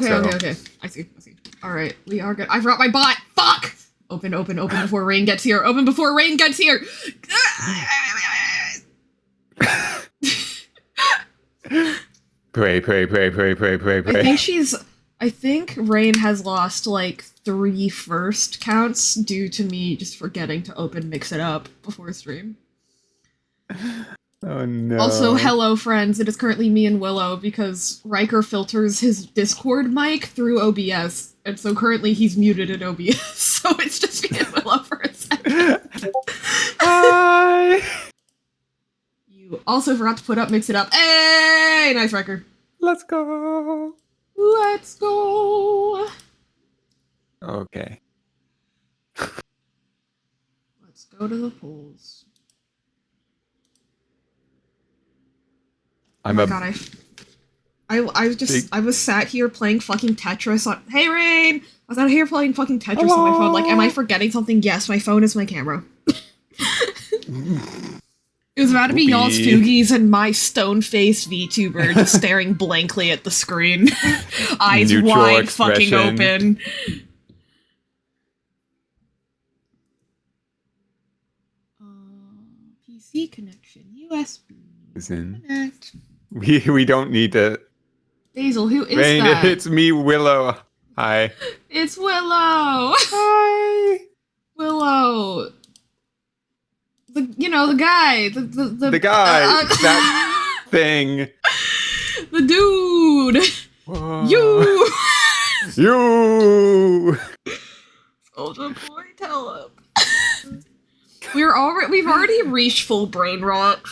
Okay. I see. All right, we are good. I forgot my bot. Fuck! Open before rain gets here. Open before rain gets here. Pray. I think Rain has lost like 3 first counts due to me just forgetting to mix it up before stream. Oh no. Also, hello friends, it is currently me and Willow because Riker filters his Discord mic through OBS, and so currently he's muted in OBS, so it's just me and Willow for a second. Hi! You also forgot to put up Mix It Up. Hey! Nice Riker. Let's go! Let's go! Okay. Let's go to the polls. I was sat here playing fucking Tetris on. Hey Rain! I was out here playing fucking Tetris on my phone. Like, am I forgetting something? Yes, my phone is my camera. It was about to be y'all's Foogies and my stone-faced VTuber just staring blankly at the screen. Eyes Neutral wide expression. fucking open. PC connection. USB. Connect. We don't need to. Basil, who is Rain, that? it's me, Willow. Hi. It's Willow. Hi. Willow. The guy. The guy. That thing. The dude. Whoa. You. You. Soldier boy, tell him. We've already reached full brain rot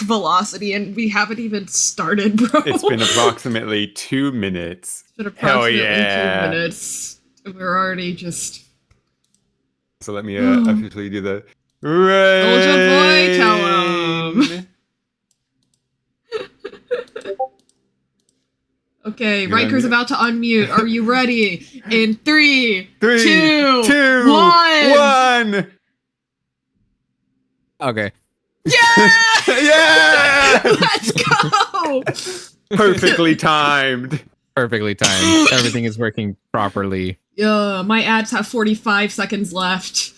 velocity, and we haven't even started, bro. It's been approximately 2 minutes. It's been approximately Hell yeah. 2 minutes. And we're already just. So let me officially do the Rain. Soldier boy, tell him. Okay, Riker's about to unmute. Are you ready? In 3, 2, 1. Okay. Yeah! Yeah! Let's go! Perfectly timed. Perfectly timed. Everything is working properly. My ads have 45 seconds left.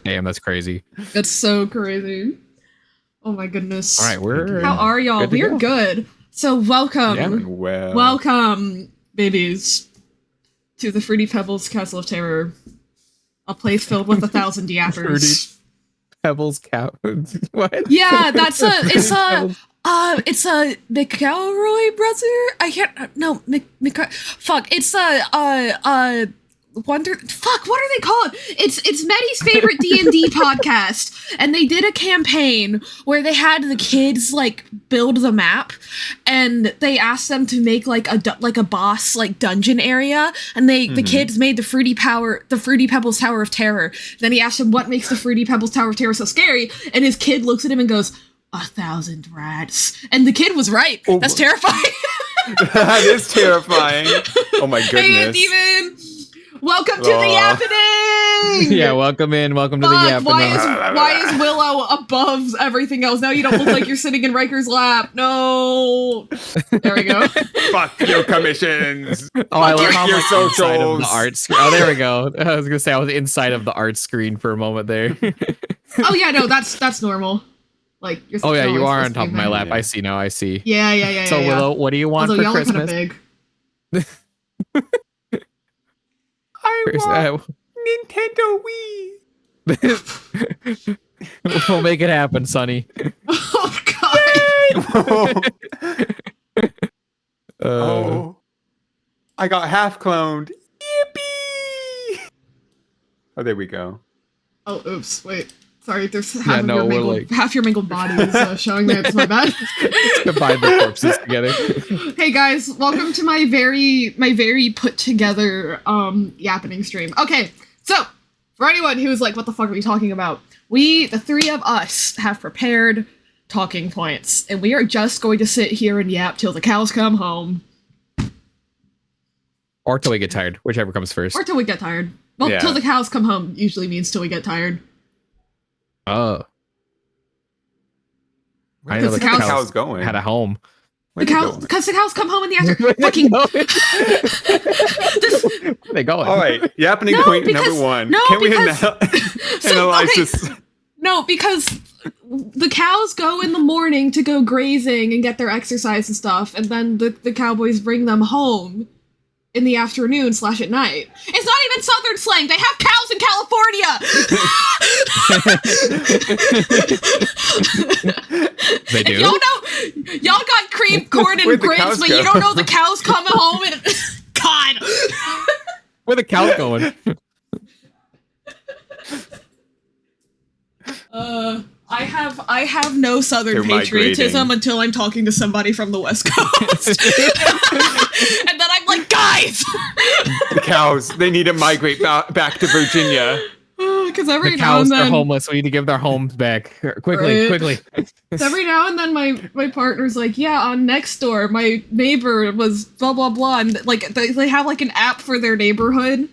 Damn, that's crazy. That's so crazy. Oh my goodness. All right, How are y'all? We're good. So welcome. Yeah. Well. Welcome, babies, to the Fruity Pebbles Castle of Terror. A place filled with 1,000 yappers. Fruity Pebbles cow. What? Yeah, it's a McElroy brother. I can't. No, fuck. It's what are they called? It's Meddy's favorite D&D podcast, and they did a campaign where they had the kids like build the map, and they asked them to make like a boss like dungeon area, and the kids made the Fruity Pebbles Tower of Terror. Then he asked him what makes the Fruity Pebbles Tower of Terror so scary, and his kid looks at him and goes, 1,000 rats. And the kid was right. Oh, that's terrifying. That is terrifying. Oh my goodness. Hey, Steven. Welcome to the Yappening! Yeah, welcome in. Welcome to the Yappening. Why is Willow above everything else? Now you don't look like you're sitting in Riker's lap. No. There we go. Fuck your commissions. Oh, I love how your I'm like inside of the socials. art screen. Oh, there we go. I was gonna say I was inside of the art screen for a moment there. Oh yeah, no, that's normal. Like you're. Oh yeah, you are supposed on to top be of my there. lap. I see now. I see. Yeah. So Willow, what do you want Although for y'all Christmas? are kind of big. I want Nintendo Wii. We'll make it happen, Sonny. Oh god. Oh, I got half cloned. Yippee! Oh, there we go. Oh, oops. Wait. Sorry, there's half, Yeah, of no, your we're mangled, like- half your mangled body is showing there. It's my bad. Combine the corpses together. Hey guys, welcome to my very put together Yappening stream. Okay, so for anyone who's like, what the fuck are we talking about? The 3 of us, have prepared talking points, and we are just going to sit here and yap till the cows come home. Or till we get tired, whichever comes first. Or till we get tired. Well, Yeah. till the cows come home usually means till we get tired. Oh. I Where know the the cows- cow's going? had a home. Where they going? Because the cows come home in the afternoon. Fucking. Where are they going? All right, yappening No, point because- number one. no, Can we because- analyze okay. this? No, because the cows go in the morning to go grazing and get their exercise and stuff, and then the cowboys bring them home in the afternoon / at night. It's not even Southern slang. They have cows in California. They do. Y'all got cream corn and Where'd the grits, cows but go? you don't know the cows coming home and God. Where the cows going? I have no Southern They're patriotism migrating. until I'm talking to somebody from the West Coast. And then I'm like, guys! The cows, they need to migrate back to Virginia. Because every The now cows and are then, homeless. We need to give their homes back quickly, Right. quickly. every now and then my partner's like, yeah, on Nextdoor, my neighbor was blah blah blah, and like they have like an app for their neighborhood.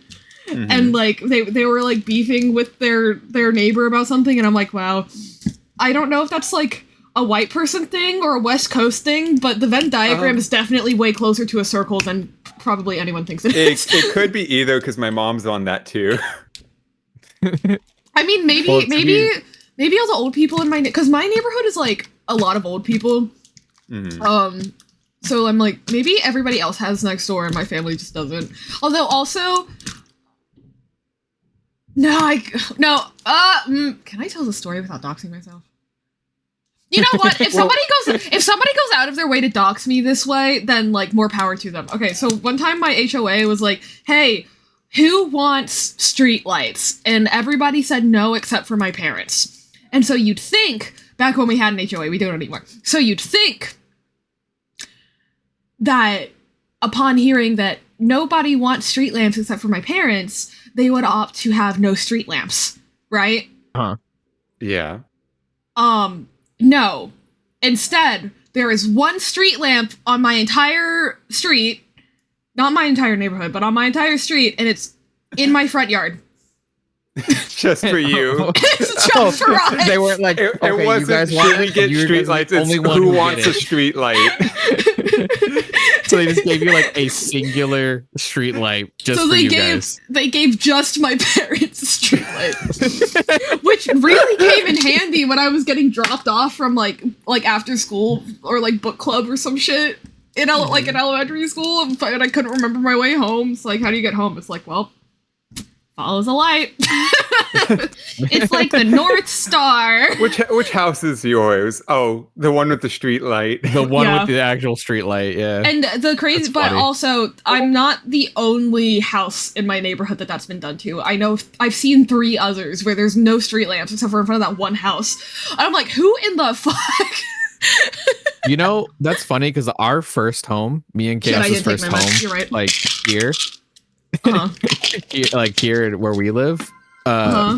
Mm-hmm. And like they were like beefing with their neighbor about something, and I'm like, wow, I don't know if that's like a white person thing or a West Coast thing, but the Venn diagram is definitely way closer to a circle than probably anyone thinks it is. It could be either because my mom's on that too. I mean, maybe Well, to me- all the old people in my because my neighborhood is like a lot of old people. Mhm. So I'm like, maybe everybody else has next door and my family just doesn't. Although also, can I tell the story without doxing myself? You know what? If somebody goes out of their way to dox me this way, then like more power to them. Okay, so one time my HOA was like, "Hey, who wants street lights?" And everybody said no except for my parents. And so you'd think, back when we had an HOA, we don't anymore. So you'd think that upon hearing that nobody wants street lamps except for my parents, they would opt to have no street lamps, right? Yeah. No. Instead, there is one street lamp on my entire street, not my entire neighborhood, but on my entire street, and it's in my front yard. Just for you. It's just for us. They weren't like, It okay, you wasn't, guys want should we it? get You street guys are lights? the It's only one who get wants a it. street light? So they just gave you like a singular street light just So for they you gave guys. they gave just my parents a street light, which really came in handy when I was getting dropped off from like after school or like book club or some shit in like in elementary school, and I couldn't remember my way home. It's like, how do you get home? It's like, well, follow the light. It's like the North Star. Which house is yours? Oh, the one with the street light. The one Yeah. with the actual street light, yeah. And the crazy, That's but funny. also, I'm not the only house in my neighborhood that's been done to. I know I've seen 3 others where there's no street lamps except for in front of that one house. And I'm like, who in the fuck? You know, that's funny because our first home, me and Shit, I Chaos's didn't take first my mic. home, You're right. like here, Uh-huh. here where we live,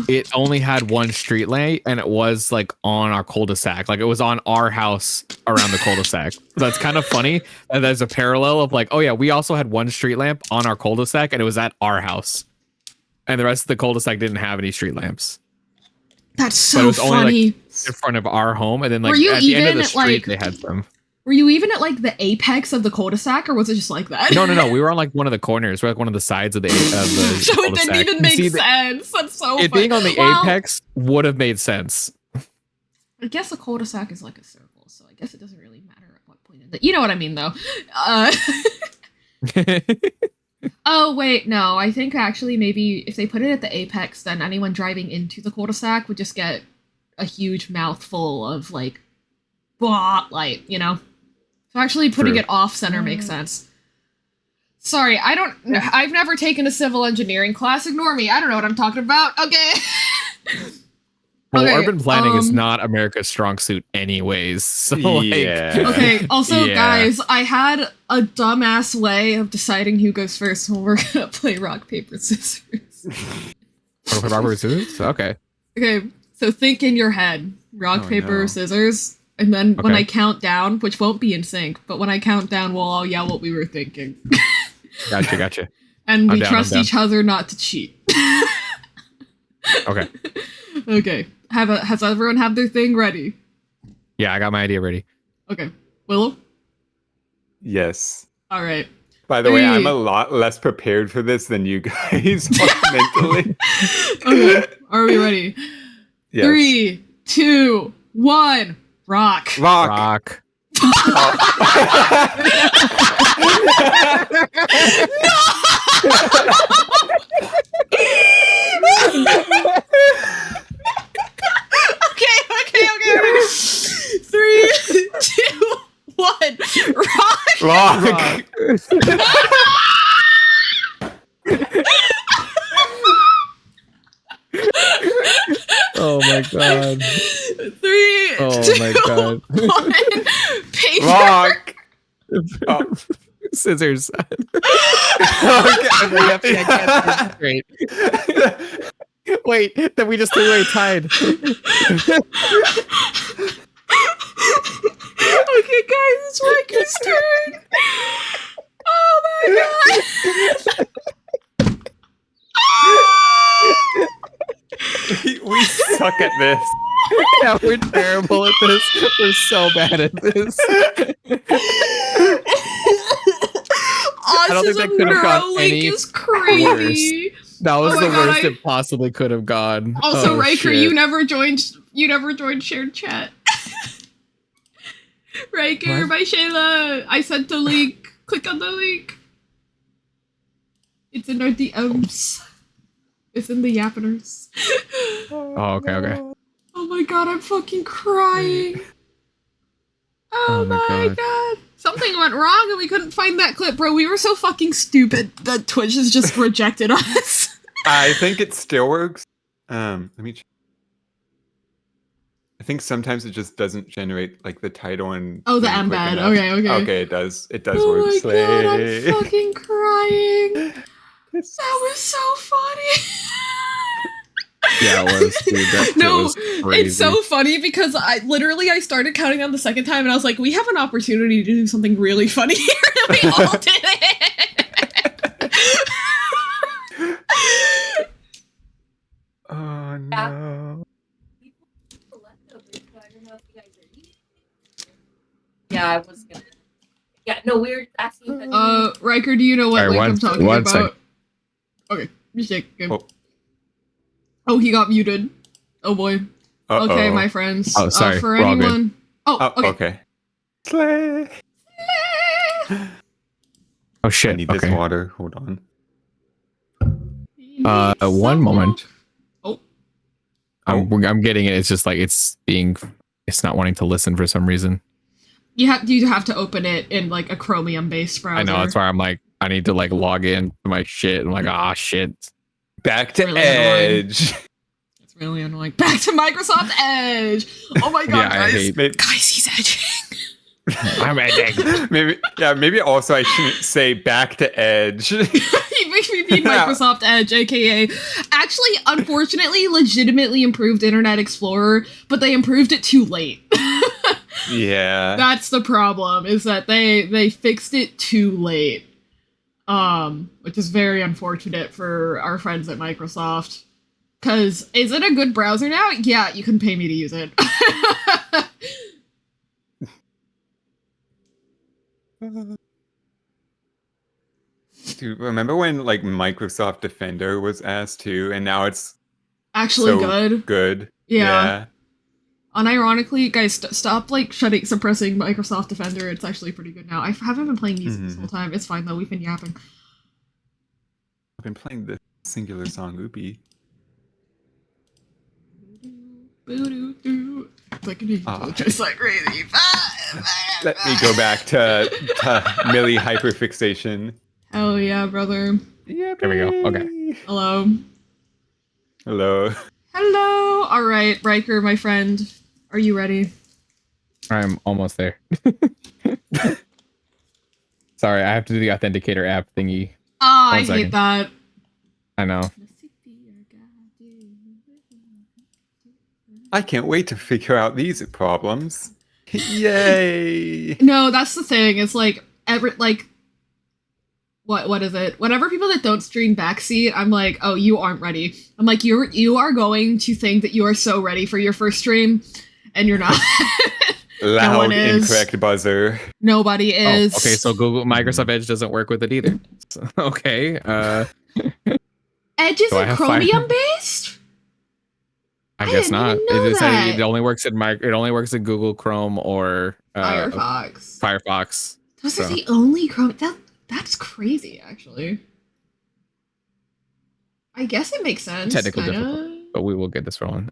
it only had one street light, and it was like on our cul-de-sac. Like it was on our house around the cul-de-sac. So that's kind of funny. And there's a parallel of like, oh yeah, we also had one street lamp on our cul-de-sac, and it was at our house, and the rest of the cul-de-sac didn't have any street lamps. That's But it so was only, funny. like, in front of our home, and then like Were you at the end of even the at, street, like- they had some. Were you even at like the apex of the cul-de-sac, or was it just like that? No. We were on like one of the corners. We're like one of the sides of the So it cul-de-sac. didn't even You make see sense. That's so It funny. being on the Well, apex would have made sense. I guess a cul-de-sac is like a circle, so I guess it doesn't really matter at what point. You know what I mean, though. Oh wait, no. I think actually maybe if they put it at the apex, then anyone driving into the cul-de-sac would just get a huge mouthful of like blah light, you know. So actually putting True. it off center makes sense. Sorry, I've never taken a civil engineering class. Ignore me. I don't know what I'm talking about. Okay. Well, Okay, urban planning is not America's strong suit, anyways. So, Yeah. Okay, also, Yeah. guys, I had a dumbass way of deciding who goes first when we're gonna play rock, paper, scissors. Robert scissors. Okay. Okay, so think in your head rock, Oh, paper, no. scissors, and then when Okay. I count down, which won't be in sync, but when I count down, we'll all yell what we were thinking. Gotcha. And I'm we down, trust I'm down. each other not to cheat. Okay. Okay, has everyone have their thing ready? Yeah, I got my idea ready. Okay, Willow? Yes. All right. By the way, I'm a 3. lot less prepared for this than you guys are mentally. Okay. Are we ready? Yes. 3, 2, 1. Rock. Rock. Okay. 3, 2, 1. Rock. Rock. Oh my god. 3, Oh 2, my god. 1. Paper. Rock. Oh. Scissors. Okay. Great. Wait, then we just threw away tied. Okay, guys, it's Riker's turn. Oh my god. We suck at this. Yeah, we're terrible at this. We're so bad at this. don't think that Autism could have gone Neuralink any is crazy. That was Oh the my God, worst it possibly could have gone. Also, Oh, Riker, shit. you never joined shared chat. Riker, What? by Shayla. I sent the link. Click on the link. It's in our DMs. It's in the Yappeners. Oh, okay. Oh my god, I'm fucking crying. Oh my god. Something went wrong and we couldn't find that clip, bro. We were so fucking stupid that Twitch has just rejected us. I think it still works. Let me check. I think sometimes it just doesn't generate like the title and Oh, the thing quick embed. enough. Okay. Okay, it does. It does Oh work. my Slay. god, I'm fucking crying. That was so funny. Yeah, it was. Dude, that shit No, was crazy. it's so funny because I started counting on the second time and I was like, we have an opportunity to do something really funny here. And we all did it. Oh no. Yeah, I was gonna. Yeah, no, we were asking. Riker, do you know what Sorry, link I'm talking one about? sec. Okay, you take it. Oh. Oh, he got muted. Oh boy. Uh-oh. Okay, my friends. Oh, sorry, For we're all good. anyone. Oh, Oh, okay. okay. Slay. Oh shit. I need Okay. this water. Hold on. One moment. Oh. I'm getting it. It's just like it's not wanting to listen for some reason. You have to open it in like a Chromium-based browser. I know. That's why I'm like, I need to like log in to my shit. I'm like, ah, shit. Back to Really Edge. It's really annoying. Back to Microsoft Edge. Oh my god, Yeah, I guys. hate- Guys, he's edging. I'm edging. Maybe also I shouldn't say back to Edge. He makes me need Microsoft Edge, aka actually, unfortunately, legitimately improved Internet Explorer, but they improved it too late. Yeah. That's the problem, is that they fixed it too late. Which is very unfortunate for our friends at Microsoft. Cause is it a good browser now? Yeah, you can pay me to use it. Dude, remember when like Microsoft Defender was asked too, and now it's Actually so good. good. Yeah. Unironically, guys, stop like suppressing Microsoft Defender. It's actually pretty good now. I haven't been playing music this whole time. It's fine though. We've been yapping. I've been playing the singular song Oopie. Like an angel, just like crazy. Let me go back to Millie hyperfixation. Hell yeah, brother. Yeah, There we go. Okay. Hello. Hello. Hello. All right, Riker, my friend. Are you ready? I'm almost there. Sorry, I have to do the authenticator app thingy. Oh, I One second. hate that. I know. I can't wait to figure out these problems. Yay! No, that's the thing. It's like what is it? Whenever people that don't stream backseat, I'm like, oh, you aren't ready. I'm like, you are going to think that you are so ready for your first stream, and you're not. Loud, one is. incorrect buzzer. Nobody is. Oh, okay, so Microsoft Edge doesn't work with it either. So, okay. Edge Do I isn't have Chromium based? I I guess didn't not. even know that. It only works in it only works in Google Chrome or Firefox. Firefox. Those so. are the only Chrome. That's crazy, actually. I guess it makes sense. Technical difficulty, but we will get this rolling.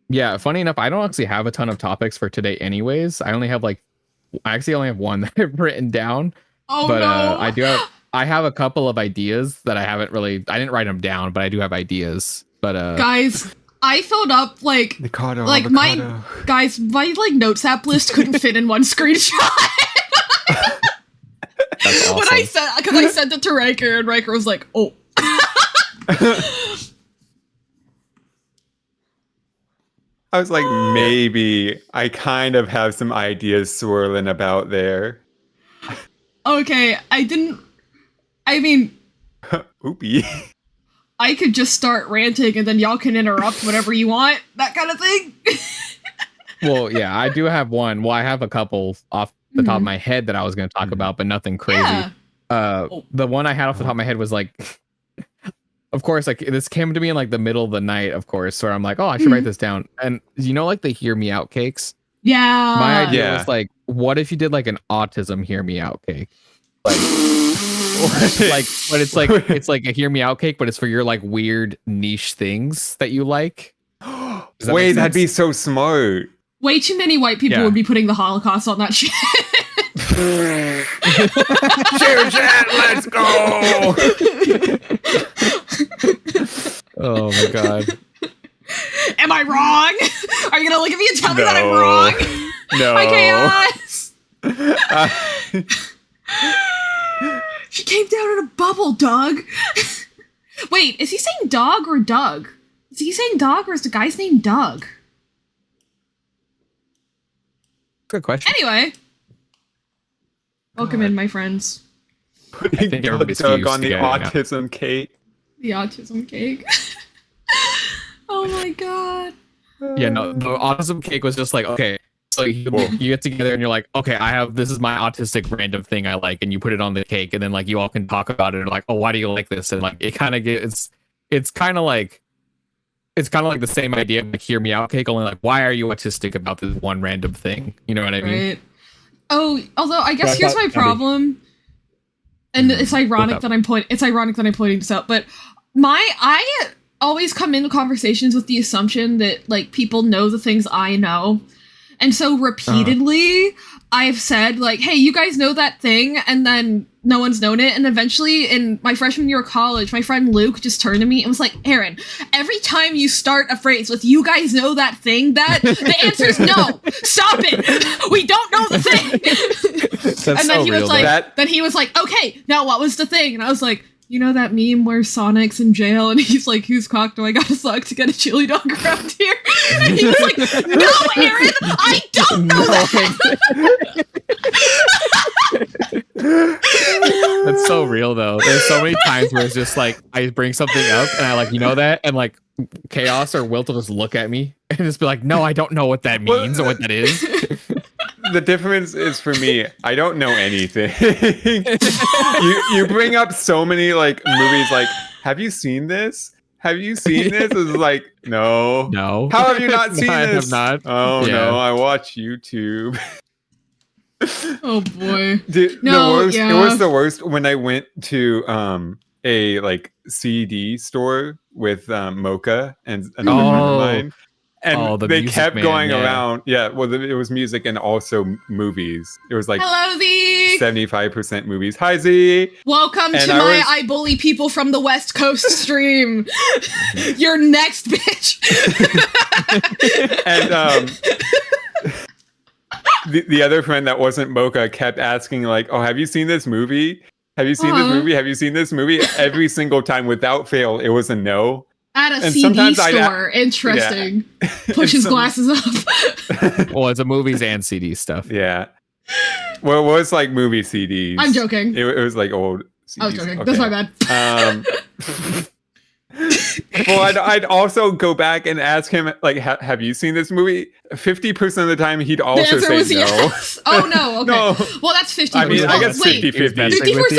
Yeah, funny enough, I don't actually have a ton of topics for today anyways. I actually only have one that I've written down. Oh but no. I have a couple of ideas that I didn't write them down, but I do have ideas. But guys, I filled up like Avocado. my like notes app list couldn't fit in one screenshot. That's awesome. When I sent it to Riker, and Riker was like, "Oh." I was like, maybe I kind of have some ideas swirling about there. Okay, I mean, Oopie. I could just start ranting and then y'all can interrupt whatever you want, that kind of thing. Well, yeah, I do have one. Well, I have a couple off the top of my head that I was going to talk about, but nothing crazy. Yeah. The one I had off the top of my head was like, of course, like this came to me in like the middle of the night, of course, where I'm like, oh, I should write this down. And you know, like the hear me out cakes? Yeah. My idea was like, what if you did like an autism hear me out cake? Like, but it's like a hear me out cake, but it's for your like weird niche things that you like. Wait, that'd be so smart. Way too many white people would be putting the Holocaust on that shit. Share chat, let's go. Oh my god. Am I wrong? Are you gonna look at me and tell me that I'm wrong? No. My chaos. She came down in a bubble, Doug. Wait, is he saying dog or Doug? Is he saying dog or is the guy's name Doug? Good question. Anyway. Welcome in, my friends. Putting Doug on the autism cake. The autism cake. Oh my god. Yeah, no, the autism cake was just like, okay, so you get together and you're like, okay, this is my autistic random thing I like, and you put it on the cake, and then like you all can talk about it and like, oh, why do you like this? And like it kind of gets, it's kind of like the same idea of like hear me out cake, only like, why are you autistic about this one random thing? You know what I mean? Right. Oh, although I guess here's my problem, and it's ironic that I'm pointing this out, but I always come into conversations with the assumption that like people know the things I know, and so repeatedly I've said like, hey, you guys know that thing, and then no one's known it, and eventually in my freshman year of college, my friend Luke just turned to me and was like, Aaron, every time you start a phrase with you guys know that thing, that the answer is no. Stop it. We don't know the thing. And then he was like, okay, now what was the thing? And I was like, you know that meme where Sonic's in jail and he's like, whose cock do I gotta suck to get a chili dog around here? And he was like, no, Aaron, I don't know that. That's so real though. There's so many times where it's just like I bring something up and I like, you know that, and like Chaos or Wilt will just look at me and just be like, no, I don't know what that means or what that is. The difference is for me, I don't know anything. you bring up so many like movies like, have you seen this? Have you seen this? It's like, no. No. How have you not seen I this? have not. Oh no, I watch YouTube. Oh boy. It was the worst when I went to a like CD store with Mocha and another friend of mine. And they kept going around. Yeah, well, it was music and also movies. It was like hello, Z. 75% movies. Hi, Z. Welcome to my I bully people from the West Coast stream. You're next, bitch. And the other friend that wasn't Mocha kept asking like, "Oh, have you seen this movie? Have you seen this movie? Have you seen this movie?" Every single time, without fail, it was a no. At a CD store. Interesting. Yeah. Push his glasses up. Well, it's a movies and CD stuff. Yeah. Well, it was like movie CDs. I'm joking. It was like old CDs. I was joking. Okay. That's my bad. Well, I'd also go back and ask him, like, have you seen this movie? 50% of the time, he'd also say no. Yes. Oh, no. Okay. No. Well, that's 50%. I mean, I guess 50-50. 50%,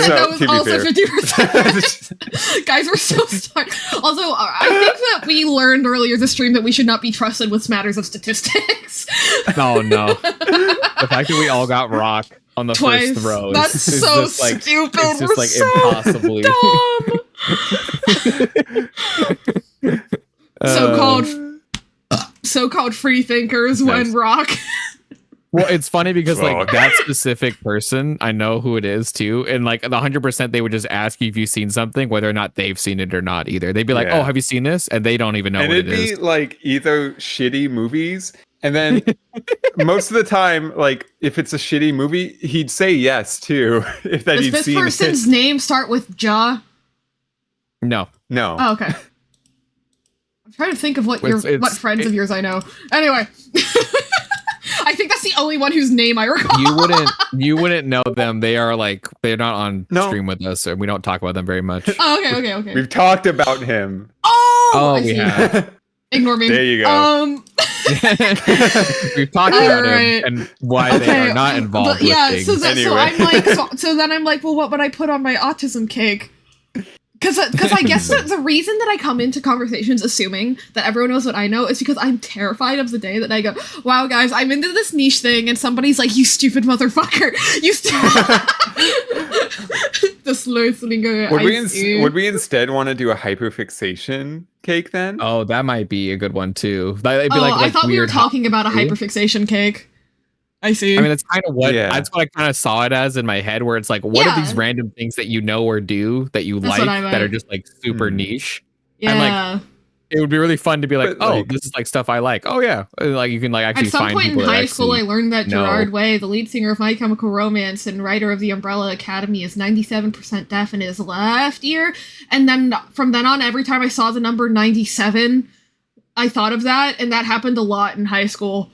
that was also 50%. Guys, we're so smart. Also, I think that we learned earlier this stream that we should not be trusted with matters of statistics. Oh, no. The fact that we all got rock on the Twice. First throw. That's so stupid. It's just we're like so impossibly. So-called free thinkers win rock. Well, it's funny because like that specific person, I know who it is too, and like the 100% they would just ask you if you've seen something, whether or not they've seen it or not. Either they'd be like, "Oh, have you seen this?" and they don't even know what it is. And it'd be like either shitty movies, and then most of the time, like if it's a shitty movie, he'd say yes too. If that he'd seen it. Does this person's name start with Ja? No. Oh, okay. I'm trying to think of what friends of yours I know. Anyway. I think that's the only one whose name I recall. You wouldn't know them. They're not on stream with us, and we don't talk about them very much. Oh, okay. We've talked about him. Oh, we have. Ignore me. There you go. We've talked about him and why they are not involved with things. So then I'm like, well, what would I put on my autism cake? Because I guess the reason that I come into conversations assuming that everyone knows what I know is because I'm terrified of the day that I go, wow, guys, I'm into this niche thing, and somebody's like, you stupid motherfucker. The slow slinger. Would we instead want to do a hyperfixation cake then? Oh, that might be a good one too. I thought we were talking about a hyperfixation cake. I see. I mean, that's kind of that's what I kind of saw it as in my head, where it's like, what are these random things that you know or do that you like that are just like super niche? Yeah. And like, it would be really fun to be like, this is like stuff I like. Oh yeah, like you can like actually find people. At some point in high school, I learned that Gerard Way, the lead singer of My Chemical Romance and writer of The Umbrella Academy, is 97% deaf in his left ear. And then from then on, every time I saw the number 97, I thought of that, and that happened a lot in high school.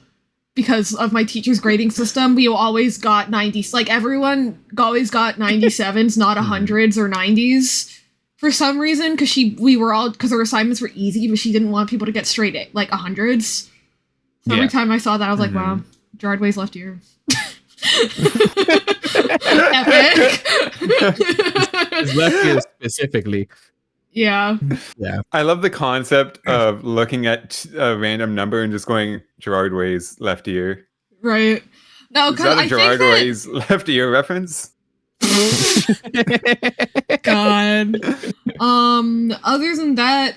Because of my teacher's grading system, we always got 90s. Like, everyone always got 97s, not 100s or 90s for some reason. Because our assignments were easy, but she didn't want people to get straight A, like 100s. So every time I saw that, I was like, wow, Gerard Way's left ear. Epic. His left ear specifically. Yeah. I love the concept of looking at a random number and just going Gerard Way's left ear. Right. No, is that a Gerard Way's left ear reference? God. Other than that,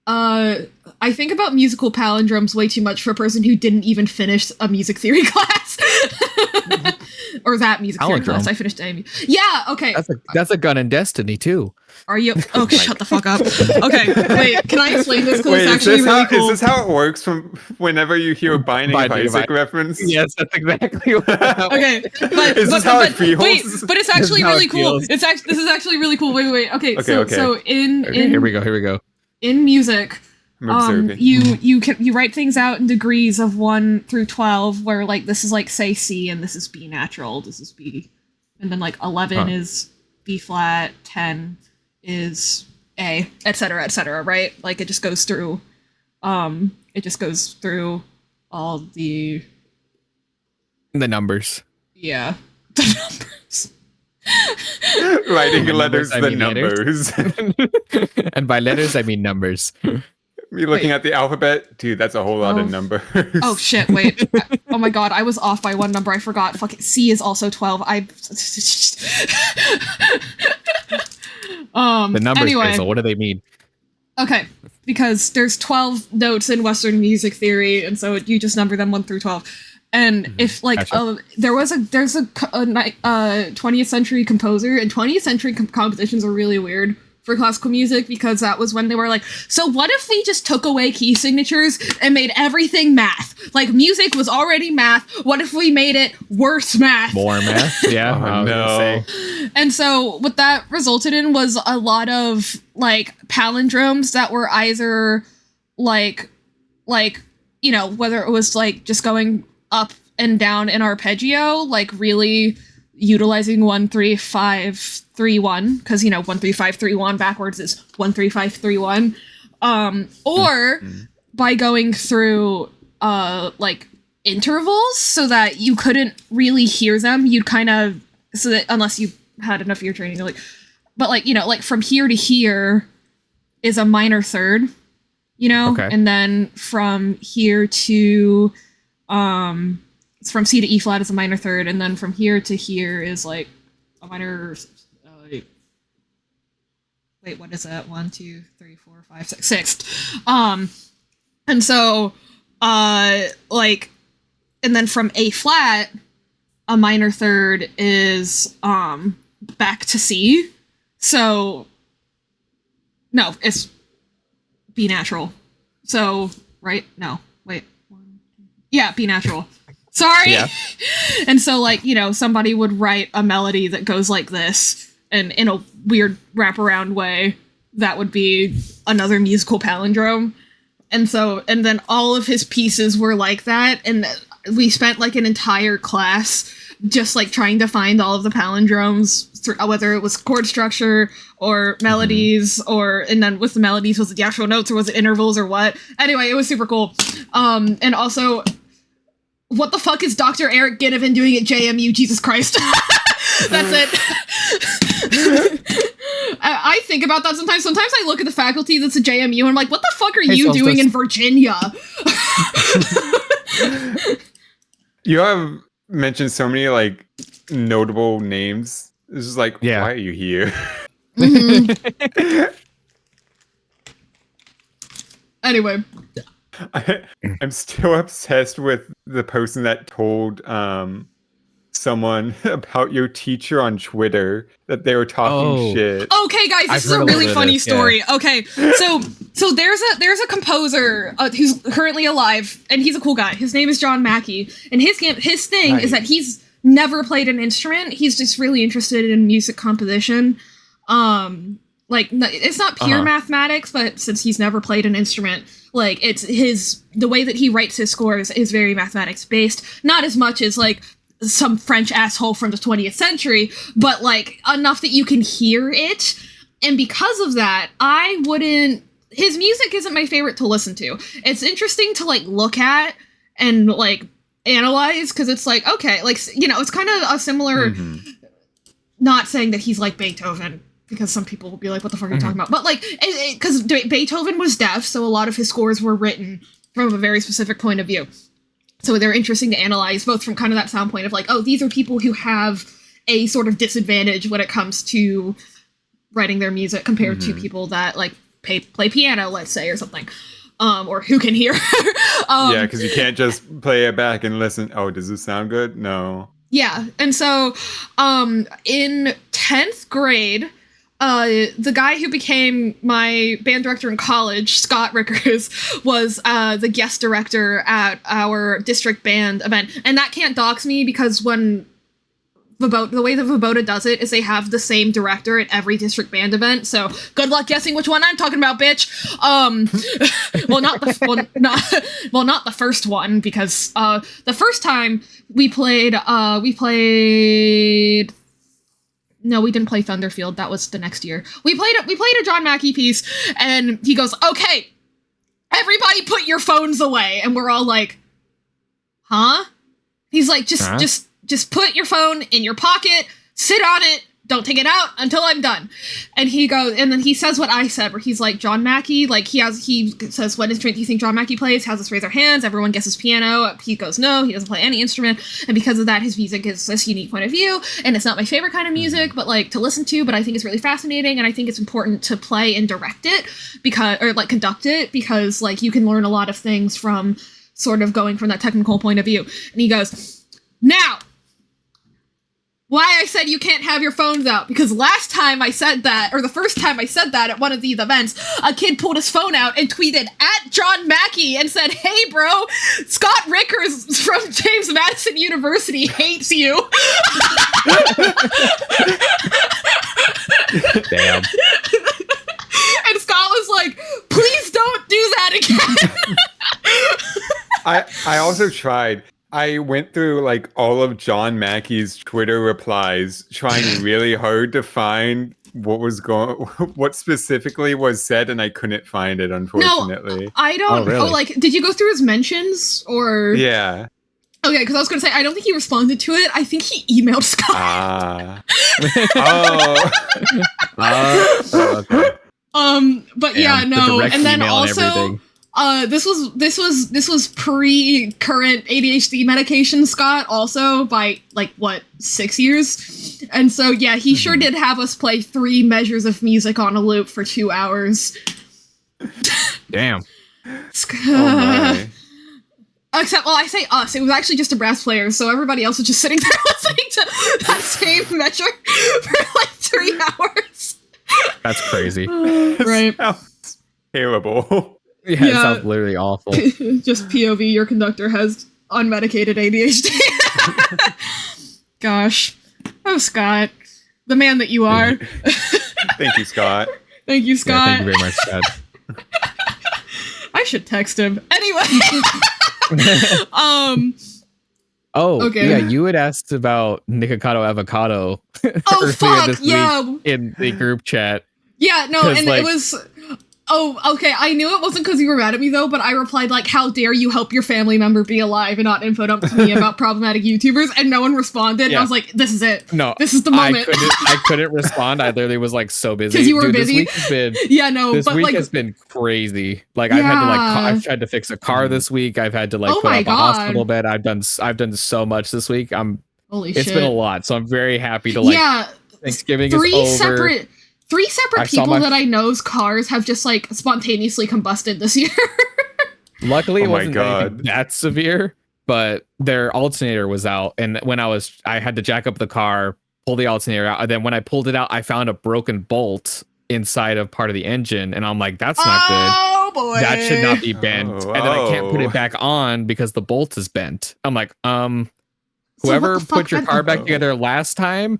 I think about musical palindromes way too much for a person who didn't even finish a music theory class. Or that music theory class. I finished AMU. Yeah, okay. That's a gun in Destiny too. Are you? Oh, shut the fuck up. Okay, wait. Can I explain this? Because it's actually really cool. Is this how it works? From whenever you hear a Binding of Isaac reference? Yes, that's exactly what. Okay, is this how it feels? Wait, but it's actually really cool. This is actually really cool. Wait. Okay, so in here we go. In music, you write things out in degrees of 1 through 12, where like this is like say C and this is B natural, this is B, and then like 11 is B flat, 10 is A, etc., right? Like it just goes through all the numbers. Yeah. The numbers. Writing letters, the numbers. And by letters, I mean numbers. Me looking at the alphabet? Dude, that's a whole lot of numbers. Oh, shit, wait. Oh my god, I was off by one number. I forgot. Fucking C is also 12. The numbers, anyway. What do they mean? Okay, because there's 12 notes in Western music theory, and so you just number them 1 through 12. And if like there's a 20th century composer, and 20th century compositions are really weird for classical music, because that was when they were like, so what if we just took away key signatures and made everything math? Like, music was already math. What if we made it worse math? More math? Yeah. No. And so what that resulted in was a lot of like palindromes that were either like you know, whether it was like just going up and down in arpeggio, like really utilizing 13531 because 13531 backwards is 13531, or by going through like intervals so that you couldn't really hear them. You'd kind of, so that unless you had enough ear training, like, but like like from here to here is a minor third, okay. And then from here to from C to E flat is a minor third, and then from here to here is like a minor. Wait, what is that? 1, 2, 3, 4, 5, 6, sixth. And so, like, and then from A flat, a minor third is back to C. So, no, it's B natural. So, right? No, wait. Yeah, B natural. Sorry. Yeah. And so, like, somebody would write a melody that goes like this, and in a weird wraparound way, that would be another musical palindrome. And so, and then all of his pieces were like that, and we spent like an entire class just like trying to find all of the palindromes, whether it was chord structure or melodies, and then with the melodies, was it the actual notes or was it intervals or what? Anyway, it was super cool. And also, what the fuck is Dr. Eric Ginnivan doing at JMU? Jesus Christ. That's it. I think about that sometimes. Sometimes I look at the faculty that's at JMU and I'm like, what the fuck are you doing in Virginia? You have mentioned so many like notable names. This is like, why are you here? Anyway. I'm still obsessed with the person that told someone about your teacher on Twitter that they were talking shit. Okay, guys, this is a really funny story. Yeah. Okay, so there's a composer who's currently alive, and he's a cool guy. His name is John Mackey, and his thing is that he's never played an instrument. He's just really interested in music composition. Like, it's not pure mathematics, but since he's never played an instrument, like, it's the way that he writes his scores is very mathematics based. Not as much as like some French asshole from the 20th century, but like enough that you can hear it. And because of that, his music isn't my favorite to listen to. It's interesting to like look at and like analyze, because it's like, okay, like, it's kind of a similar, not saying that he's like Beethoven, because some people will be like, what the fuck are you talking about? But like, because Beethoven was deaf, so a lot of his scores were written from a very specific point of view. So they're interesting to analyze, both from kind of that sound point of like, oh, these are people who have a sort of disadvantage when it comes to writing their music compared to people that like play piano, let's say, or something, or who can hear. Yeah, because you can't just play it back and listen. Oh, does this sound good? No. Yeah, and so in 10th grade, the guy who became my band director in college, Scott Rickers, was the guest director at our district band event. And that can't dox me, because when the way that Voboda does it is they have the same director at every district band event. So good luck guessing which one I'm talking about, bitch. Not the first one, because the first time we played. No, we didn't play Thunderfield. That was the next year. We played a John Mackey piece, and he goes, "Okay, everybody put your phones away." And we're all like, "Huh?" He's like, just put your phone in your pocket, sit on it, don't take it out until I'm done." And he goes, and then he says what I said, where he's like, John Mackey, like he says, what instrument do you think John Mackey plays? Has us raise our hands. Everyone guesses piano. He goes, no, he doesn't play any instrument. And because of that, his music is this unique point of view. And it's not my favorite kind of music, but like to listen to, but I think it's really fascinating. And I think it's important to play and direct it conduct it, because like you can learn a lot of things from sort of going from that technical point of view. And he goes, now, why I said you can't have your phones out, because last time I said that, or the first time I said that at one of these events, a kid pulled his phone out and tweeted at John Mackey and said, "Hey bro, Scott Rickers from James Madison University hates you." Damn. And Scott was like, "Please don't do that again." I also tried. I went through like all of John Mackey's Twitter replies, trying really hard to find what specifically was said, and I couldn't find it, unfortunately. No, I don't. really? Oh, like, did you go through his mentions or? Yeah. Okay, because I was gonna say I don't think he responded to it. I think he emailed Scott. Okay. But yeah, no, and then also, this was pre-current ADHD medication, Scott. Also by like what 6 years, and so yeah, he sure did have us play 3 measures of music on a loop for 2 hours. Damn. Oh my. Except, well, I say us. It was actually just a brass player, so everybody else was just sitting there listening to that same measure for like 3 hours. That's crazy. Right. Sounds terrible. Yeah, it sounds literally awful. Just POV, your conductor has unmedicated ADHD. Gosh. Oh, Scott. The man that you are. Thank you, Scott. Thank you, Scott. Yeah, thank you very much, Scott. I should text him. Anyway. Okay. Yeah, you had asked about Nikocado Avocado. Oh, fuck, yeah. In the group chat. Yeah, no, and it was... Oh, okay, I knew it wasn't because you were mad at me, though, but I replied, like, how dare you help your family member be alive and not info dump to me about problematic YouTubers, and no one responded, and I was like, this is it. No. This is the moment. I couldn't respond. I literally was, like, so busy. Because you were busy? This week has been crazy. Like, I've had to, I've tried to fix a car this week. I've had to, like, put up a hospital bed. I've done so much this week. Holy shit. It's been a lot, so I'm very happy to, like, Thanksgiving is over. 3 separate people that I know's cars have just like spontaneously combusted this year. Luckily, it wasn't anything that severe, but their alternator was out, and when I had to jack up the car, pull the alternator out, and then when I pulled it out, I found a broken bolt inside of part of the engine, and I'm like, that's not good. Oh boy, that should not be bent. And then I can't put it back on because the bolt is bent. I'm like, whoever put your car back together last time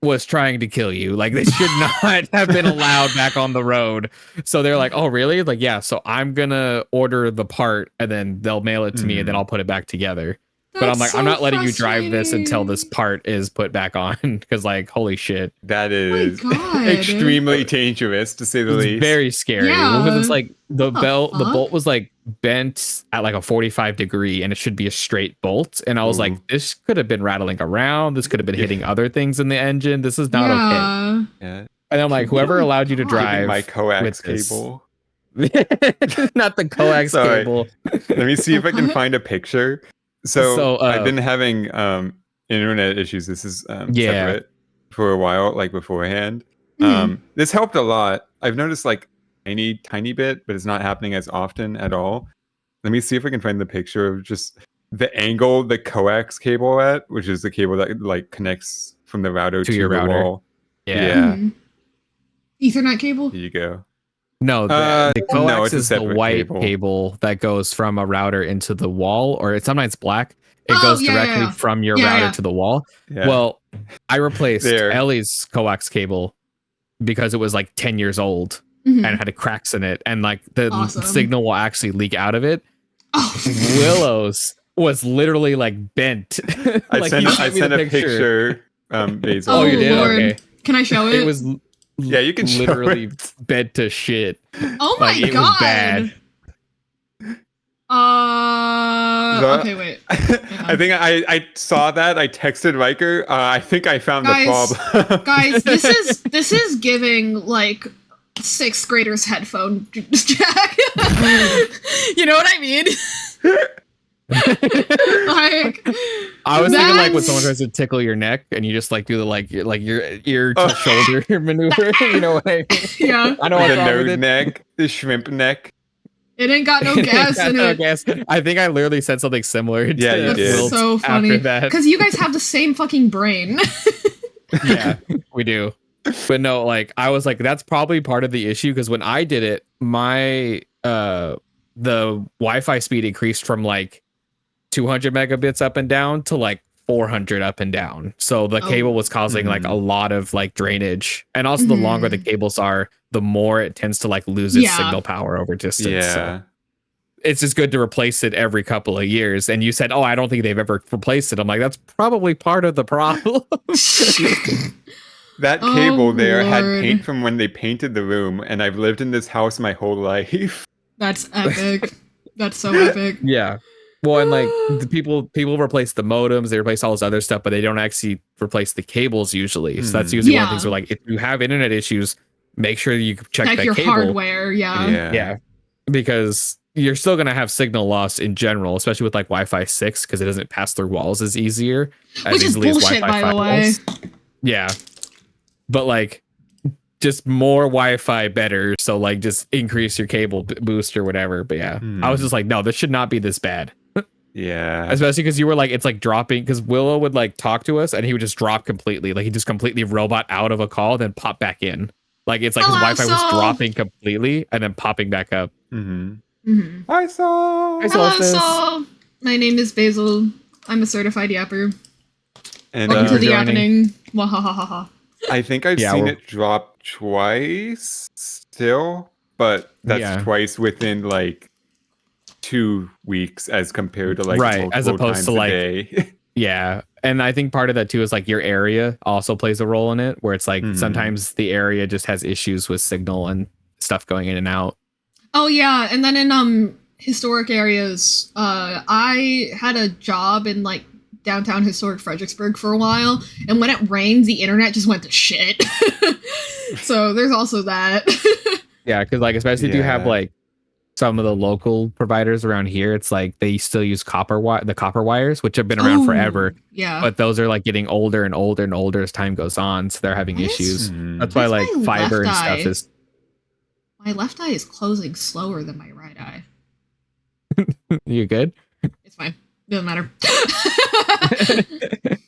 was trying to kill you. Like, they should not have been allowed back on the road. So they're like, oh really? Like, yeah, so I'm gonna order the part and then they'll mail it to me and then I'll put it back together. But I'm like, I'm not letting you drive this until this part is put back on, because like, holy shit, that is extremely dangerous to say the least. Very scary. Yeah. Because it's like the bolt was like bent at like a 45-degree, and it should be a straight bolt. And I was like, this could have been rattling around. This could have been hitting other things in the engine. This is not okay. Yeah. And I'm like, whoever allowed you to drive my coax cable. Not the coax cable. Let me see if I can find a picture. So I've been having internet issues. This is separate for a while, like beforehand. This helped a lot. I've noticed like tiny bit, but it's not happening as often at all. Let me see if I can find the picture of just the angle the coax cable at, which is the cable that like connects from the router to your router. Wall. Yeah. Ethernet cable? Here you go. No, the coax is the white cable that goes from a router into the wall, or it's sometimes black. It goes directly from your router to the wall. Yeah. Well, I replaced Ellie's coax cable because it was like 10 years old and it had cracks in it, and like the signal will actually leak out of it. Willow's was literally like bent. I sent a picture. Basil. Oh, you did? Lord. Okay. Can I show it? It was you can literally bent to shit. Oh my god. It was bad. Okay, wait. I think I saw that. I texted Riker. I think I found the problem. Guys, this is giving like 6th graders headphone jack. You know what I mean? Like, I was thinking like when someone tries to tickle your neck and you just like do the like your ear to shoulder maneuver. You know what I mean? Yeah. I know what the nose neck, the shrimp neck. It ain't got no gas in it. Gas. I think I literally said something similar. Yeah, you did. That's so funny. Because you guys have the same fucking brain. Yeah, we do. But no, like I was like, that's probably part of the issue, because when I did it, my the Wi-Fi speed increased from like 200 megabits up and down to like 400 up and down. So the cable was causing like a lot of like drainage, and also the longer the cables are, the more it tends to like lose its signal power over distance. Yeah. So. it's just good to replace it every couple of years. And you said, oh, I don't think they've ever replaced it. I'm like, that's probably part of the problem. That cable there had paint from when they painted the room, and I've lived in this house my whole life. That's epic. That's so epic. Yeah. Well, and like the people replace the modems, they replace all this other stuff, but they don't actually replace the cables usually. So that's usually one of the things where, like, if you have internet issues, make sure you check that your cable. Hardware. Yeah. Because you're still going to have signal loss in general, especially with like Wi-Fi 6, because it doesn't pass through walls as easier. Which is bullshit, by the way. Yeah. But like, just more Wi-Fi better. So like, just increase your cable boost or whatever. But yeah, I was just like, no, this should not be this bad. Yeah. Especially because you were like, it's like dropping, because Willow would like talk to us and he would just drop completely. Like he just completely robot out of a call, then pop back in. Like it's like his Wi-Fi was dropping completely and then popping back up. Hi, Saul. Hello, Saul. My name is Basil. I'm a certified yapper. And welcome to the Yappening. Wahahaha. I think I've seen it drop twice still, but that's twice within like 2 weeks as compared to like as opposed to like yeah. And I think part of that too is like your area also plays a role in it, where it's like sometimes the area just has issues with signal and stuff going in and out. Oh yeah, and then in historic areas, I had a job in like downtown historic Fredericksburg for a while, and when it rained, the internet just went to shit. So there's also that. Yeah, because like especially if you have like some of the local providers around here, it's like they still use copper wires, which have been around forever. Yeah, but those are like getting older and older and older as time goes on, so they're having issues. That's why like fiber and stuff is. My left eye is closing slower than my right eye. You good? It's fine. Doesn't matter.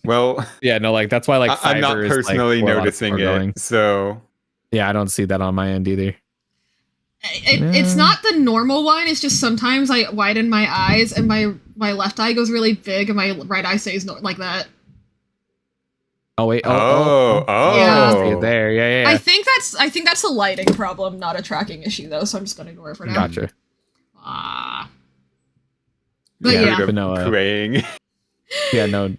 Well, yeah, no, like that's why like fiber I'm not personally is, like, noticing it. So yeah, I don't see that on my end either. It's not the normal one. It's just sometimes I widen my eyes and my left eye goes really big and my right eye stays like that. Oh wait! Yeah. There, yeah. I think that's a lighting problem, not a tracking issue, though. So I'm just gonna ignore it for now. Gotcha. But praying. Yeah, no.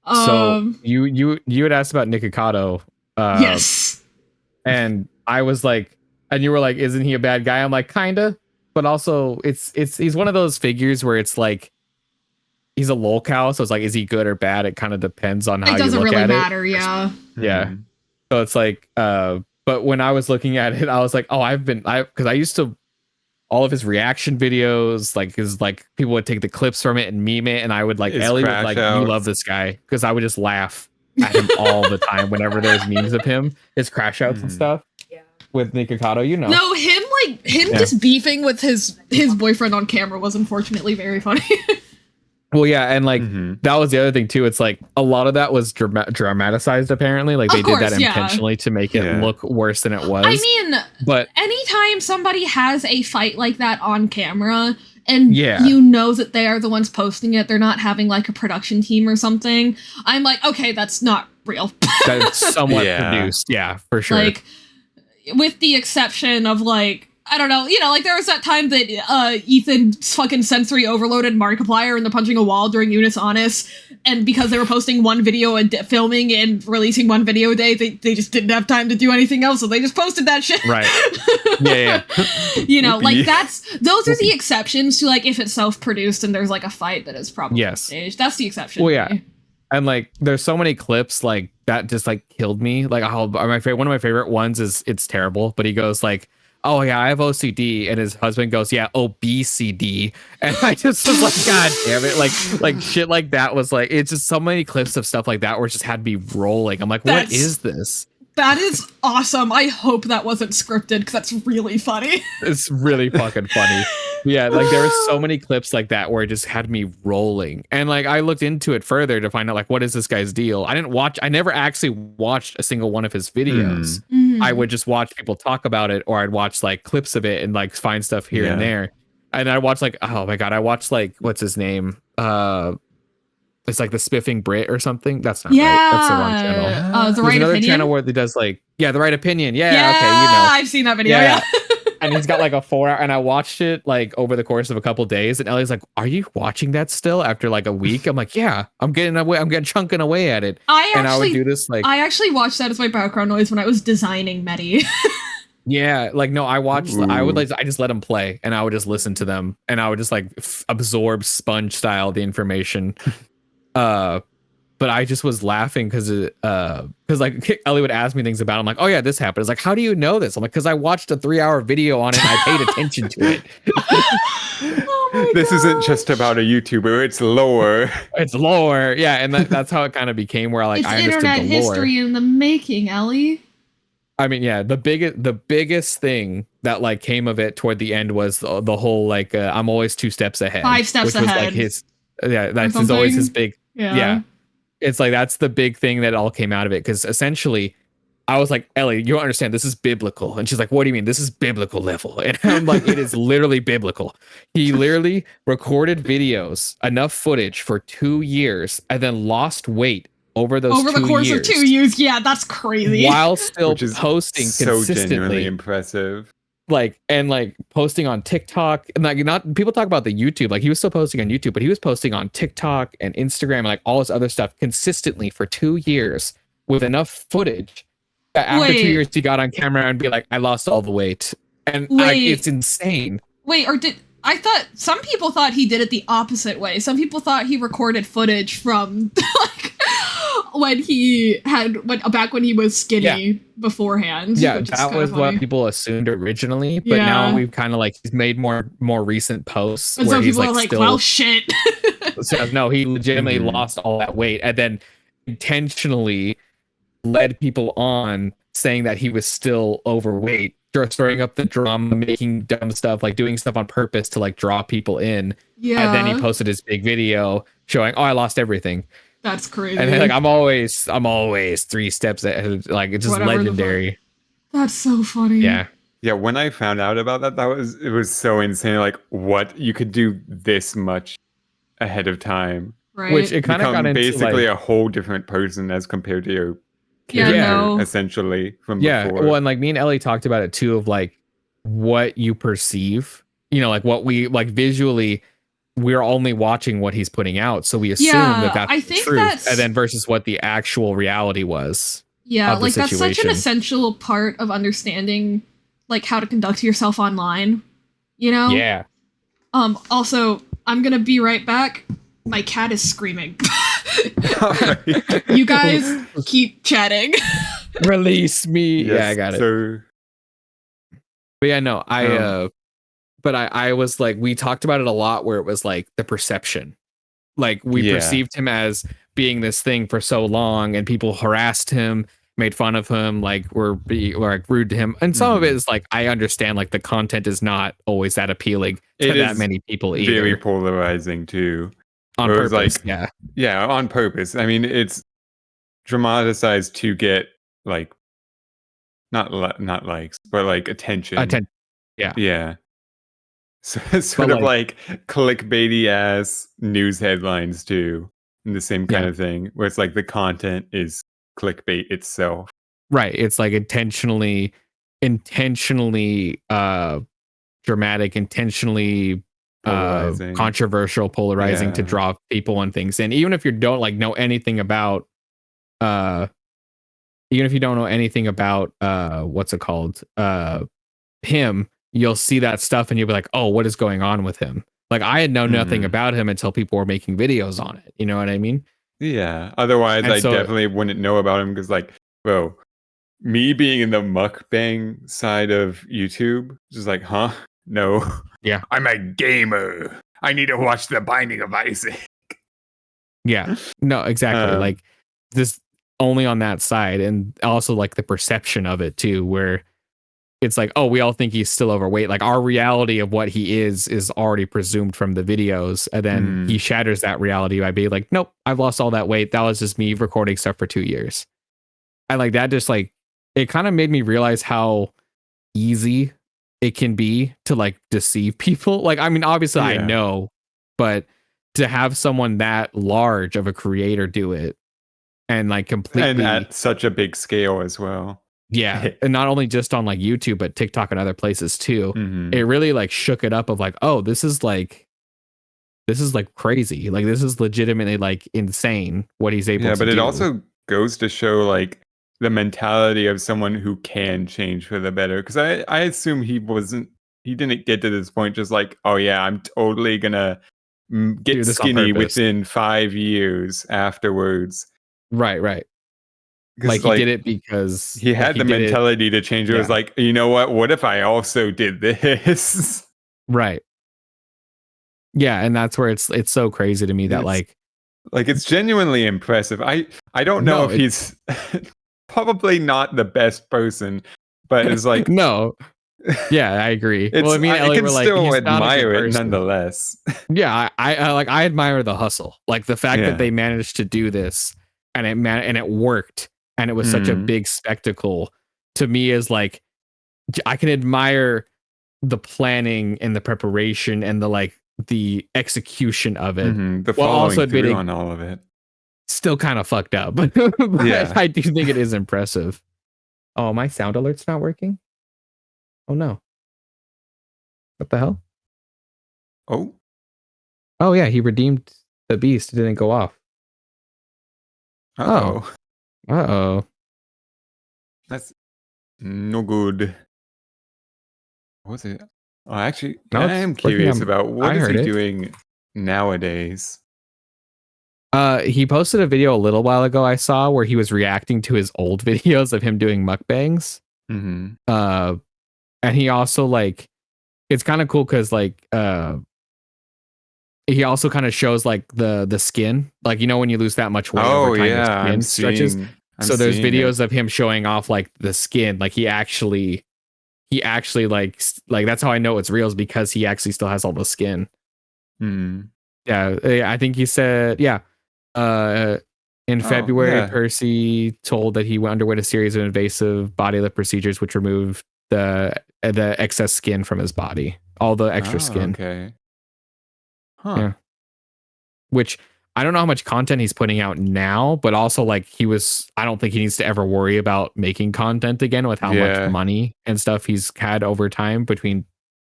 So you had asked about Nikocado. Yes. And I was like, and you were like, isn't he a bad guy? I'm like, kinda, but also he's one of those figures where it's like. He's a lolcow, so it's like, is he good or bad? It kind of depends on how you look at it. It doesn't really matter, yeah. Yeah. So it's like, but when I was looking at it, I was like, oh, because I used to, all of his reaction videos, like his, like people would take the clips from it and meme it, and I would like, Ellie would like, you love this guy, because I would just laugh at him all the time whenever there's memes of him, his crash outs and stuff. Yeah. With Nikocado, you know. No, him just beefing with his boyfriend on camera was unfortunately very funny. Well, yeah, and like that was the other thing too. It's like a lot of that was dramatized. Apparently, like they did that intentionally to make it look worse than it was. I mean, but anytime somebody has a fight like that on camera, and you know that they are the ones posting it, they're not having like a production team or something. I'm like, okay, that's not real. That's somewhat produced, yeah, for sure. Like, with the exception of like. I don't know, like there was that time that Ethan fucking sensory overloaded Markiplier into punching a wall during Unis Honest, and because they were posting one video and filming and releasing one video a day, they just didn't have time to do anything else, so they just posted that shit. Right. Yeah. Like those are the exceptions to like if it's self-produced and there's like a fight that is probably staged. That's the exception. Well, yeah. And like there's so many clips like that just like killed me. Like one of my favorite ones is it's terrible, but he goes like, oh yeah, I have OCD, and his husband goes, yeah, OBCD, and I just was like, god damn it, like shit like that was like, it's just so many clips of stuff like that where it just had me rolling. I'm like, what is this? That is awesome. I hope that wasn't scripted because that's really funny. It's really fucking funny. Yeah, like there were so many clips like that where it just had me rolling. And like I looked into it further to find out like what is this guy's deal. I never actually watched a single one of his videos. I would just watch people talk about it, or I'd watch like clips of it and like find stuff here and there. And I watched like, oh my god, I watched like, what's his name? It's like the Spiffing Brit or something. That's not right. That's the wrong channel. There's another channel where he does like, the right opinion. Yeah, okay, I've seen that video. Yeah. And he's got like a 4-hour, and I watched it like over the course of a couple days, and Ellie's like, "Are you watching that still after like a week?" I'm like, "Yeah, I'm getting chunking away at it." I would do this like I actually watched that as my background noise when I was designing Medi. Yeah, like no, I just let them play, and I would just listen to them, and I would just like absorb sponge style the information. But I just was laughing because like Ellie would ask me things about it. I'm like, oh yeah, this happened. It's like, how do you know this? I'm like, because I watched a 3-hour video on it and I paid attention to it. This isn't just about a YouTuber, it's lore. It's lore. Yeah, and that's how it kind of became where like it's I understood internet the lore. history in the making, Ellie. I mean, yeah, the biggest thing that like came of it toward the end was the whole like I'm always 2 steps ahead. 5 steps which ahead. Was like that's always his big yeah. It's like that's the big thing that all came out of it, because essentially I was like, Ellie, you don't understand, this is biblical. And she's like, what do you mean? This is biblical level. And I'm like, it is literally biblical. He literally recorded videos, enough footage for 2 years, and then lost weight over the course of 2 years. Yeah, that's crazy. While still posting so consistently. Genuinely impressive. Like posting on TikTok, and like not people talk about the YouTube, like he was still posting on YouTube, but he was posting on TikTok and Instagram and like all this other stuff consistently for 2 years with enough footage that after 2 years he got on camera and be like, I lost all the weight. And like it's insane. I thought some people thought he did it the opposite way. Some people thought he recorded footage from like when he was skinny beforehand. Yeah, that was what people assumed originally. But now we've kind of like he's made more recent posts and where so he's people like are like, still, well, shit. So no, he legitimately lost all that weight and then intentionally led people on saying that he was still overweight, stirring up the drama, making dumb stuff, like doing stuff on purpose to like draw people in. Yeah. And then he posted his big video showing, oh, I lost everything. That's crazy. And then, like I'm always 3 steps ahead. Like it's just legendary. That's so funny. Yeah. Yeah, when I found out about that, it was so insane. Like, what you could do this much ahead of time, right? Which it kind of got into basically like, a whole different person as compared to your character, essentially from before. Well, and like me and Ellie talked about it too, of like what you perceive. You know, like what we like visually. We're only watching what he's putting out, so we assume that's the truth, and then versus what the actual reality was. Yeah, like that's such an essential part of understanding, like how to conduct yourself online. You know? Yeah. Also, I'm gonna be right back. My cat is screaming. You guys keep chatting. Release me. Yes, yeah, I got it. But yeah, no, But I was like, we talked about it a lot where it was like the perception. Like we perceived him as being this thing for so long, and people harassed him, made fun of him, like were like rude to him. And some of it is like, I understand like the content is not always that appealing to that many people either. Very polarizing too. On purpose, like, yeah, on purpose. I mean, it's dramatized to get like not likes, but like attention. Yeah. So it's sort of like clickbaity ass news headlines too, and the same kind of thing, where it's like the content is clickbait itself. Right. It's like intentionally dramatic, intentionally controversial, polarizing to draw people on things. And even if you don't like know anything about what's it called? Him, you'll see that stuff and you'll be like, oh, what is going on with him? Like I had known nothing about him until people were making videos on it. You know what I mean? Yeah. Otherwise, I definitely wouldn't know about him because, like, bro, me being in the mukbang side of YouTube, just like, huh? No. Yeah. I'm a gamer. I need to watch The Binding of Isaac. Yeah. No, exactly. Like this only on that side, and also like the perception of it too, where it's like, oh, we all think he's still overweight. Like our reality of what he is already presumed from the videos. And then he shatters that reality by being like, nope, I've lost all that weight. That was just me recording stuff for 2 years. And like that just like, it kind of made me realize how easy it can be to like deceive people. Like, I mean, obviously I know, but to have someone that large of a creator do it and like completely. And at such a big scale as well. Yeah, and not only just on like YouTube, but TikTok and other places too. Mm-hmm. It really like shook it up of like, oh, this is like crazy. Like this is legitimately like insane what he's able to do. Yeah, but it also goes to show like the mentality of someone who can change for the better. Because I assume he didn't get to this point just like, oh yeah, I'm totally gonna get skinny within 5 years afterwards. Right. Like he did it because he had the mentality to change. It was like, you know what if I also did this? Right. Yeah, and that's where it's so crazy to me that like it's genuinely impressive. I don't know if he's probably not the best person, but it's like no. Yeah, I agree. Well, I mean, I can still admire it nonetheless. Yeah, I admire the hustle. Like the fact that they managed to do this and it worked and it was such a big spectacle to me is like I can admire the planning and the preparation and the execution of it. The following through on all of it. Still kind of fucked up, but I do think it is impressive. Oh, my sound alert's not working? Oh no. What the hell? Oh yeah, he redeemed the beast. It didn't go off. Uh-oh. That's no good. What was it? Oh, actually, no, I am curious about what is he doing nowadays. He posted a video a little while ago I saw where he was reacting to his old videos of him doing mukbangs. And he also like, it's kind of cool because like he also kind of shows like the skin, like you know when you lose that much weight over time, your skin stretches. So there's videos of him showing off like the skin, like he actually like that's how I know it's real, is because he actually still has all the skin. Yeah, I think he said in February, Percy told that he underwent a series of invasive body lift procedures which removed the excess skin from his body, all the extra skin. Okay. Yeah. Which I don't know how much content he's putting out now, but also like I don't think he needs to ever worry about making content again with how much money and stuff he's had over time between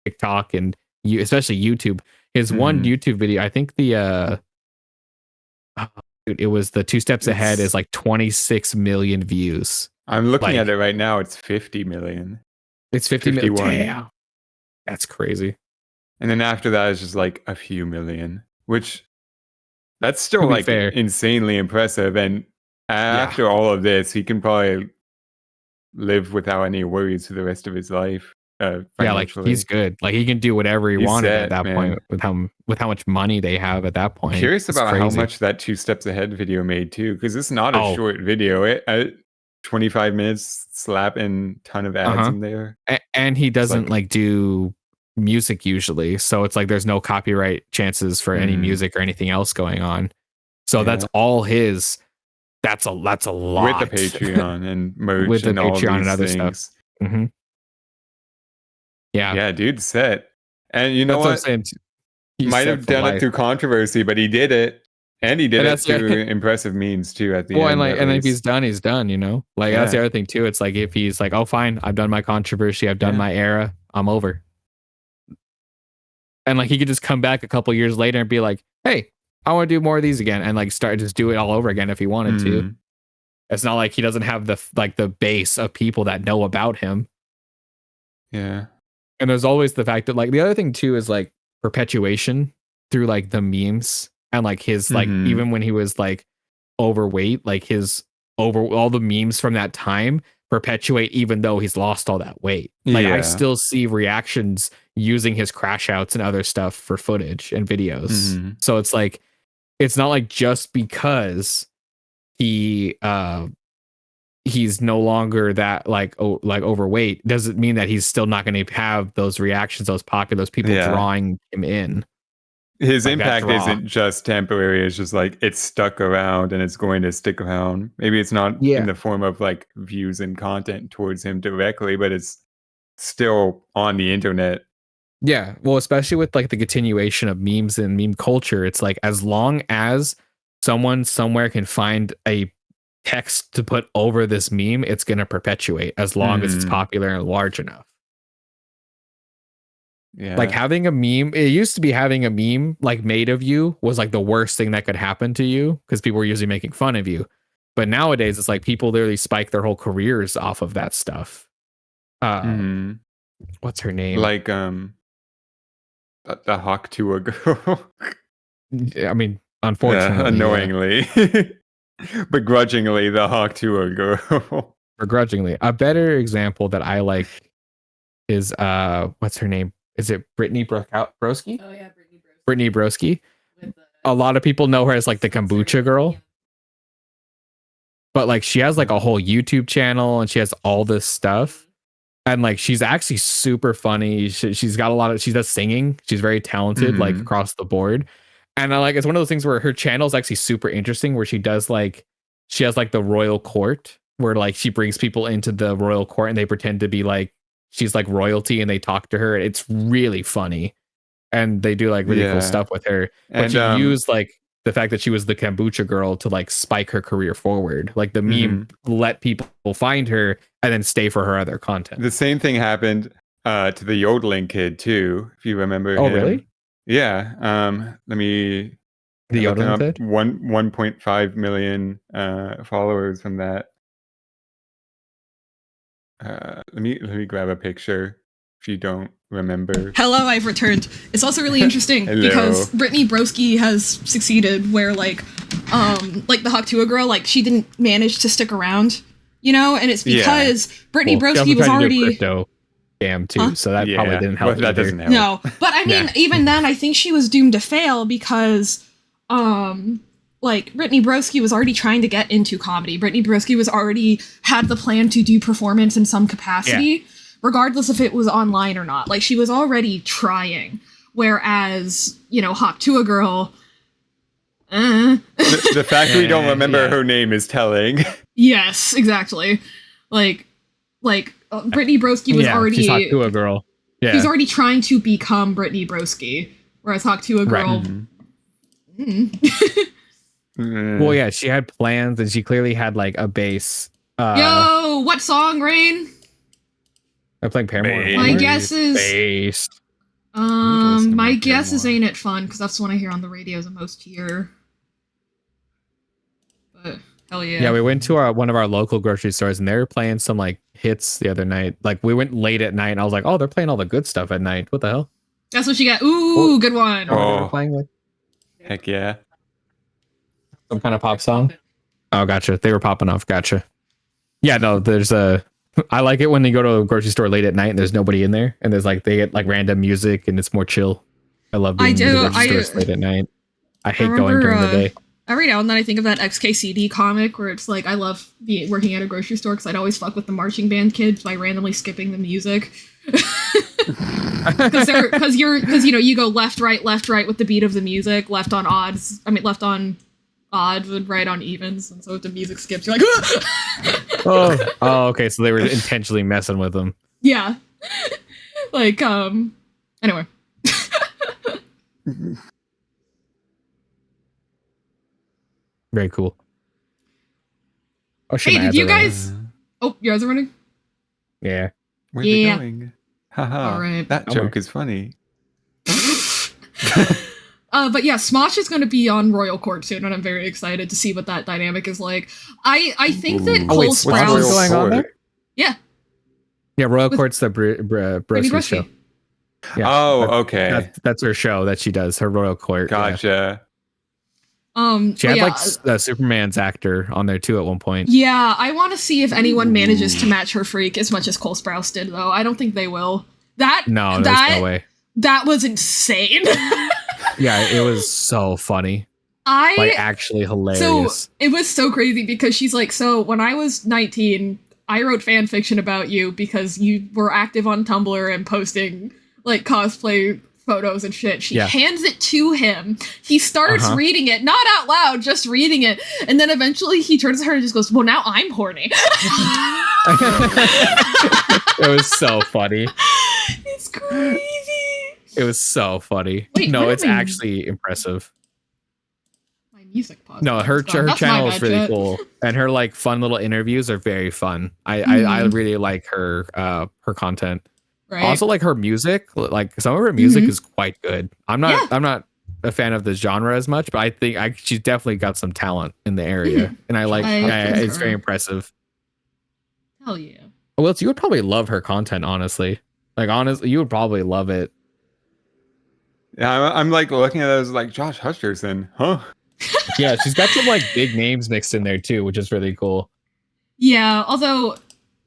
TikTok and especially YouTube. His one YouTube video, I think it was the 2 Steps Ahead is like 26 million views. I'm looking at it right now. It's 50 million. It's 51 million. Damn. That's crazy. And then after that is just like a few million, which that's still like insanely impressive. And after all of this, he can probably live without any worries for the rest of his life. Like he's good. Like he can do whatever he wanted at that point with how much money they have at that point. I'm curious about how much that 2 Steps Ahead video made too, because it's not a short video. 25 minutes, slapping ton of ads in there. And he doesn't like do music usually, so it's like there's no copyright chances for any music or anything else going on. So that's all his. That's a lot with the Patreon and merch with the and Patreon all and other things. stuff. Yeah, dude, set. And you know what? I'm saying. He might have done it through controversy, but he did it. And he did it through impressive means too at the end. And if he's done, he's done, you know? Like that's the other thing too. It's like if he's like, oh fine, I've done my controversy, I've done my era, I'm over. And like he could just come back a couple years later and be like, hey, I want to do more of these again, and like just do it all over again if he wanted to. It's not like he doesn't have the base of people that know about him. Yeah. And there's always the fact that like the other thing too is like perpetuation through like the memes and like his like even when he was like overweight, like all the memes from that time perpetuate even though he's lost all that weight. Like I still see reactions using his crash outs and other stuff for footage and videos. So it's like it's not like just because he's no longer that like overweight doesn't mean that he's still not going to have those reactions, those people drawing him in. His impact isn't just temporary. It's just like it's stuck around and it's going to stick around. Maybe it's not in the form of like views and content towards him directly, but it's still on the internet. Yeah. Well, especially with like the continuation of memes and meme culture, it's like as long as someone somewhere can find a text to put over this meme, it's going to perpetuate as long as it's popular and large enough. Yeah. Like having a meme, it used to be having a meme like made of you was like the worst thing that could happen to you because people were usually making fun of you. But nowadays it's like people literally spike their whole careers off of that stuff. What's her name? Like the Hawk Tuah girl. I mean, unfortunately, annoyingly, begrudgingly, the Hawk Tuah girl. Begrudgingly, a better example that I like is what's her name? Is it Brittany Broski? Oh yeah, Brittany Broski. A lot of people know her as like the kombucha girl. But like she has like a whole YouTube channel and she has all this stuff. And like she's actually super funny. She's got a lot of, she does singing. She's very talented, like across the board. And I like, it's one of those things where her channel is actually super interesting, where she does like, she has like the royal court where like she brings people into the royal court and they pretend to be like, she's like royalty and they talk to her. It's really funny. And they do like really cool stuff with her. But she used like the fact that she was the kombucha girl to like spike her career forward. Like the meme let people find her and then stay for her other content. The same thing happened to the yodeling kid too, if you remember. Oh, him. Really? Yeah. Let me. The yodeling kid? 1.5 million followers from that. Let me grab a picture if you don't remember. Hello, I've returned. It's also really interesting because Brittany Broski has succeeded where like the Hawk Tuah girl, like she didn't manage to stick around, you know, and it's because Brittany Broski was already crypto scam too, so that probably didn't help. That doesn't help. No, but I mean, even then, I think she was doomed to fail because like Brittany Broski was already trying to get into comedy. Brittany Broski was already had the plan to do performance in some capacity, regardless if it was online or not. Like she was already trying. Whereas, you know, Hawk Tuah girl. The fact we don't remember her name is telling. Yes, exactly. Like Brittany Broski was already she's Hawk Tuah girl. Yeah, she's already trying to become Brittany Broski, whereas Hawk Tuah girl. Well, yeah, she had plans and she clearly had like a base. Yo, what song, Rain? I'm playing Paramore. My guess is based. My guess is Ain't It Fun, because that's the one I hear on the radio the most here. But hell yeah. Yeah, we went to one of our local grocery stores and they were playing some like hits the other night. Like we went late at night and I was like, oh, they're playing all the good stuff at night. What the hell? That's what you got. Ooh, good one. Oh, they were playing with. Heck yeah. Some kind of pop song? Oh, gotcha. They were popping off. Gotcha. Yeah, no, there's I like it when you go to a grocery store late at night and there's nobody in there and there's like they get like random music and it's more chill. I love being in the grocery stores late at night. I hate going during the day. Every now and then I think of that XKCD comic where it's like I love working at a grocery store because I'd always fuck with the marching band kids by randomly skipping the music. Because you know you go left right with the beat of the music, left on odds and right on evens, and so if the music skips, you're like, oh, okay. So they were intentionally messing with them. Yeah. Like, anyway. Very cool. Oh, hey, did you guys? Oh, you guys are running? Yeah. Where's it going? Haha. All right. That joke is funny. But yeah, Smosh is going to be on Royal Court soon, and I'm very excited to see what that dynamic is like. I think that Cole Sprouse... What's going on there? Yeah. Yeah, Royal Court's the Broski show. Yeah, okay. That's her show that she does, her Royal Court. Gotcha. Yeah. She had like Superman's actor on there too at one point. Yeah, I want to see if anyone manages to match her freak as much as Cole Sprouse did, though. I don't think they will. There's no way. That was insane. Yeah, it was so funny. Like actually hilarious. So it was so crazy because she's like, so when I was 19, I wrote fan fiction about you because you were active on Tumblr and posting like cosplay photos and shit. She hands it to him. He starts reading it, not out loud, just reading it. And then eventually he turns to her and just goes, well, now I'm horny. It was so funny. It's crazy. It was so funny. Wait, no, it's actually impressive. music podcast. No, her channel is really cool, and her like fun little interviews are very fun. I really like her content. Right. Also, like her music, like some of her music is quite good. I'm not a fan of the genre as much, but I think she's definitely got some talent in the area, and it's very impressive. Hell yeah. Well, you would probably love her content, honestly. Like honestly, you would probably love it. Yeah, I'm like looking at those like Josh Hutcherson, huh? Yeah, she's got some like big names mixed in there too, which is really cool. Yeah, although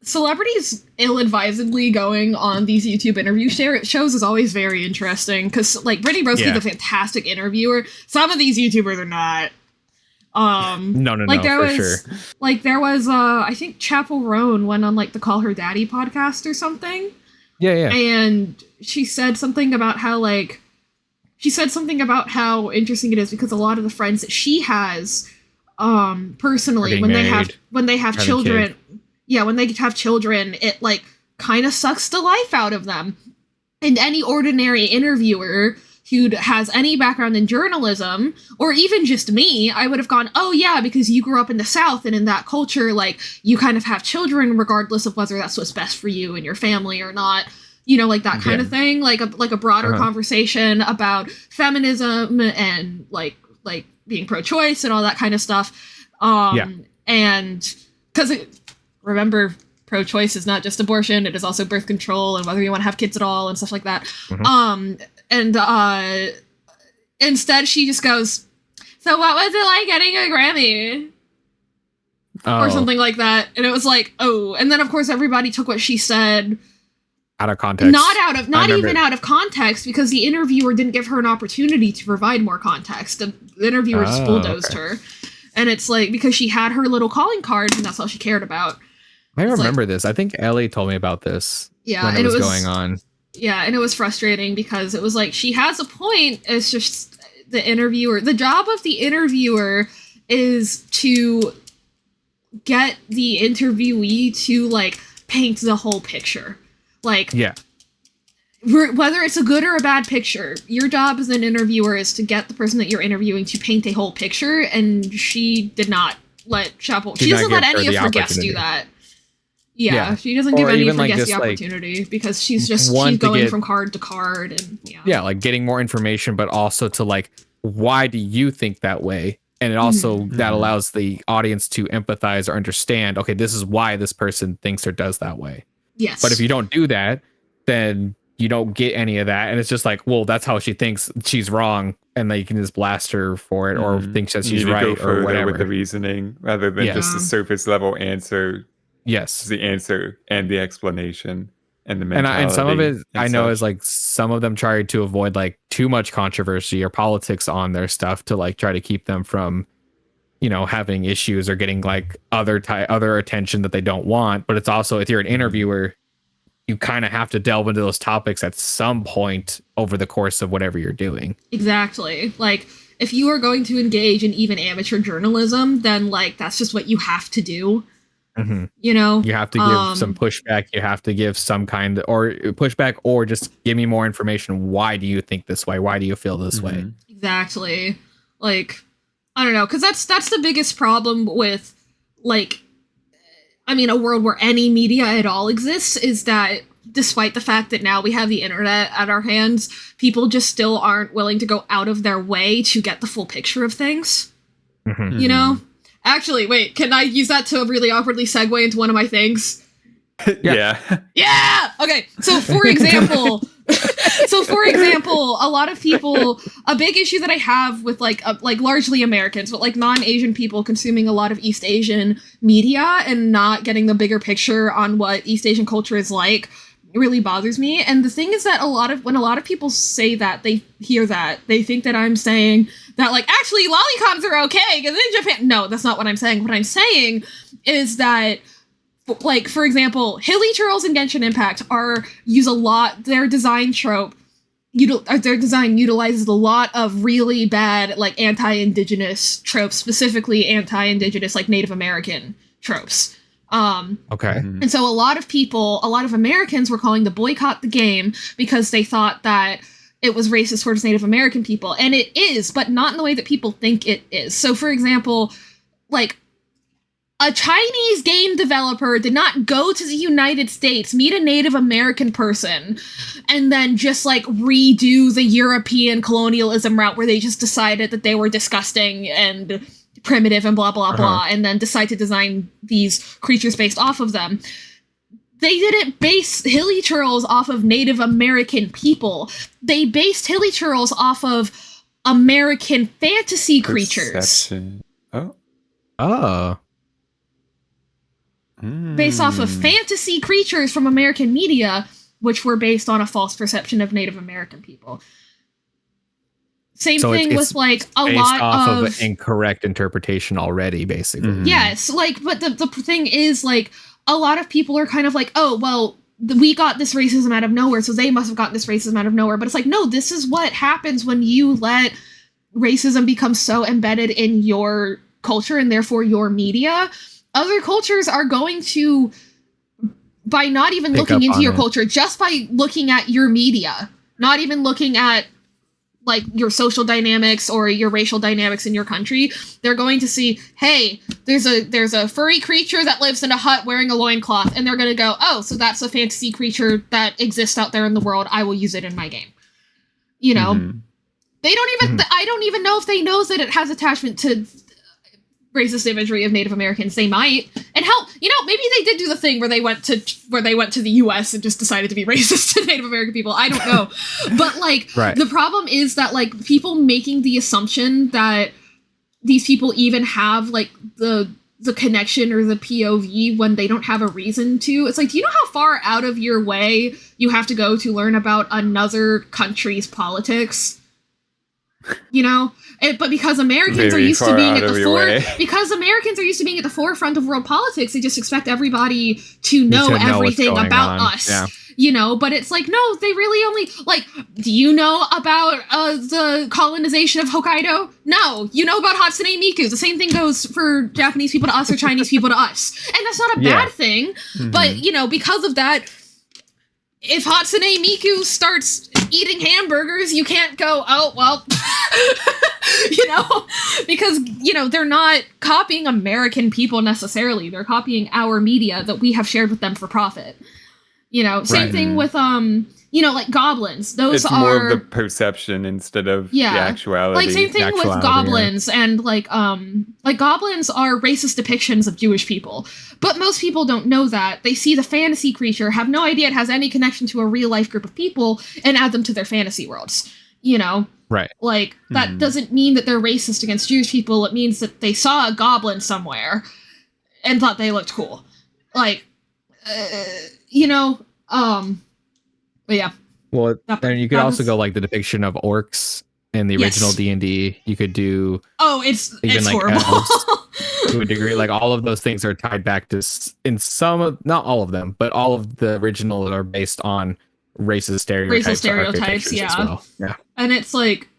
celebrities ill-advisedly going on these YouTube interview shows is always very interesting because like Brittany Broski's a fantastic interviewer. Some of these YouTubers are not. There was I think Chapel Roan went on like the Call Her Daddy podcast or something. Yeah. And she said something about how interesting it is because a lot of the friends that she has personally when they have children, it like kind of sucks the life out of them. And any ordinary interviewer who has any background in journalism, or even just me, I would have gone, oh yeah, because you grew up in the South and in that culture, like you kind of have children regardless of whether that's what's best for you and your family or not. You know, like that kind of thing, like a broader conversation about feminism and like being pro-choice and all that kind of stuff. And because remember, pro-choice is not just abortion; it is also birth control and whether you want to have kids at all and stuff like that. Instead, she just goes, "So what was it like getting a Grammy?" Or something like that, and it was like, oh, and then of course everybody took what she said. Out of context. Not even out of context, because the interviewer didn't give her an opportunity to provide more context. The interviewer just bulldozed her. And it's like, because she had her little calling card and that's all she cared about. I remember this. I think Ellie told me about this when it was going on. Yeah, and it was frustrating because it was like, she has a point. It's just the job of the interviewer is to get the interviewee to like paint the whole picture. Like, whether it's a good or a bad picture, your job as an interviewer is to get the person that you're interviewing to paint a whole picture, and she did not let Chapel. She doesn't let any of her guests do that. Yeah, she doesn't give any of her guests the opportunity because she's going from card to card and like getting more information, but also to like, why do you think that way? And it also that allows the audience to empathize or understand. Okay, this is why this person thinks or does that way. Yes. But if you don't do that, then you don't get any of that. And it's just like, well, that's how she thinks, she's wrong. And then you can just blast her for it or think that she's right or whatever. With the reasoning rather than just the surface level answer. Yes. The answer and the explanation and the mentality. And some of it I know is like some of them try to avoid like too much controversy or politics on their stuff to like try to keep them from, you know, having issues or getting like other attention that they don't want. But it's also, if you're an interviewer, you kind of have to delve into those topics at some point over the course of whatever you're doing. Exactly. Like, if you are going to engage in even amateur journalism, then like that's just what you have to do. You know, you have to give some pushback. You have to give some kind or pushback, or just give me more information. Why do you think this way? Why do you feel this way? Exactly. Like, I don't know, because that's the biggest problem with, like, I mean, a world where any media at all exists is that despite the fact that now we have the internet at our hands, people just still aren't willing to go out of their way to get the full picture of things. You know? Actually, wait, can I use that to really awkwardly segue into one of my things? Yeah. Okay, so for example... a lot of people, a big issue that I have with like largely Americans, but like non-Asian people consuming a lot of East Asian media and not getting the bigger picture on what East Asian culture is like really bothers me. And the thing is that when a lot of people say that, they hear that, they think that I'm saying that like, actually lollipops are okay because in Japan. No, that's not what I'm saying. What I'm saying is that, like, for example, Hilly Churls and Genshin Impact use a lot, their design trope, their design utilizes a lot of really bad, like, anti-indigenous tropes, specifically anti-indigenous, like, Native American tropes. Okay. And so a lot of Americans were calling to boycott the game because they thought that it was racist towards Native American people. And it is, but not in the way that people think it is. So, for example, like, a Chinese game developer did not go to the United States, meet a Native American person, and then just, like, redo the European colonialism route where they just decided that they were disgusting and primitive and blah, blah, blah, and then decide to design these creatures based off of them. They didn't base Hilichurls off of Native American people. They based Hilichurls off of American fantasy creatures. Perception. Based off of fantasy creatures from American media, which were based on a false perception of Native American people. Same thing with, like, a lot off of incorrect interpretation already, basically. Yes, like, but the thing is, like, a lot of people are kind of like, oh, well, we got this racism out of nowhere, so they must have gotten this racism out of nowhere. But it's like, no, this is what happens when you let racism become so embedded in your culture and therefore your media. Other cultures are going to, by not even looking into your culture, just by looking at your media, not even looking at, like, your social dynamics or your racial dynamics in your country, they're going to see, hey, there's a furry creature that lives in a hut wearing a loincloth, and they're going to go, oh, so that's a fantasy creature that exists out there in the world. I will use it in my game. You know? They don't even, I don't even know if they know that it has attachment to racist imagery of Native Americans. They might. And hell, you know, maybe they did do the thing where they went to the US and just decided to be racist to Native American people. I don't know. But, like, the problem is that, like, people making the assumption that these people even have, like, the connection or the POV when they don't have a reason to. It's like, do you know how far out of your way you have to go to learn about another country's politics? You know? But because Americans are used to being at the because Americans are used to being at the forefront of world politics, they just expect everybody to know everything about us. Yeah. You know, but it's like, no, they really only, like, do you know about the colonization of Hokkaido? No. You know about Hatsune Miku. The same thing goes for Japanese people to us or Chinese people to us. And that's not a bad thing. But, you know, because of that, if Hatsune Miku starts eating hamburgers, you can't go, oh, well, you know, because, you know, they're not copying American people necessarily. They're copying our media that we have shared with them for profit. You know, same thing with, you know, like goblins. Those it's more of the perception instead of the actuality. Like, same thing with goblins, and like goblins are racist depictions of Jewish people. But most people don't know that. They see the fantasy creature, have no idea it has any connection to a real life group of people, and add them to their fantasy worlds. You know? Right. Like, that doesn't mean that they're racist against Jewish people. It means that they saw a goblin somewhere and thought they looked cool. Like, you know, but yeah. Well, then you could also go like the depiction of orcs in the original D&D. You could do it's like horrible to a degree. Like, all of those things are tied back to, in some of, not all of them, but all of the original are based on racist stereotypes. Yeah. As well. Yeah. And it's like,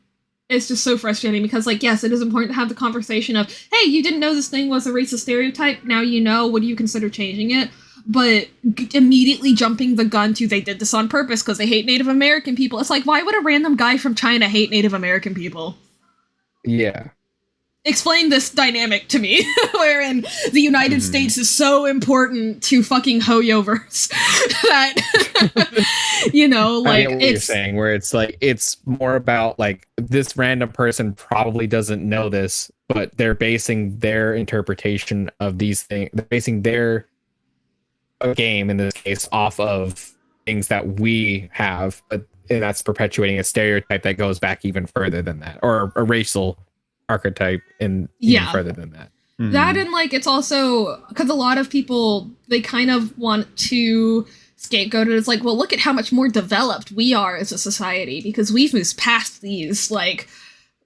it's just so frustrating because, like, yes, it is important to have the conversation of, hey, you didn't know this thing was a racist stereotype. Now you know. Would you consider changing it? But immediately jumping the gun to, they did this on purpose because they hate Native American people. It's like, why would a random guy from China hate Native American people? Yeah. Explain this dynamic to me, wherein the United States is so important to fucking Hoyoverse that, you know, like, I get what you're saying, where it's like, it's more about, like, this random person probably doesn't know this, but they're basing their interpretation of these things, they're basing their game in this case off of things that we have, and that's perpetuating a stereotype that goes back even further than that, or a racial archetype even further than that. That, and like, it's also because a lot of people, they kind of want to scapegoat it. It's like, well, look at how much more developed we are as a society because we've moved past these, like,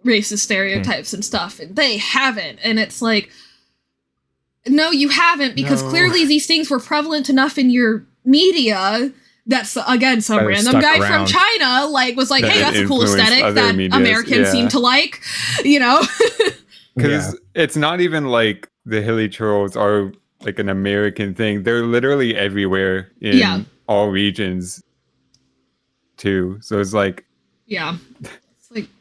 racist stereotypes and stuff, and they haven't. And it's like, no, you haven't, because clearly these things were prevalent enough in your media that's, again, some random guy from China, like, was like, hey, that's a cool aesthetic that Americans seem to like, you know? Because it's not even like the Hilichurls are like an American thing. They're literally everywhere in all regions too. So it's like, Yeah.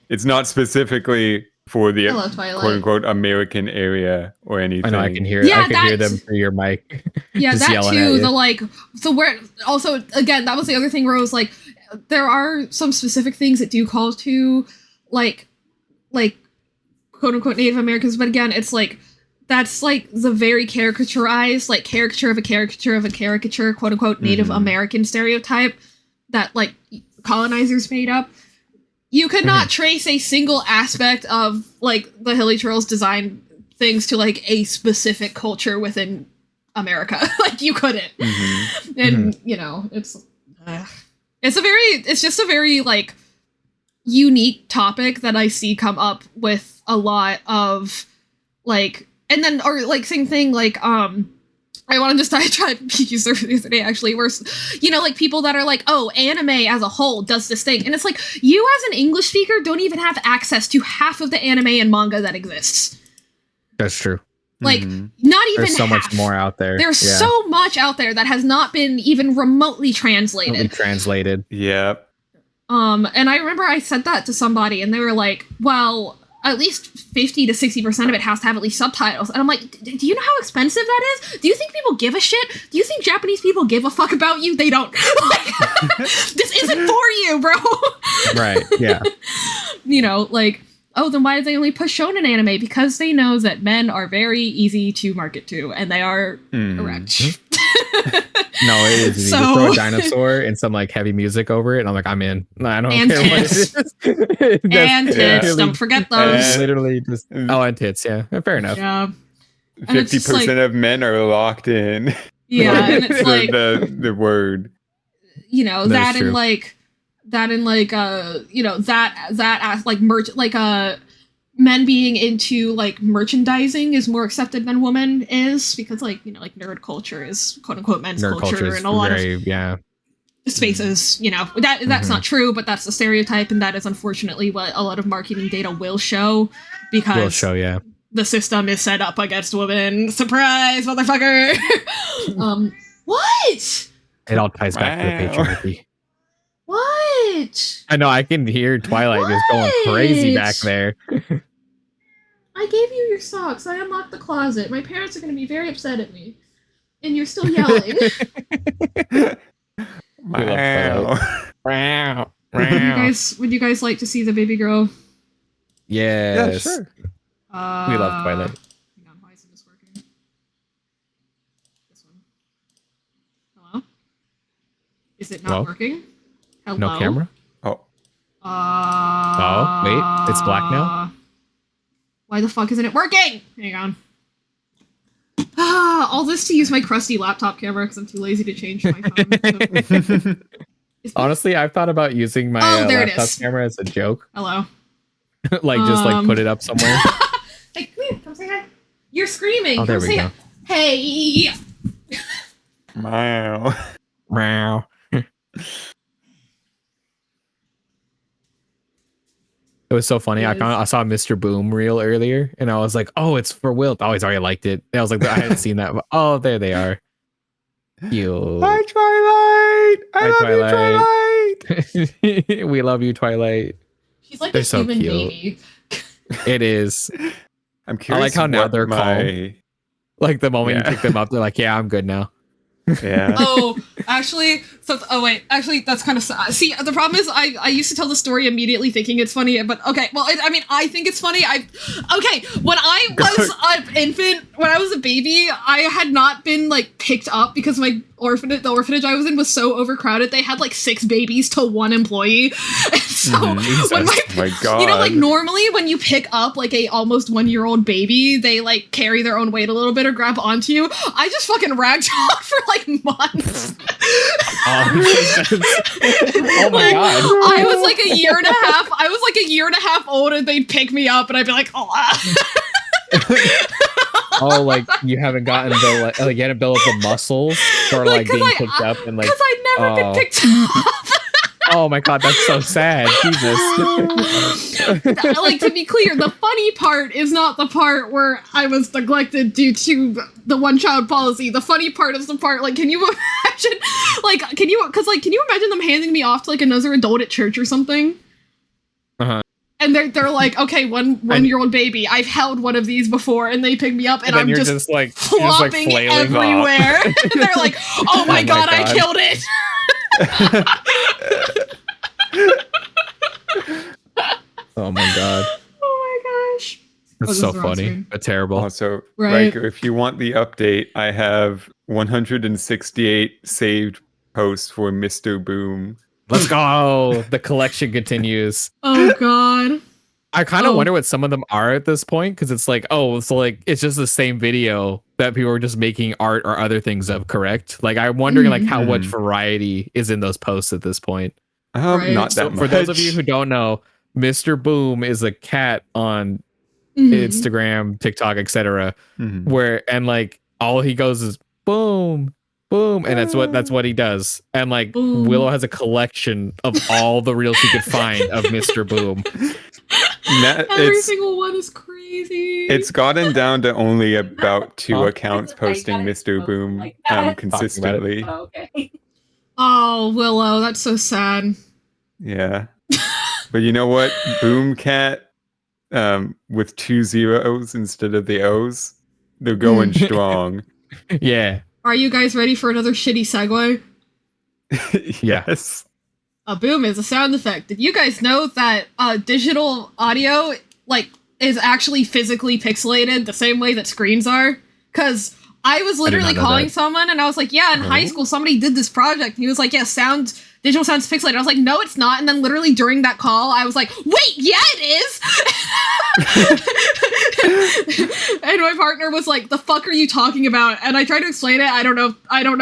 It's not specifically for the quote unquote American area or anything. I know, I can hear them through your mic. Yeah, that too. Also again, that was the other thing where it was like there are some specific things that do call to like quote unquote Native Americans, but again, it's like that's like the very caricaturized, like caricature of a caricature of a caricature, quote unquote Native American stereotype that like colonizers made up. You could not trace a single aspect of like the Hilly Turtles design things to like a specific culture within America. Like you couldn't. And you know, it's just a very like unique topic that I see come up with a lot of like, and then or like same thing like I want to just try to use the other day actually where, you know, like people that are like, oh, anime as a whole does this thing. And it's like, you as an English speaker don't even have access to half of the anime and manga that exists. That's true. Like, not even There's so half. much more out there. There's so much out there that has not been even remotely translated. Yep. And I remember I said that to somebody and they were like, well, at least 50 to 60% of it has to have at least subtitles. And I'm like, do you know how expensive that is? Do you think people give a shit? Do you think Japanese people give a fuck about you? They don't. Like, this isn't for you, bro. Right, yeah. You know, like, oh, then why do they only push shonen anime? Because they know that men are very easy to market to, and they are correct. No, it is easy. Just throw a dinosaur and some like heavy music over it, and I'm like, I'm in. I don't care what it is. And tits. Don't forget those. Literally just and tits. Yeah, fair enough. Yeah. 50% of men are locked in. Yeah, and it's like the word. You know that and like you know that like merch like men being into like merchandising is more accepted than women is because like, you know, like nerd culture is quote unquote men's culture in a lot of spaces, you know, that's not true, but that's the stereotype. And that is unfortunately what a lot of marketing data will show because the system is set up against women. Surprise, motherfucker. What? It all ties back to the patriarchy. What? I know, I can hear Twilight just going crazy back there. I gave you your socks. I unlocked the closet. My parents are going to be very upset at me. And you're still yelling. Wow. Would you guys like to see the baby girl? Yes. Yeah, sure. We love Twilight. Hang on, why isn't this working? This one. Hello? Is it not working? Hello? No camera? Oh, wait. It's black now? Why the fuck isn't it working? Hang on. All this to use my crusty laptop camera because I'm too lazy to change my phone. Honestly, I've thought about using my laptop camera as a joke. Hello. Like, just like put it up somewhere. Hey, come here. Come say hi. You're screaming. Oh, there we go. Hey. Meow. Meow. It was so funny. I saw Mr. Boom reel earlier, and I was like, "Oh, it's for Wilt." I always already liked it. And I was like, I hadn't seen that. But, oh, there they are. You. Hi, Twilight. I love you, Twilight. We love you, Twilight. She's like a human baby. It is. I'm curious. I like how now they're calm. Like the moment you pick them up, they're like, "Yeah, I'm good now." Yeah. Actually, that's kind of sad. See, the problem is I used to tell the story immediately thinking it's funny, but okay, well, I think it's funny. When I was an infant, when I was a baby, I had not been like picked up because the orphanage I was in was so overcrowded. They had like 6 babies to 1 employee. And so when my God. You know, like normally when you pick up like a almost 1-year-old baby, they like carry their own weight a little bit or grab onto you. I just fucking ragdolled for like months. Oh my God. I was like a year and a half old and they'd pick me up and I'd be like, oh. Oh, like you haven't gotten you hadn't built up the muscles for like being picked up and like because I'd never been picked up. Oh my God, that's so sad. Jesus. Like, to be clear, the funny part is not the part where I was neglected due to the one-child policy. The funny part is the part, like, can you imagine, can you imagine them handing me off to, like, another adult at church or something? And they're like, okay, one-year-old baby. I've held one of these before, and they pick me up, and I'm just like flopping everywhere. And they're like, oh my god, I killed it. Oh my god. Oh my gosh. That's so funny. But terrible. Also, Riker, if you want the update, I have 168 saved posts for Mr. Boom. Let's go. The collection continues. Oh god. I kind of wonder what some of them are at this point, because it's like, it's just the same video that people are just making art or other things of, correct? Like, I'm wondering like how much variety is in those posts at this point. Not that much. For those of you who don't know, Mr. Boom is a cat on Instagram, TikTok, etc. Where like all he goes is boom, boom, and that's what he does. And like Willow has a collection of all the reels she could find of Mr. Boom. Every single one is crazy. It's gotten down to only about 2 accounts posting Mr. Boom consistently. Oh, Willow, that's so sad. Yeah. But you know what? Boom Cat with 2 zeros instead of the O's, they're going strong. Yeah. Are you guys ready for another shitty segue? Yes. A boom is a sound effect. Did you guys know that digital audio is actually physically pixelated the same way that screens are? Because I was literally calling someone and I was like, yeah, in high school somebody did this project. And he was like, yeah, digital sound's pixelated. I was like, no, it's not. And then literally during that call, I was like, wait, yeah, it is. And my partner was like, the fuck are you talking about? And I tried to explain it. I don't know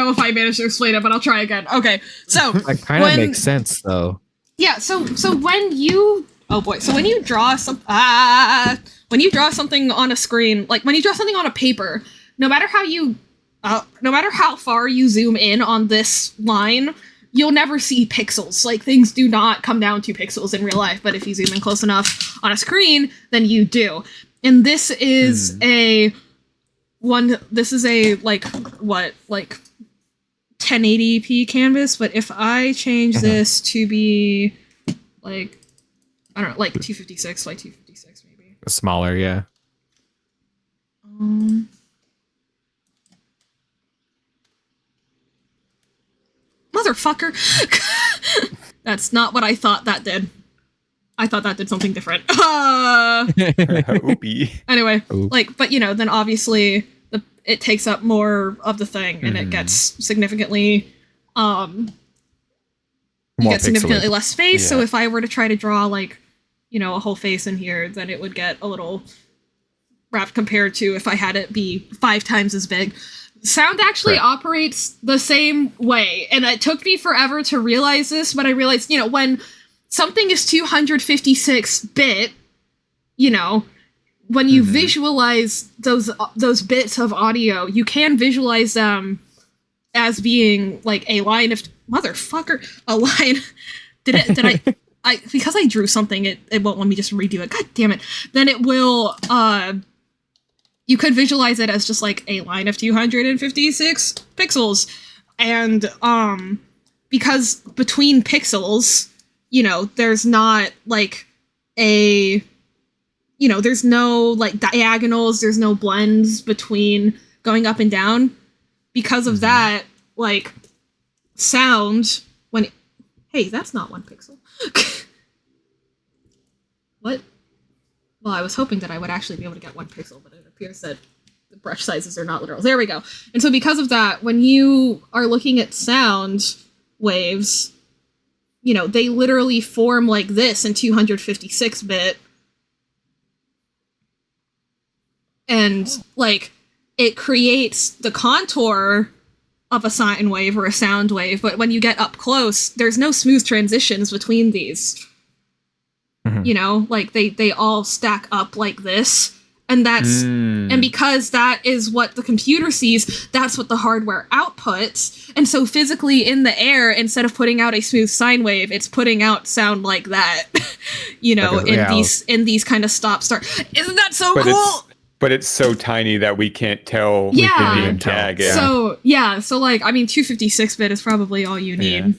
if I managed to explain it, but I'll try again. Okay. So that kind of makes sense though. Yeah, so when you when you draw something on a screen, like when you draw something on a paper, no matter how far you zoom in on this line, you'll never see pixels. Like, things do not come down to pixels in real life, but if you zoom in close enough on a screen, then you do. And this is a 1080p canvas, but if I change this to be like, I don't know, like 256 by 256 maybe. Smaller, yeah. Motherfucker. That's not what I thought that did. I thought that did something different. Anyway, but then obviously it takes up more of the thing, and it gets significantly significantly less space. Yeah. So if I were to try to draw a whole face in here, then it would get a little wrapped compared to if I had it be 5 times as big. Sound actually operates the same way, and it took me forever to realize this, but I realized, when something is 256-bit, when you visualize those bits of audio, you can visualize them as being like a line of a line. Did I because I drew something, it won't let me just redo it. God damn it. Then it will you could visualize it as just like a line of 256 pixels. And because between pixels, there's not like there's no like diagonals, there's no blends between going up and down. Because of that, like, sound hey, that's not 1 pixel. What? Well, I was hoping that I would actually be able to get 1 pixel, but it appears that the brush sizes are not literal. There we go. And so because of that, when you are looking at sound waves, they literally form like this in 256-bit. And, like, it creates the contour of a sine wave or a sound wave, but when you get up close, there's no smooth transitions between these. Like they all stack up like this, and that's and because that is what the computer sees, that's what the hardware outputs. And so physically in the air, instead of putting out a smooth sine wave, it's putting out sound like that. In these kind of stop start. Isn't that so cool? But it's so tiny that we can't tell. We can't even tag it. So 256-bit is probably all you need.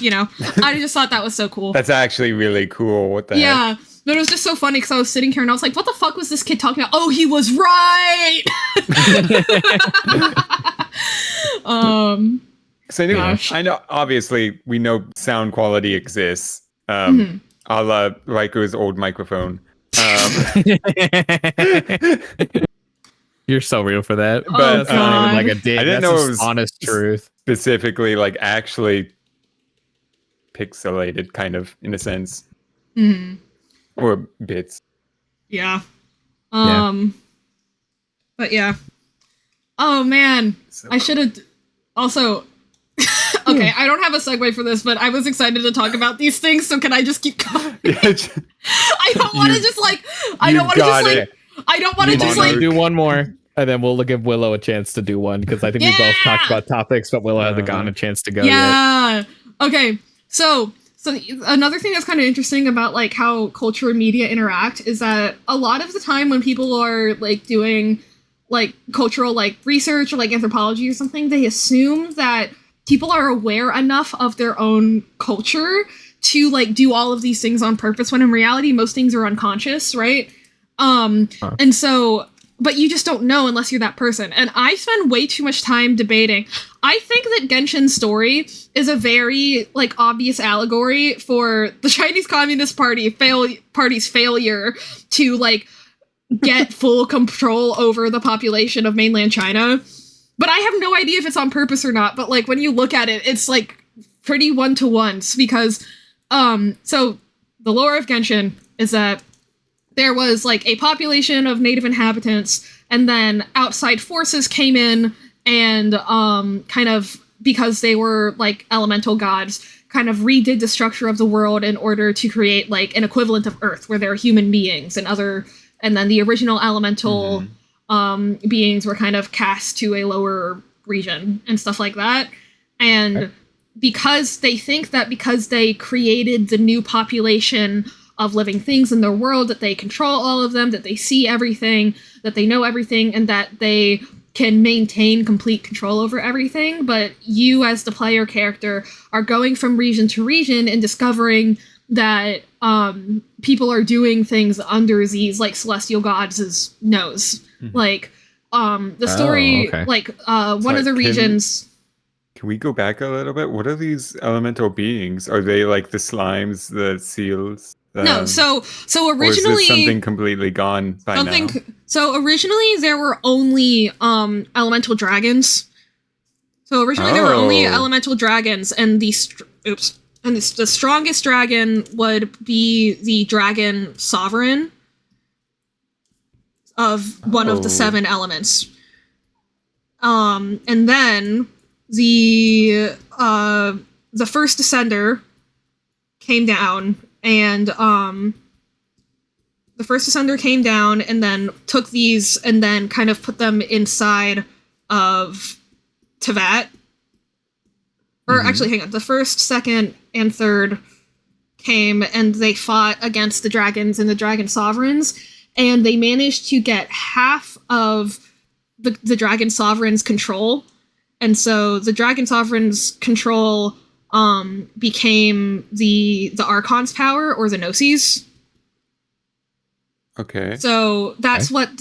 you know, I just thought that was so cool. That's actually really cool. What the heck? But it was just so funny because I was sitting here and I was like, what the fuck was this kid talking about? Oh, he was right. So I know, obviously, we know sound quality exists. A la Raiko's old microphone. You're so real for that. But that's not even like a dig. I didn't That's know just it was honest truth. Specifically, like actually pixelated, kind of, in a sense. Or bits. Yeah. But yeah. Oh man, I should have also. Okay, I don't have a segue for this, but I was excited to talk about these things, so can I just keep going? I don't want to just like. I don't want to just like. I don't want to just like do one more, and then we'll give Willow a chance to do one because I think we both talked about topics, but Willow hasn't gotten a chance to go yet. Okay. So another thing that's kind of interesting about like how culture and media interact is that a lot of the time when people are like doing like cultural like research or like anthropology or something, they assume that people are aware enough of their own culture to like do all of these things on purpose, when in reality most things are unconscious, right? And so, but you just don't know unless you're that person. And I spend way too much time debating. I think that Genshin's story is a very like obvious allegory for the Chinese Communist Party's failure to like get full control over the population of mainland China. But I have no idea if it's on purpose or not. But like when you look at it, it's like pretty one-to-ones because so the lore of Genshin is that there was like a population of native inhabitants, and then outside forces came in and kind of, because they were like elemental gods, kind of redid the structure of the world in order to create like an equivalent of Earth where there are human beings and then the original elemental beings were kind of cast to a lower region and stuff like that. And because they think that because they created the new population of living things in their world, that they control all of them, that they see everything, that they know everything, and that they can maintain complete control over everything. But you as the player character are going from region to region and discovering that people are doing things under these like celestial gods' nose. Like the story, one of the regions. Can we go back a little bit? What are these elemental beings? Are they like the slimes, the seals? No, so originally, or is this something completely gone by now? So originally there were only elemental dragons. So originally there were only elemental dragons, and the strongest dragon would be the dragon sovereign of one of the 7 elements. And then the first descender came down. And the first descender came down and then took these and then kind of put them inside of Tevat. Or actually, hang on. The first, second, and third came and they fought against the dragons and the dragon sovereigns. And they managed to get half of the dragon sovereign's control. And so the dragon sovereign's control became the Archon's power, or the Gnosis. Okay. So that's what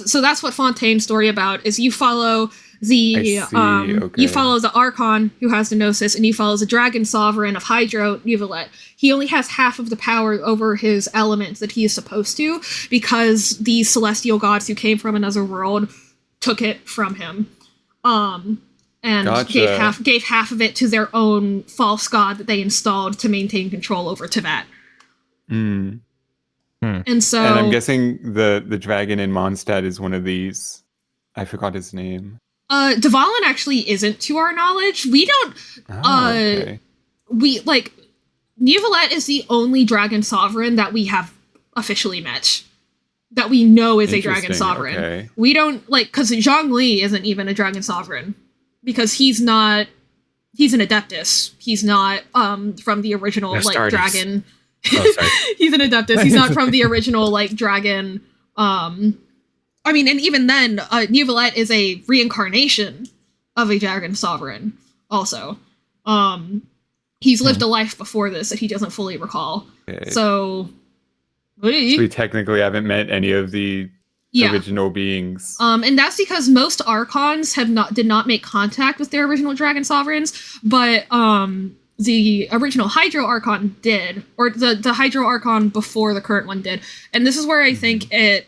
Fontaine's story about is. You follow you follow the Archon who has the Gnosis, and you follow the dragon sovereign of Hydro, Neuvillette. He only has half of the power over his elements that he is supposed to, because these celestial gods who came from another world took it from him. And gave half of it to their own false god that they installed to maintain control over Tevat. And so, and I'm guessing the dragon in Mondstadt is one of these. I forgot his name. Dvalin actually isn't, to our knowledge. We don't. Okay. We like Neuvillette is the only dragon sovereign that we have officially met, that we know is a dragon sovereign. Okay. We don't like, because Zhongli isn't even a dragon sovereign. Because he's an Adeptus. He's not from the original like dragon. Oh, sorry. He's an Adeptus. He's not from the original like dragon. I mean, and even then, Neuvillette is a reincarnation of a dragon sovereign. Also, he's lived a life before this that he doesn't fully recall. Okay. So we technically haven't met any of the original beings. And that's because most Archons did not make contact with their original Dragon Sovereigns, but the original Hydro Archon did, or the Hydro Archon before the current one did. And this is where I think the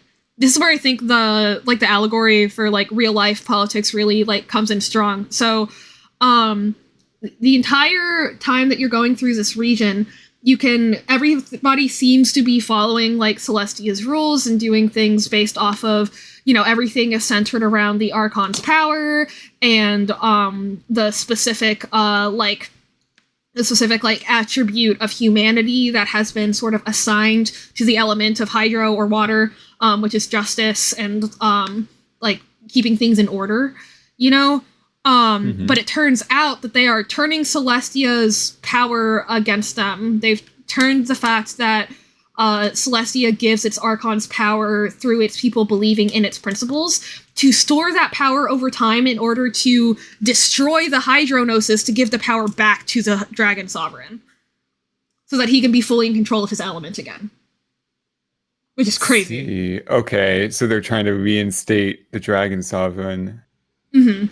allegory for like real life politics really like comes in strong. So the entire time that you're going through this region, everybody seems to be following like Celestia's rules and doing things based off of, everything is centered around the Archon's power and the specific attribute of humanity that has been sort of assigned to the element of hydro or water, which is justice and like keeping things in order, But it turns out that they are turning Celestia's power against them. They've turned the fact that Celestia gives its Archons power through its people believing in its principles to store that power over time in order to destroy the Hydronosis to give the power back to the Dragon Sovereign so that he can be fully in control of his element again. Which is crazy. Okay, so they're trying to reinstate the Dragon Sovereign. Mm-hmm.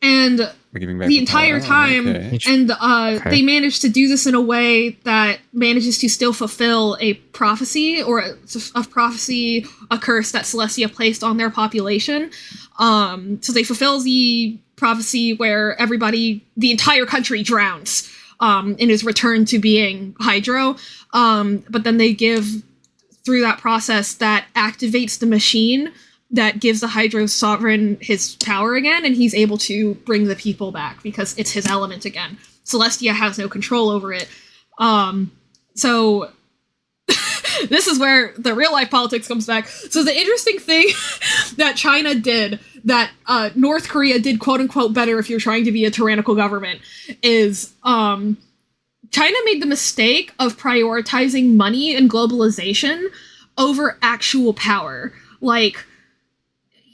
And the entire time, they managed to do this in a way that manages to still fulfill a prophecy, or a curse that Celestia placed on their population. So they fulfill the prophecy where the entire country drowns and is returned to being Hydro. But then they give, through that process, that activates the machine that gives the Hydro Sovereign his power again, and he's able to bring the people back because it's his element again. Celestia has no control over it. So this is where the real life politics comes back. So the interesting thing that China did, that North Korea did quote unquote better if you're trying to be a tyrannical government, is China made the mistake of prioritizing money and globalization over actual power. Like,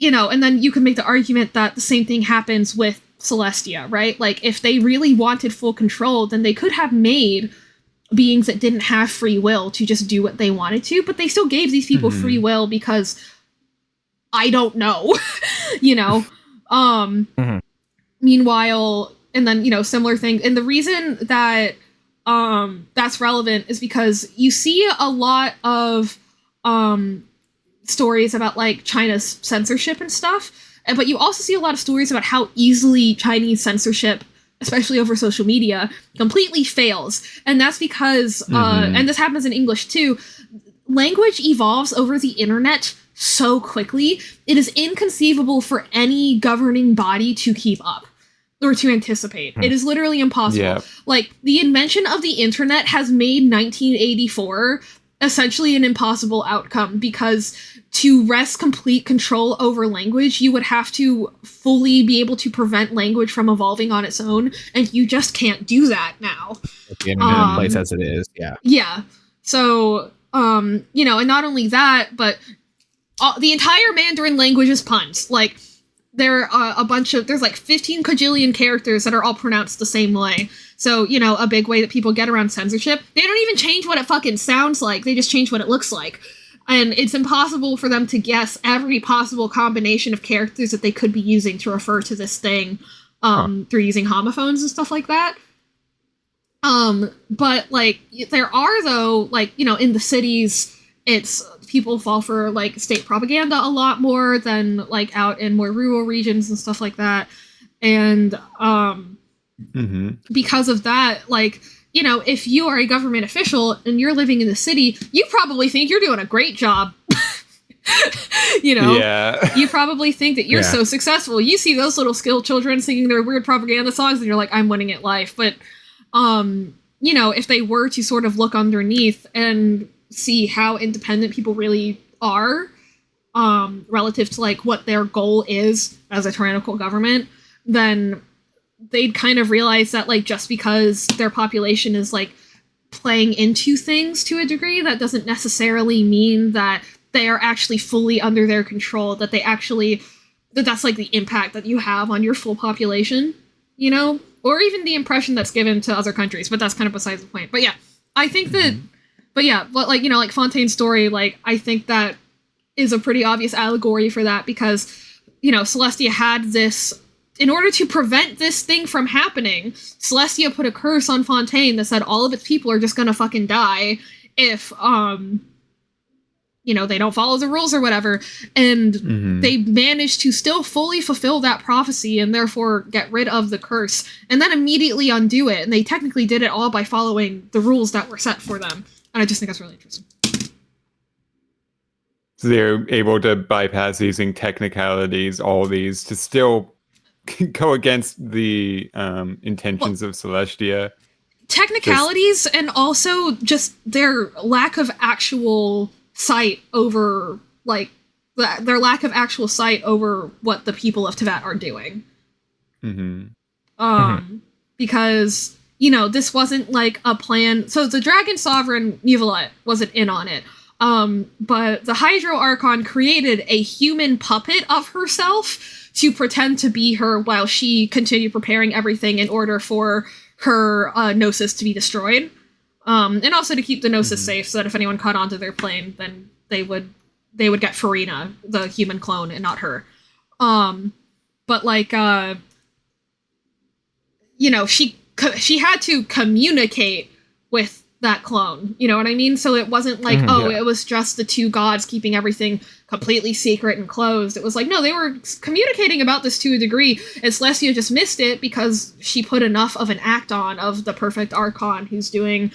and then you can make the argument that the same thing happens with Celestia, right? Like, if they really wanted full control, then they could have made beings that didn't have free will to just do what they wanted to, but they still gave these people free will because, I don't know, Meanwhile, and then, similar thing. And the reason that that's relevant is because you see a lot of stories about like China's censorship and stuff, but you also see a lot of stories about how easily Chinese censorship, especially over social media, completely fails. And that's because and this happens in English too, language evolves over the internet so quickly, it is inconceivable for any governing body to keep up or to anticipate. It is literally impossible. Yeah. Like, the invention of the internet has made 1984 essentially an impossible outcome, because to wrest complete control over language, you would have to fully be able to prevent language from evolving on its own, and you just can't do that now. The internet in place as it is, yeah. Yeah. So, and not only that, but the entire Mandarin language is puns. Like, there are there's like 15 kajillion characters that are all pronounced the same way. So, a big way that people get around censorship, they don't even change what it fucking sounds like, they just change what it looks like. And it's impossible for them to guess every possible combination of characters that they could be using to refer to this thing through using homophones and stuff like that. But, like, there are, though, like, in the cities, people fall for, like, state propaganda a lot more than, like, out in more rural regions and stuff like that. And, because of that, like, if you are a government official and you're living in the city, you probably think you're doing a great job. Yeah. You probably think that you're so successful. You see those little skilled children singing their weird propaganda songs and you're like, I'm winning at life. But, if they were to sort of look underneath and see how independent people really are, relative to, like, what their goal is as a tyrannical government, then they'd kind of realize that, like, just because their population is, like, playing into things to a degree, that doesn't necessarily mean that they are actually fully under their control, that's, like, the impact that you have on your full population, you know, or even the impression that's given to other countries, but that's kind of besides the point. But yeah, I think that, but like, you know, like Fontaine's story, like, I think that is a pretty obvious allegory for that because, you know, Celestia had this, in order to prevent this thing from happening, Celestia put a curse on Fontaine that said all of its people are just gonna fucking die if, you know, they don't follow the rules or whatever. And they managed to still fully fulfill that prophecy and therefore get rid of the curse and then immediately undo it. And they technically did it all by following the rules that were set for them. And I just think that's really interesting. So they're able to bypass using technicalities, all these, to still go against the intentions of Celestia. Technicalities and also just their lack of actual sight over, like, their lack of actual sight over what the people of Teyvat are doing. Because, you know, this wasn't like a plan. So the Dragon Sovereign Neuvillette wasn't in on it. But the Hydro Archon created a human puppet of herself to pretend to be her while she continued preparing everything in order for her Gnosis to be destroyed. And also to keep the Gnosis safe so that if anyone caught onto their plane, then they would get Farina, the human clone, and not her. But like, you know, she had to communicate with that clone, you know what I mean? So it wasn't like, it was just the two gods keeping everything completely secret and closed. It was like, no, they were communicating about this to a degree, and Celestia just missed it because she put enough of an act on of the perfect Archon who's doing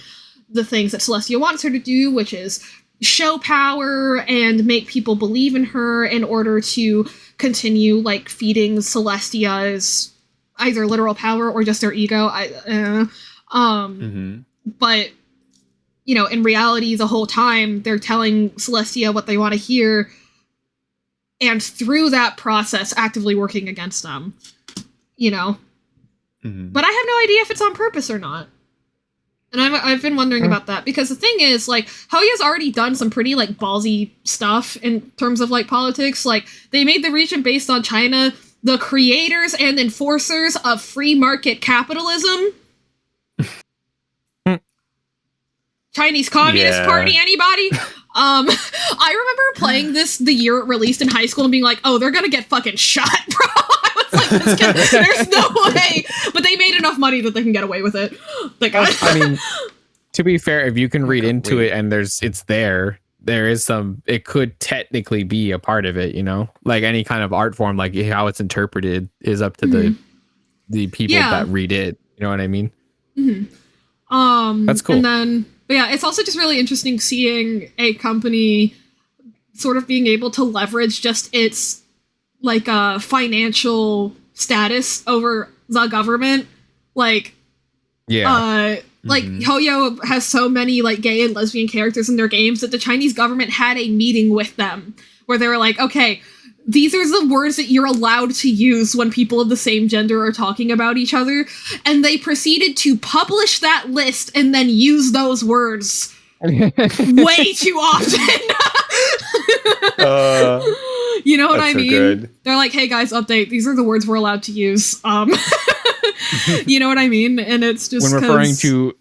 the things that Celestia wants her to do, which is show power and make people believe in her in order to continue, like, feeding Celestia's either literal power or just their ego. But, you know, in reality, the whole time, they're telling Celestia what they want to hear, and through that process, actively working against them, you know? But I have no idea if it's on purpose or not. And I've been wondering about that, because the thing is, like, Hoya's already done some pretty, like, ballsy stuff in terms of, like, politics. Like, they made the region based on China the creators and enforcers of free market capitalism. Chinese Communist Party, anybody? I remember playing this the year it released in high school and being like, oh, they're gonna get fucking shot, bro. I was like, there's no way. But they made enough money that they can get away with it. Like, I mean, to be fair, if you can read into it and there is some, it could technically be a part of it, you know? Like any kind of art form, like how it's interpreted is up to the people that read it. You know what I mean? That's cool. And then, but yeah, it's also just really interesting seeing a company sort of being able to leverage just its, like, financial status over the government. Like, like, Hoyo has so many, like, gay and lesbian characters in their games that the Chinese government had a meeting with them where they were like, okay, these are the words that you're allowed to use when people of the same gender are talking about each other. And they proceeded to publish that list and then use those words way too often. You know what I mean? So they're like, hey guys, update. These are the words we're allowed to use. You know what I mean? And it's just when referring to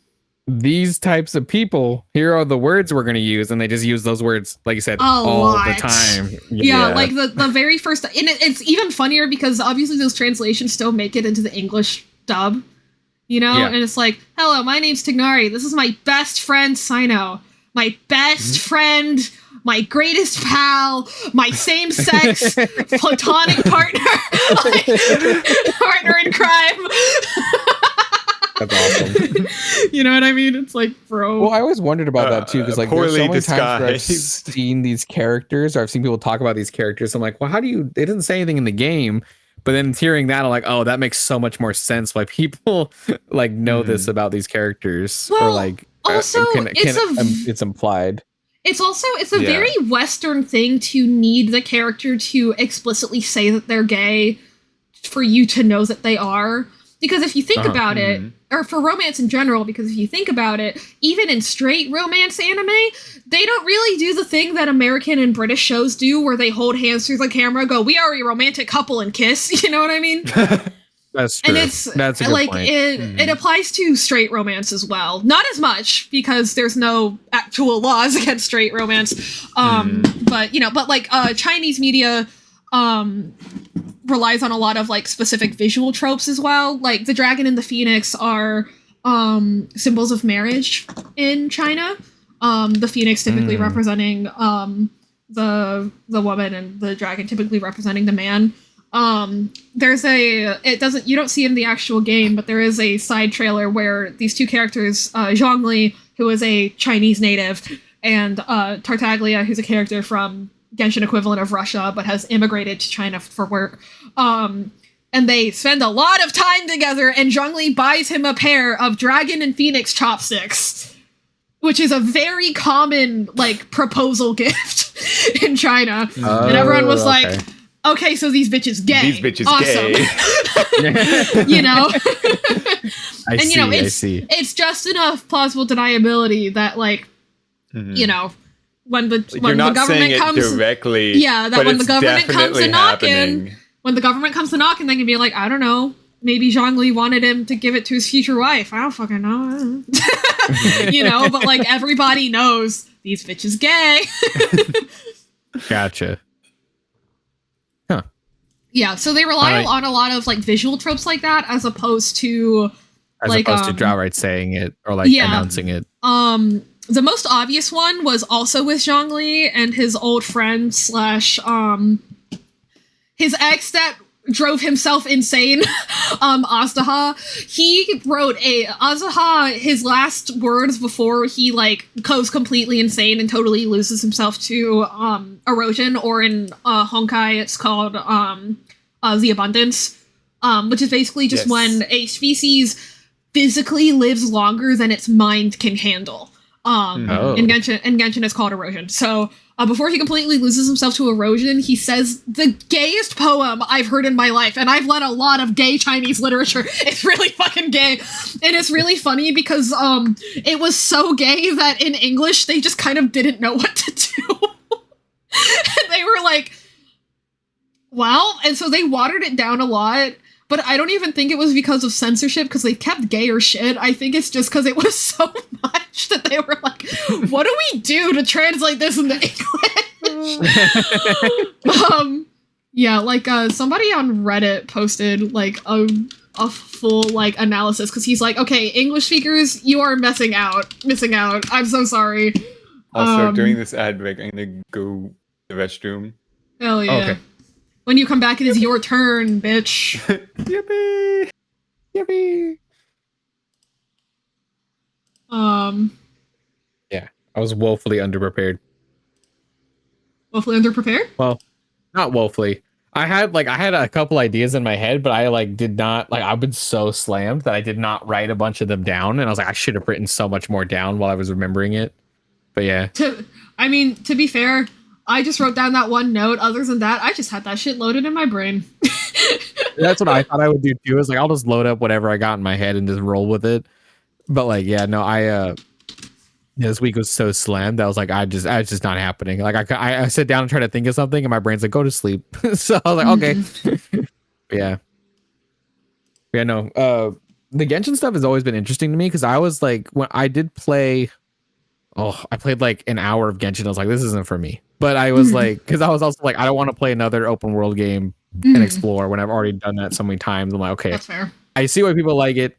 these types of people, here are the words we're going to use, and they just use those words, like you said, all the time. Yeah, like the very first, and it's even funnier because obviously those translations still make it into the English dub, you know? And it's like, hello, my name's Tignari. This is my best friend, Sino. My best friend, my greatest pal, my same-sex platonic partner, partner in crime. That's awesome. You know what I mean? It's like, bro. Well, I always wondered about that too, because like there's so many times where I've seen these characters, or I've seen people talk about these characters. I'm like, well, how do you? It doesn't say anything in the game, but then hearing that, I'm like, oh, that makes so much more sense why people like know this about these characters, or like also it's implied. It's a very Western thing to need the character to explicitly say that they're gay for you to know that they are. Because if you think about it, or for romance in general, because if you think about it, even in straight romance anime, they don't really do the thing that American and British shows do, where they hold hands through the camera, go, we are a romantic couple, and kiss. You know what I mean? That's true. And it's that's a good like point. It applies to straight romance as well. Not as much because there's no actual laws against straight romance. But like Chinese media relies on a lot of like specific visual tropes as well. Like the dragon and the phoenix are symbols of marriage in China. The phoenix typically representing the woman and the dragon typically representing the man. You don't see it in the actual game, but there is a side trailer where these two characters, Zhongli, who is a Chinese native, and Tartaglia, who's a character from Genshin equivalent of Russia, but has immigrated to China for work. And they spend a lot of time together, and Zhongli buys him a pair of dragon and phoenix chopsticks, which is a very common, like, proposal gift in China. And everyone was like, okay, so these bitches gay. These bitches awesome. gay. You know? I see. It's just enough plausible deniability that, like, you know, when the government comes directly, when the government comes to knocking, they can be like, I don't know, maybe Zhongli wanted him to give it to his future wife. I don't fucking know. You know, but like everybody knows these bitches gay. Gotcha. Yeah, so they rely on a lot of like visual tropes like that as opposed to outright saying it or like announcing it. The most obvious one was also with Zhongli and his old friend / his ex that drove himself insane, Azdaha. He wrote Azdaha, his last words before he like goes completely insane and totally loses himself to erosion, or in Honkai it's called the abundance, which is basically just when a species physically lives longer than its mind can handle. In Genshin it's called erosion. So before he completely loses himself to erosion, he says the gayest poem I've heard in my life, and I've read a lot of gay Chinese literature. It's really fucking gay, and it's really funny because it was so gay that in English they just kind of didn't know what to do. And they were like, well, and so they watered it down a lot. But I don't even think it was because of censorship, because they kept gayer shit. I think it's just because it was so much that they were like, what do we do to translate this into English? Somebody on Reddit posted like a full like analysis, because he's like, okay, English speakers, you are missing out. I'm so sorry. Also, during this ad break, I'm gonna go to the restroom. Hell yeah. Oh, okay. When you come back, it is your turn, bitch. Yippee! Yippee! Yeah, I was woefully underprepared. Woefully underprepared? Well, not woefully. I had a couple ideas in my head, but I like did not like. I've been so slammed that I did not write a bunch of them down, and I was like, I should have written so much more down while I was remembering it. But yeah. To be fair, I just wrote down that one note. Other than that, I just had that shit loaded in my brain. That's what I thought I would do too. Is like I'll just load up whatever I got in my head and just roll with it. But like, yeah, no, this week was so slammed. I was like, it's just not happening. Like I sit down and try to think of something, and my brain's like, go to sleep. So I was like, okay, yeah, no. The Genshin stuff has always been interesting to me because I was like, when I did play. I played like an hour of Genshin. I was like, this isn't for me. But I was like, because I was also like, I don't want to play another open world game and explore when I've already done that so many times. I'm like, okay, that's fair. I see why people like it,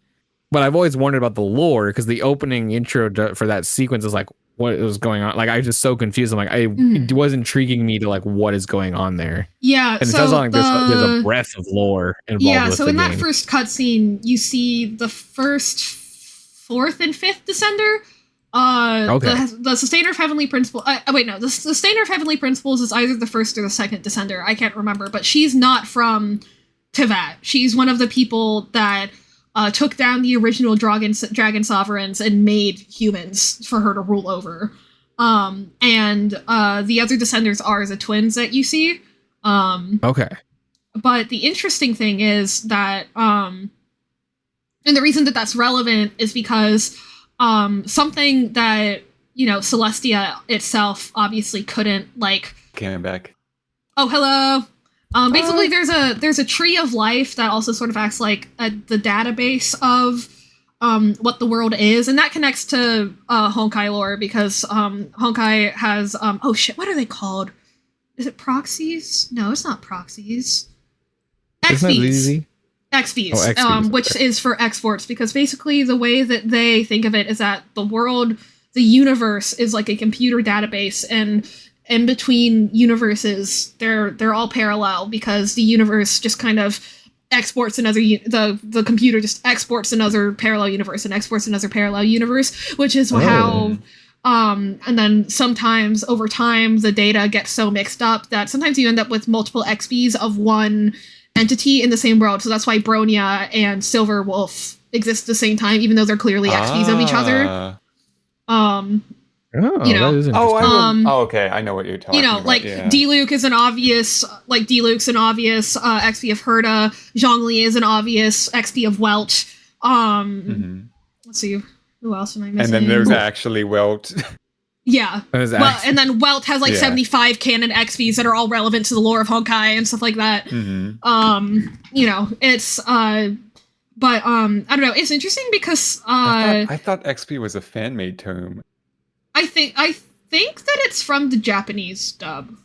but I've always wondered about the lore because the opening intro for that sequence is like, what was going on? Like, I was just so confused. I'm like, it was intriguing me to like, what is going on there? Yeah. And it sounds like there's a breadth of lore involved. Yeah. With So the in game. that first cutscene, you see the first, fourth, and fifth descender. The Sustainer of Heavenly Principles. The Sustainer of Heavenly Principles is either the first or the second descender. I can't remember, but she's not from Teyvat. She's one of the people that took down the original dragon sovereigns and made humans for her to rule over. And the other descenders are the twins that you see. Okay. But the interesting thing is that, and the reason that that's relevant is because something that, Celestia itself obviously couldn't, like... Came back. Oh, hello! Basically, there's a tree of life that also sort of acts like the database of what the world is, and that connects to Honkai lore because Honkai has oh shit, what are they called? Is it proxies? No, it's not proxies. XVs. XVs, which is for exports, because basically the way that they think of it is that the universe is like a computer database, and in between universes, they're all parallel because the universe just kind of exports another the computer just exports another parallel universe and exports another parallel universe, which is how and then sometimes over time the data gets so mixed up that sometimes you end up with multiple XVs of one entity in the same world. So that's why Bronya and Silver Wolf exist at the same time, even though they're clearly XVs of each other. You know, okay, I know what you're talking about. Like D-Luke is an obvious, D-Luke's an obvious XP of Herta. Zhongli is an obvious XP of Welt. Let's see, who else am I missing? And then there's actually Welt. Yeah. And then Welt has 75 canon XPs that are all relevant to the lore of Honkai and stuff like that. It's but I don't know. It's interesting because I thought XP was a fan-made term. I think that it's from the Japanese dub.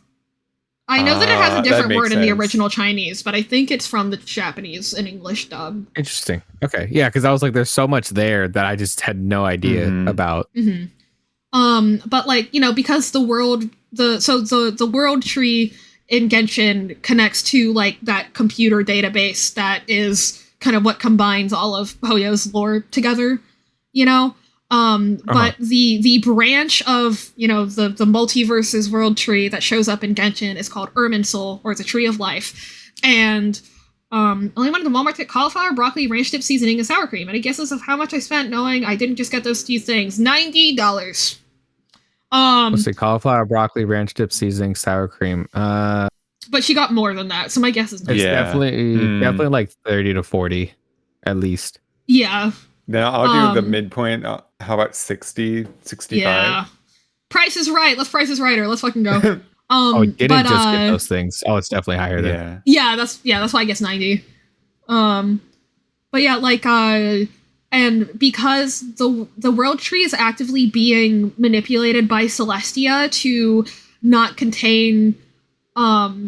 I know that it has a different word in the original Chinese, but I think it's from the Japanese and English dub. Interesting. Okay. Yeah, because I was like, there's so much there that I just had no idea about. But because the world tree in Genshin connects to that computer database that is kind of what combines all of Hoyo's lore together, but the branch of, the multiverses world tree that shows up in Genshin is called Irminsul, or it's a tree of life. And only went to the Walmart to get cauliflower, broccoli, ranch dip seasoning, and sour cream. Any guesses of how much I spent knowing I didn't just get those few things? $90. Let's see, cauliflower, broccoli, ranch dip seasoning, sour cream. But she got more than that, so my guess is it's definitely like 30 to 40 at least. Yeah. Then I'll do the midpoint. How about 60, 65? Yeah. Price is right. Let's Price is Right her. Let's fucking go. We didn't just get those things. Oh, it's definitely higher than. Yeah, that's why I guess 90. But yeah, and because the world tree is actively being manipulated by Celestia to not contain not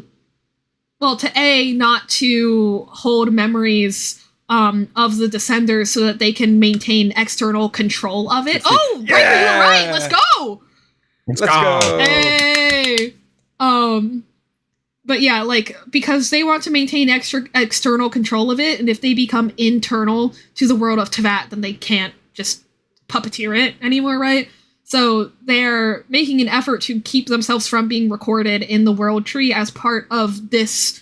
to hold memories of the Descenders so that they can maintain external control of it. Oh, Riker, you were right. Let's go. Let's go. Hey. But yeah, because they want to maintain external control of it, and if they become internal to the world of Teyvat, then they can't just puppeteer it anymore, right? So they're making an effort to keep themselves from being recorded in the world tree as part of this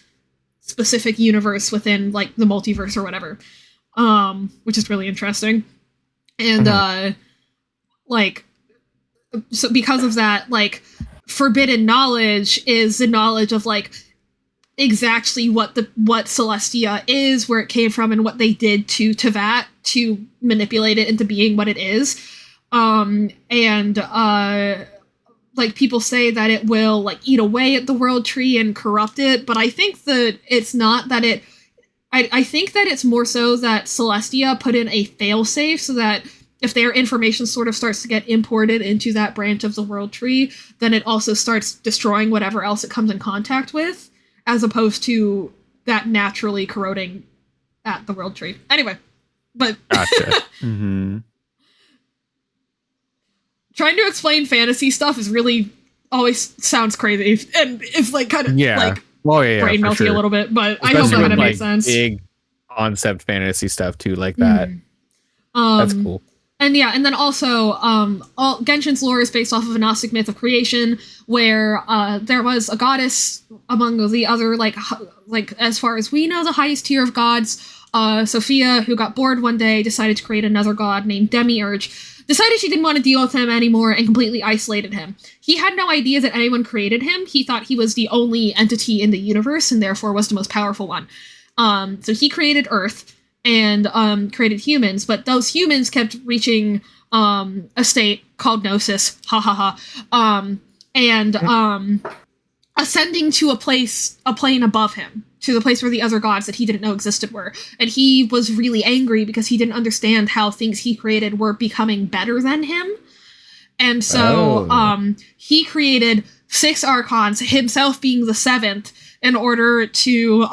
specific universe within the multiverse or whatever, which is really interesting. And so because of that, forbidden knowledge is the knowledge of exactly what Celestia is, where it came from, and what they did to Teyvat to manipulate it into being what it is. People say that it will eat away at the world tree and corrupt it, but I think that it's not that it. I think that it's more so that Celestia put in a failsafe so that if their information sort of starts to get imported into that branch of the world tree, then it also starts destroying whatever else it comes in contact with, as opposed to that naturally corroding at the world tree. Anyway, but gotcha. Trying to explain fantasy stuff is really always sounds crazy, and it's kind of brain melty a little bit, but especially I hope that kind of makes sense. Big concept fantasy stuff too, like that. That's cool. And and then also, all Genshin's lore is based off of a Gnostic myth of creation, where there was a goddess among the other, as far as we know, the highest tier of gods. Sophia, who got bored one day, decided to create another god named Demiurge. Decided she didn't want to deal with him anymore and completely isolated him. He had no idea that anyone created him. He thought he was the only entity in the universe and therefore was the most powerful one. So he created Earth and created humans, but those humans kept reaching a state called Gnosis. And ascending to a plane above him, to the place where the other gods that he didn't know existed were. And he was really angry because he didn't understand how things he created were becoming better than him. And so he created 6 archons, himself being the 7th, in order to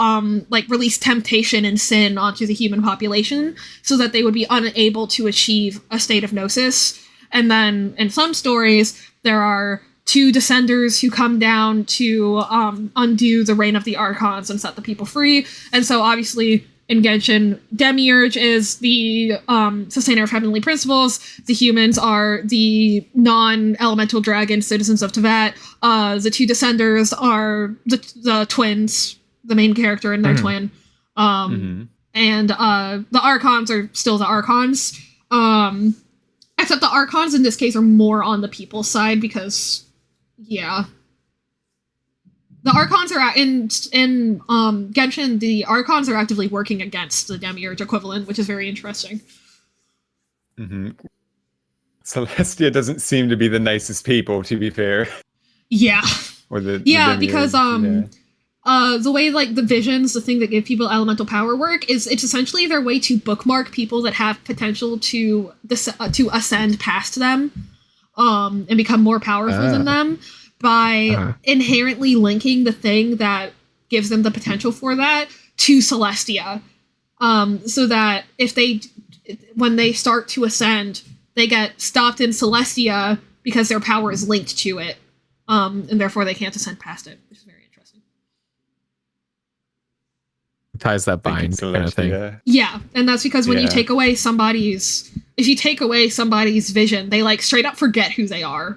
release temptation and sin onto the human population so that they would be unable to achieve a state of gnosis. And then in some stories, there are 2 descenders who come down to undo the reign of the archons and set the people free. And so obviously in Genshin, Demiurge is the sustainer of heavenly principles. The humans are the non-elemental dragon citizens of Teyvat. The 2 descenders are the twins, the main character and their twin. And the archons are still the archons. Except the archons in this case are more on the people side because, yeah. The archons are in Genshin. The archons are actively working against the Demiurge equivalent, which is very interesting. Celestia doesn't seem to be the nicest people, to be fair. Yeah. Or the because the way like the visions, the thing that give people elemental power work, is it's essentially their way to bookmark people that have potential to ascend past them, and become more powerful than them, by inherently linking the thing that gives them the potential for that to Celestia. So that when they start to ascend, they get stopped in Celestia because their power is linked to it. And therefore they can't ascend past it, which is very interesting. Ties that bind kind of thing. Yeah, and that's because when you take away somebody's vision, they like straight up forget who they are.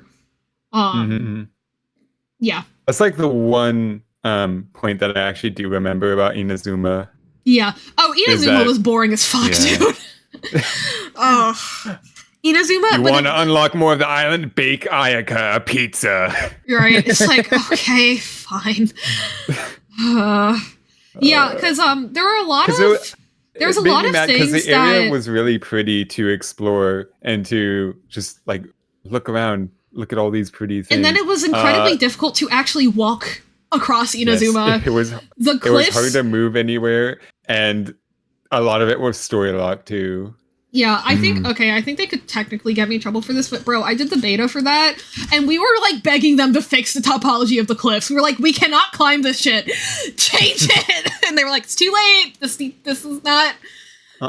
Yeah. That's like the one point that I actually do remember about Inazuma. Yeah. Oh, Inazuma was boring as fuck, dude. Oh. Inazuma. You want to unlock more of the island? Bake Ayaka a pizza. Right. It's like, okay, fine. Yeah, because there were a lot of there's a lot of things because the area was really pretty to explore and to just like look around, look at all these pretty things. And then it was incredibly difficult to actually walk across Inazuma. Yes, it was hard to move anywhere, and a lot of it was story locked too. Yeah, I think they could technically get me in trouble for this, but bro, I did the beta for that, and we were like begging them to fix the topology of the cliffs. We were like, we cannot climb this shit. Change it. And they were like, it's too late. This is not.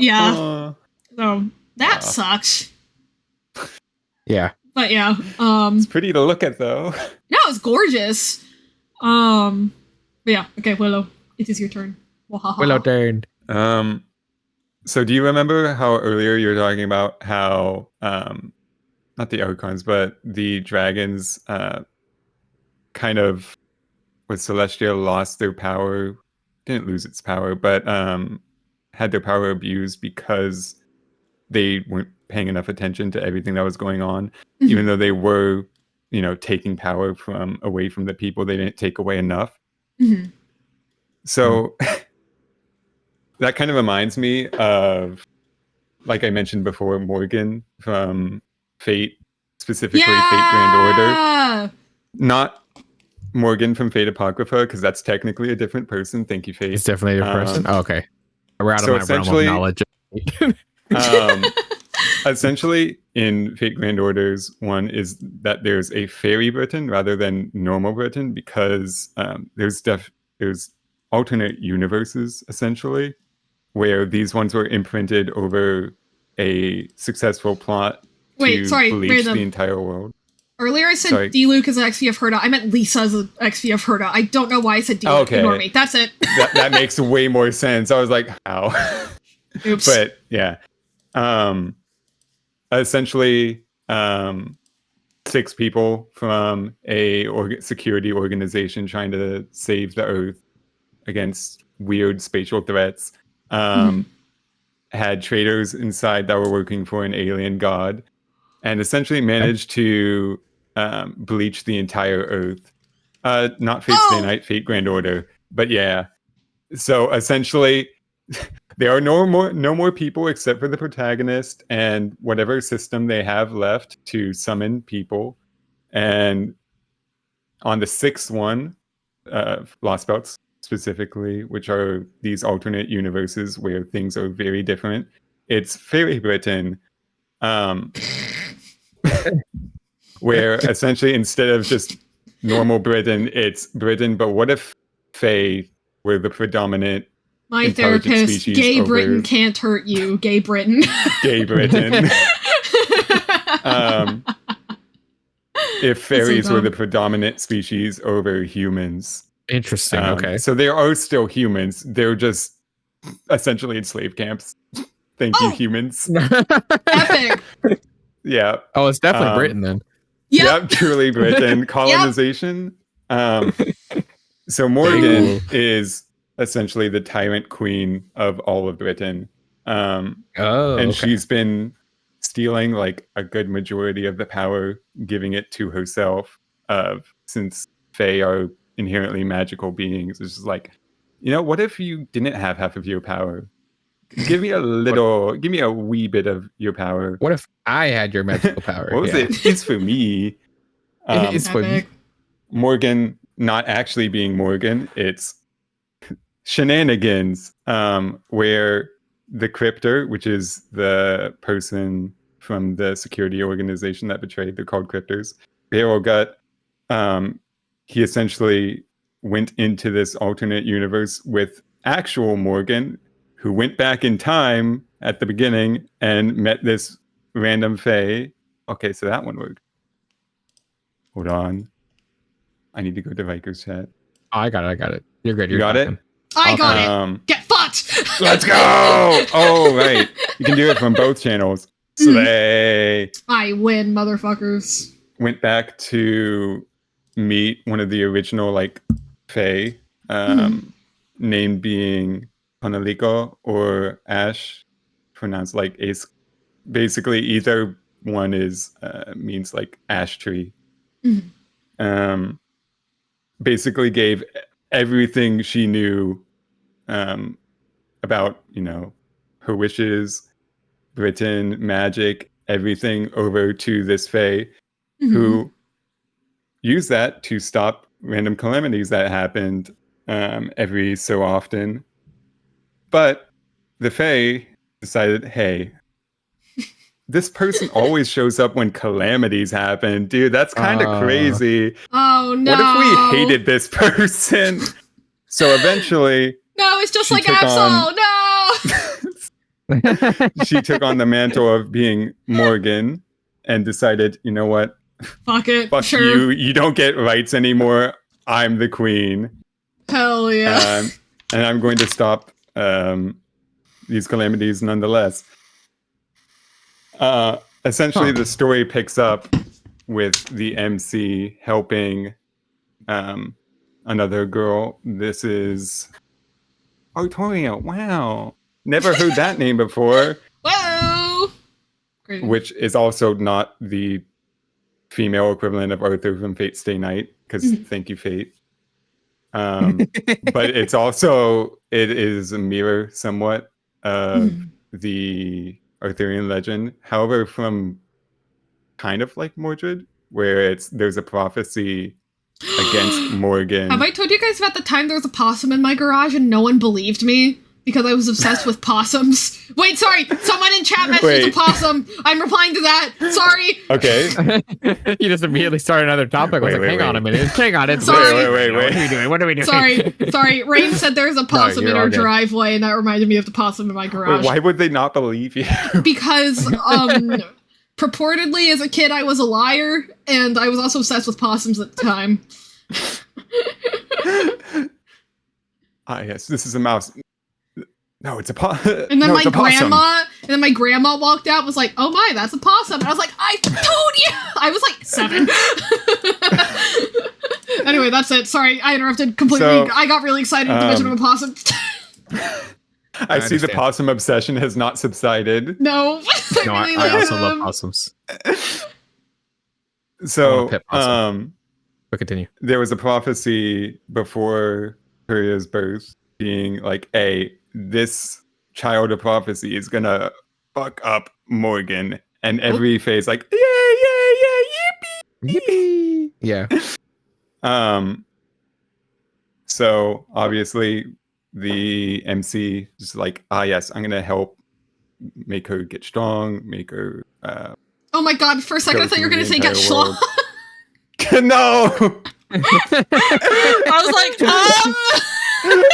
Yeah. So that sucks. Yeah. But yeah. It's pretty to look at though. No, it's gorgeous. But yeah, okay, Willow, it is your turn. Willow turn. So do you remember how earlier you were talking about how not the archons, but the dragons kind of with Celestia lost their power, didn't lose its power, but had their power abused because they weren't paying enough attention to everything that was going on, even though they were, taking power away from the people. They didn't take away enough. So that kind of reminds me of, like I mentioned before, Morgan from Fate, specifically Fate Grand Order. Not Morgan from Fate Apocrypha, because that's technically a different person. Thank you, Fate. It's definitely a different person? Oh, okay. We're out of my realm of knowledge. Essentially, in Fate Grand Orders, one is that there's a fairy Britain rather than normal Britain, because there's alternate universes, essentially, where these ones were imprinted over a successful plot to bleach the entire world. Earlier I said D-Luke is an XP of Herda. I meant Lisa as an XP of Herda. I don't know why I said D-Luke. Okay. Ignore me. That's it. that makes way more sense. I was like, how? Oops. But yeah. Essentially, 6 people from a security organization trying to save the Earth against weird spatial threats had traitors inside that were working for an alien god, and essentially managed to bleach the entire Earth. Not Fate Stay Night, Fate Grand Order, but yeah. So essentially, there are no more people except for the protagonist and whatever system they have left to summon people. And on the 6th one, Lost Belts specifically, which are these alternate universes where things are very different. It's Fairy Britain, where essentially instead of just normal Britain, it's Britain. But what if Fae were the predominant My intelligent therapist, species gay over Britain can't hurt you, gay Britain. gay Britain? If fairies were the predominant species over humans. Interesting. Okay. So they are still humans. They're just essentially in slave camps. Thank you, humans. Epic. Yeah. Oh, it's definitely Britain then. Yep, truly Britain. Colonization. So Morgan is essentially the tyrant queen of all of Britain. And she's been stealing like a good majority of the power, giving it to herself. Since Fae are inherently magical beings, it's just like, what if you didn't have half of your power? Give me a wee bit of your power. What if I had your magical power? What was it? It's for me. It's for me. Morgan not actually being Morgan. It's shenanigans, where the Cryptor, which is the person from the security organization that betrayed, they're called Cryptors. Barrel Gut, he essentially went into this alternate universe with actual Morgan, who went back in time at the beginning and met this random Fae. Okay, so that one worked. Hold on. I need to go to Viker's chat. Oh, I got it. You're good. You got it? I got it. Get fucked. Let's go. Oh, right. You can do it from both channels. Slay. I win, motherfuckers. Went back to meet one of the original Fae, name being Honoliko or Ash, pronounced like Ace. Basically, either one is means like ash tree. Basically gave everything she knew about, her wishes, Britain, magic, everything over to this Fae, who used that to stop random calamities that happened every so often. But the Fae decided, hey, this person always shows up when calamities happen. Dude, that's kind of crazy. Oh, no. What if we hated this person? So eventually... No, it's just like Absol. No! She took on the mantle of being Morgan and decided, you know what? Fuck it. Fuck you. You don't get rights anymore. I'm the queen. Hell yeah. And I'm going to stop these calamities nonetheless. Essentially, the story picks up with the MC helping another girl. This is Artoria. Wow. Never heard that name before. Whoa! Crazy. Which is also not the female equivalent of Arthur from Fate Stay Night, because thank you, Fate. But it is a mirror somewhat of the Arthurian legend. However, from kind of like Mordred, where there's a prophecy against Morgan. Have I told you guys about the time there was a possum in my garage and no one believed me? Because I was obsessed with possums. Wait, sorry. Someone in chat mentioned a possum. I'm replying to that. Sorry. Okay. You just immediately started another topic. I was like, hang on a minute. Hang on. It's sorry. Wait. What are we doing? What are we doing? Sorry. Rain said there's a possum in our driveway, and that reminded me of the possum in my garage. Wait, why would they not believe you? Because, purportedly, as a kid, I was a liar, and I was also obsessed with possums at the time. Yes, this is a mouse. No, it's a And then my grandma walked out and was like, oh my, that's a possum. And I was like, I told you. I was like 7. Anyway, that's it. Sorry, I interrupted completely. I got really excited at the mention of a possum. I see the possum obsession has not subsided. No. I also love possums. So, but continue. There was a prophecy before Peria's birth being like, hey, this child of prophecy is gonna fuck up Morgan, and every phase like yippee. Yeah. So obviously the MC is like, yes, I'm gonna help make her get strong, make her oh my god, for a second I thought you were gonna say get schlong. No. I was like,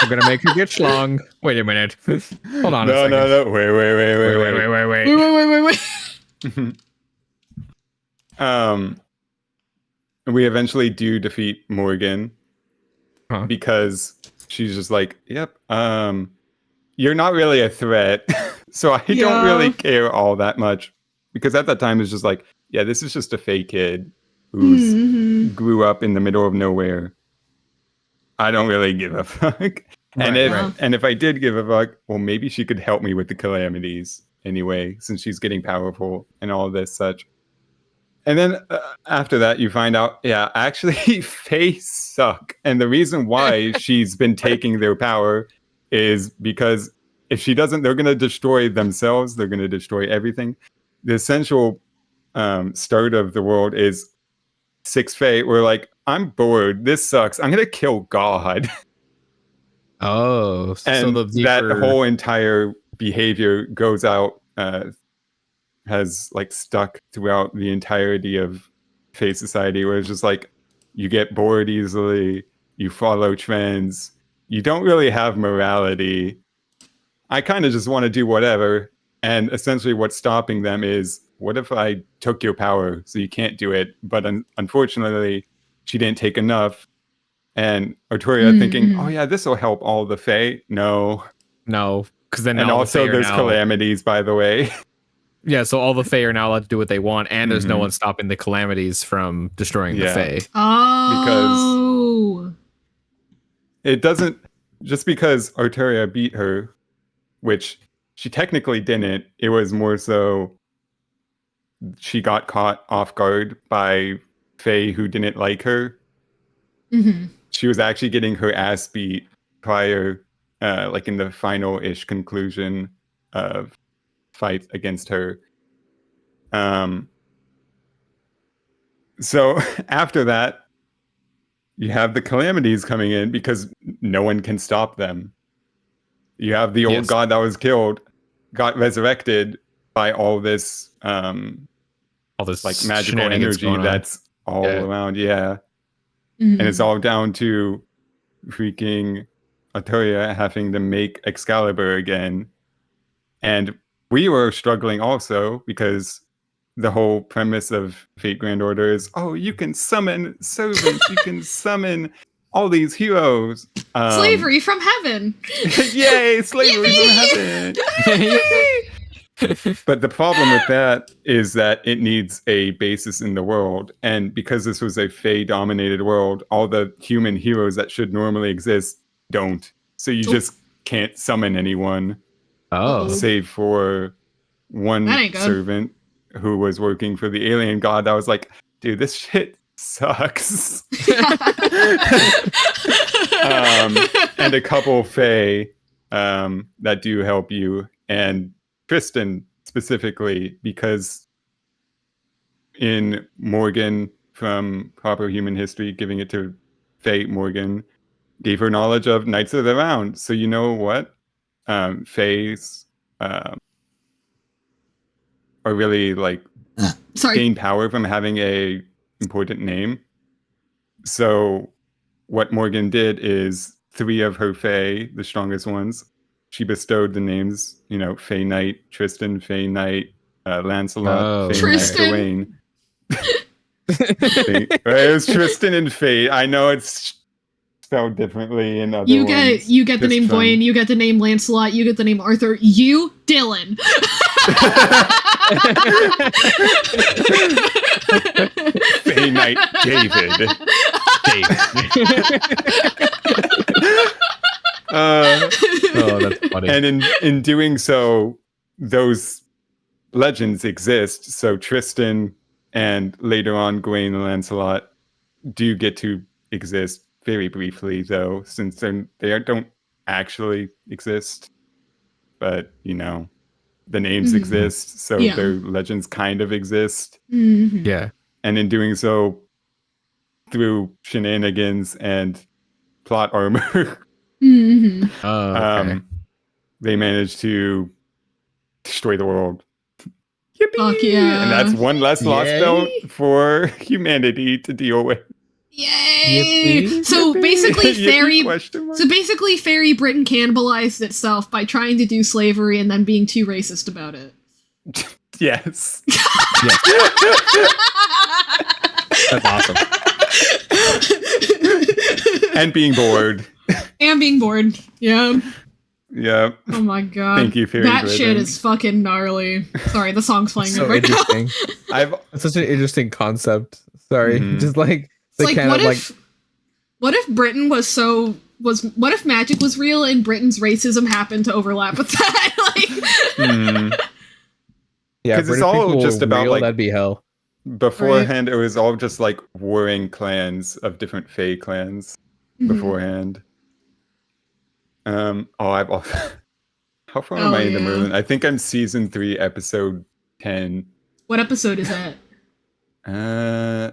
I'm gonna make her get schlong. Wait a minute. Hold on a second. No. Wait. We eventually do defeat Morgan because she's just like, yep, you're not really a threat. So I don't really care all that much, because at that time it's just like, yeah, this is just a fake kid who's grew up in the middle of nowhere. I don't really give a fuck. And if I did give a fuck, well, maybe she could help me with the calamities anyway, since she's getting powerful and all this such. And then after that, you find out, yeah, actually, Fae suck. And the reason why she's been taking their power is because if she doesn't, they're going to destroy themselves. They're going to destroy everything. The essential start of the world is 6 Fae. We're like, I'm bored. This sucks. I'm going to kill God. Oh, and so that whole entire behavior goes out, has like stuck throughout the entirety of Fae society, where it's just like, you get bored easily, you follow trends, you don't really have morality. I kind of just want to do whatever. And essentially what's stopping them is, what if I took your power so you can't do it? But unfortunately, she didn't take enough. And Arturia thinking, oh yeah, this will help all the Fae. No, because then and also there's calamities, by the way. Yeah, so all the Fae are now allowed to do what they want, and there's no one stopping the calamities from destroying the Fae. Oh, because it doesn't, just because Arturia beat her, which she technically didn't. It was more so she got caught off guard by Fae who didn't like her. She was actually getting her ass beat prior, like in the final-ish conclusion of fight against her. So after that, you have the calamities coming in because no one can stop them. You have the old god that was killed, got resurrected by all this like magical energy that's all around. And it's all down to freaking Arturia having to make Excalibur again. And we were struggling also because the whole premise of Fate Grand Order is, oh, you can summon servants, you can summon all these heroes. Slavery from heaven. Yay, slavery from heaven. But the problem with that is that it needs a basis in the world. And because this was a Fae-dominated world, all the human heroes that should normally exist don't. So you just can't summon anyone. Save for one servant who was working for the alien god that was like, dude, this shit sucks. And a couple Fae that do help you, and Tristan specifically, because in Morgan from Proper Human History, giving it to Fae, Morgan gave her knowledge of Knights of the Round. So you know what? Faes are really like gain power from having a important name. So what Morgan did is 3 of her Fae, the strongest ones, she bestowed the names, you know, Fae Knight, Tristan, Fae Knight, Lancelot, Fae Knight, Gawain. It was Tristan and Fae. I know it's spelled differently in other ones. You get the name Gawain, you get the name Lancelot, you get the name Arthur, you Dylan. Fae Knight David. That's funny. And in doing so, those legends exist. So Tristan and later on Gawain and Lancelot do get to exist very briefly, though, since they don't actually exist. But, you know, the names exist, so their legends kind of exist. Yeah. And in doing so, through shenanigans and plot armor. Mm-hmm. Oh, okay. They managed to destroy the world. Yippee! Fuck yeah. And that's one less lost Yay. belt for humanity to deal with. Yay! Yippee. So Yippee. basically, Yippee, question mark. Fairy Britain cannibalized itself by trying to do slavery and then being too racist about it. Yes. Yes. That's awesome. And being bored. And being bored. Yeah. Yeah. Oh my god. Thank you, Fairy That Britain. shit is fucking gnarly. Sorry, the song's playing So right now. interesting. It's such an interesting concept. Sorry, just like the It's like, kind of what if Britain what if magic was real and Britain's racism happened to overlap with that? yeah, 'Cause it's British all people just were about, real, like- that'd be hell. Beforehand, it was all just like warring clans of different Fae clans. Mhm. Beforehand. I've also. How far am Oh, I into yeah. Merlin? I think I'm season 3, episode 10. What episode is that?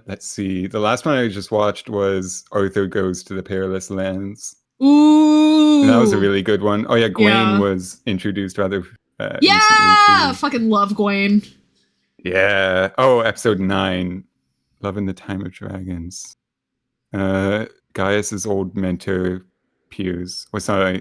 Let's see. The last one I just watched was Arthur Goes to the Perilous Lands. Ooh. And that was a really good one. Oh yeah, Gwaine Yeah. was introduced rather Yeah! recently too. Fucking love Gwaine. Yeah. Oh, episode 9. Love in the Time of Dragons. Gaius's old mentor, Piers. Was not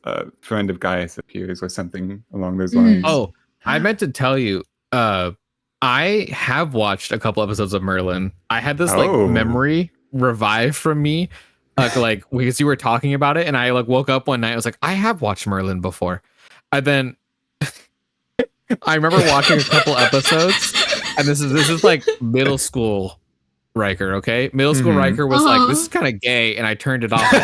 a friend of Gaius appears or something along those lines. Oh, I meant to tell you, I have watched a couple episodes of Merlin. I had this like Oh. memory revive from me, like because you were talking about it, and I like woke up one night. I was like, I have watched Merlin before, and then I remember watching a couple episodes, and this is like middle school Riker, okay? Middle school Mhm. Riker was like, this is kind of gay, and I turned it off. And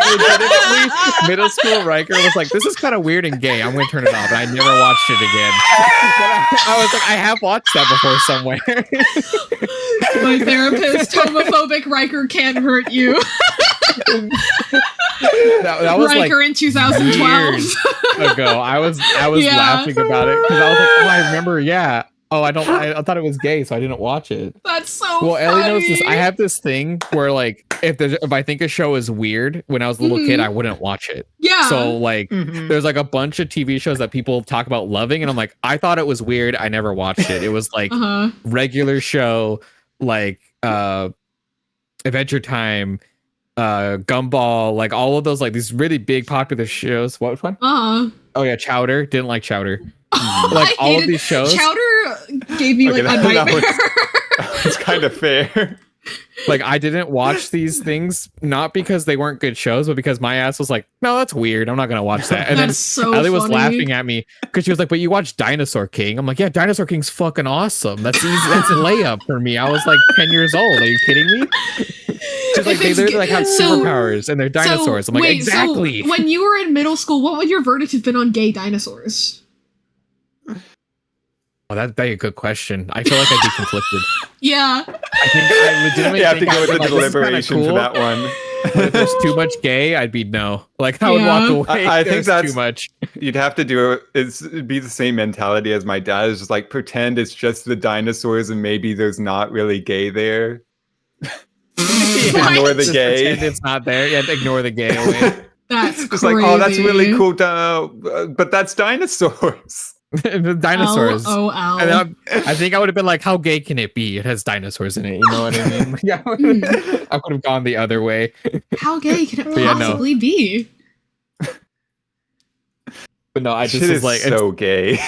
legitimately, middle school Riker was like, this is kind of weird and gay. I'm going to turn it off, and I never watched it again. I was like, I have watched that before somewhere. My therapist, homophobic Riker can't hurt you. that was Riker like in 2012. years ago. I was Yeah. laughing about it because I was like, oh, I remember, yeah. Oh, I thought it was gay, so I didn't watch it. That's so Well, funny. Ellie knows this. I have this thing where, like, if I think a show is weird, when I was a little kid, I wouldn't watch it. Yeah. So, like, Mhm. there's like a bunch of TV shows that people talk about loving, and I'm like, I thought it was weird. I never watched it. It was like regular show, like Adventure Time, Gumball, like all of those, like these really big popular shows. What one? Oh yeah, Chowder. Didn't like Chowder. Like all of these shows. Chowder gave me like a nightmare. It's kind of fair. Like I didn't watch these things not because they weren't good shows, but because my ass was like, no, that's weird. I'm not gonna watch that. And That's so then Ellie was funny. laughing at me because she was like, but you watched Dinosaur King. I'm like, yeah, Dinosaur King's fucking awesome. That's easy. That's a layup for me. I was like 10 years old. Are you kidding me? She's like, they literally like have superpowers and they're dinosaurs. I'm like, wait, exactly. So when you were in middle school, what would your verdict have been on gay dinosaurs? Oh, that'd be a good question. I feel like I'd be conflicted. Yeah. I think I legitimately You have to think go with I'd the be like, this is kinda deliberation cool, for that one. But if there's too much gay, I'd be no. Like I would Yeah. walk away. I if think there's that's too much. You'd have to do it. It'd be the same mentality as my dad. Is just like pretend it's just the dinosaurs and maybe there's not really gay there. Ignore the Just gay. pretend it's not there. Yeah, ignore the gay away. That's Just crazy. like, oh, that's really cool, but that's dinosaurs. The dinosaurs. LOL. And I think I would have been like, how gay can it be? It has dinosaurs in it. You know what I mean? Yeah, I could have gone the other way. How gay can it yeah, no. possibly be? But no, I just Shit was is like, so gay.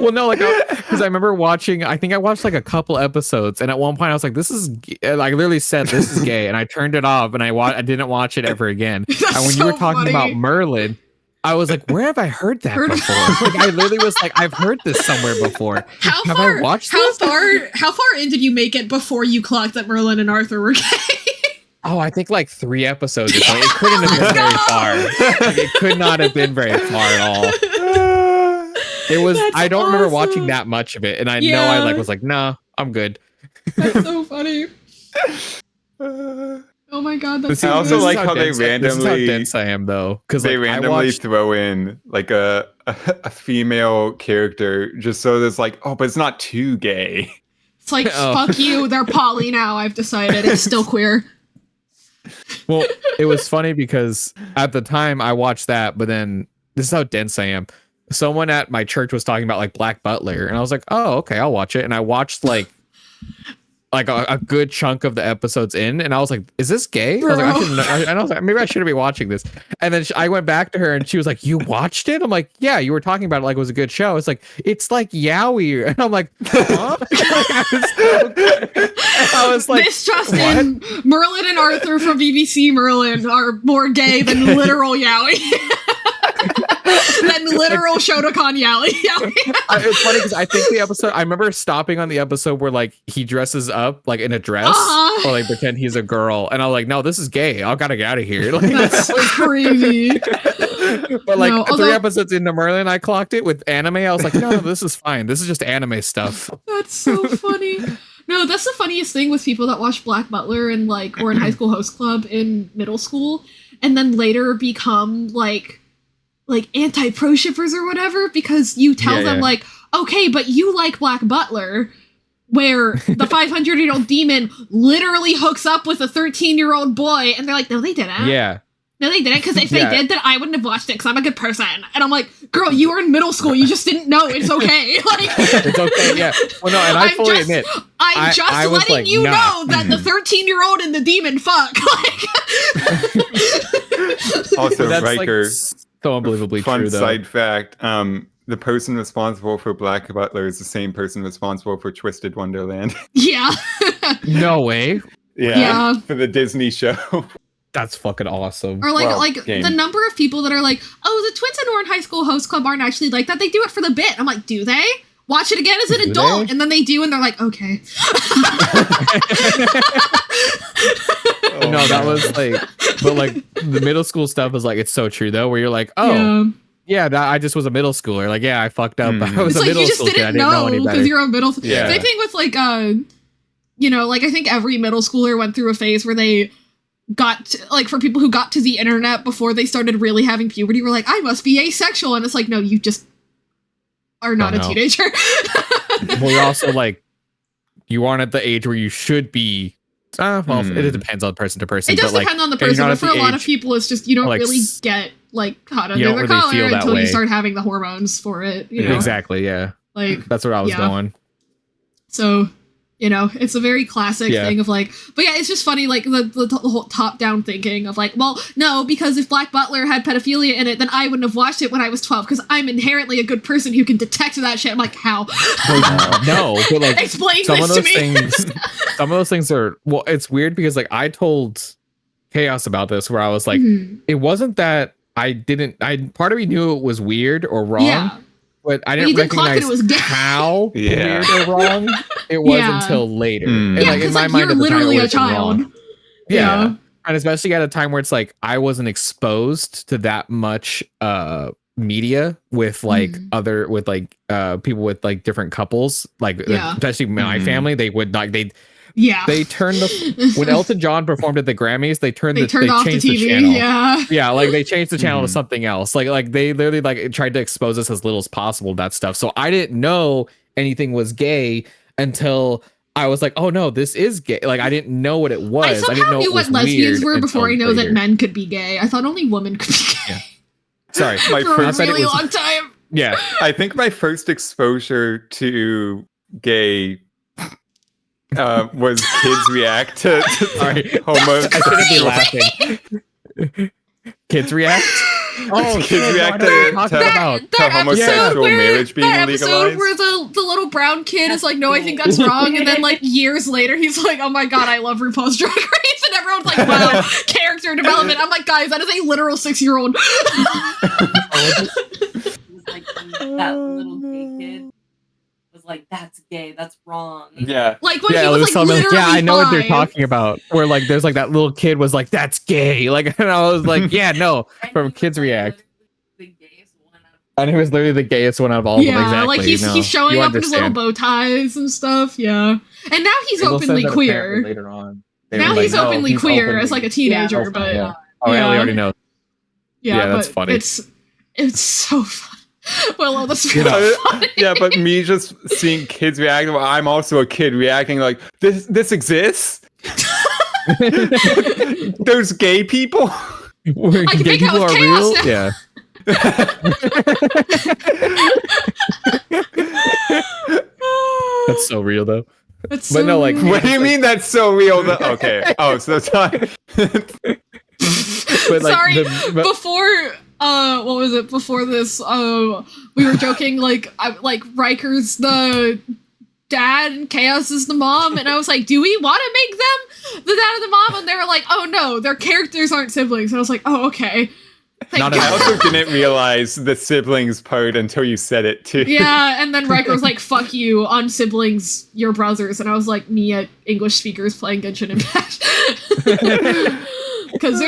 well, no, like, because I remember watching, I think I watched like a couple episodes, and at one point I was like, this is, I literally said, this is gay, and I turned it off, and I didn't watch it ever again. That's And when so you were talking funny. about Merlin, I was like, where have I heard that before? Like, I literally was like, I've heard this somewhere before. How Have far? I watched how this? How far in did you make it before you clocked that Merlin and Arthur were gay? Oh, I think like 3 episodes or something. It couldn't have been very far. Like, it could not have been very far at all. It was. That's I don't remember watching awesome. that much of it, and I know I Yeah. like was like, nah, I'm good. That's so funny. Oh my god, that's I so also good. like how they This is how randomly dense I am, though, because they like, randomly I watched, throw in like a female character just so there's like, oh, but it's not too gay. It's like, fuck you, they're poly now, I've decided. It's still queer. Well, it was funny because at the time I watched that, but then this is how dense I am. Someone at my church was talking about like Black Butler, and I was like, oh, okay, I'll watch it. And I watched like a good chunk of the episodes in, and I was like, is this gay? Bro. I was like, I was like, maybe I shouldn't be watching this. And then I went back to her and she was like, you watched it? I'm like, yeah, you were talking about it like it was a good show. It's like yaoi. And I'm like, huh? I was like, Miss Justin, Merlin and Arthur from BBC Merlin are more gay than literal yaoi. Than literal Shotokan yaoi. It's funny because I think the episode, I remember stopping on the episode where like he dresses up like in a dress or like pretend he's a girl, and I was like, no, this is gay. I gotta get out of here. Like, that's crazy. But like 3 episodes into Merlin, I clocked it with anime. I was like, no, this is fine. This is just anime stuff. That's so funny. No, that's the funniest thing with people that watch Black Butler and like or in High School Host Club in middle school, and then later become like anti-pro shippers or whatever, because you tell them like, okay, but you like Black Butler, where the 500-year-old demon literally hooks up with a 13-year-old boy, and they're like, no, they didn't. Yeah. No, they didn't, because if they did, then I wouldn't have watched it, because I'm a good person. And I'm like, girl, you were in middle school, you just didn't know, it's okay. Like, it's okay, yeah. Well, no, and I fully admit. I'm just letting like, you know that the 13-year-old and the demon fuck. Like, also, Riker, like, so unbelievably fun true, though. Side fact, the person responsible for Black Butler is the same person responsible for Twisted Wonderland. Yeah. No way. Yeah. For the Disney show. That's fucking awesome. Or like the number of people that are like, oh, the twins in Orin High School Host Club aren't actually like that. They do it for the bit. I'm like, do they? Watch it again as an adult. They? And then they do, and they're like, okay. No, that was like, but like the middle school stuff is like, it's so true though, where you're like, oh, yeah, I just was a middle schooler. Like, yeah, I fucked up. I was it's a like middle you just school kid. I didn't didn't know any know better. because you're a middle. Yeah. Same thing with like, you know, like I think every middle schooler went through a phase where they got to, like for people who got to the internet before they started really having puberty, were like, I must be asexual, and it's like, no, you just are not a teenager. Well, you're also like, you aren't at the age where you should be. Well, it depends on person to person. It does depend on the person, but for a lot of people, it's just you don't like, really get like hot under the really collar until way. you start having the hormones for it. You know? Exactly. Yeah. Like that's where I was going. So, you know, it's a very classic thing of like, but yeah, it's just funny, like the whole top-down thinking of like, well, no, because if Black Butler had pedophilia in it, then I wouldn't have watched it when I was 12 because I'm inherently a good person who can detect that shit. I'm like, how? No, but like, explain this to me. Some of those things are, well, it's weird because like I told Chaos about this where I was like, it wasn't that part of me knew it was weird or wrong. But I didn't recognize how weird or wrong it was until later. And like in my mind, you're literally a child. Yeah. And especially at a time where it's like I wasn't exposed to that much media with like with like people with like different couples, like especially my family, they would not they turned when Elton John performed at the Grammys, they changed the channel. Yeah, like they changed the channel to something else. Like they literally like tried to expose us as little as possible, that stuff. So I didn't know anything was gay until I was like, oh no, this is gay. Like I didn't know what it was. I somehow didn't know knew what lesbians were before I know that men could be gay. I thought only women could be gay. Yeah. Sorry, for a really long time. Yeah, I think my first exposure to gay was Kids React to homos. I shouldn't be laughing. Kids React? Oh, Kids React to homosexual marriage being legalized. That episode where the little brown kid is like, no, I think that's wrong. And then like years later, he's like, oh my God, I love RuPaul's Drag Race. And everyone's like, wow, character development. I'm like, guys, that is a literal 6-year-old. Like that little gay kid was like, that's gay, that's wrong. Yeah. Like when he was like literally I know what they're 5. talking about. Where like there's like that little kid was like, that's gay. Like, and I was like, yeah, no, from Kids React. And he was literally the gayest one out of all of them. Exactly. Like he's showing up in his little bow ties and stuff. Yeah. And now he's openly queer. Later on. Now he's openly queer as like a teenager, but I already know. Yeah, that's funny. It's so fun. Willow, that's really funny. Yeah, but me just seeing kids react. Well, I'm also a kid reacting like this exists. Those gay people. I can make out with chaos now. Yeah. That's so real though. That's But so no, like, real. What do you mean that's so real? Okay. Oh, so it's not. But like, Sorry, before what was it? Before this, we were joking like Riker's the dad and Chaos is the mom, and I was like, do we want to make them the dad and the mom? And they were like, oh no, their characters aren't siblings. And I was like, oh okay. I also didn't realize the siblings part until you said it too. Yeah, and then Riker was like, fuck you, on siblings, your brothers. And I was like, me at English speakers playing Genshin Impact. Because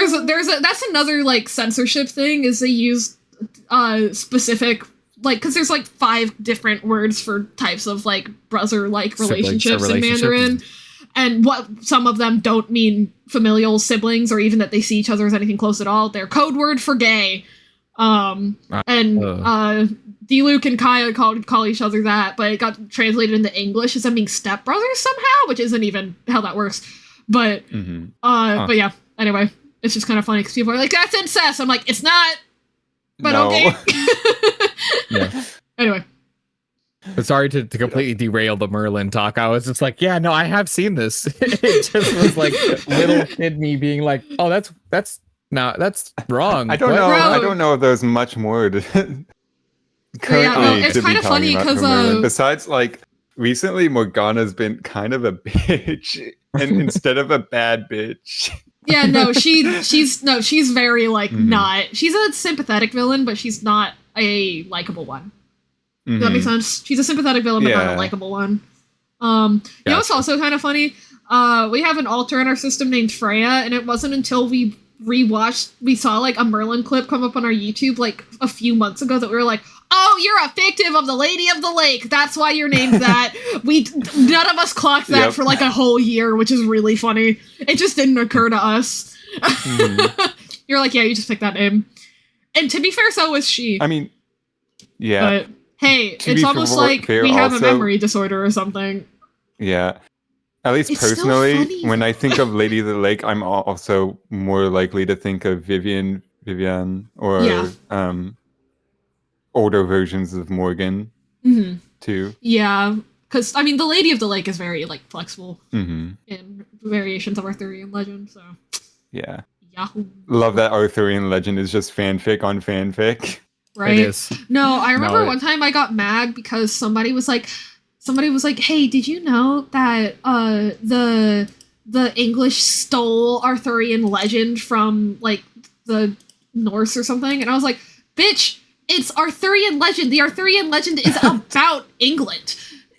that's another like censorship thing, is they use specific, like, because there's like 5 different words for types of like brother-like relationships in Mandarin. And what some of them don't mean familial siblings or even that they see each other as anything close at all. They're code word for gay. Diluc and Kaya call each other that, but it got translated into English as them being stepbrothers somehow, which isn't even how that works. But but yeah, anyway, it's just kind of funny because people are like, that's incest. I'm like, it's not, but no. okay. Yeah. Anyway. But sorry to completely derail the Merlin talk. I was just like, yeah, no, I have seen this. It just was like little kid me being like, oh, that's wrong. I don't know. I don't know if there's much more to currently it's to kind be of funny talking about because for Merlin. Besides, like, recently Morgana's been kind of a bitch, and instead of a bad bitch. Yeah, no, she's very like not. She's a sympathetic villain, but she's not a likable one. Does that make sense? She's a sympathetic villain, but not a likable one. You know what's also kind of funny? We have an alter in our system named Freya, and it wasn't until we saw like a Merlin clip come up on our YouTube like a few months ago that we were like, oh, you're a fictive of the Lady of the Lake. That's why you're named that. None of us clocked that for like a whole year, which is really funny. It just didn't occur to us. You're like, yeah, you just picked that name. And to be fair, so was she. I mean, yeah. But hey, it's almost like we have a memory disorder or something. Yeah. At least it's personally, when I think of Lady of the Lake, I'm also more likely to think of Vivian, or older versions of Morgan, too. Yeah, because, I mean, the Lady of the Lake is very, like, flexible in variations of Arthurian legend, so... Yeah. Yahoo. Love that Arthurian legend is just fanfic on fanfic. Right? It is. No, I remember one time I got mad because somebody was like, hey, did you know that the English stole Arthurian legend from, like, the Norse or something? And I was like, bitch, it's Arthurian legend. The Arthurian legend is about England.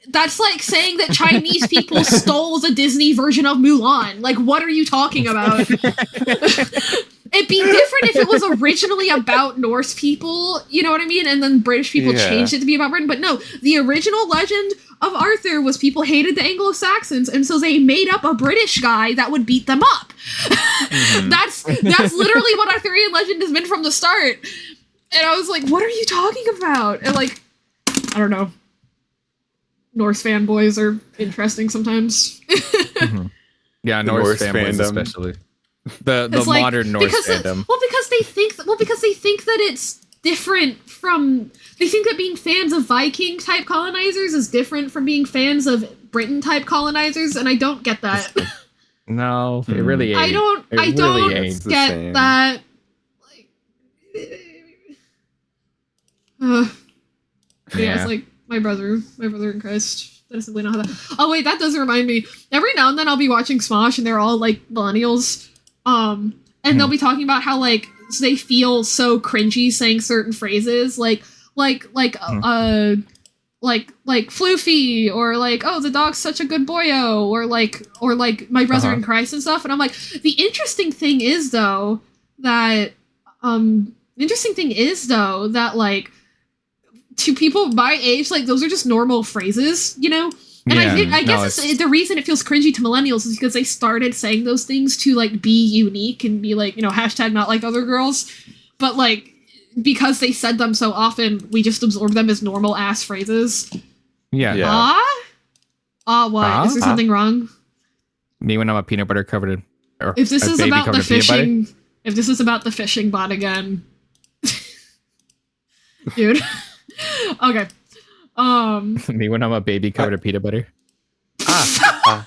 That's like saying that Chinese people stole the Disney version of Mulan. Like, what are you talking about? It'd be different if it was originally about Norse people, you know what I mean? And then British people changed it to be about Britain. But no, the original legend of Arthur was people hated the Anglo-Saxons, and so they made up a British guy that would beat them up. That's literally what Arthurian legend has been from the start. And I was like, what are you talking about? And like, I don't know. Norse fanboys are interesting sometimes. Yeah, Norse fanboys fandom. Especially. The like, modern Norse fandom. Because they think that it's different from... They think that being fans of Viking-type colonizers is different from being fans of Britain-type colonizers, and I don't get that. No, it really ain't. I don't get that. Like... Yeah, it's like my brother in Christ. That is simply not how that. Oh wait, that does remind me. Every now and then I'll be watching Smosh, and they're all like millennials, and they'll be talking about how like they feel so cringy saying certain phrases, like floofy, or like, oh, the dog's such a good boyo, or like my brother in Christ and stuff. And I'm like, the interesting thing is though that like, to people my age, like, those are just normal phrases, you know? And I guess the reason it feels cringy to millennials is because they started saying those things to, like, be unique and be like, you know, hashtag not like other girls. But, like, because they said them so often, we just absorb them as normal ass phrases. Yeah. What? Is there something wrong? Me when I'm a peanut butter covered in. If this is about the fishing, if this is about the fishing bot again, dude. Okay. Me when I'm a baby covered in peanut butter. Oh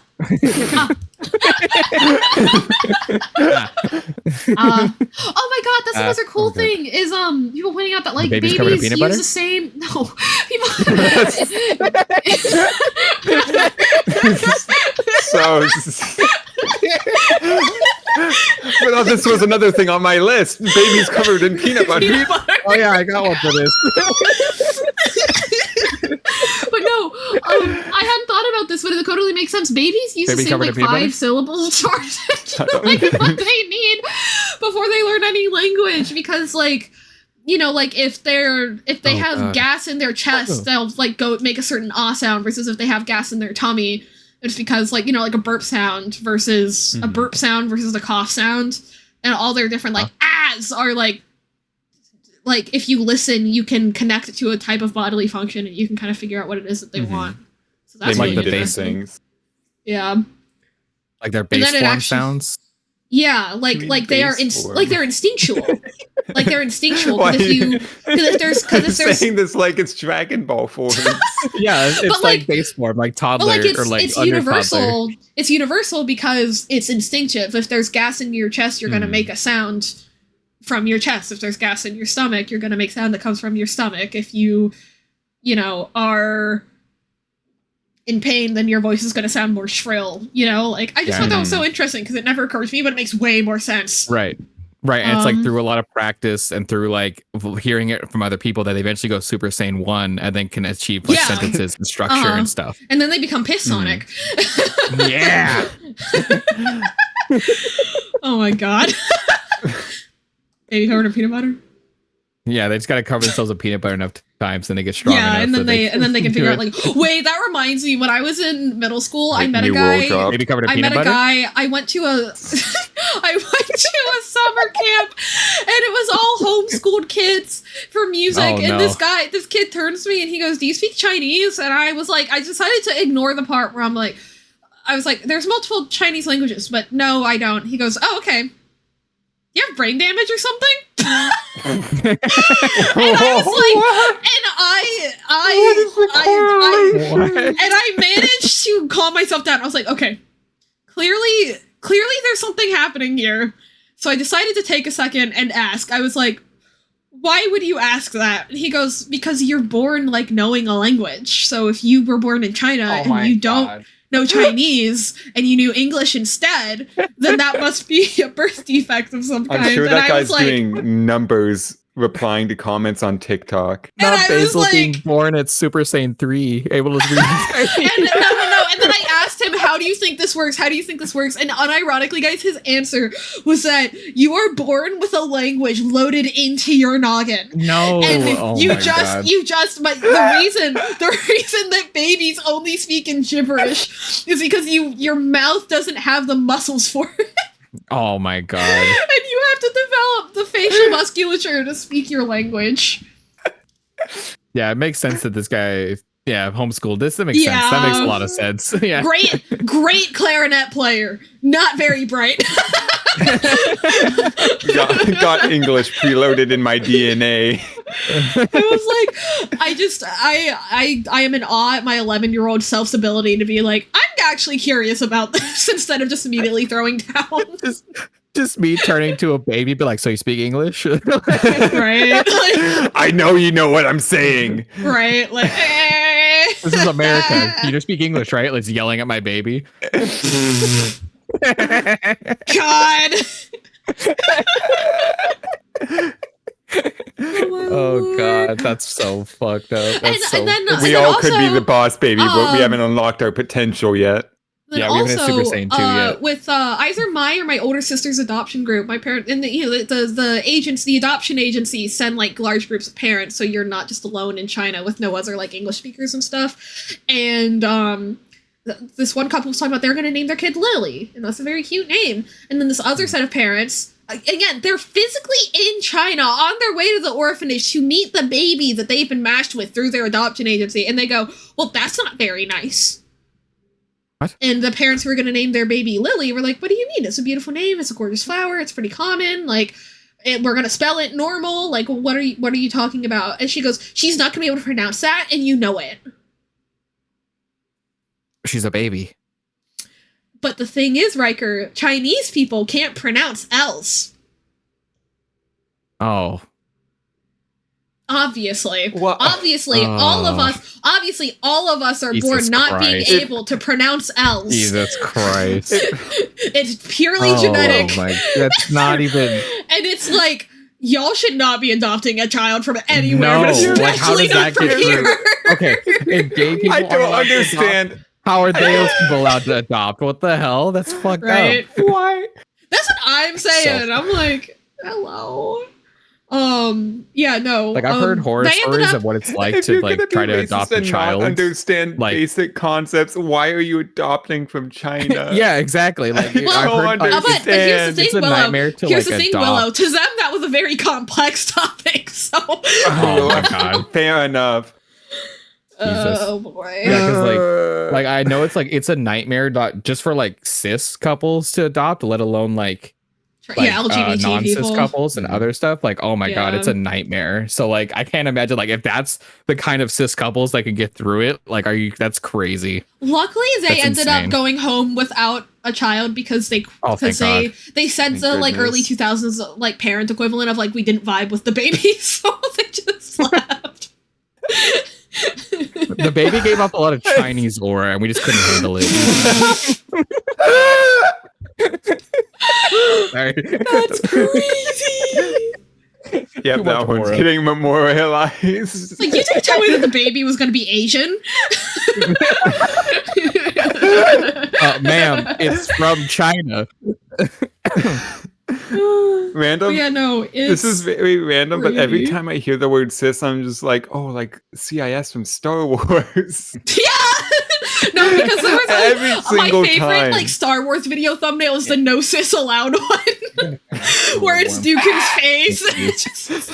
my god, that's another cool thing is people pointing out that like babies use the same people so well, this was another thing on my list. Babies covered in peanut butter. Oh yeah, I got one for this. But no, I hadn't thought about this, but it totally makes sense. Babies use the same like 5 syllables to like what they need before they learn any language, because like, you know, like if they have gas in their chest, they'll like go make a certain ah sound, versus if they have gas in their tummy, it's because like, you know, like a burp sound versus a burp sound versus a cough sound, and all their different like ahs are like if you listen, you can connect it to a type of bodily function, and you can kind of figure out what it is that they want. So that's they really like the interesting. things. Yeah. Like their bass form sounds. Yeah, like they are they're instinctual. Like they're instinctual, because if there's saying this like it's Dragon Ball forms. Yeah, it's like base form, like toddler, but like or like it's universal. It's universal because it's instinctive. If there's gas in your chest, you're gonna make a sound from your chest. If there's gas in your stomach, you're gonna make sound that comes from your stomach. If you know, are in pain, then your voice is gonna sound more shrill. You know, like I just thought that was so interesting, because it never occurred to me, but it makes way more sense. Right. And it's like through a lot of practice and through like hearing it from other people that they eventually go Super Saiyan 1 and then can achieve like sentences and structure and stuff. And then they become Piss Sonic. Yeah. Oh my god. Baby covered in peanut butter? Yeah, they just gotta cover themselves in peanut butter enough times, and they get strong. Yeah, and then they can figure out like, wait, that reminds me. When I was in middle school, like I met a guy. Maybe covered in peanut butter. I went to a summer camp, and it was all homeschooled kids for music. And this kid turns to me and he goes, "Do you speak Chinese?" And I was like, I decided to ignore the part where I was like, "There's multiple Chinese languages, but no, I don't." He goes, "Oh, okay. You have brain damage or something?" And I was like, and I managed to calm myself down. I was like, okay, clearly there's something happening here. So I decided to take a second and ask. I was like, why would you ask that? And he goes, because you're born like knowing a language. So if you were born in China and you don't know Chinese and you knew English instead, then that must be a birth defect of some kind. I'm sure that guy's doing numbers replying to comments on TikTok. Not Basil being born at Super Saiyan 3, able to read. And then I asked him, how do you think this works? How do you think this works? And unironically, guys, his answer was that you are born with a language loaded into your noggin. No. And but the reason that babies only speak in gibberish is because your mouth doesn't have the muscles for it. Oh my god. And you have to develop the facial musculature to speak your language. Yeah, it makes sense that this guy homeschooled. That makes sense. That makes a lot of sense. Yeah. Great clarinet player. Not very bright. got English preloaded in my DNA. I was like, I am in awe at my 11-year-old self's ability to be like, I'm actually curious about this, instead of just immediately throwing down. Just me turning to a baby, be like, so you speak English? Right? I know you know what I'm saying. Right? Like, this is America. You just speak English, right? Like yelling at my baby. God. Oh god, that's so fucked up. We all could be the boss baby, but we haven't unlocked our potential yet. Yeah, we haven't had Super Saiyan 2 yet. With either my or my older sister's adoption group, my parent and the adoption agency send like large groups of parents, so you're not just alone in China with no other like English speakers and stuff. And this one couple was talking about they're going to name their kid Lily, and that's a very cute name. And then this other set of parents again, they're physically in China on their way to the orphanage to meet the baby that they've been matched with through their adoption agency. And they go, well, that's not very nice. What? And the parents who were going to name their baby Lily were like, what do you mean? It's a beautiful name. It's a gorgeous flower. It's pretty common. Like, we're going to spell it normal. Like, what are you talking about? And she goes, she's not going to be able to pronounce that. And you know it. She's a baby. But the thing is, Riker, Chinese people can't pronounce L's. Oh. Obviously. Well, all of us are Jesus born not Christ. being able to pronounce L's. Jesus Christ. It's purely genetic. Oh my, that's not even... And it's like, y'all should not be adopting a child from anywhere, but No, like, how especially does not that from get here. through? Okay, if gay people I aren't don't allowed to understand. adopt, how are those people allowed to adopt? What the hell? That's fucked Right? up. Why? That's what I'm saying. I'm like, hello. Yeah, no. Like, I've heard horror they ended stories up- of what it's like If to you're like gonna be try to racist adopt a and not child. understand like- basic concepts. Why are you adopting from China? Yeah, exactly. Like, Well, I've heard, I don't but here's the thing, it's a Willow. nightmare to Here's like the thing, adopt. Willow. To them, that was a very complex topic. So, Oh my god. Fair enough. oh boy. Yeah, because like I know it's a nightmare not just for like cis couples to adopt, let alone like yeah, LGBT non-cis people. couples and other stuff. Like, oh my god, Yeah. it's a nightmare. So like I can't imagine like if that's the kind of cis couples that can get through it. Like, that's crazy. Luckily, they That's ended insane. up going home without a child because they Oh, thank God. they said Thank the like goodness. early 2000s like parent equivalent of like we didn't vibe with the baby, so they just left. The baby gave off a lot of Chinese aura and we just couldn't handle it. Sorry. That's crazy. Yep, Too much that one's horror. getting memorialized. Like, you didn't tell me that the baby was going to be Asian. Ma'am, it's from China. Random. Yeah, no, it's This is very random, but every crazy. time I hear the word cis, I'm just like, oh, like CIS from Star Wars. Yeah. No, because there was Every my single favorite time. like Star Wars video thumbnail is the no cis allowed one, where it's Dooku's face. It's just-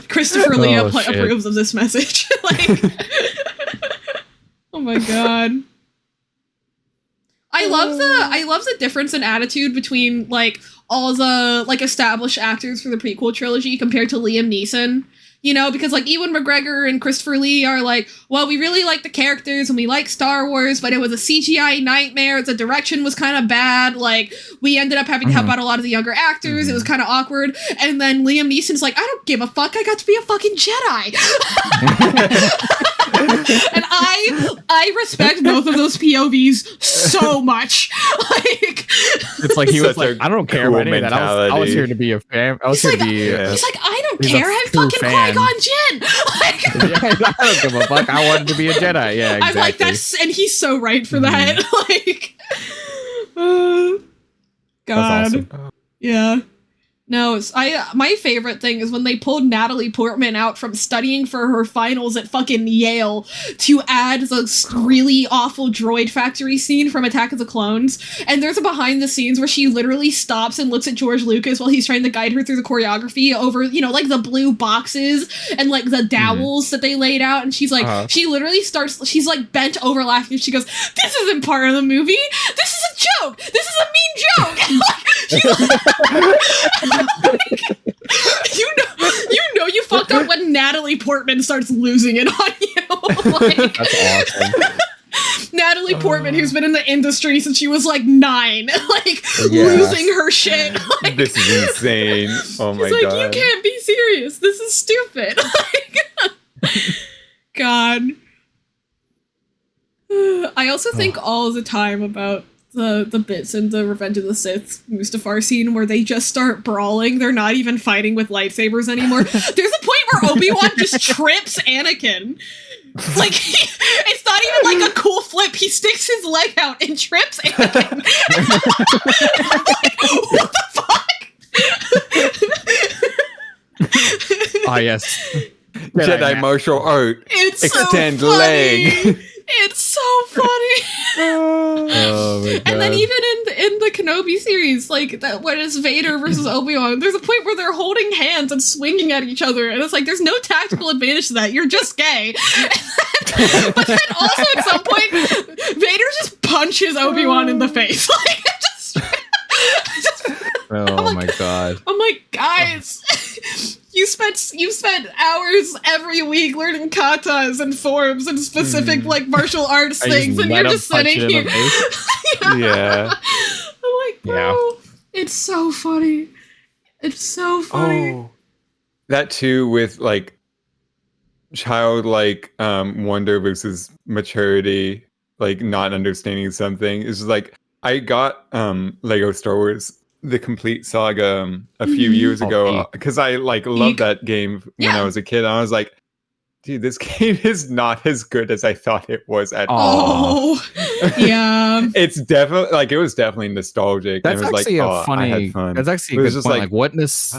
Christopher Lee Oh, shit. approves of this message. Like, oh my god. I love the difference in attitude between like all the like established actors for the prequel trilogy compared to Liam Neeson. You know, because like Ewan McGregor and Christopher Lee are like, well, we really like the characters and we like Star Wars, but it was a CGI nightmare. The direction was kind of bad. Like, we ended up having to help out a lot of the younger actors. It was kind of awkward. And then Liam Neeson's like, I don't give a fuck. I got to be a fucking Jedi. And I respect both of those POVs so much. Like, It's like he was Such a like, I don't care cool about any of that. I was mentality. here to be a fan. I was He's here to like- be. Yeah. he's like, I don't He's a care. I'm true fucking fan. Qui-Gon Jinn. Like, Yeah, I don't give a fuck. I wanted to be a Jedi. Yeah, exactly. I'm like, and he's so right for that. Like, God. That's awesome. Yeah. No, my favorite thing is when they pulled Natalie Portman out from studying for her finals at fucking Yale to add the really awful droid factory scene from Attack of the Clones. And there's a behind the scenes where she literally stops and looks at George Lucas while he's trying to guide her through the choreography over, you know, like the blue boxes and like the dowels that they laid out. And she's like, she literally she's like bent over laughing. And she goes, this isn't part of the movie. This is a joke. This is a mean joke. You know you fucked up when Natalie Portman starts losing it on you. Like, That's awesome. Natalie Portman, who's been in the industry since she was like 9, like Yeah. losing her shit. Like, This is insane. Oh my she's like, god. you can't be serious. This is stupid. Like, God. I also think all the time about the bits in the Revenge of the Sith Mustafar scene where they just start brawling. They're not even fighting with lightsabers anymore. There's a point where Obi-Wan just trips Anakin. Like, it's not even like a cool flip. He sticks his leg out and trips Anakin. What the fuck? Ah, yes. Jedi martial art. It's Extend so funny. leg. It's so funny. Oh my God. And then even in the Kenobi series, like when it's Vader versus Obi-Wan, there's a point where they're holding hands and swinging at each other, and it's like there's no tactical advantage to that. You're just gay. But then also at some point, Vader just punches Obi-Wan in the face. Like oh my God. I'm like, guys, you spent hours every week learning katas and forms and specific like martial arts things, and you're just sitting here. Yeah. I'm like, bro, it's so funny. It's so funny. Oh, that too with like childlike wonder versus maturity, like not understanding something. It's just like I got Lego Star Wars the complete saga a few years ago because I like loved that game when I was a kid. And I was like, dude, this game is not as good as I thought it was at all. Yeah. It's definitely like it was definitely nostalgic. That's and it was actually like, a funny. I had fun. That's actually a good point. Like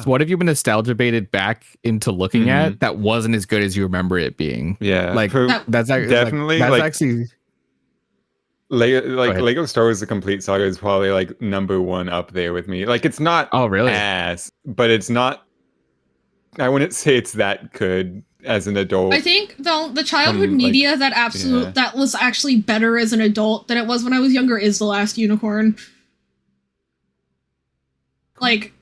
what have you been nostalgia baited back into looking at that wasn't as good as you remember it being? Yeah, like that's definitely that's like, actually. Lego Star Wars: The Complete Saga is probably like #1 up there with me. Like it's not ass, but it's not. I wouldn't say it's that good as an adult. I think the childhood media that was actually better as an adult than it was when I was younger is The Last Unicorn. Like,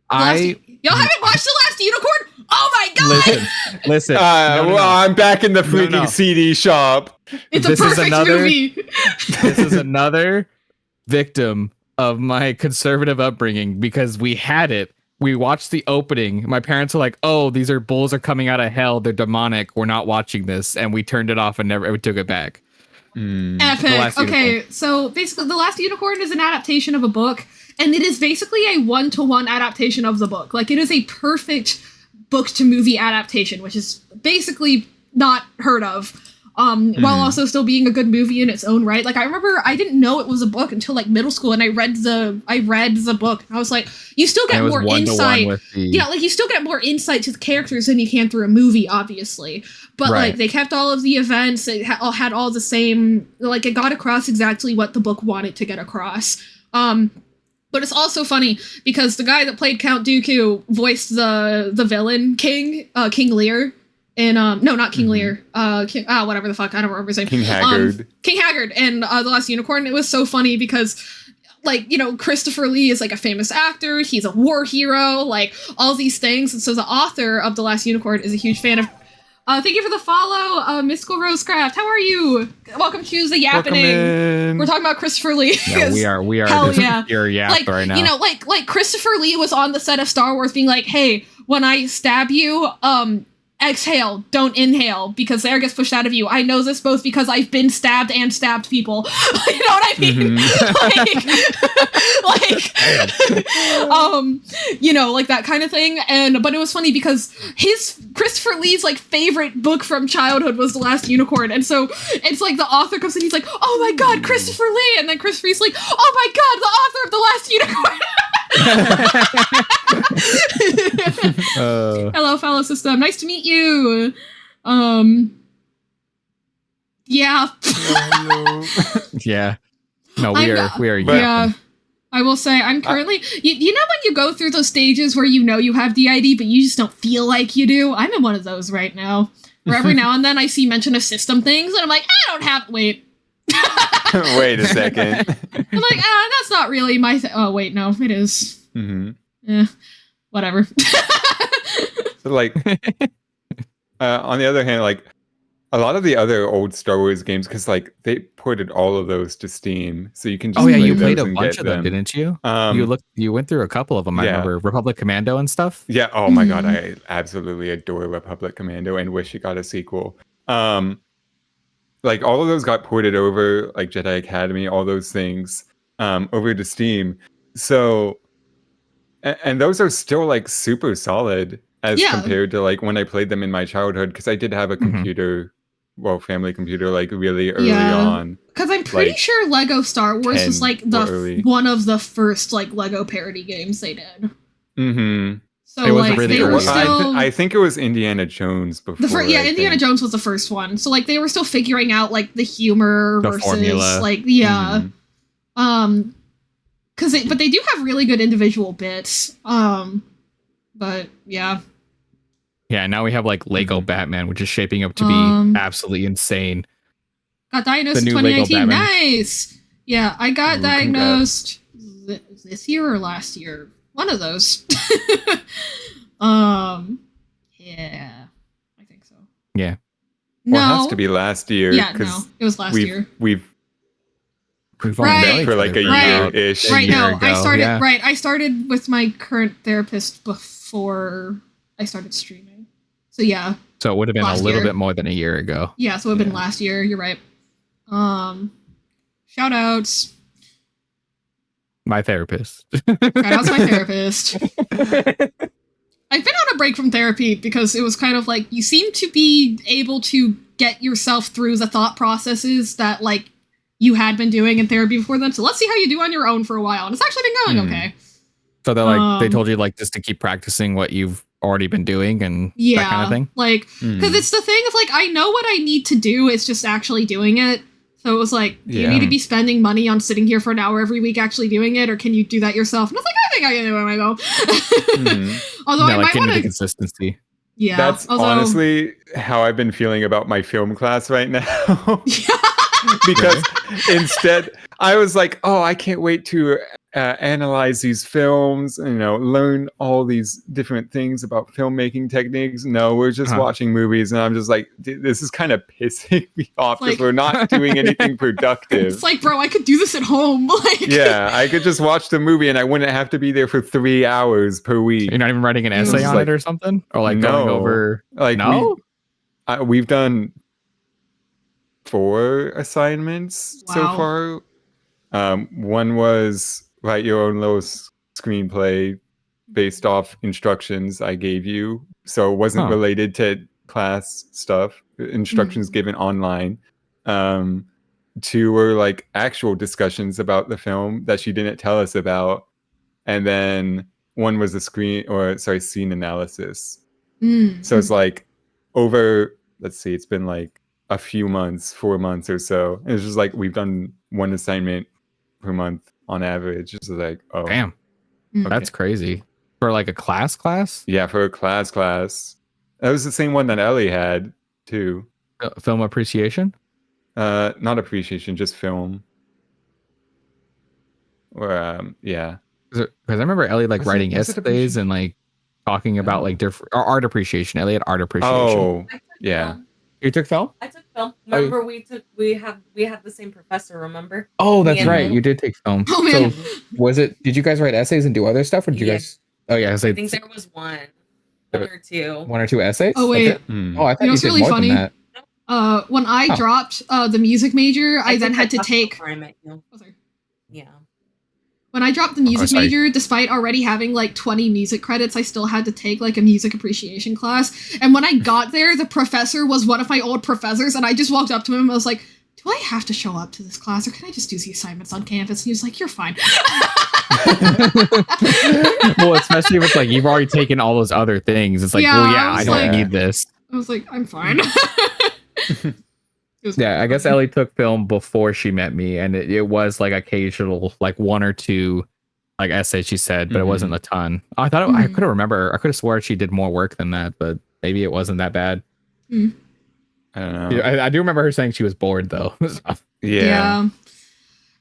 y'all haven't watched The Last Unicorn? Oh my God! Listen. Well, I'm back in the freaking CD shop. It's a perfect movie. This is another victim of my conservative upbringing because we had it. We watched the opening. My parents were like, "Oh, these bulls are coming out of hell. They're demonic. We're not watching this," and we turned it off and we took it back. Epic. Okay, so basically, The Last Unicorn is an adaptation of a book, and it is basically a 1-to-1 adaptation of the book. Like, it is a perfect book to movie adaptation, which is basically not heard of. While also still being a good movie in its own right. Like, I remember I didn't know it was a book until like middle school, and I read the book, and I was like, you still get more insight. Yeah, like you still get more insight to the characters than you can through a movie, obviously. But like they kept all of the events, it had all the same, like it got across exactly what the book wanted to get across. But it's also funny because the guy that played Count Dooku voiced the villain King Lear. And no, not King Lear. Whatever the fuck, I don't remember his name. King Haggard. King Haggard and The Last Unicorn. It was so funny because, like, you know, Christopher Lee is like a famous actor. He's a war hero, like all these things. And so the author of The Last Unicorn is a huge fan of. Thank you for the follow, Mystical Rosecraft. How are you? Welcome to the Yappening. We're talking about Christopher Lee. Yeah, we are. Hell yeah. You're like, right now. You know, like Christopher Lee was on the set of Star Wars, being like, "Hey, when I stab you, exhale, don't inhale, because the air gets pushed out of you. I know this both because I've been stabbed and stabbed people." You know what I mean? You know, like that kind of thing. But it was funny because Christopher Lee's like favorite book from childhood was The Last Unicorn, and so it's like the author comes in, he's like, "Oh my God, Christopher Lee," and then Christopher Lee's like, "Oh my God, the author of The Last Unicorn." Hello, fellow system. Nice to meet you. Yeah. Yeah. No, we are. Yeah. I will say I'm currently. You know when you go through those stages where you know you have DID, but you just don't feel like you do. I'm in one of those right now. Where every now and then I see mention of system things, and I'm like, I don't have. Wait. Wait a second. I'm like, that's not really my oh, wait, no, it is. Whatever. Like, on the other hand, like, a lot of the other old Star Wars games, because, like, they ported all of those to Steam, so you can just play you those played a and bunch get of them, didn't you? You went through a couple of them, I remember. Republic Commando and stuff? Yeah, oh my God, I absolutely adore Republic Commando and wish it got a sequel. Like, all of those got ported over, like Jedi Academy, all those things, over to Steam. So, and those are still, like, super solid as compared to, like, when I played them in my childhood, because I did have a computer, family computer, like, really early on. Because I'm pretty sure Lego Star Wars was, like, one of the first, like, Lego parody games they did. So like they were still. I think it was Indiana Jones before. Indiana Jones was the first one. So like they were still figuring out like the humor versus formula. like but they do have really good individual bits. But yeah. Yeah, now we have like Lego Batman, which is shaping up to be absolutely insane. Got diagnosed in 2019. Nice. Yeah, I got diagnosed this year or last year. One of those. Yeah, I think so. Yeah. Well, it has to be last year. Yeah, no, it was last year. We've right for like a year-ish. Right now, I started. Yeah. Right, I started with my current therapist before I started streaming. So yeah. So it would have been a little bit more than a year ago. Yeah, so it would have been last year. You're right. Shout outs. My therapist. Shout outs my therapist. I've been on a break from therapy because it was kind of like you seem to be able to get yourself through the thought processes that like you had been doing in therapy before then. So let's see how you do on your own for a while. And it's actually been going okay. So they're like they told you like just to keep practicing what you've already been doing and that kind of thing. Like because it's the thing of like I know what I need to do. It's just actually doing it. So it was like, do you need to be spending money on sitting here for an hour every week actually doing it, or can you do that yourself? And I was like, I think I can do it myself. Although I might want to consistency. Yeah, that's honestly how I've been feeling about my film class right now. Because instead, I was like, oh, I can't wait to analyze these films, and, learn all these different things about filmmaking techniques. No, we're just watching movies, and I'm just like, this is kind of pissing me off because we're not doing anything productive. It's like, bro, I could do this at home. Yeah, I could just watch the movie, and I wouldn't have to be there for 3 hours per week. You're not even writing an essay on it or something, or like going over. Like we've done 4 assignments so far. One was write your own little screenplay based off instructions I gave you. So it wasn't related to class stuff, instructions given online. 2 were like actual discussions about the film that she didn't tell us about. And then 1 was a scene analysis. So it's like over, let's see, it's been like a few months, 4 months or so. And it's just like we've done 1 assignment per month on average. It's like, oh, damn, that's crazy for like a class. Yeah, for a class. That was the same one that Ellie had too. Film appreciation? Not appreciation, just film. Or yeah. Because I remember Ellie like writing essays and like talking about like different art appreciation. Ellie had art appreciation. Oh, yeah. You took film? I took film. Remember, we had the same professor. Remember? Oh, that's right. You did take film. Oh man. So did you guys write essays and do other stuff, or did you guys? Oh yeah, I think there was one or two. 1 or 2 essays. Oh wait. Okay. Oh, I thought you did really more funny? than that. When I dropped the music major, I then had to take. Yeah. When I dropped the music major, despite already having like 20 music credits, I still had to take like a music appreciation class. And when I got there, the professor was one of my old professors, and I just walked up to him and I was like, do I have to show up to this class, or can I just do the assignments on campus? And he was like, you're fine. Well, especially if it's like you've already taken all those other things. It's like, I don't need this. I was like, I'm fine. Yeah, I guess Ellie took film before she met me, and it was like occasional, like 1 or 2 like essays she said, but it wasn't a ton. I thought I couldn't remember. I could have swore she did more work than that, but maybe it wasn't that bad. I don't know. I do remember her saying she was bored though. Yeah.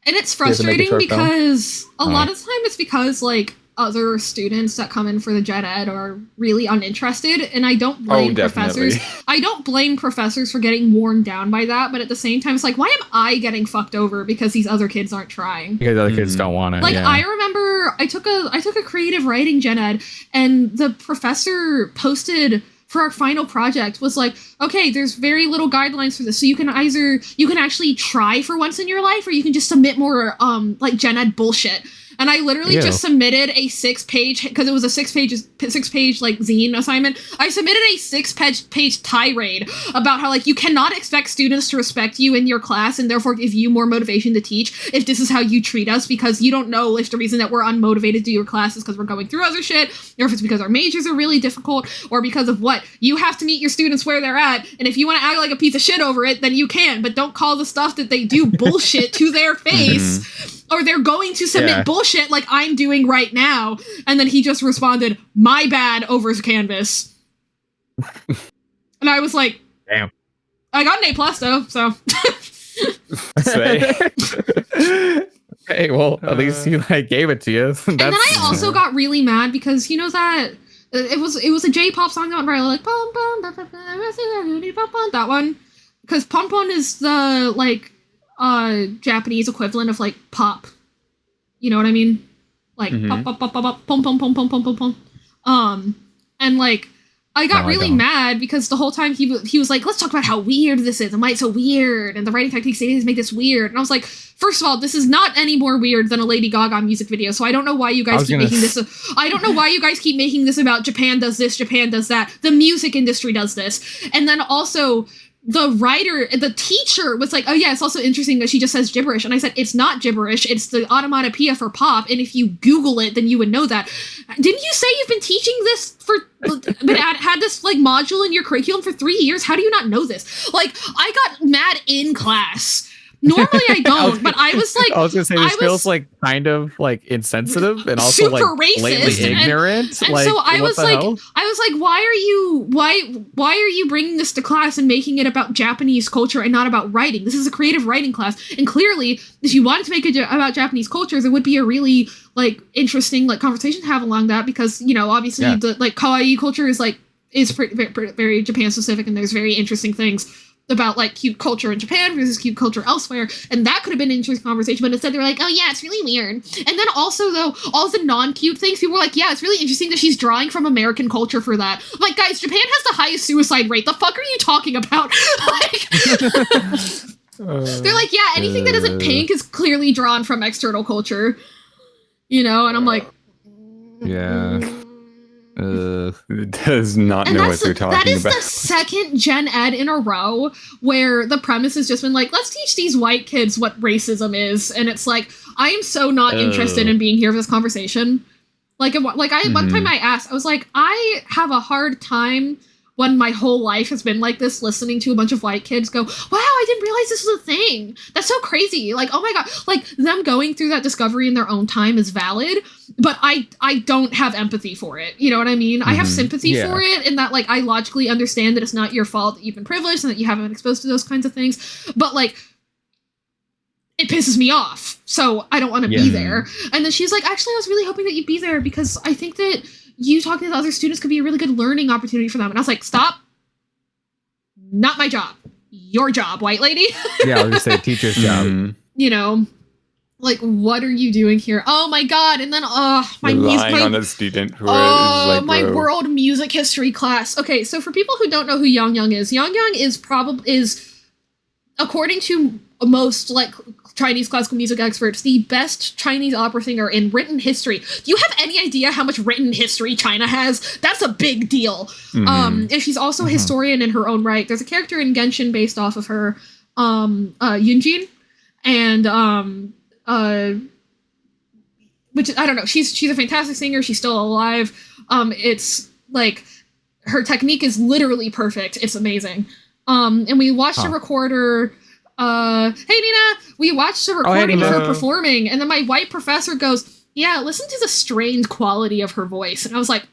And it's frustrating because a lot of the time it's because like other students that come in for the gen ed are really uninterested, and I don't blame professors. I don't blame professors for getting worn down by that, but at the same time, it's like, why am I getting fucked over because these other kids aren't trying? Because other kids don't want it. Like I remember I took a creative writing gen ed, and the professor posted for our final project was like, okay, there's very little guidelines for this, so you can actually try for once in your life, or you can just submit more like gen ed bullshit. And And I literally just submitted a 6-page, because it was a 6-page like zine assignment. I submitted a 6-page tirade about how like you cannot expect students to respect you in your class and therefore give you more motivation to teach if this is how you treat us, because you don't know if the reason that we're unmotivated to do your class is because we're going through other shit, or if it's because our majors are really difficult, or because of what. You have to meet your students where they're at, and if you want to act like a piece of shit over it, then you can, but don't call the stuff that they do bullshit to their face. Or they're going to submit bullshit like I'm doing right now. And then he just responded, "My bad," over his Canvas. And I was like, damn. I got an A+ though, so. Hey, well, at least he like gave it to you. And then I also got really mad because you know that it was a J-pop song that went viral, like pom pom that one, because pom pom is the like Japanese equivalent of like pop. You know what I mean? Like pop pop pop pop pop pom pom pom pom pom pom pom. And like I got really mad because the whole time he was like, let's talk about how weird this is and why it's so weird and the writing techniques they make this weird. And I was like, first of all, this is not any more weird than a Lady Gaga music video. So I don't know why you guys keep making this. I don't know why you guys keep making this about Japan does this, Japan does that. The music industry does this. And then also the teacher was like, oh yeah, it's also interesting that she just says gibberish. And I said, it's not gibberish, it's the onomatopoeia for pop, and if you Google it, then you would know that. Didn't you say you've been teaching this but had this like module in your curriculum for 3 years? How do you not know this? Like, I got mad in class. Normally I don't, but I was like, I was gonna say this feels like kind of like insensitive and also like blatantly ignorant. And like, so I was like, why are you bringing this to class and making it about Japanese culture and not about writing? This is a creative writing class, and clearly, if you wanted to make it about Japanese culture, there would be a really like interesting like conversation to have along that, because you know obviously the like kawaii culture is very Japan specific, and there's very interesting things about like cute culture in Japan versus cute culture elsewhere, and that could have been an interesting conversation, but instead they were like, oh yeah, it's really weird. And then also though, all the non-cute things, people were like, yeah, it's really interesting that she's drawing from American culture for that. I'm like, guys, Japan has the highest suicide rate. The fuck are you talking about? Like, they're like, yeah, anything that isn't pink is clearly drawn from external culture, you know. And I'm like, does not know what they're talking about. That is the second gen ed in a row where the premise has just been like, let's teach these white kids what racism is, and it's like, I am so not interested in being here for this conversation. Like one time I asked, I was like, I have a hard time when my whole life has been like this, listening to a bunch of white kids go, wow, I didn't realize this was a thing. That's so crazy. Like, oh my God, like them going through that discovery in their own time is valid, but I don't have empathy for it. You know what I mean? I have sympathy for it, in that like, I logically understand that it's not your fault that you've been privileged and that you haven't been exposed to those kinds of things. But like, it pisses me off. So I don't want to be there. And then she's like, actually, I was really hoping that you'd be there because I think that you talking to other students could be a really good learning opportunity for them. And I was like, stop. Not my job. Your job, white lady. Yeah, I was gonna say teacher's job. You know, like, what are you doing here? Oh my God. And then, my on a student who is like, my world music history class. Okay, so for people who don't know who Yang Yang is according to most like Chinese classical music experts, the best Chinese opera singer in written history. Do you have any idea how much written history China has? That's a big deal. And she's also a historian in her own right. There's a character in Genshin based off of her, Yunjin, and which I don't know. She's a fantastic singer. She's still alive. It's like her technique is literally perfect. It's amazing. And we watched a recorder. Hey Nina, we watched a recording of her performing, and then my white professor goes, yeah, listen to the strained quality of her voice. And I was like,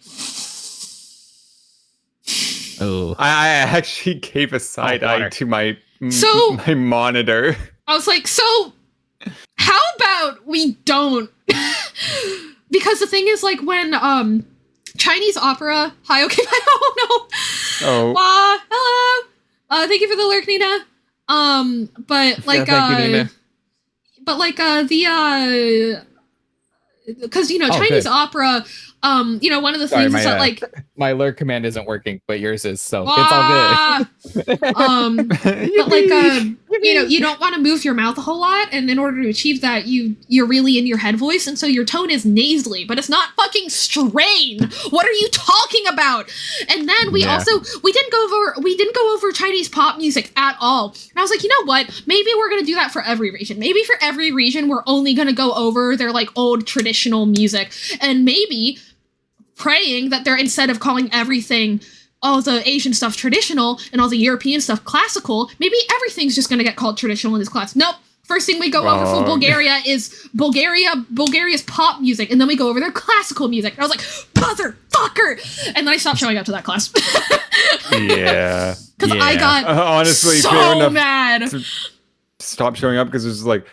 oh, I actually gave a side eye to my monitor. I was like, so how about we don't? Because the thing is, like, when Chinese opera, hi, okay, hello, thank you for the lurk, Nina. But like, because you know, Chinese opera, you know, one of the things is that like my lurk command isn't working, but yours is, so it's all good. But like, you don't want to move your mouth a whole lot, and in order to achieve that, you're really in your head voice, and so your tone is nasally, but it's not fucking strained. What are you talking about? And then we didn't go over Chinese pop music at all. And I was like, you know what? Maybe we're gonna do that for every region. Maybe for every region, we're only gonna go over their like old traditional music, and maybe praying that they're, instead of calling everything, all the Asian stuff traditional and all the European stuff classical, maybe everything's just going to get called traditional in this class. Nope. First thing we go over for Bulgaria is Bulgaria's pop music, and then we go over their classical music. And I was like, motherfucker! And then I stopped showing up to that class. Yeah. Because I got honestly so mad. Stop showing up because it was like...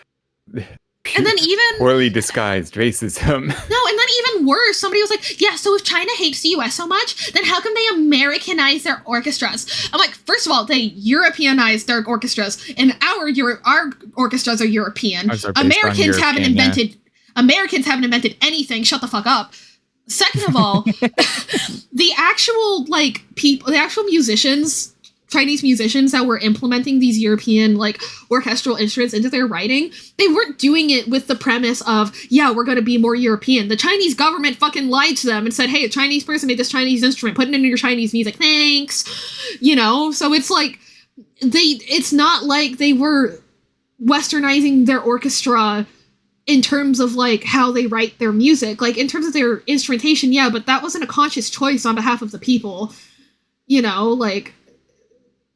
And then even poorly disguised racism. No, and then even worse, somebody was like, yeah, so if China hates the US so much, then how come they Americanize their orchestras? I'm like, first of all, they Europeanize their orchestras, and our orchestras are European. Americans haven't invented anything. Shut the fuck up. Second of all, the actual musicians, Chinese musicians that were implementing these European like orchestral instruments into their writing, they weren't doing it with the premise of, yeah, we're going to be more European. The Chinese government fucking lied to them and said, hey, a Chinese person made this Chinese instrument, put it into your Chinese music, thanks. So it's like it's not like they were westernizing their orchestra in terms of like how they write their music, like in terms of their instrumentation, yeah, but that wasn't a conscious choice on behalf of the people.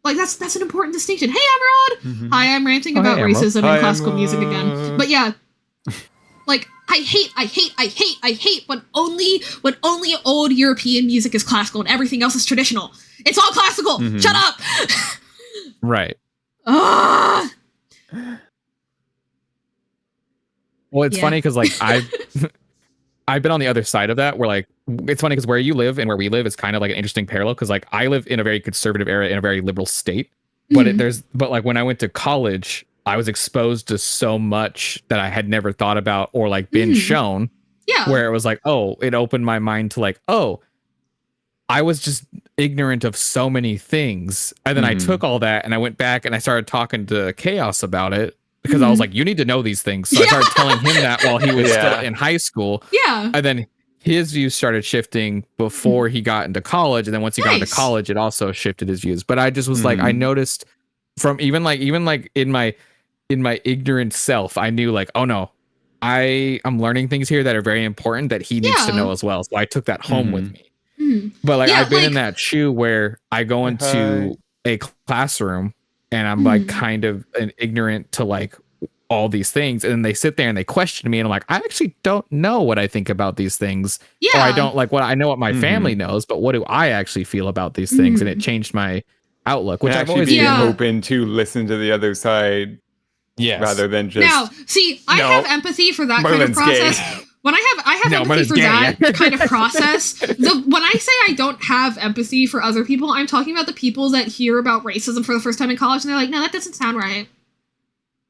Like that's an important distinction. Hey, Emerald! Mm-hmm. Hi, I'm ranting about racism and classical music again. But yeah, like I hate when only old European music is classical and everything else is traditional. It's all classical. Mm-hmm. Shut up. Right. Well, it's funny because like I've been on the other side of that, where like it's funny because where you live and where we live is kind of like an interesting parallel, because like I live in a very conservative area in a very liberal state, but but like when I went to college, I was exposed to so much that I had never thought about or like been shown. Yeah. Where it was like, oh, it opened my mind to like, oh, I was just ignorant of so many things. And then I took all that and I went back and I started talking to Chaos about it, because I was like, you need to know these things. So I started telling him that while he was still in high school. Yeah. And then his views started shifting before he got into college. And then once he got into college, it also shifted his views. But I just was like, I noticed from even like in my ignorant self, I knew like, oh no, I'm learning things here that are very important that he needs to know as well. So I took that home with me. But like I've been in that shoe where I go into a classroom and I'm like kind of ignorant to like all these things, and then they sit there and they question me, and I'm like, I actually don't know what I think about these things. Or I don't like what I know what my family knows, but what do I actually feel about these things? And it changed my outlook, which I've always been open to listen to the other side. Yes. Rather than just now, see, I have empathy for that kind of process. When I have empathy for that kind of process. When I say I don't have empathy for other people, I'm talking about the people that hear about racism for the first time in college and they're like, no, that doesn't sound right.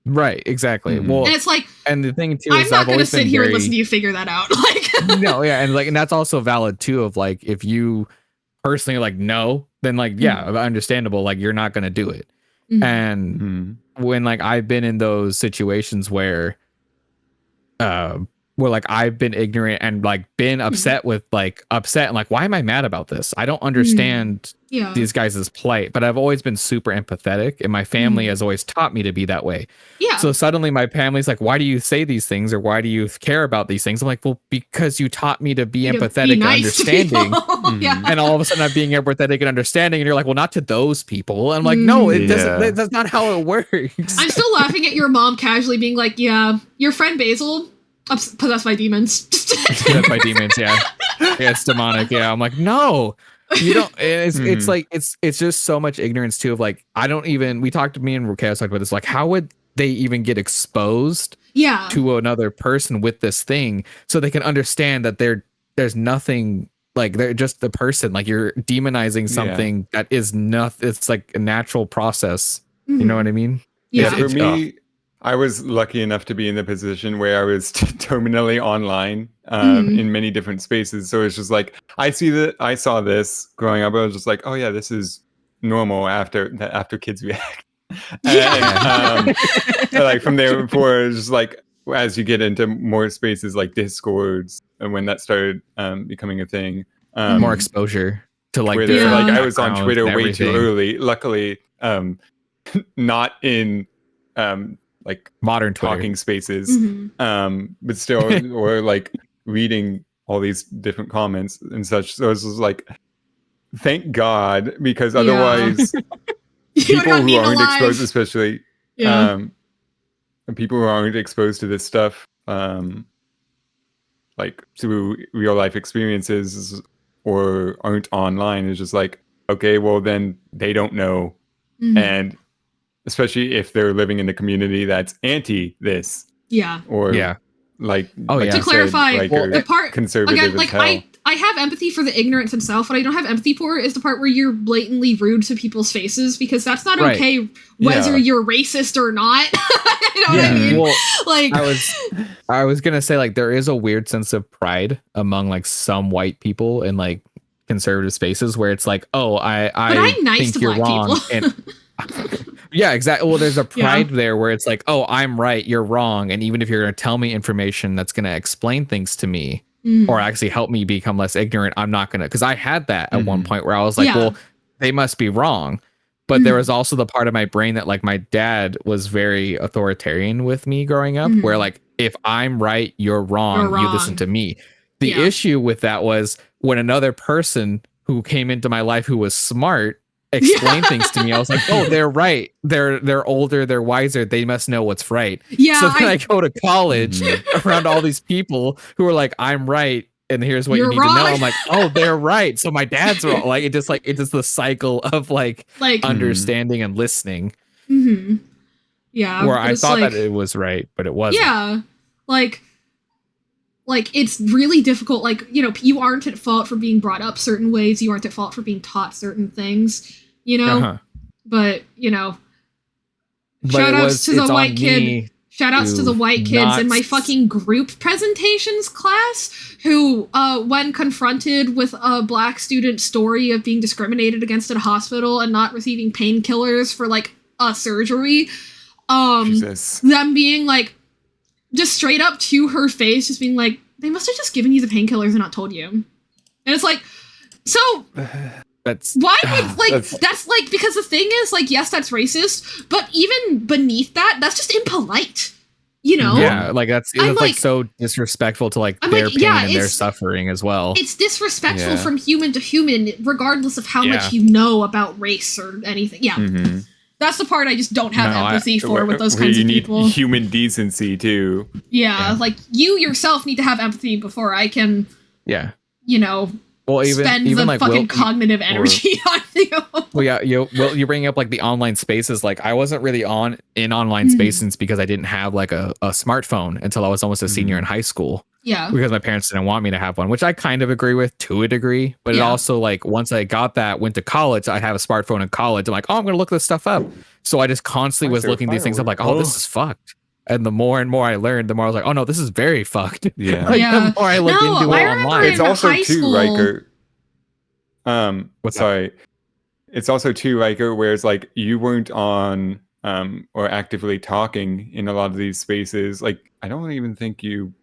Right, exactly. Well, and it's like, and the thing too, I'm not going to sit here and listen to you figure that out. Like, no, yeah, and that's also valid too. Of like, if you personally like no, then like understandable. Like you're not going to do it. And when like I've been in those situations where like I've been ignorant and like been upset and like, why am I mad about this? I don't understand these guys' plight, but I've always been super empathetic, and my family has always taught me to be that way. Yeah. So suddenly my family's like, why do you say these things, or why do you care about these things? I'm like, well, because you taught me to be empathetic and understanding. And all of a sudden I'm being empathetic and understanding, and you're like, well, not to those people. And I'm like, no, it doesn't. That's not how it works. I'm still laughing at your mom casually being like, yeah, your friend Basil possessed by demons. Possessed by demons, yeah, it's demonic. Yeah, I'm like, no, you don't. It's like it's just so much ignorance too. Of like, I don't even. We talked to me and Chaos talked about this. Like, how would they even get exposed? To another person with this thing, so they can understand that there's nothing. Like they're just the person. Like you're demonizing something that is nothing. It's like a natural process. You know what I mean? Yeah. For me, I was lucky enough to be in the position where I was terminally online in many different spaces. So it's just like, I saw this growing up. I was just like, oh yeah, this is normal after kids react. And, like from there before, it's just like as you get into more spaces like Discords, and when that started becoming a thing, more exposure to like Twitter. Like I was on Twitter way too early. Luckily, not in like modern Twitter. talking spaces, but still, or like reading all these different comments and such. So it was like, thank God, because otherwise, people who aren't exposed, especially people who aren't exposed to this stuff, like through real life experiences or aren't online, is just like, okay, well then they don't know, and especially if they're living in a community that's anti this, or like to clarify, like the part conservative again, like I have empathy for the ignorance itself. What I don't have empathy for is the part where you're blatantly rude to people's faces, because that's not okay whether you're racist or not. You know what I mean? Well, like I was gonna say, like, there is a weird sense of pride among like some white people in like conservative spaces where it's like, oh, I'm nice think to you're black wrong. People. And yeah, exactly. Well, there's a pride there where it's like, oh, I'm right, you're wrong. And even if you're going to tell me information that's going to explain things to me or actually help me become less ignorant, I'm not going to, because I had that at one point where I was like, well, they must be wrong. But there was also the part of my brain that like my dad was very authoritarian with me growing up, where like, if I'm right, you're wrong. You listen to me. The issue with that was when another person who came into my life who was smart explain things to me, I was like, oh, they're right, they're older, they're wiser, they must know what's right. So then I go to college around all these people who are like, I'm right and here's what you need to know. I'm like, oh, they're right, so my dad's wrong. Like it's just the cycle of like understanding and listening. Where I thought that it was right, but it wasn't. Like it's really difficult. Like, you know, you aren't at fault for being brought up certain ways, you aren't at fault for being taught certain things, you know. But you know, shout outs to the white kid. Shout outs to the white kids in my fucking group presentations class who, when confronted with a black student's story of being discriminated against at a hospital and not receiving painkillers for like a surgery, them being like, just straight up to her face, just being like, they must have just given you the painkillers and not told you. And it's like, so that's why would like that's like, because the thing is like, yes, that's racist, but even beneath that, that's just impolite, you know? Yeah, like that's like so disrespectful to like their pain and their suffering as well. It's disrespectful from human to human, regardless of how much you know about race or anything. Yeah. That's the part I just don't have empathy for with those kinds of people. Human decency too. Yeah, like you yourself need to have empathy before I can. You know. Well, spend the like fucking cognitive energy on you. Well, yeah, you're bringing up like the online spaces. Like I wasn't really in online spaces because I didn't have like a smartphone until I was almost a senior in high school. Yeah. Because my parents didn't want me to have one, which I kind of agree with to a degree. But it also like once I got that, went to college, I have a smartphone in college. I'm like, oh, I'm going to look this stuff up. So I just constantly was looking these things up like, oh, this is fucked. And the more and more I learned, the more I was like, oh no, this is very fucked. Yeah. Like, the more I looked into it online. It's also too, Riker. It's also too, Riker, where it's like you weren't on or actively talking in a lot of these spaces. Like I don't even think you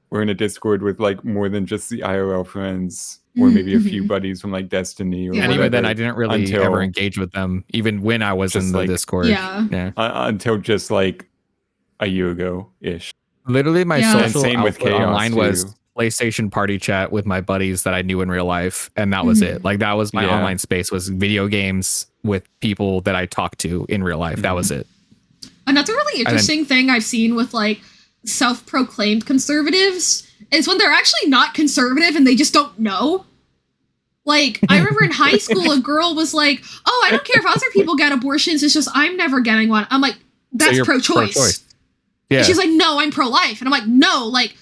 were in a Discord with like more than just the IRL friends or maybe a few buddies from like Destiny or and even then I didn't really ever engage with them even when I was in the Discord. Until just like a year ago ish. Literally my social output online was PlayStation party chat with my buddies that I knew in real life, and that was it. Like that was my online space, was video games with people that I talked to in real life. That was it. Another really interesting thing I've seen with like self-proclaimed conservatives is when they're actually not conservative and they just don't know. Like I remember in high school a girl was like, oh, I don't care if other people get abortions, it's just I'm never getting one. I'm like, that's so pro-choice. And she's like, no, I'm pro-life. And I'm like, no, like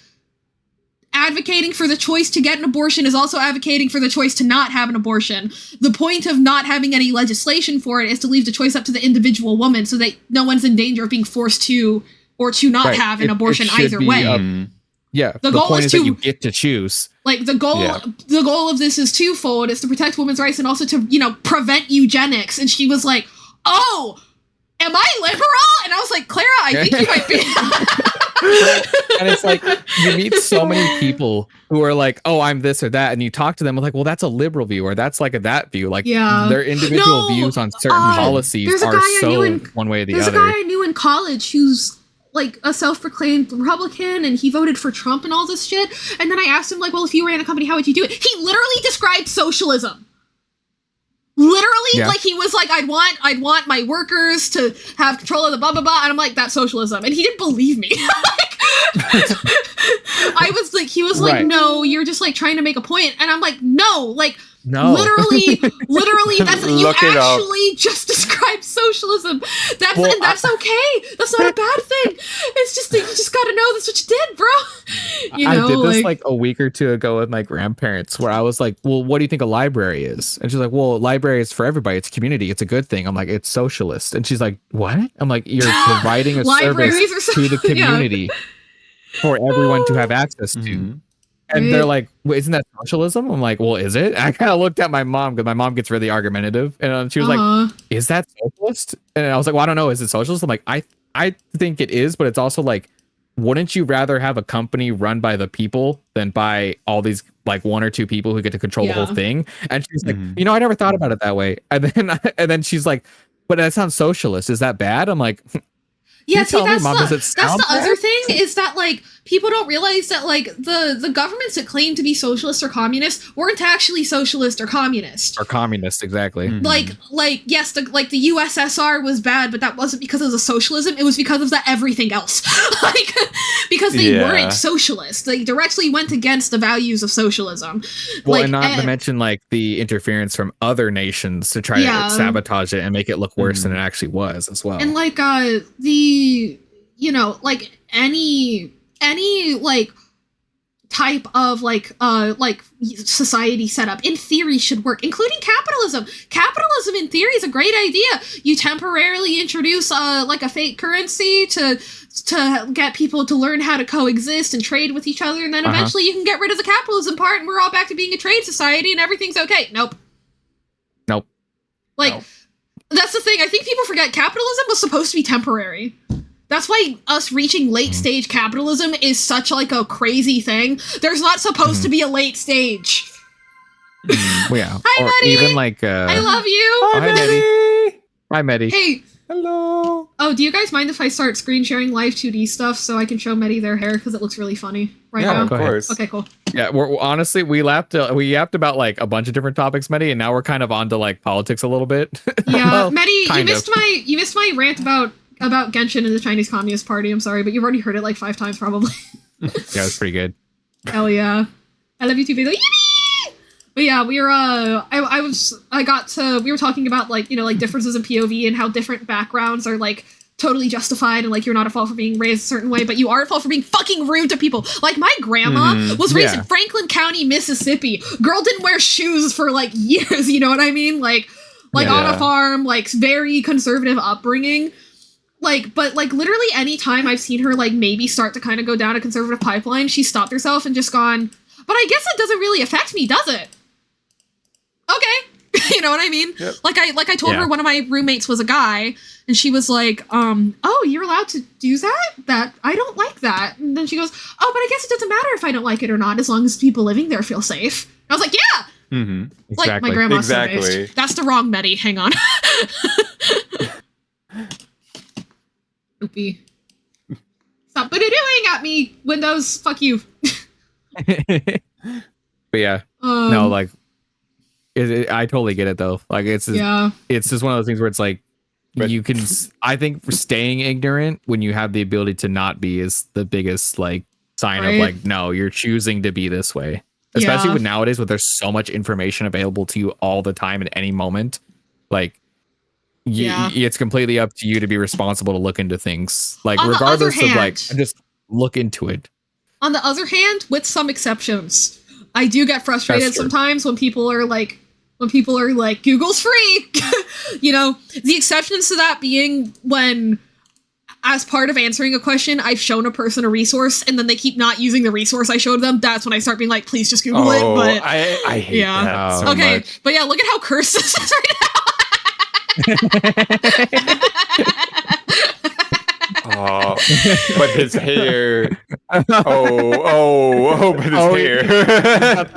advocating for the choice to get an abortion is also advocating for the choice to not have an abortion. The point of not having any legislation for it is to leave the choice up to the individual woman so that no one's in danger of being forced to or to not have an abortion either way. The goal point is that you get to choose. Like the goal of this is twofold. It's to protect women's rights and also to, you know, prevent eugenics. And she was like, oh, am I liberal? And I was like, Clara, I think you might be. And it's like you meet so many people who are like, oh, I'm this or that, and you talk to them like, well, that's a liberal view, or that's like a that view. Like their individual views on certain policies are so one way or the other. There's a guy I knew in college who's like a self-proclaimed Republican, and he voted for Trump and all this shit. And then I asked him, like, well, if you ran a company, how would you do it? He literally described socialism. Literally, like, he was like, I'd want my workers to have control of the blah blah blah, and I'm like, that's socialism, and he didn't believe me. I was like, he was like, no, you're just like trying to make a point, and I'm like, no, literally, that's you actually just described socialism. That's okay. That's not a bad thing. It's just that you just got to know that's what you did, bro. I did this like a week or two ago with my grandparents, where I was like, well, what do you think a library is? And she's like, well, a library is for everybody. It's community. It's a good thing. I'm like, it's socialist. And she's like, what? I'm like, you're providing a service to the community for everyone to have access to. And they're like, well, isn't that socialism? I'm like, well, is it? I kind of looked at my mom, because my mom gets really argumentative. And she was like, is that socialist? And I was like, well, I don't know. Is it socialist? I'm like, I think it is, but it's also like, wouldn't you rather have a company run by the people than by all these like one or two people who get to control the whole thing? And she's like, I never thought about it that way. And then she's like, but that sounds socialist. Is that bad? I'm like, yeah, see, that's the other thing, is that like people don't realize that like the governments that claim to be socialist or communist weren't actually socialist or communist. Or communist, exactly. Like yes, the USSR was bad, but that wasn't because of the socialism. It was because of the everything else. Like because they weren't socialist. They directly went against the values of socialism. Well, and not to mention like the interference from other nations to try to sabotage it and make it look worse than it actually was as well. And like like any like type of like society setup in theory should work, including capitalism. Capitalism in theory is a great idea. You temporarily introduce like a fake currency to get people to learn how to coexist and trade with each other, and then eventually you can get rid of the capitalism part and we're all back to being a trade society and everything's okay. Nope. That's the thing. I think people forget capitalism was supposed to be temporary. That's why us reaching late stage capitalism is such like a crazy thing. There's not supposed to be a late stage. Yeah. Hi, or Maddie. Even like I love you. Hi, Maddie. Hi, Maddie. Hey. Hello. Oh, do you guys mind if I start screen sharing live 2D stuff so I can show Maddie their hair, because it looks really funny right now? Of course. Okay, cool. Yeah, we're honestly we yapped about like a bunch of different topics, Maddie, and now we're kind of onto like politics a little bit. Yeah, well, Maddie, you missed my rant about Genshin and the Chinese Communist Party. I'm sorry, but you've already heard it like 5 times probably. Yeah, it's pretty good. Hell yeah. I love you too, Basil. But yeah, we were we were talking about like, like differences in POV and how different backgrounds are like totally justified, and like you're not at fault for being raised a certain way, but you are at fault for being fucking rude to people. Like my grandma was raised in Franklin County, Mississippi. Girl didn't wear shoes for like years, you know what I mean? Like on a farm, like very conservative upbringing. Like, but like literally any time I've seen her like maybe start to kind of go down a conservative pipeline, she stopped herself and just gone, but I guess it doesn't really affect me, does it? Okay. You know what I mean? Yep. Like I told her one of my roommates was a guy, and she was like, oh, you're allowed to do that? That I don't like that. And then she goes, oh, but I guess it doesn't matter if I don't like it or not, as long as people living there feel safe. And I was like, yeah. Exactly. Like my grandma's so raised. That's the wrong Medi. Hang on. Oopie. Stop doing at me, Windows. Fuck you. But yeah. No, like I totally get it though. Like it's just one of those things where it's like you can. I think for staying ignorant when you have the ability to not be is the biggest like sign of like, no, you're choosing to be this way. Especially with nowadays, where there's so much information available to you all the time at any moment. Like it's completely up to you to be responsible to look into things. Like regardless of like, just look into it. On the other hand, with some exceptions, I do get frustrated sometimes when people are like, Google's free. The exceptions to that being when, as part of answering a question, I've shown a person a resource and then they keep not using the resource I showed them. That's when I start being like, please just Google it. But I hate that so much. But yeah, look at how cursed this is right now. Oh, but his hair. Oh, but his hair.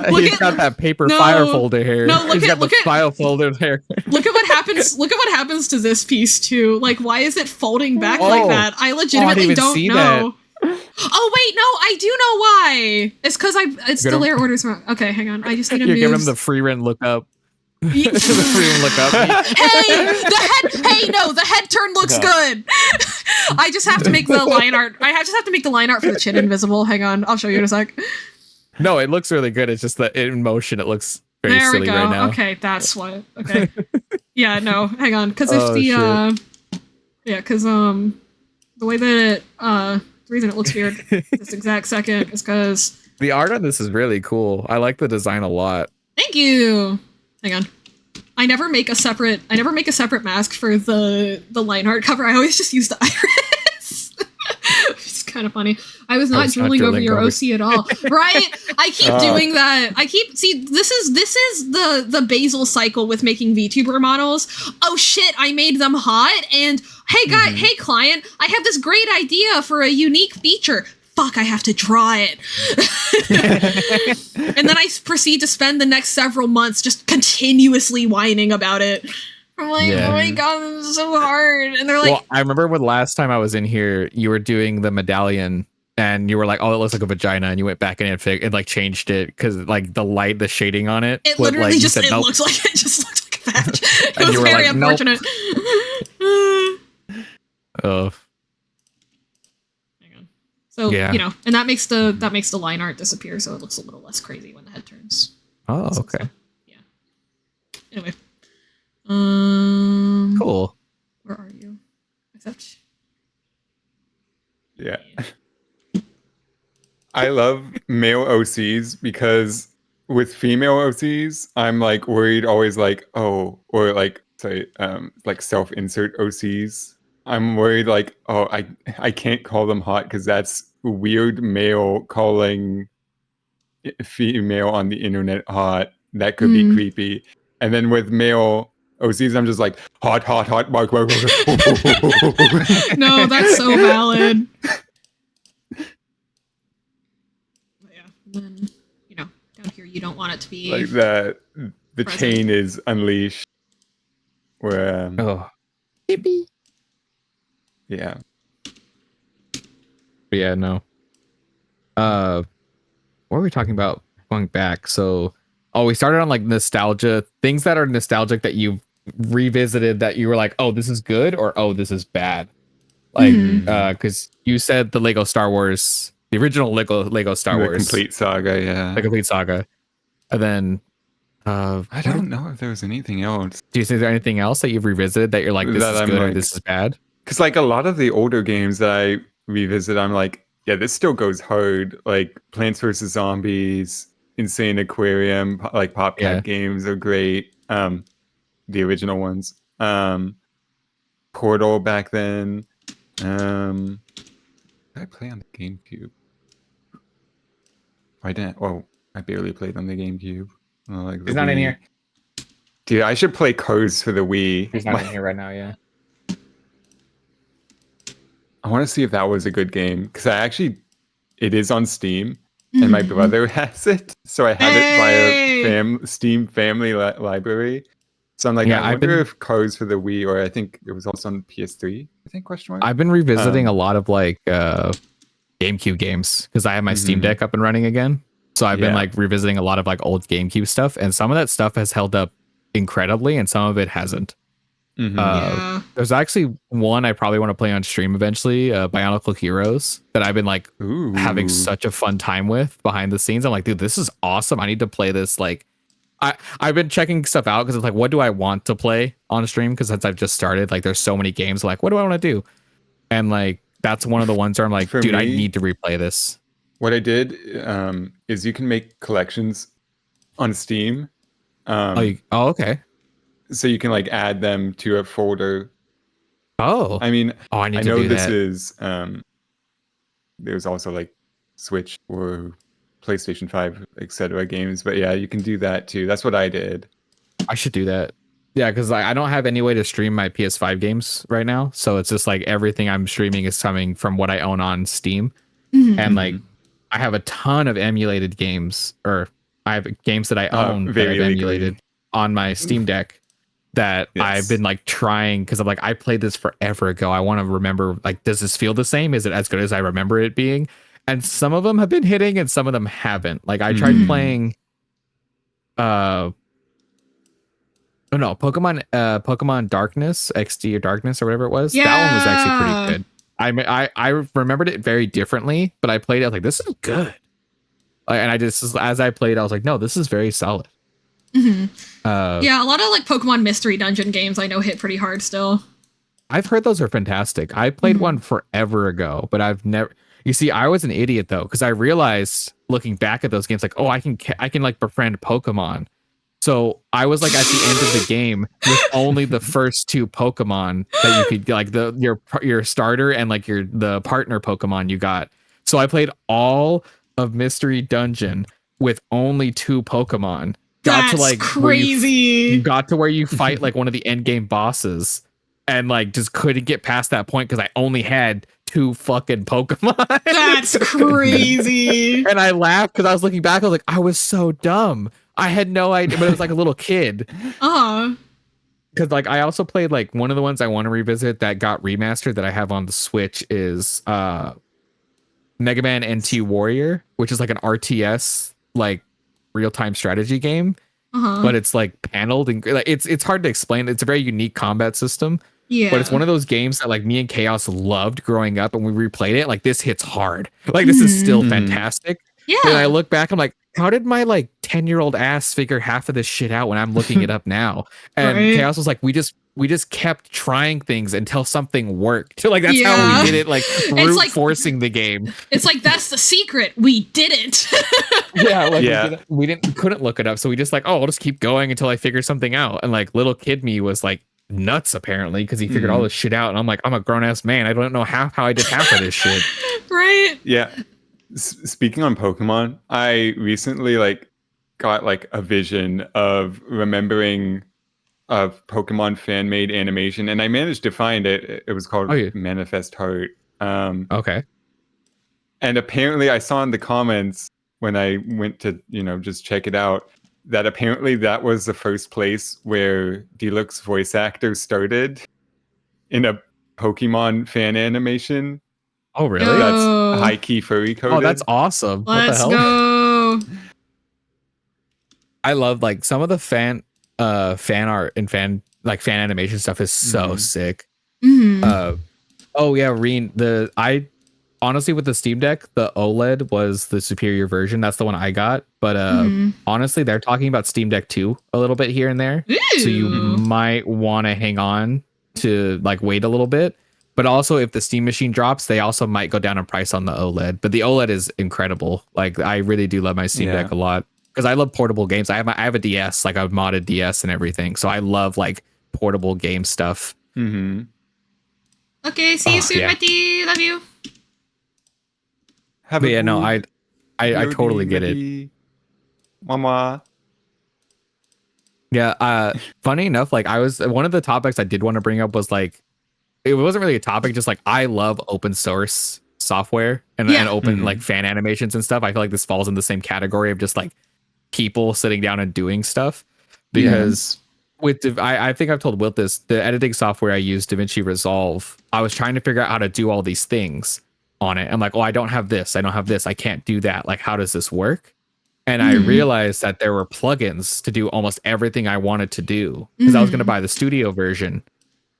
He's got that paper file folder hair. No, he's got the file folder hair. Look at what happens. Look at what happens to this piece too. Like, why is it folding back like that? I legitimately don't know. That. Oh wait, no, I do know why. It's because it's the layer orders wrong. Okay, hang on. I just need to move. You're giving him the free rent lookup. Hey, the head turn looks good. I just have to make the line art. I just have to make the line art for the chin invisible. Hang on, I'll show you in a sec. No, it looks really good. It's just that in motion, it looks very silly right now. Okay, that's what. Okay, yeah, no, hang on, because if the the way that the reason it looks weird this exact second is because the art on this is really cool. I like the design a lot. Thank you. Hang on. I never make a separate mask for the line art cover. I always just use the iris. It's kind of funny. I was not drooling over your OC at all. Right? I keep doing that. This is the Basil cycle with making VTuber models. Oh shit, I made them hot, and hey guy, hey client, I have this great idea for a unique feature. Fuck, I have to draw it. And then I proceed to spend the next several months just continuously whining about it. I'm like, oh my god, this is so hard. And they're like... Well, I remember when last time I was in here, you were doing the medallion, and you were like, oh, it looks like a vagina, and you went back in and like changed it, because like the light, the shading on it. It literally just, it looks like a vag. It was very unfortunate. Oh. So, you know, and that makes the line art disappear, so it looks a little less crazy when the head turns. Oh, okay. Yeah. Anyway. Cool. Where are you? Except. Yeah. I love male OCs because with female OCs, I'm like worried always like, oh, or like self-insert OCs. I'm worried like, oh, I can't call them hot because that's weird male calling female on the internet hot. That could be creepy. And then with male OCs, I'm just like, hot. No, that's so valid. Yeah. Then, you know, down here you don't want it to be like that. The chain is unleashed. Where Yippee. Yeah. Yeah, no. What were we talking about going back? So, we started on like nostalgia, things that are nostalgic that you've revisited that you were like, oh, this is good, or oh, this is bad. Like, because you said the Lego Star Wars, the original Lego Star Wars. The complete saga, yeah. The complete saga. And then I don't know if there was anything else. Do you think there's anything else that you've revisited that you're like, this is good or this is bad? Because like a lot of the older games that I revisit, I'm like, yeah, this still goes hard. Like Plants vs. Zombies, Insane Aquarium, like PopCap games are great. The original ones. Portal back then. Did I play on the GameCube? I didn't. Oh, I barely played on the GameCube. Like He's not in here. Dude, I should play Cars for the Wii. He's not in here right now, yeah. I want to see if that was a good game because it is on Steam and my brother has it, so I have it via Steam Family Library. So I'm like, I wonder if Cars for the Wii, or I think it was also on PS3. I think question mark. I've been revisiting a lot of like GameCube games because I have my Steam Deck up and running again. So I've been like revisiting a lot of like old GameCube stuff, and some of that stuff has held up incredibly, and some of it hasn't. There's actually one I probably want to play on stream eventually, Bionicle Heroes, that I've been like having such a fun time with behind the scenes. I'm like, dude, this is awesome. I need to play this. Like, I've been checking stuff out because it's like, what do I want to play on stream? Because since I've just started, like, there's so many games. Like, what do I want to do? And like, that's one of the ones where I'm like, dude, I need to replay this. What I did is you can make collections on Steam. Okay. So you can like add them to a folder. I mean, I know this is there's also like Switch or PlayStation 5, etc. games, but yeah, you can do that too. That's what I did. I should do that. Yeah, because I don't have any way to stream my PS5 games right now, so it's just like everything I'm streaming is coming from what I own on Steam, and like I have a ton of emulated games, or I have games that I own that I've emulated on my Steam Deck that I've been like trying, because I'm like, I played this forever ago. I want to remember, like, does this feel the same? Is it as good as I remember it being? And some of them have been hitting and some of them haven't. Like I tried playing Pokemon Darkness, XD or Darkness or whatever it was. Yeah. That one was actually pretty good. I remembered it very differently, but I played it, I was like, this is good. And I just, as I played, I was like, no, this is very solid. Yeah, a lot of like Pokemon Mystery Dungeon games I know hit pretty hard still. I've heard those are fantastic. I played one forever ago, but I've never. You see, I was an idiot though, because I realized looking back at those games, like, oh, I can like befriend Pokemon. So I was like at the end of the game with only the first two Pokemon that you could, like your starter and like the partner Pokemon you got. So I played all of Mystery Dungeon with only two Pokemon. Got to like crazy. You got to where you fight like one of the end game bosses, and like just couldn't get past that point because I only had two fucking Pokemon. That's crazy. And I laughed because I was looking back. I was like, I was so dumb. I had no idea, but it was like a little kid. Because like I also played like one of the ones I want to revisit that got remastered that I have on the Switch is Mega Man NT Warrior, which is like an RTS like real-time strategy game, but it's like paneled and like it's hard to explain. It's a very unique combat system. Yeah, but it's one of those games that like me and Chaos loved growing up, and we replayed it. Like this hits hard. Like this is still fantastic. Yeah. And I look back, I'm like, how did my like 10-year-old ass figure half of this shit out when I'm looking it up now? And Chaos was like, we just kept trying things until something worked. Like that's how we did it, like brute forcing the game. It's like that's the secret. We didn't. We couldn't look it up, so we just like, oh, I'll just keep going until I figure something out. And like little kid me was like nuts apparently because he figured all this shit out, and I'm like, I'm a grown ass man. I don't know how I did half of this shit. Right? Yeah. Speaking on Pokemon, I recently like got like a vision of remembering a Pokemon fan made animation, and I managed to find it. It was called Manifest Heart. Okay. And apparently I saw in the comments when I went to, just check it out, that apparently that was the first place where Deluxe voice actors started in a Pokemon fan animation. Oh, really? That's high key furry coded. Oh, that's awesome. Let's what the hell? Go. I love like some of the fan art and fan animation stuff is so sick. Oh yeah, Reen, I honestly with the Steam Deck, the OLED was the superior version. That's the one I got. But honestly, they're talking about Steam Deck 2 a little bit here and there. Ooh. So you might want to hang on to like wait a little bit. But also, if the Steam machine drops, they also might go down in price on the OLED. But the OLED is incredible. Like, I really do love my Steam Deck a lot because I love portable games. I have a DS, like a modded DS and everything. So I love like portable game stuff. Okay, see you soon, Betty. Love you. But yeah, no, I totally get it. Mama. Yeah. Funny enough, like one of the topics I did want to bring up was like, it wasn't really a topic, just like I love open source software and open like fan animations and stuff. I feel like this falls in the same category of just like people sitting down and doing stuff because I think I've told Wilt this, the editing software I use, DaVinci Resolve, I was trying to figure out how to do all these things on it. I'm like, oh, I don't have this. I can't do that. Like, how does this work? And I realized that there were plugins to do almost everything I wanted to do because I was going to buy the studio version.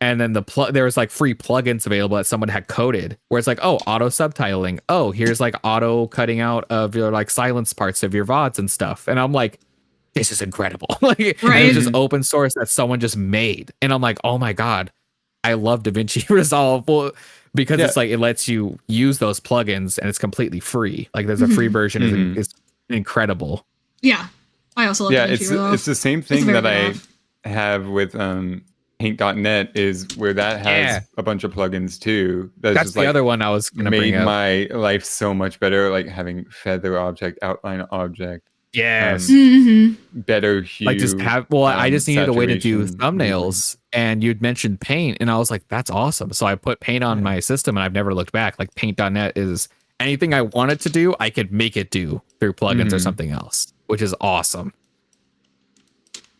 And then there was like free plugins available that someone had coded where it's like, oh, auto subtitling. Oh, here's like auto cutting out of your like silence parts of your VODs and stuff. And I'm like, this is incredible. Like, it's just open source that someone just made. And I'm like, oh my God, I love DaVinci Resolve because it's like, it lets you use those plugins and it's completely free. Like there's a free version. It's incredible. Yeah. I also love DaVinci Resolve. It's the same thing that I have with, Paint.net is where that has a bunch of plugins too. That's just the other one I was going to bring up. Made my life so much better, like having feather object, outline object, Yes. Better hue. Like just have I just needed a way to do thumbnails, and you'd mentioned Paint, and I was like, that's awesome. So I put Paint on my system, and I've never looked back. Like Paint.net is anything I wanted to do, I could make it do through plugins or something else, which is awesome.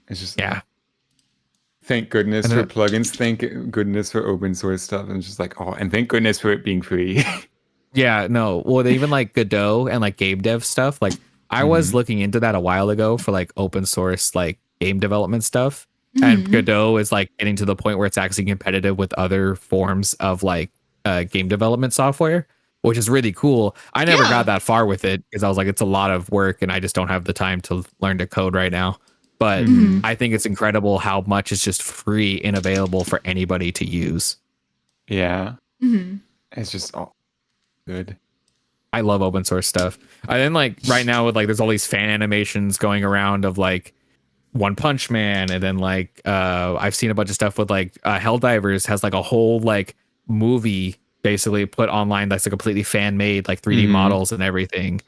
It's just thank goodness for plugins. Thank goodness for open source stuff. And just like, and thank goodness for it being free. Yeah, no. Well, even like Godot and like game dev stuff. Like I was looking into that a while ago for like open source like game development stuff. And Godot is like getting to the point where it's actually competitive with other forms of like game development software, which is really cool. I never got that far with it because I was like, it's a lot of work and I just don't have the time to learn to code right now. But I think it's incredible how much is just free and available for anybody to use. Yeah. It's just all good. I love open source stuff. And then like right now with like there's all these fan animations going around of like One Punch Man, and then like I've seen a bunch of stuff with like Helldivers has like a whole like movie basically put online that's a completely fan made like 3D models and everything.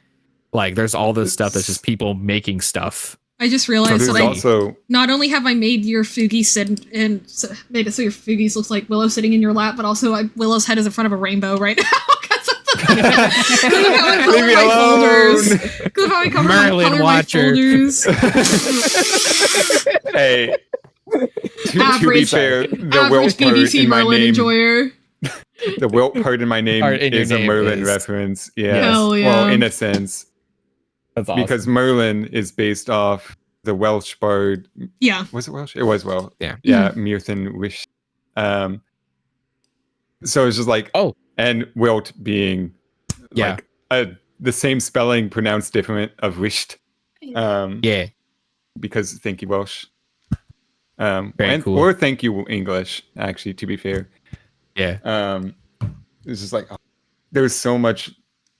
Like there's all this stuff that's just people making stuff. I just realized that not only have I made your Fugi sit and made it so your Fugi's looks like Willow sitting in your lap, but also Willow's head is in front of a rainbow right now. Because of how I color my folders. Because of how I color my folders. Hey, to be fair, the average BBC Merlin enjoyer. The Wilt part in my name is a Merlin reference. Yeah. Hell yeah. Well, in a sense. That's awesome. Because Merlin is based off the Welsh bard. Yeah. Was it Welsh? It was Welsh. Yeah. Yeah. Myrddin Wish. So it's just like, and Wilt being like the same spelling pronounced different of wished. Because thank you Welsh. Very cool. Or thank you English, actually, to be fair. Yeah. It's just like there's so much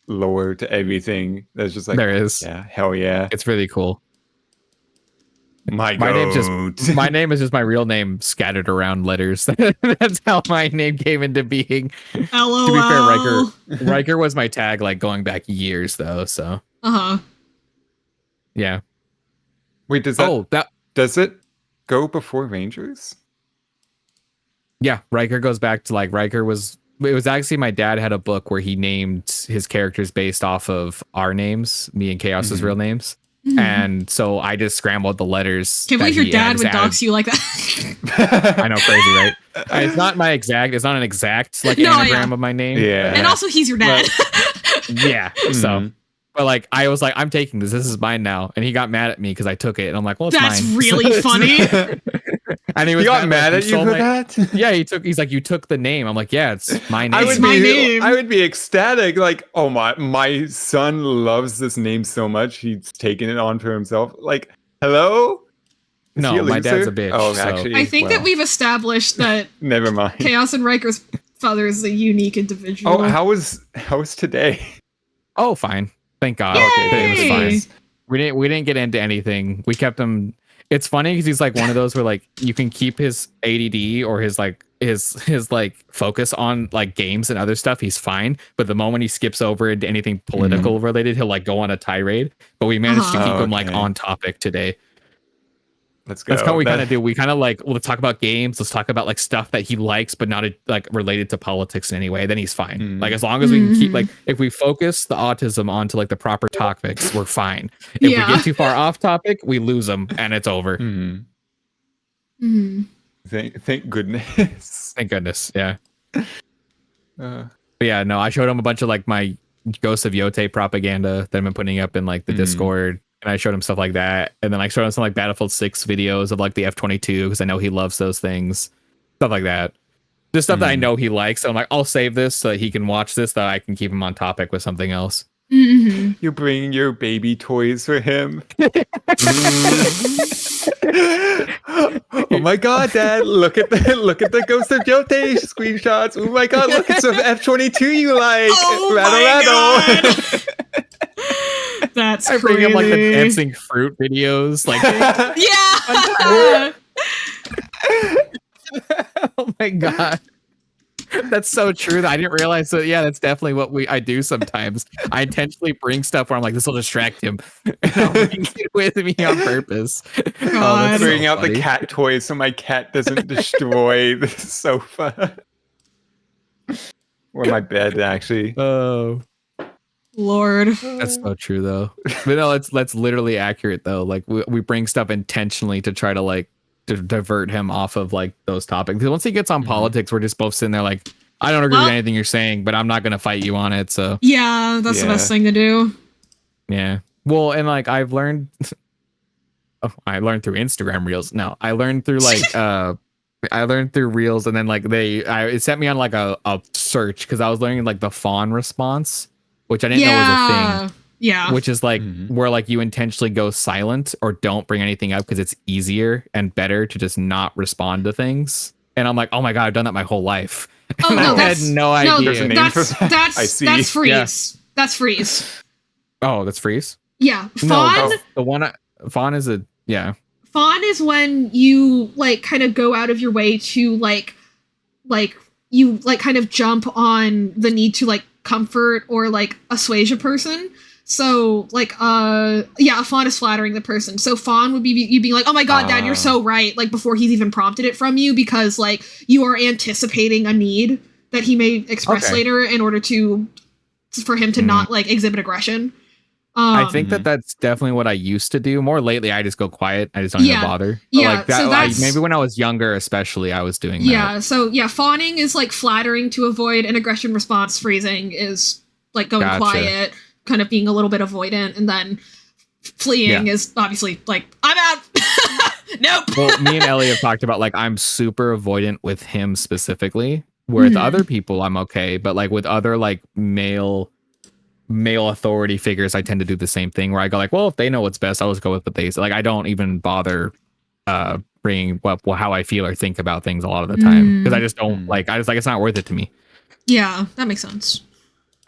lore to everything. That's just like there is. Yeah, hell yeah. It's really cool. My name is just my real name scattered around letters. That's how my name came into being. LOL. To be fair, Riker was my tag like going back years though, so. Yeah. Wait, does it go before Rangers? Yeah, Riker goes back to like it was actually my dad had a book where he named his characters based off of our names, me and Chaos's real names. And so I just scrambled the letters. Can't believe your dad would dox you like that. I know, crazy, right? It's not an exact like anagram of my name. Yeah. And also he's your dad. Yeah. So but like I was like, I'm taking this. This is mine now. And he got mad at me because I took it. And I'm like, well, it's That's mine. really funny. And he got mad at you for that? Yeah, he's like, you took the name. I'm like, yeah, it's my name. I would be ecstatic. Like, oh my son loves this name so much. He's taken it on for himself. Like, hello? No, my dad's a bitch. Oh, actually, I think that we've established that never mind. Chaos and Riker's father is a unique individual. Oh, how was today? Oh, fine. Thank God. Yay! Okay, it was fine. We didn't get into anything. We kept him. It's funny because he's like one of those where like you can keep his ADD or his like his like focus on like games and other stuff. He's fine, but the moment he skips over into anything political related, he'll like go on a tirade. But we managed to keep him like on topic today. Let's go. That's what we kind of do. We kind of like, let's talk about games. Let's talk about like stuff that he likes, but not like related to politics in any way. Then he's fine. Like as long as we can keep like, if we focus the autism onto like the proper topics, we're fine. If we get too far off topic, we lose him and it's over. Thank goodness. Thank goodness. Yeah. But yeah, no, I showed him a bunch of like my Ghost of Yote propaganda that I've been putting up in like the Discord. And I showed him stuff like that. And then I showed him some like Battlefield 6 videos of like the F-22 because I know he loves those things. Stuff like that. Just stuff that I know he likes. So I'm like, I'll save this so that he can watch this, that I can keep him on topic with something else. You're bringing your baby toys for him. Oh my God, Dad! Look at the Ghost of Yote screenshots. Oh my God, look at some F-22 you like. Oh rattle. That's I bring him like the dancing fruit videos, like yeah. Oh my God. That's so true. I didn't realize that. Yeah, that's definitely I do sometimes. I intentionally bring stuff where I'm like, this will distract him. And I'll bring it with me on purpose. God. Bring out the cat toys so my cat doesn't destroy the sofa. Or my bed, actually. Oh. Lord. That's so true, though. But no, that's literally accurate, though. Like, we bring stuff intentionally to try to, like, to divert him off of, like, those topics. Because once he gets on politics, we're just both sitting there like, I don't agree with anything you're saying, but I'm not going to fight you on it, so. Yeah, that's the best thing to do. Yeah. Well, and, like, I've learned... I learned through Instagram Reels. No, I learned through, like, I learned through Reels, and then, like, it sent me on, like, a search, because I was learning, like, the fawn response, which I didn't know was a thing. Yeah. Which is like where like you intentionally go silent or don't bring anything up because it's easier and better to just not respond to things. And I'm like, oh my God, I've done that my whole life. Oh no, I had no idea. That's freeze. Yeah. That's freeze. Oh, that's freeze? Yeah. Fawn? No, the one fawn is fawn is when you like kind of go out of your way to like you like kind of jump on the need to like comfort or like assuage a person. So like a fawn is flattering the person. So fawn would be you being like, oh my God, Dad, you're so right, like before he's even prompted it from you, because like you are anticipating a need that he may express later in order for him to not like exhibit aggression. I think that's definitely what I used to do. More lately, I just go quiet. I just don't even bother. But like that, so maybe when I was younger, especially, I was doing that. Yeah. So fawning is like flattering to avoid an aggression response. Freezing is like going quiet, kind of being a little bit avoidant, and then fleeing is obviously like, I'm out. Nope. Well, me and Ellie have talked about like I'm super avoidant with him specifically. With other people, I'm okay, but like with other like male authority figures, I tend to do the same thing where I go like, well, if they know what's best, I'll just go with what they say. Like I don't even bother bringing up how I feel or think about things a lot of the time, because I just don't like, it's not worth it to me. Yeah, that makes sense.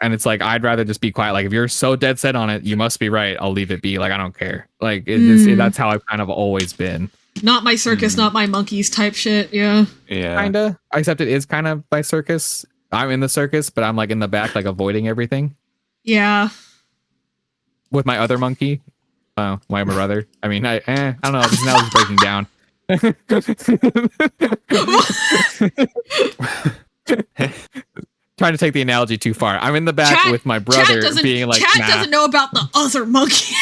And it's like, I'd rather just be quiet. Like if you're so dead set on it, you must be right. I'll leave it be. Like I don't care. Like that's how I've kind of always been. Not my circus, not my monkeys type shit. Yeah. Kinda. Except it is kind of my circus. I'm in the circus, but I'm like in the back, like avoiding everything. Yeah. With my other monkey. My brother. I mean, I don't know. Now it's breaking down. Trying to take the analogy too far. I'm in the back with my brother being like, Chad doesn't know about the other monkey.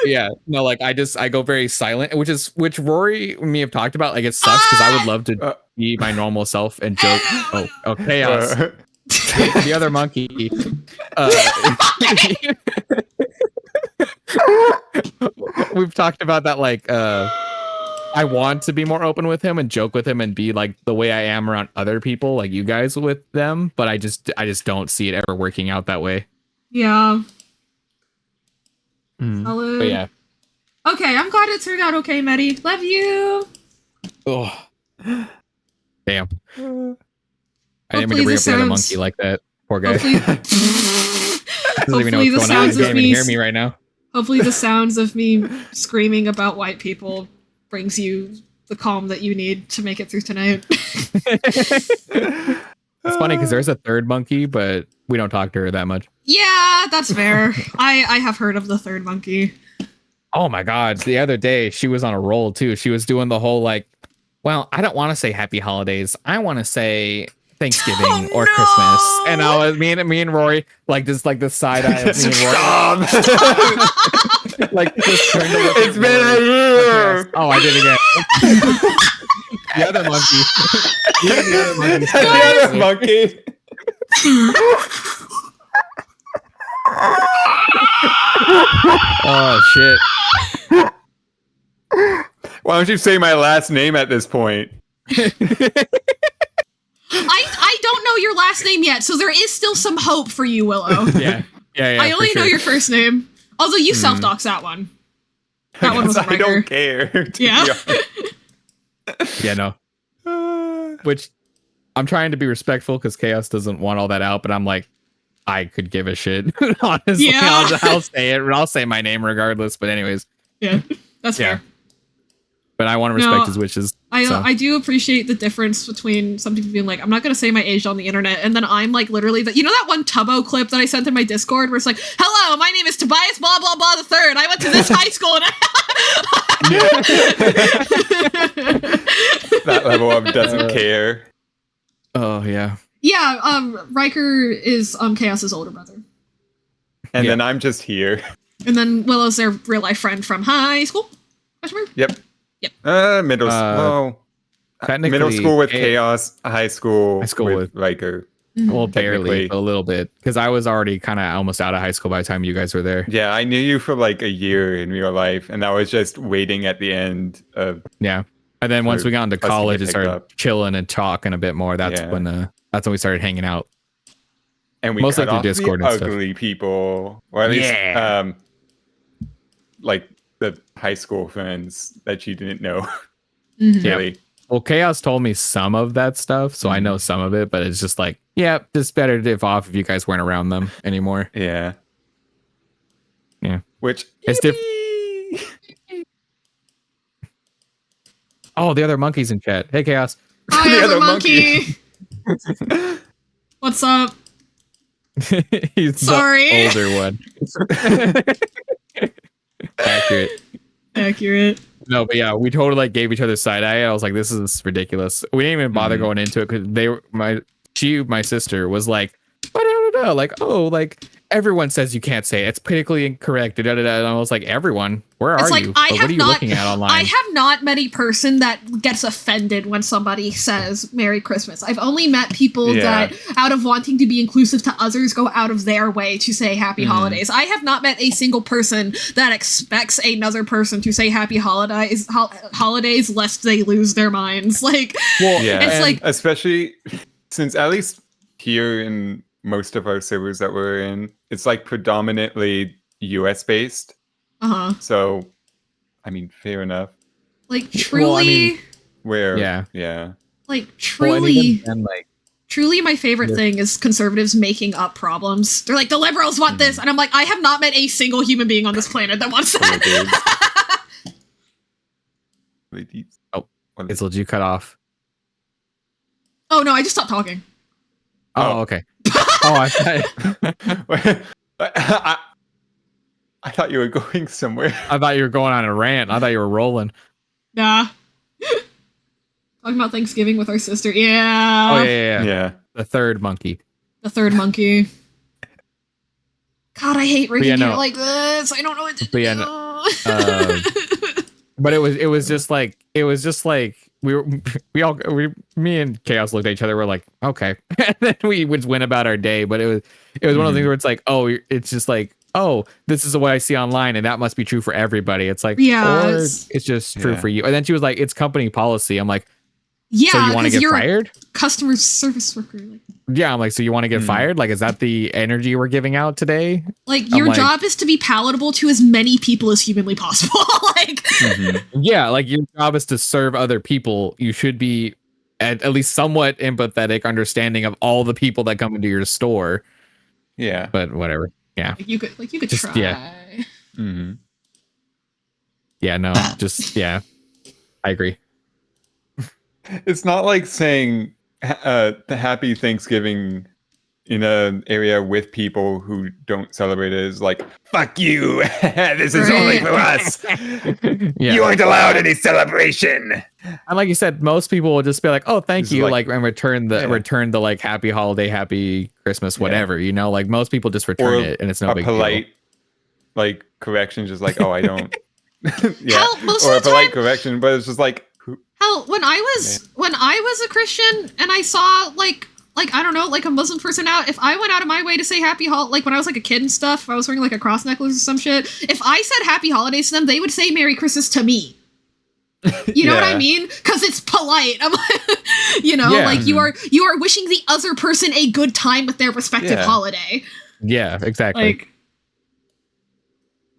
Yeah, no, like I go very silent, which Rory and me have talked about. Like it sucks because I would love to be my normal self and joke. Oh, chaos. The other monkey. We've talked about that. Like, I want to be more open with him and joke with him and be like the way I am around other people, like you guys with them. But I just don't see it ever working out that way. Yeah. Solid. But yeah. Okay, I'm glad it turned out okay, Medi. Love you. Oh. Damn. I didn't mean to bring up the other monkey like that. Poor guy. Doesn't even know what's going on. He can't even hear me right now. Hopefully the sounds of me screaming about white people brings you the calm that you need to make it through tonight. It's funny because there's a third monkey, but we don't talk to her that much. Yeah, that's fair. I have heard of the third monkey. Oh my God. The other day, she was on a roll too. She was doing the whole like, well, I don't want to say happy holidays. I want to say Thanksgiving or Christmas. And I was me and Rory like just like the side eye of me and Rory. Like just turned to look. It's been a year. Oh, I did again. The other monkey. The other monkey. Oh shit. Why don't you say my last name at this point? I don't know your last name yet, so there is still some hope for you, Willow. Yeah. I only know your first name. Although you self-doxed that one. That one was a I don't care. Yeah. Yeah, no. Which I'm trying to be respectful because Chaos doesn't want all that out, but I'm like, I could give a shit. Honestly, Yeah. I'll say it. I'll say my name regardless. But anyways, Yeah, that's fair. But I want to respect his wishes. I do appreciate the difference between some people being like, I'm not going to say my age on the internet, and then I'm like literally that. You know that one Tubbo clip that I sent in my Discord where it's like, "Hello, my name is Tobias blah blah blah the third. I went to this high school." And that level of doesn't care. Oh yeah. Yeah. Riker is Chaos's older brother, and then I'm just here. And then Willow's their real life friend from high school. Yep. Middle school. Middle school with Chaos, high school with Riker. Well, barely, a little bit, because I was already kind of almost out of high school by the time you guys were there. Yeah, I knew you for like a year in real life, and I was just waiting at the end of. Yeah, and then once we got into college and started chilling and talking a a bit more, that's when we started hanging out. And we mostly through Discord and ugly stuff. People, or at least like the high school friends that you didn't know. Really. Yeah. Well, Chaos told me some of that stuff, so I know some of it, but it's just like, just better to diff off if you guys weren't around them anymore. Yeah. Which it's different. Oh, the other monkey's in chat. Hey, Chaos. Hi, the other monkey. What's up? He's sorry. The older one. Accurate. No, but yeah, we totally like gave each other side eye. I was like, this is ridiculous. We didn't even bother going into it because my sister was like, like, oh, like everyone says you can't say it. It's politically incorrect. And I was like, everyone, where are you? What are you looking at online? I have not met a person that gets offended when somebody says Merry Christmas. I've only met people that, out of wanting to be inclusive to others, go out of their way to say Happy Holidays. I have not met a single person that expects another person to say Happy Holidays lest they lose their minds. Like, it's like, especially since at least here in most of our servers that we're in, it's like predominantly US based. So, I mean, fair enough. Like truly, like truly, truly, my favorite thing is conservatives making up problems. They're like, the liberals want this, and I'm like, I have not met a single human being on this planet that wants that. Oh, Hazel, did you cut off? Oh no, I just stopped talking. Oh, okay. Oh, I thought you were going somewhere. I thought you were going on a rant. I thought you were rolling. Nah. Talking about Thanksgiving with our sister. Yeah. Oh, yeah. The third monkey. The third monkey. God, I hate raking it like this. I don't know what to do. But it was just like me and Chaos looked at each other. We're like, okay, and then we would win about our day. But it was one of those things where it's like, oh, it's just like, oh, this is what I see online, and that must be true for everybody. It's like, or it's just true for you. And then she was like, it's company policy. I'm like, so you want to get fired? Customer service worker. I'm like, so you want to get fired? Like, is that the energy we're giving out today? Like, your job is to be palatable to as many people as humanly possible. Like, like your job is to serve other people. You should be at least somewhat empathetic, understanding of all the people that come into your store. Yeah, but whatever. Yeah, you could just, try. I agree. It's not like saying the Happy Thanksgiving in an area with people who don't celebrate it is like, fuck you. This is only for us. You aren't allowed any celebration. And like you said, most people will just be like, oh, thank you. Like, and return the like happy holiday, happy Christmas, whatever, you know, like most people just return it and it's no big polite deal. Like correction, just like, oh, I don't. Hell, most or of the a polite time, correction, but it's just like, hell, when I was a Christian and I saw like I don't know, like a Muslim person out, if I went out of my way to say happy like when I was like a kid and stuff, if I was wearing like a cross necklace or some shit, if I said happy holidays to them, they would say Merry Christmas to me. You know what I mean? Because it's polite. I'm like, you are wishing the other person a good time with their respective holiday. Yeah, exactly. Like,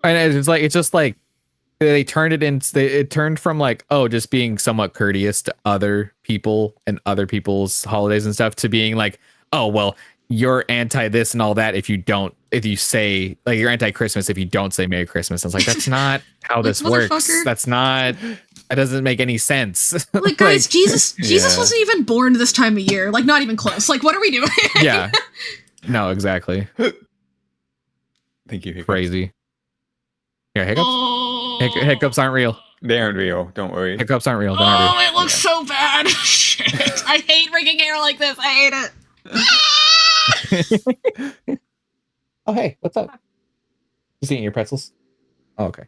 and it's just like they turned it turned from like, oh, just being somewhat courteous to other people and other people's holidays and stuff to being like, oh, well, you're anti this and all that if you say like you're anti Christmas if you don't say Merry Christmas. I was like, that's not how this works. That's not. That doesn't make any sense. Like, guys, Jesus wasn't even born this time of year. Like, not even close. Like, what are we doing? Yeah. No, exactly. Thank you. Hiccups. Crazy. Yeah, hiccups. Hiccups aren't real. They aren't real. Don't worry. Hiccups aren't real. They're not real. It looks so bad. Shit. I hate ringing hair like this. I hate it. Oh, hey, what's up? Just eating your pretzels? Oh, okay.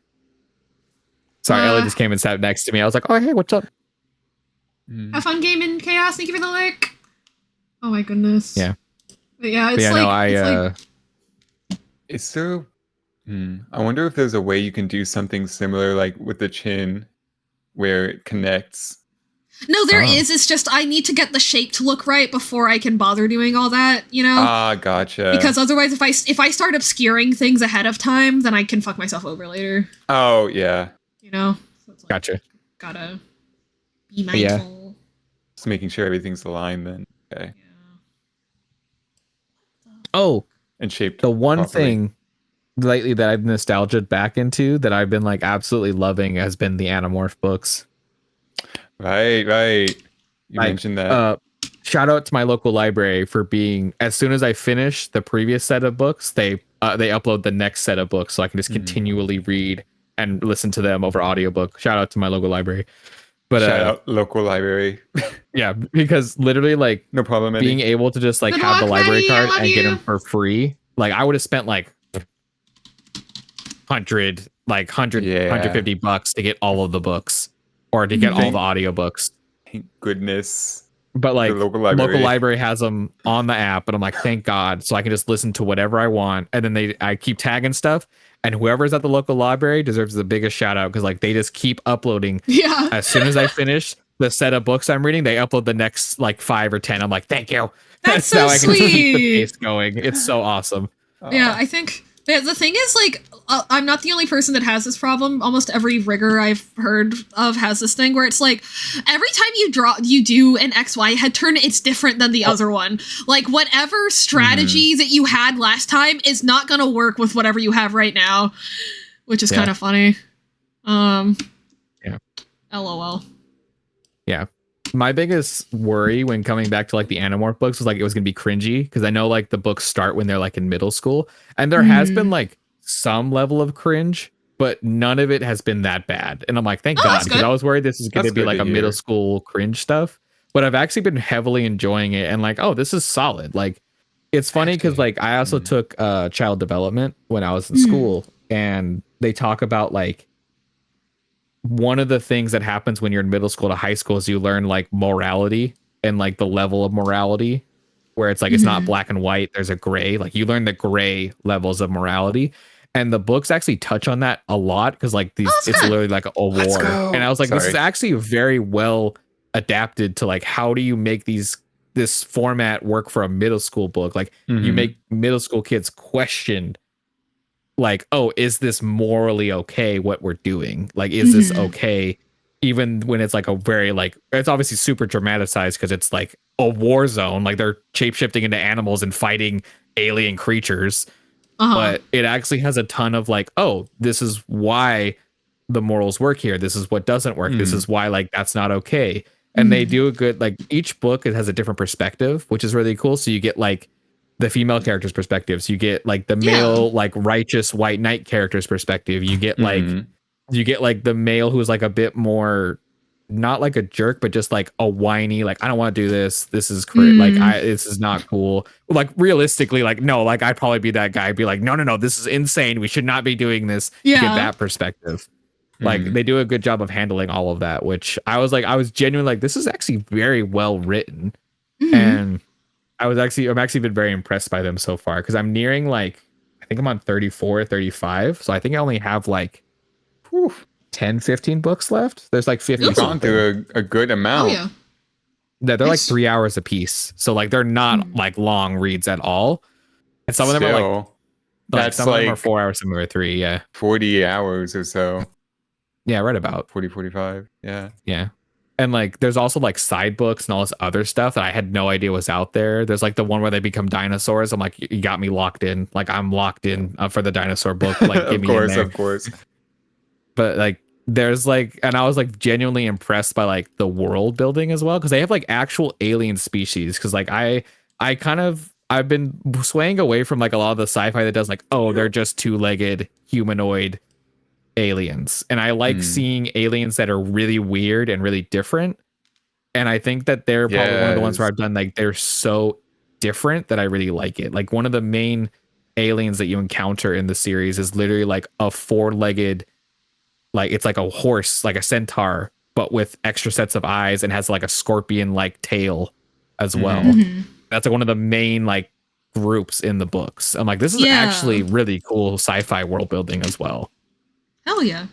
Sorry, Ellie just came and sat next to me. I was like, oh, hey, what's up? Have fun gaming, Chaos. Thank you for the like. Oh my goodness. Yeah. But yeah, it's like... Is there... I wonder if there's a way you can do something similar like with the chin where it connects. No, there is. It's just I need to get the shape to look right before I can bother doing all that, you know? Ah, gotcha. Because otherwise, if I start obscuring things ahead of time, then I can fuck myself over later. Oh, yeah. You know? So it's like, gotcha. Gotta be mindful. Yeah. Just making sure everything's aligned then. Okay. Yeah. Oh. And shaped the one properly. Thing lately that I've nostalgia'd back into that I've been like absolutely loving has been the Animorph books. Right. You mentioned that. Shout out to my local library for being, as soon as I finish the previous set of books, they upload the next set of books so I can just continually read and listen to them over audiobook. Shout out to my local library. But shout out local library. Yeah, because literally like no problem. Being able to just like have the library card and get them for free. Like I would have spent like 150 bucks to get all of the books or to get all the audiobooks. Thank goodness. But like local library has them on the app, and I'm like, thank God, so I can just listen to whatever I want. And then I keep tagging stuff, and whoever's at the local library deserves the biggest shout out because like they just keep uploading. Yeah. As soon as I finish the set of books I'm reading, they upload the next like 5 or 10. I'm like, thank you. That's so how I can sweet. keep the pace going. It's so awesome. Yeah, I think the thing is like I'm not the only person that has this problem. Almost every rigger I've heard of has this thing where it's like every time you do an XY head turn, it's different than the other one. Like whatever strategy that you had last time is not gonna work with whatever you have right now, which is kind of funny. LOL. Yeah. My biggest worry when coming back to like the Animorph books was like it was gonna be cringy because I know like the books start when they're like in middle school, and there has been like some level of cringe, but none of it has been that bad. And I'm like, thank God, because I was worried this is gonna be like a middle school cringe stuff. But I've actually been heavily enjoying it and like, oh, this is solid. Like it's funny because like I also took child development when I was in school, and they talk about like one of the things that happens when you're in middle school to high school is you learn like morality and like the level of morality where it's like it's not black and white, there's a gray. Like you learn the gray levels of morality, and the books actually touch on that a lot because like these it's literally like a war. And I was like, this is actually very well adapted to like how do you make this format work for a middle school book. Like you make middle school kids question like, oh, is this morally okay what we're doing? Like, is this okay? Even when it's like a very like, it's obviously super dramatized because it's like a war zone. Like they're shape-shifting into animals and fighting alien creatures. But it actually has a ton of like, oh, this is why the morals work here. This is what doesn't work. This is why like that's not okay. And they do a good, like each book, it has a different perspective, which is really cool. So you get like the female character's perspectives, you get like the male like righteous white knight character's perspective, you get like the male who's like a bit more not like a jerk but just like a whiny like I don't want to do this is like this is not cool. Like realistically like no, like I'd probably be that guy. I'd be like no, this is insane, we should not be doing this. You get that perspective. Like they do a good job of handling all of that, which I was genuinely like this is actually very well written. And I've actually been very impressed by them so far because I'm nearing like I think I'm on 34 35, so I think I only have like 10 15 books left. There's like 50. You've gone through a good amount. They're like 3 hours a piece, so like they're not like long reads at all, and some of them are like that's some of them are 4 hours, some of them are 3. 40 hours or so. Yeah, right about 40 45. Yeah. And like there's also like side books and all this other stuff that I had no idea was out there. There's like the one where they become dinosaurs. I'm like, you got me locked in. Like I'm locked in for the dinosaur book. Like give me in there. Of course. But like there's like, and I was like genuinely impressed by like the world building as well, because they have like actual alien species. Because like I've been swaying away from like a lot of the sci-fi that does like, oh, they're just two-legged humanoid aliens, and I like seeing aliens that are really weird and really different. And I think that they're probably one of the ones where I've done like they're so different that I really like it. Like one of the main aliens that you encounter in the series is literally like a four-legged, like it's like a horse, like a centaur, but with extra sets of eyes, and has like a scorpion like tail as well. That's like one of the main like groups in the books. I'm like, this is actually really cool sci-fi world building as well. Hell yeah.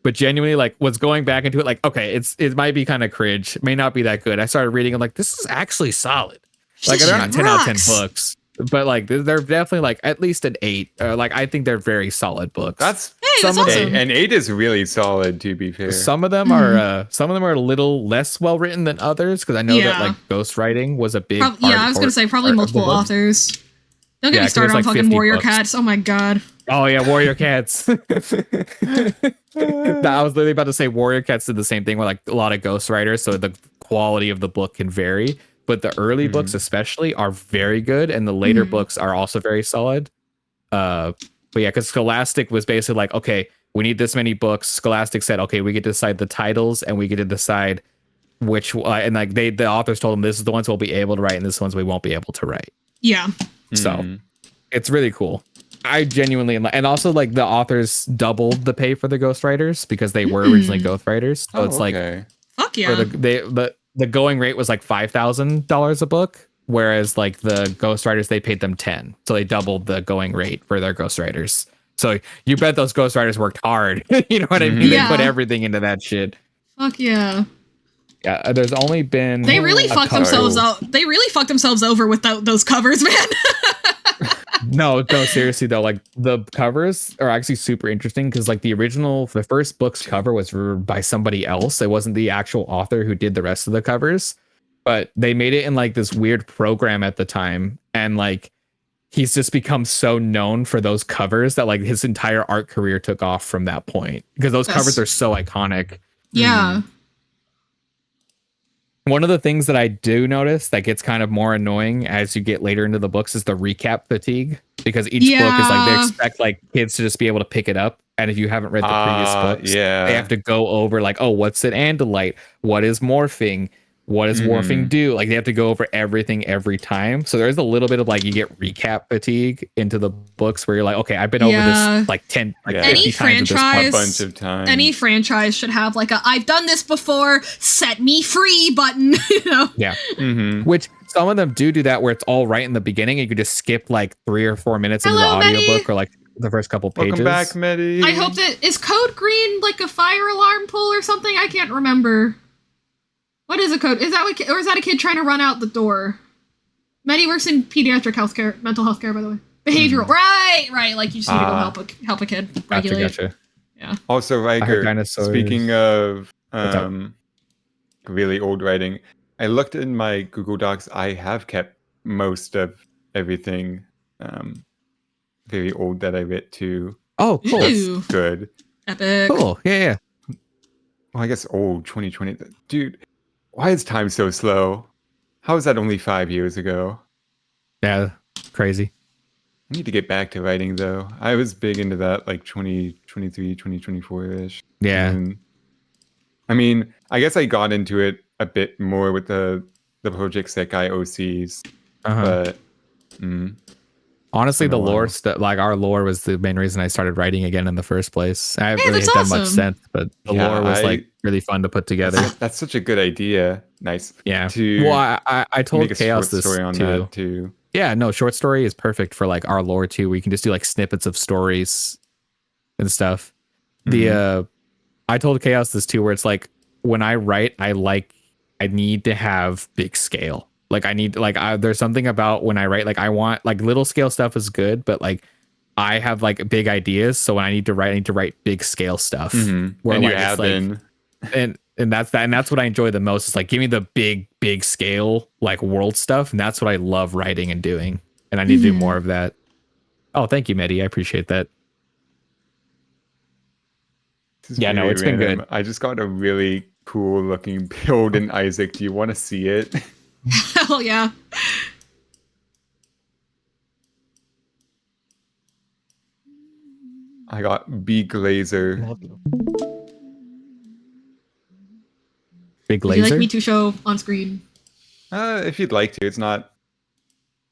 But genuinely, like, was going back into it, like, okay, it might be kind of cringe, it may not be that good. I started reading, I'm like, this is actually solid. Like, they're not 10 out of 10 books, but like, they're definitely like at least an 8. Like, I think they're very solid books. That's awesome. And 8 is really solid, to be fair. Some of them are a little less well written than others, because I know that like ghostwriting was a big. I was gonna say probably multiple authors. Don't get me started on fucking Warrior Cats. Oh my god. Oh yeah, Warrior Cats. I was literally about to say Warrior Cats did the same thing with like a lot of ghostwriters, so the quality of the book can vary. But the early books especially are very good, and the later books are also very solid. But yeah, because Scholastic was basically like, okay, we need this many books. Scholastic said, okay, we get to decide the titles, and we get to decide which and like the authors told them this is the ones we'll be able to write, and this is the ones we won't be able to write. Yeah. So it's really cool. I genuinely, and also like the authors doubled the pay for the ghostwriters because they were originally ghostwriters. So it's like, fuck yeah. The going rate was like $5,000 a book, whereas like the ghostwriters, they paid them 10. So they doubled the going rate for their ghostwriters. So you bet those ghostwriters worked hard. You know what I mean? Yeah. They put everything into that shit. Fuck yeah. Yeah, there's only been they really fucked themselves out. They really fucked themselves over with those covers, man. No, seriously though, like the covers are actually super interesting because like the first book's cover was by somebody else. It wasn't the actual author who did the rest of the covers, but they made it in like this weird program at the time, and like he's just become so known for those covers that like his entire art career took off from that point because those covers are so iconic. Yeah. One of the things that I do notice that gets kind of more annoying as you get later into the books is the recap fatigue, because each book is like they expect like kids to just be able to pick it up, and if you haven't read the previous books, they have to go over like, oh, what's an andalite? What is morphing? What does morphing do? Like they have to go over everything every time. So there's a little bit of like you get recap fatigue into the books where you're like, okay, I've been over this like 10, like 50 times a bunch of times. Any franchise should have like a I've done this before, set me free button. You know? Yeah. Which some of them do that where it's all right in the beginning and you could just skip like 3 or 4 minutes into the audiobook or like the first couple pages. Welcome back, Medi. I hope that is Code Green like a fire alarm pull or something? I can't remember. What is a code? Is that or is that a kid trying to run out the door? Medi works in pediatric healthcare, mental health care, by the way. Behavioral, right. Like you just need to go help a kid regulate. Gotcha. Yeah. Also, Riker, speaking of really old writing, I looked in my Google Docs. I have kept most of everything very old that I read too. Oh, cool. That's good. Epic. Cool. Yeah. Well, I guess old 2020. Dude, why is time so slow? How is that only 5 years ago? Yeah, crazy. I need to get back to writing, though. I was big into that, like 2023, 2024-ish. Yeah. And, I mean, I guess I got into it a bit more with the Project Sekai OCs. But, honestly, the lore stuff, like our lore was the main reason I started writing again in the first place. I haven't really done much sense, but the lore was like really fun to put together. That's such a good idea. Nice. Yeah. Well, I told Chaos this story on that too. Yeah, no, short story is perfect for like our lore too, where you can just do like snippets of stories and stuff. I told Chaos this too, where it's like when I write, I need to have big scale. Like I need there's something about when I write, like I want like little scale stuff is good, but like I have like big ideas, so when I need to write big scale stuff. Where and like, you have been. And And that's what I enjoy the most. Is like give me the big scale like world stuff, and that's what I love writing and doing. And I need to do more of that. Oh, thank you, Medi. I appreciate that. Yeah, no, it's been good. I just got a really cool looking build in Isaac. Do you want to see it? Hell yeah. I got big laser. Big laser. Would you like me to show on screen? If you'd like to, it's not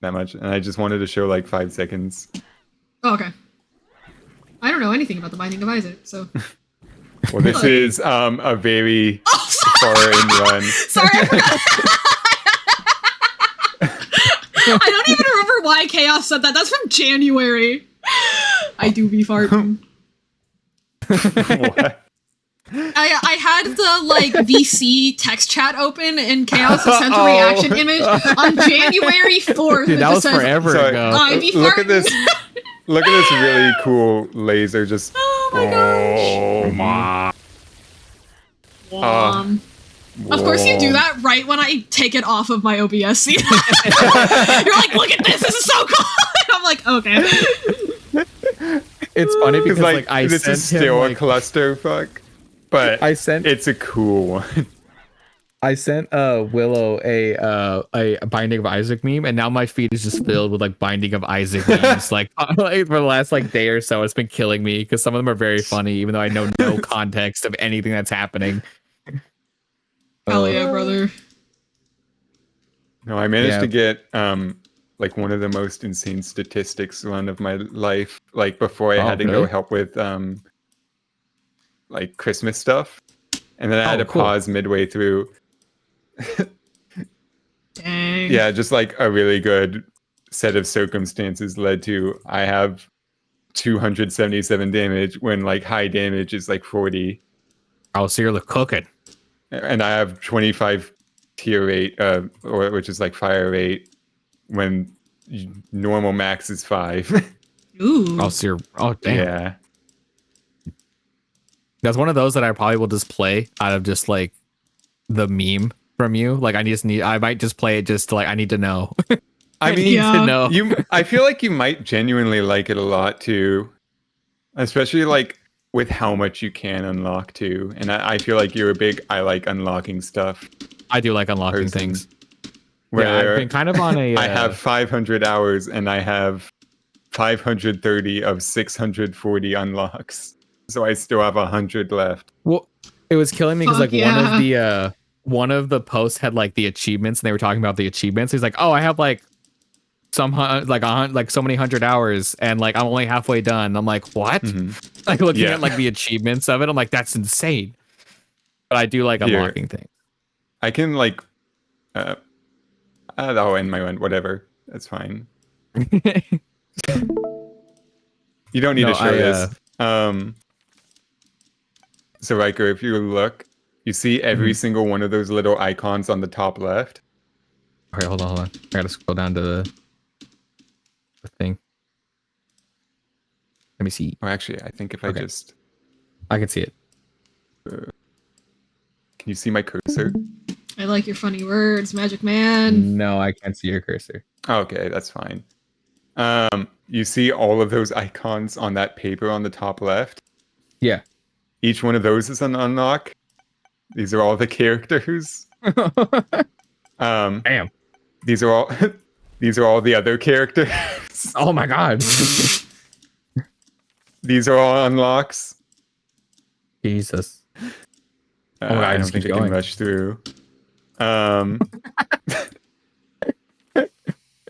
that much, and I just wanted to show like 5 seconds. Oh, okay. I don't know anything about the Binding of Isaac, so. Well, this is a very foreign run. Sorry, I forgot. I don't even remember why Chaos said that. That's from January. I do be farting. What? I had the like VC text chat open and Chaos sent a reaction image on January 4th. Dude, that was forever ago. I be Look at farting. this. Look at this really cool laser. Just Oh my gosh. Of course you do that right when I take it off of my OBS scene. You're like, look at this is so cool. I'm like, okay. It's funny because like I this sent is still him, a clusterfuck, but it's a cool one. I sent Willow a Binding of Isaac meme, and now my feed is just filled with like Binding of Isaac memes. like for the last like day or so, it's been killing me because some of them are very funny, even though I know no context of anything that's happening. Hell yeah, brother. No, I managed to get like one of the most insane statistics one of my life. Like before I had to go help with like Christmas stuff, and then I had to pause midway through. Dang. Yeah, just like a really good set of circumstances led to I have 277 damage when like high damage is like 40. Oh, so you're cooking. And I have 25 tier rate, which is like fire rate, when normal max is 5. Ooh. Oh, so damn. Yeah. That's one of those that I probably will just play out of just like the meme from you. Like I might just play it just to like I need to know. I mean, to know. I feel like you might genuinely like it a lot too, especially like with how much you can unlock too. And I feel like you're a big I like unlocking stuff. I do like unlocking things. Where I've been kind of on a. I have 500 hours and I have 530 of 640 unlocks, so I still have 100 left. Well, it was killing me because like one of the posts had like the achievements, and they were talking about the achievements. He's like, "Oh, I have like some like so many 100 hours, and like I'm only halfway done." I'm like, "What?" Like looking at like the achievements of it, I'm like, "That's insane." But I do like unlocking things. I can like, I'll end my one. Whatever, that's fine. You don't need to show this. So Riker, if you look, you see every single one of those little icons on the top left. Okay, hold on. I gotta scroll down to the thing. Let me see. Oh, actually, I think if I just... I can see it. Can you see my cursor? I like your funny words, Magic Man. No, I can't see your cursor. Okay, that's fine. You see all of those icons on that paper on the top left? Yeah. Each one of those is an unlock. These are all the characters. Damn. These are all the other characters. Oh my god. These are all unlocks. Jesus. I don't think I can rush through.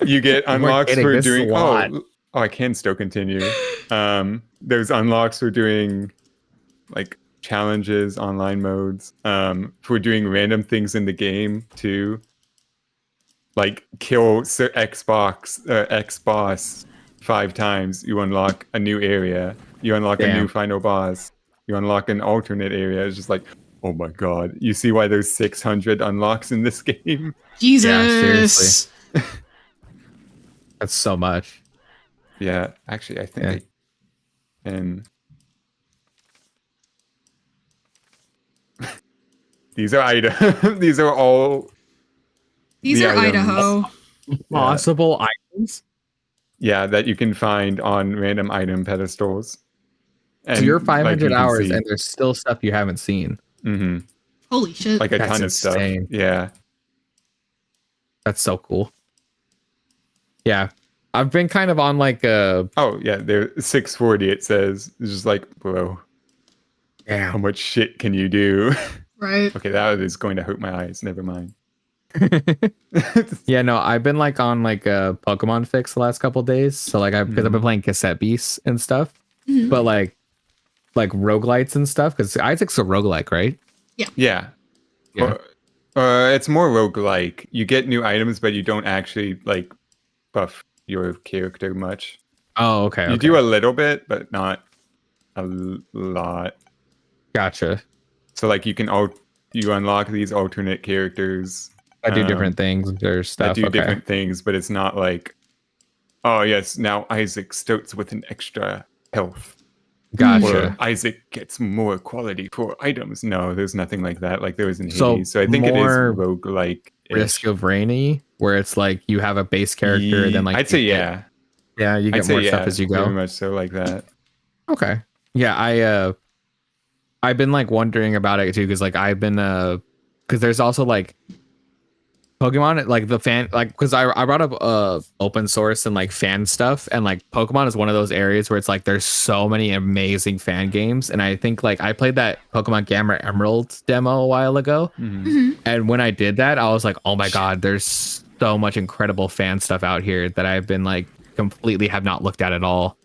You get unlocks for doing. Oh, I can still continue. There's unlocks for doing like challenges, online modes. For doing random things in the game too. Like kill X boss 5 times, you unlock a new area. You unlock a new final boss. You unlock an alternate area. It's just like, oh my god. You see why there's 600 unlocks in this game? Jesus. Yeah, seriously. That's so much. Yeah, actually, I think These are Idaho. These are all. These are items. Idaho. Possible items. Yeah, that you can find on random item pedestals. And so you're 500 like hours, and there's still stuff you haven't seen. Mm-hmm. Holy shit! Like a ton of stuff. Yeah, that's so cool. Yeah, I've been kind of on like a. Oh yeah, they're 640. It says it's just like, bro. Yeah. How much shit can you do? Right. Okay, that is going to hurt my eyes. Never mind. Yeah, no, I've been like on like a Pokemon fix the last couple days. So like because I've been playing cassette beasts and stuff, but like roguelites and stuff. Because Isaac's a roguelike, right? Yeah. It's more roguelike. You get new items, but you don't actually like buff your character much. Oh, okay. You do a little bit, but not a lot. Gotcha. So like you unlock these alternate characters. I do different things or stuff. I do different things, but it's not like, oh yes, now Isaac starts with an extra health. Gotcha. Or Isaac gets more quality for items. No, there's nothing like that. Like there was in Hades. So I think it is roguelike. Risk of Rainy, where it's like you have a base character, and then like I'd say yeah. Yeah, you get more stuff as you go. Very much so like that. Okay. Yeah, I've been like wondering about it too, because like I've been because there's also like Pokemon, like the fan, like because I brought up open source and like fan stuff, and like Pokemon is one of those areas where it's like there's so many amazing fan games, and I think like I played that Pokemon Gamma Emerald demo a while ago, and when I did that, I was like, oh my god, there's so much incredible fan stuff out here that I've been like completely have not looked at all.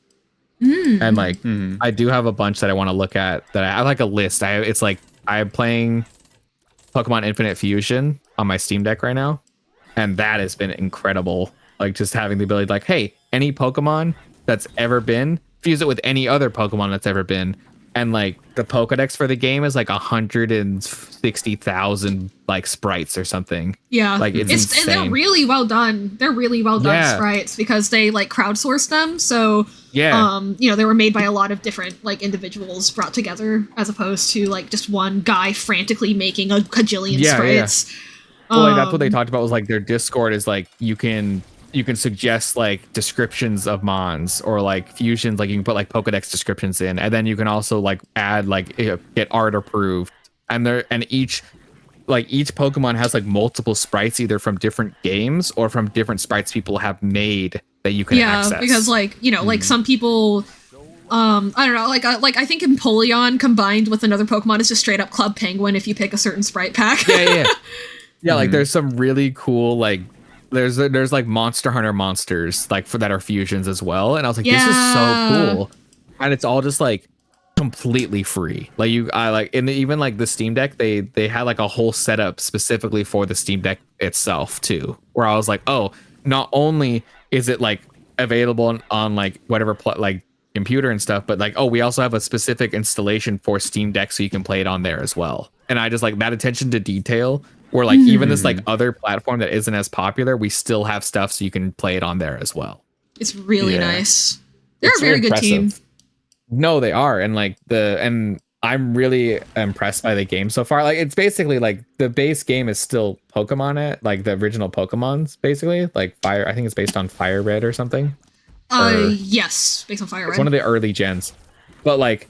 And like I do have a bunch that I want to look at, that I have like a list. It's like I'm playing Pokemon Infinite Fusion on my Steam Deck right now, and that has been incredible. Like just having the ability, like, hey, any Pokemon that's ever been, fuse it with any other Pokemon that's ever been, and like the Pokedex for the game is like 160,000 like sprites or something. Yeah, like it's insane. And they're really well done. They're really well done sprites because they like crowdsourced them. So they were made by a lot of different like individuals brought together, as opposed to like just one guy frantically making a cajillion sprites. Yeah. Well, like, that's what they talked about, was like their Discord is like you can suggest like descriptions of mons or like fusions, like you can put like Pokedex descriptions in, and then you can also like add like get art approved, and each Pokemon has like multiple sprites, either from different games or from different sprites people have made that you can access. Yeah, because like like some people I don't know, like I think Empoleon combined with another Pokemon is just straight up Club Penguin if you pick a certain sprite pack. Yeah, like there's some really cool like there's like Monster Hunter monsters like that are fusions as well, and I was like, this is so cool, and it's all just like completely free. Like even like the Steam Deck, they had like a whole setup specifically for the Steam Deck itself too, where I was like, oh, not only is it like available on like whatever like computer and stuff, but like, oh, we also have a specific installation for Steam Deck so you can play it on there as well. And I just like that attention to detail, where like even this like other platform that isn't as popular, we still have stuff so you can play it on there as well. It's really nice. They're a very good team. No, they are. And like I'm really impressed by the game so far. Like it's basically like the base game is still Pokemon, like the original Pokemon's basically like Fire. I think it's based on Fire Red or something. Yes, based on Fire Red. It's one of the early gens, but like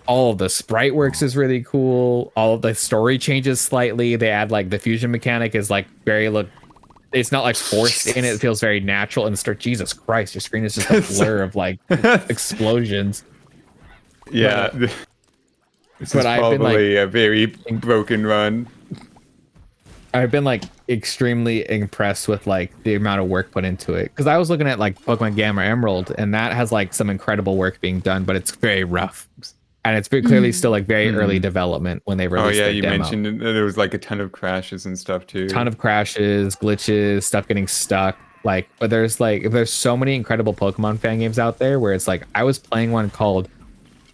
all of the sprite works is really cool. All of the story changes slightly. They add like the fusion mechanic is like it's not like forced in it. It feels very natural. And Jesus Christ, your screen is just a blur of like explosions. Yeah. This is probably a very broken run. I've been like extremely impressed with like the amount of work put into it, because I was looking at like Pokemon Gamma Emerald, and that has like some incredible work being done, but it's very rough, and it's very clearly still like very early development when they released. Oh yeah, you mentioned there was like a ton of crashes and stuff too. Ton of crashes, glitches, stuff getting stuck. Like, but there's so many incredible Pokemon fan games out there where it's like I was playing one called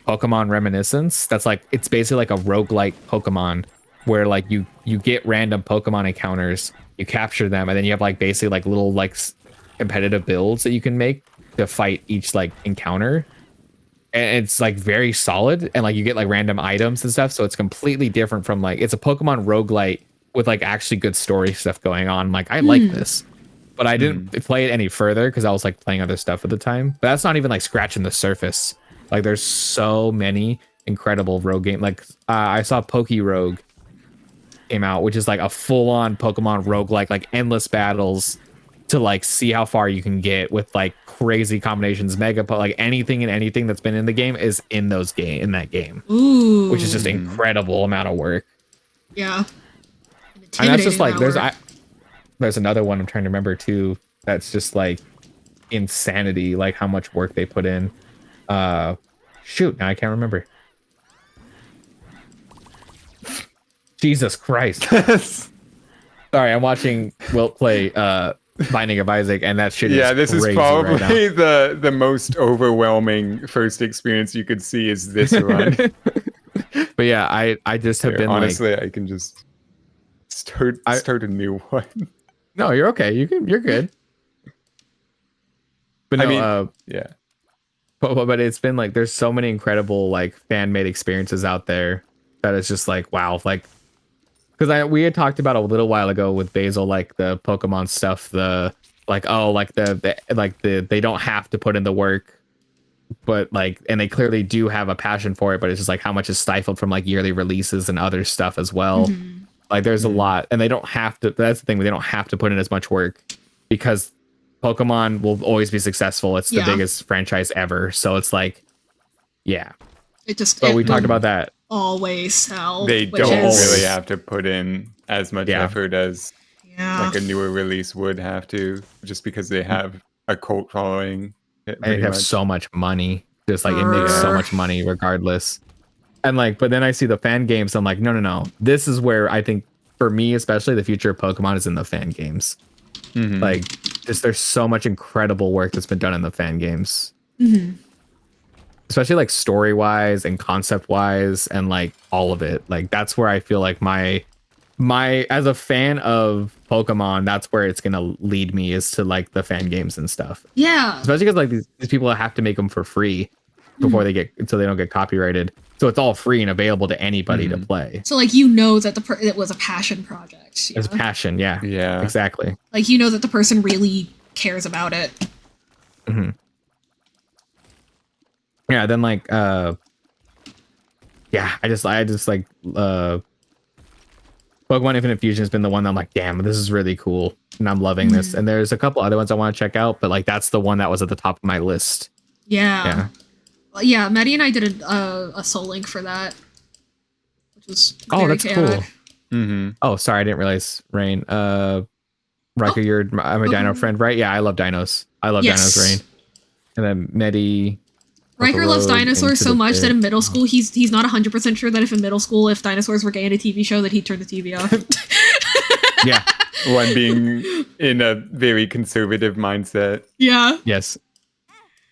Pokemon Reminiscence. That's like it's basically like a roguelike Pokemon, where like you get random Pokemon encounters, you capture them, and then you have like basically like little like competitive builds that you can make to fight each like encounter. and it's like very solid, and like you get like random items and stuff, so it's completely different from like it's a Pokemon roguelite with like actually good story stuff going on. Like I like this, but I didn't play it any further because I was like playing other stuff at the time. But that's not even like scratching the surface. Like there's so many incredible rogue game. Like I saw Rogue came out, which is like a full-on Pokemon roguelike, like endless battles to like see how far you can get with like crazy combinations, like anything and anything that's been in the game is in that game. Ooh. Which is just incredible amount of work. Yeah. And that's just like there's another one I'm trying to remember too that's just like insanity, like how much work they put in. Shoot, now I can't remember. Jesus Christ. Sorry, I'm watching Wilt play Binding of Isaac, and that shit is this is probably the most overwhelming first experience you could see is this run. But yeah, I just have been honestly, I can just start a new one. No, you're okay. You're good. But no, I mean, yeah. But it's been like there's so many incredible like fan made experiences out there that it's just like wow, like because we had talked about a little while ago with Basil, like the Pokemon stuff, the like they don't have to put in the work, but like and they clearly do have a passion for it, but it's just like how much is stifled from like yearly releases and other stuff as well. Like there's a lot, and they don't have to. That's the thing, they don't have to put in as much work because Pokemon will always be successful. It's the biggest franchise ever, so it's like, yeah. But we talked about that. Always sell. They don't really have to put in as much effort as like a newer release would have to, just because they have a cult following. They have so much money. Just like it makes so much money regardless. And like, but then I see the fan games. I'm like, no. This is where I think, for me especially, the future of Pokemon is in the fan games. Like, just there's so much incredible work that's been done in the fan games. Especially like story wise and concept wise and like all of it. Like that's where I feel like my as a fan of Pokemon, that's where it's gonna lead me, is to like the fan games and stuff. Yeah. Especially because like these people have to make them for free before they don't get copyrighted. So it's all free and available to anybody to play. So like that it was a passion project. It's passion, yeah. Yeah. Exactly. Like that the person really cares about it. Yeah, then like I just like Pokemon Infinite Fusion has been the one that I'm like, damn, this is really cool. And I'm loving this. And there's a couple other ones I want to check out, but like that's the one that was at the top of my list. Yeah. Yeah, Maddie and I did a Soul Link for that, which was very chaotic. Cool. Oh, sorry, I didn't realize, Rain. Riker, you're I'm a dino friend, right? Yeah, I love dinos. I love dinos, Rain. And then Medi. Riker loves dinosaurs so much that in middle school, he's not 100% sure that if dinosaurs were gay in a TV show, that he'd turn the TV off. Yeah. One being in a very conservative mindset. Yeah. Yes.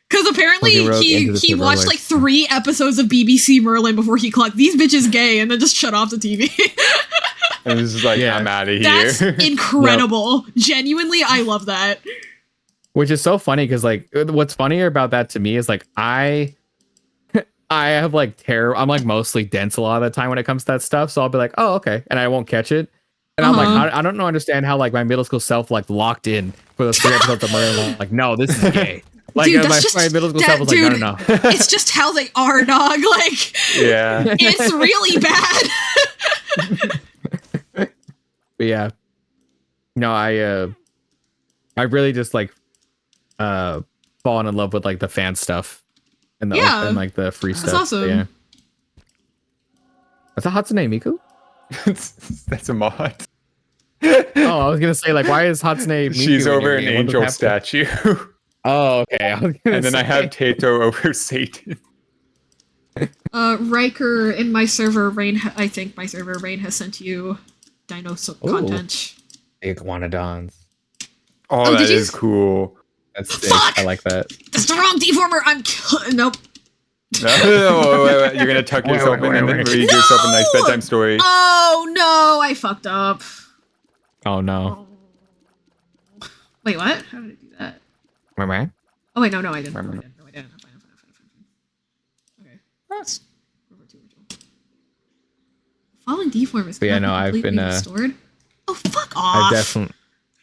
Because apparently he watched like 3 episodes of BBC Merlin before he clocked these bitches gay and then just shut off the TV. And this is like, I'm out of here. That's incredible. Genuinely, I love that. Which is so funny because like what's funnier about that to me is like I have like terror. I'm like mostly dense a lot of the time when it comes to that stuff. So I'll be like, oh, okay. And I won't catch it. And I'm like, I don't understand how like my middle school self like locked in for those 3 episodes of Merlin. Like, no, this is gay. Like dude, my middle school self was like, no. It's just how they are, dog. Like, yeah, it's really bad. But yeah, no, I really just like fallen in love with like the fan stuff and and like the free stuff. That's awesome. Yeah, that's a Hatsune Miku. That's a mod. Oh, I was gonna say like, why is Hatsune Miku? She's over an angel statue. Oh, okay. And then I have Tato over Satan. Riker in my server, I think my server Rain has sent you dino content. Iguanodons. Oh, that is cool. That's sick. I like that. That's the wrong deformer. Nope. No, wait. You're gonna tuck yourself in and read yourself a nice bedtime story. Oh no, I fucked up. Oh no. Wait, what? How did I do that? Wait. Oh wait, no, I didn't. No, I didn't. Yes. Falling deform is I've been restored. Oh, fuck off!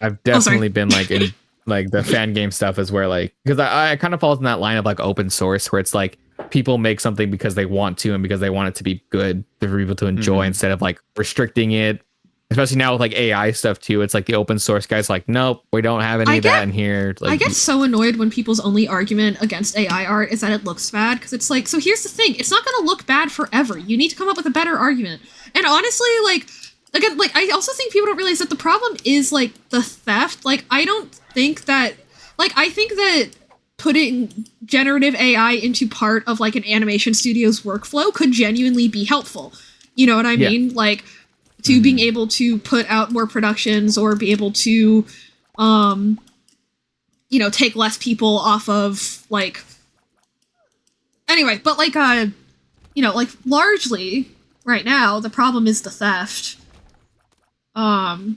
I've definitely been like in like the fan game stuff is where like because I kind of falls in that line of like open source where it's like people make something because they want to and because they want it to be good for people to enjoy instead of like restricting it. Especially now with like AI stuff too, it's like the open source guys like, nope, we don't have any of that in here. Like, I get so annoyed when people's only argument against AI art is that it looks bad, because it's like, so here's the thing, it's not going to look bad forever. You need to come up with a better argument. And honestly, like, again, like, I also think people don't realize that the problem is like the theft. Like, I don't think that, like, I think that putting generative AI into part of like an animation studio's workflow could genuinely be helpful. You know what I mean? Like, to being able to put out more productions or be able to, you know, take less people off of, like... Anyway, but, like, you know, like, largely, right now, the problem is the theft. And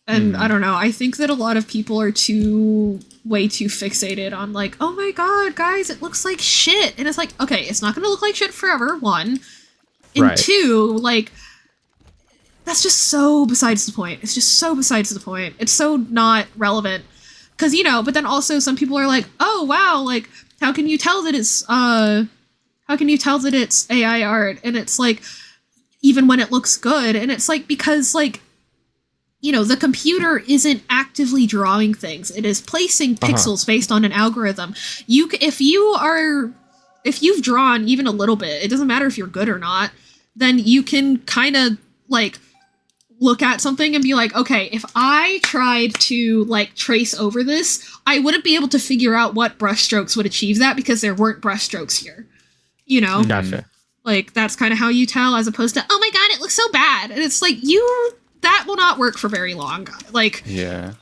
I don't know, I think that a lot of people are way too fixated on, like, oh my god, guys, it looks like shit! And it's like, okay, it's not gonna look like shit forever, one. And two, like... That's just so besides the point. It's just so besides the point. It's so not relevant. Because, you know, but then also some people are like, oh, wow, like, how can you tell that it's AI art? And it's like, even when it looks good. And it's like, because, like, you know, the computer isn't actively drawing things. It is placing pixels based on an algorithm. If you've drawn even a little bit, it doesn't matter if you're good or not, then you can kind of, like, look at something and be like, okay, if I tried to like trace over this, I wouldn't be able to figure out what brushstrokes would achieve that because there weren't brushstrokes here. You know? Gotcha. Like, that's kind of how you tell, as opposed to, oh my god, it looks so bad. And it's like, that will not work for very long. Like, yeah.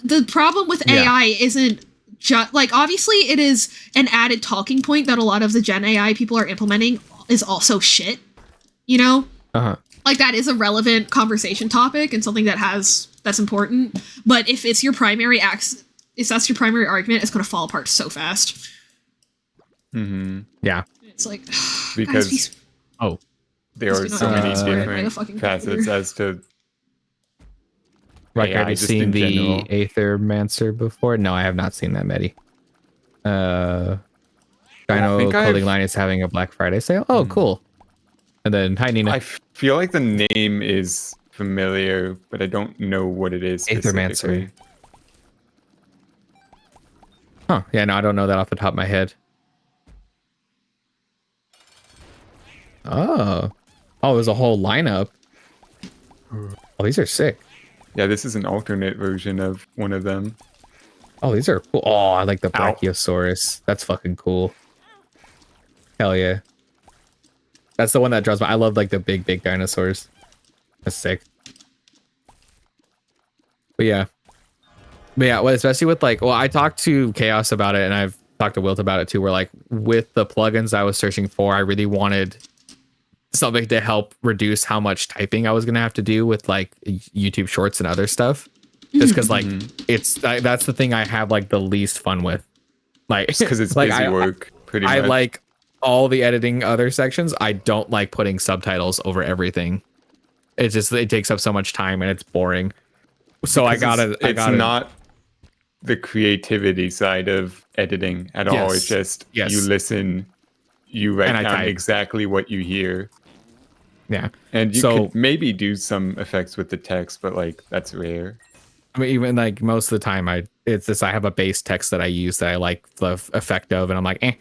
The problem with AI isn't just, like, obviously it is an added talking point that a lot of the Gen AI people are implementing is also shit. You know? Like, that is a relevant conversation topic and something that's important. But if it's your primary if that's your primary argument, it's going to fall apart so fast. Yeah. It's like, because there are so many different facets as to. Like, have you seen the Aethermancer before? No, I have not seen that, Medi. Dino clothing line is having a Black Friday sale. Oh, cool. And then, hi, Nina. I feel like the name is familiar, but I don't know what it is specifically. Aethermancer. Huh. Yeah, no, I don't know that off the top of my head. Oh. Oh, there's a whole lineup. Oh, these are sick. Yeah, this is an alternate version of one of them. Oh, these are cool. Oh, I like the Brachiosaurus. That's fucking cool. Hell yeah. That's the one that draws my... I love, like, the big dinosaurs. That's sick. But yeah. Well, especially with, like... Well, I talked to Chaos about it, and I've talked to Wilt about it, too, where, like, with the plugins I was searching for, I really wanted something to help reduce how much typing I was going to have to do with, like, YouTube Shorts and other stuff. Just because, like, that's the thing I have, like, the least fun with. Like... because it's like, busy work, pretty much. I like... all the editing other sections. I don't like putting subtitles over everything. It takes up so much time and it's boring. So because it's not the creativity side of editing at all. It's just you listen, you write down exactly what you hear. Yeah. And you could maybe do some effects with the text, but like that's rare. I mean, even like most of the time I have a base text that I use that I like the effect of, and I'm like,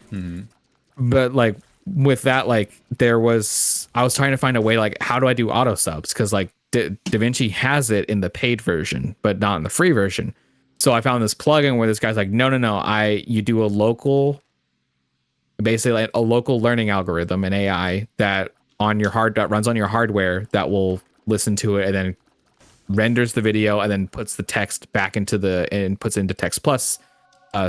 But like with that, like I was trying to find a way, like, how do I do auto subs? Because like DaVinci has it in the paid version, but not in the free version. So I found this plugin where this guy's like, no, you do a local, basically like a local learning algorithm, an AI that runs on your hardware that will listen to it and then renders the video and then puts the text back into puts it into Text Plus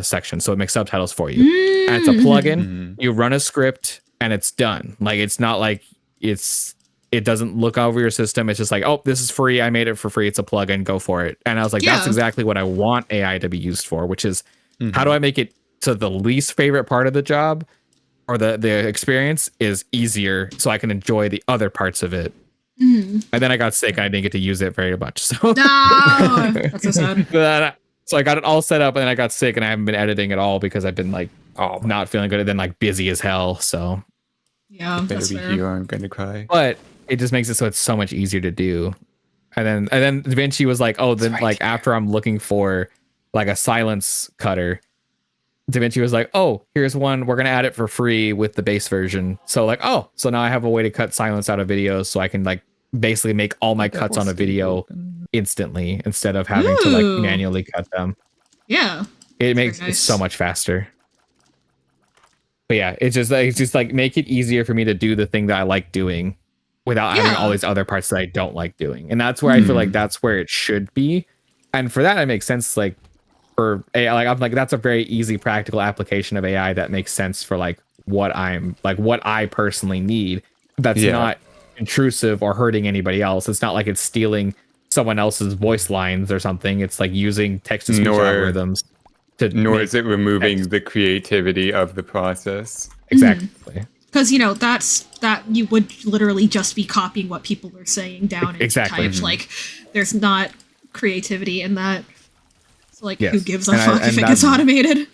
section, so it makes subtitles for you. And it's a plugin. You run a script and it's done. Like, it's not like it doesn't look over your system. It's just like, oh, this is free, I made it for free, it's a plugin, go for it. And I was like, that's exactly what I want AI to be used for, which is how do I make it to the least favorite part of the job or the experience is easier, so I can enjoy the other parts of it. And then I got sick and I didn't get to use it very much. So no, that's so sad. So I got it all set up and then I got sick and I haven't been editing at all because I've been like not feeling good and then like busy as hell. So yeah, that's fair. Here, I'm gonna cry. But it just makes it so it's so much easier to do. And then Vinci was like, oh, then like after I'm looking for like a silence cutter, DaVinci was like, oh, here's one. We're going to add it for free with the base version. So like, oh, so now I have a way to cut silence out of videos so I can like basically make all my cuts on a video instantly instead of having to like manually cut them. Yeah. It makes it so much faster. But yeah, it's just like make it easier for me to do the thing that I like doing without having all these other parts that I don't like doing. And that's where I feel like that's where it should be. And for that, it makes sense. Like, for AI, like I'm like that's a very easy practical application of AI that makes sense for like what I personally need. That's not intrusive or hurting anybody else. It's not like it's stealing someone else's voice lines or something. It's like using text to speech algorithms nor is it removing the creativity of the process. Exactly. Because that you would literally just be copying what people are saying down into type. Like there's not creativity in that. Like who gives a fuck if it gets automated?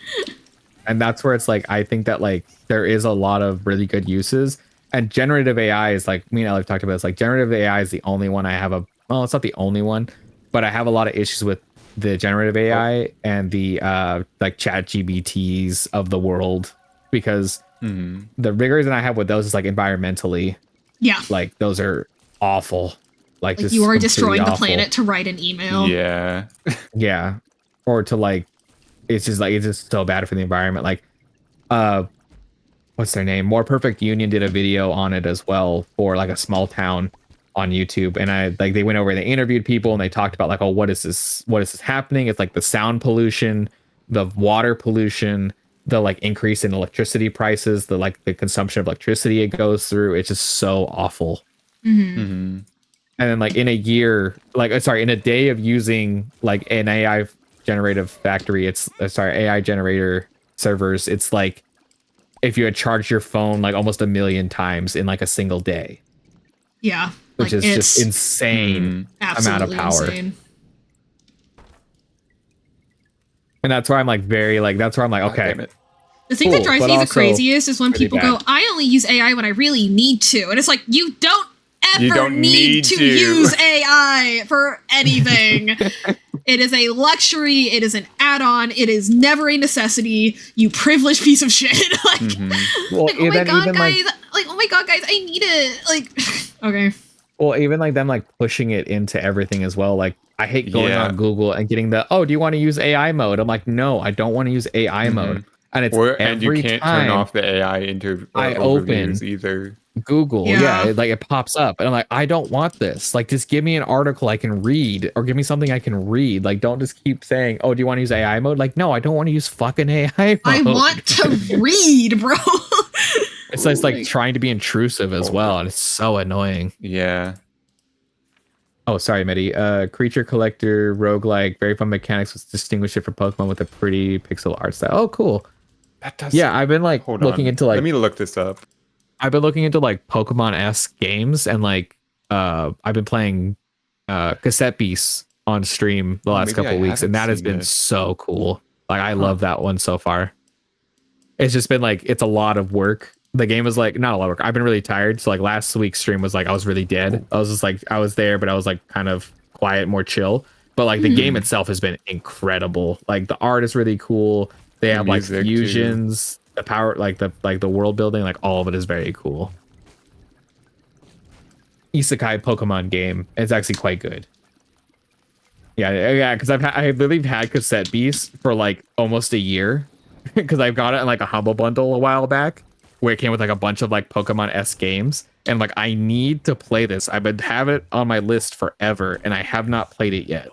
And that's where it's like I think that like there is a lot of really good uses, and generative AI is like me and I've talked about this. Like generative AI is the only one I have it's not the only one, but I have a lot of issues with the generative AI and the like ChatGPTs of the world because the rigors that I have with those is like environmentally, like those are awful. Like you are destroying the planet to write an email. Yeah. Or to like it's just so bad for the environment. Like what's their name? More Perfect Union did a video on it as well for like a small town on YouTube, and I like they went over and they interviewed people and they talked about like, oh, what is this happening? It's like the sound pollution, the water pollution, the like increase in electricity prices, the consumption of electricity it goes through. It's just so awful. And then like in a day of using like an AI generative factory, AI generator servers, it's like if you had charged your phone like almost 1 million times in like a single day. Yeah. Which is just insane amount of power. Insane. And that's where I'm like okay. The thing that drives me the craziest is when people go, I only use AI when I really need to. And it's like, you don't ever need to use AI for anything. It is a luxury. It is an add-on. It is never a necessity. You privileged piece of shit. Like, oh my god, guys, I need it. Like, okay. Well, even like them like pushing it into everything as well. Like, I hate going on Google and getting do you want to use AI mode? I'm like, no, I don't want to use AI mode. And it's and you can't turn off the AI I open either. Google, it pops up, and I'm like, I don't want this. Like, just give me an article I can read, or give me something I can read. Like, don't just keep saying, "Oh, do you want to use AI mode?" Like, no, I don't want to use fucking AI mode. I want to read, bro. It's like trying to be intrusive as well, and it's so annoying. Yeah. Oh, sorry, Medi. Creature collector, roguelike, very fun mechanics. Was distinguished it from Pokemon with a pretty pixel art style. Oh, cool. That does. Yeah, I've been like looking into like. Let me look this up. I've been looking into like Pokemon-esque games, and like I've been playing Cassette Beasts on stream the last couple of weeks, and that has been so cool. Like I love that one so far. It's just been like it's a lot of work. The game is like not a lot of work. I've been really tired. So like last week's stream was like I was really dead. I was just like I was there, but I was like kind of quiet, more chill. But like the game itself has been incredible. Like the art is really cool. They have like fusions. The power, like the world building, like all of it is very cool. Isekai Pokemon game. It's actually quite good. Yeah, because I've literally had Cassette Beasts for like almost a year because I've got it in like a Humble Bundle a while back where it came with like a bunch of like Pokemon-esque games, and like I need to play this. I've been have it on my list forever, and I have not played it yet.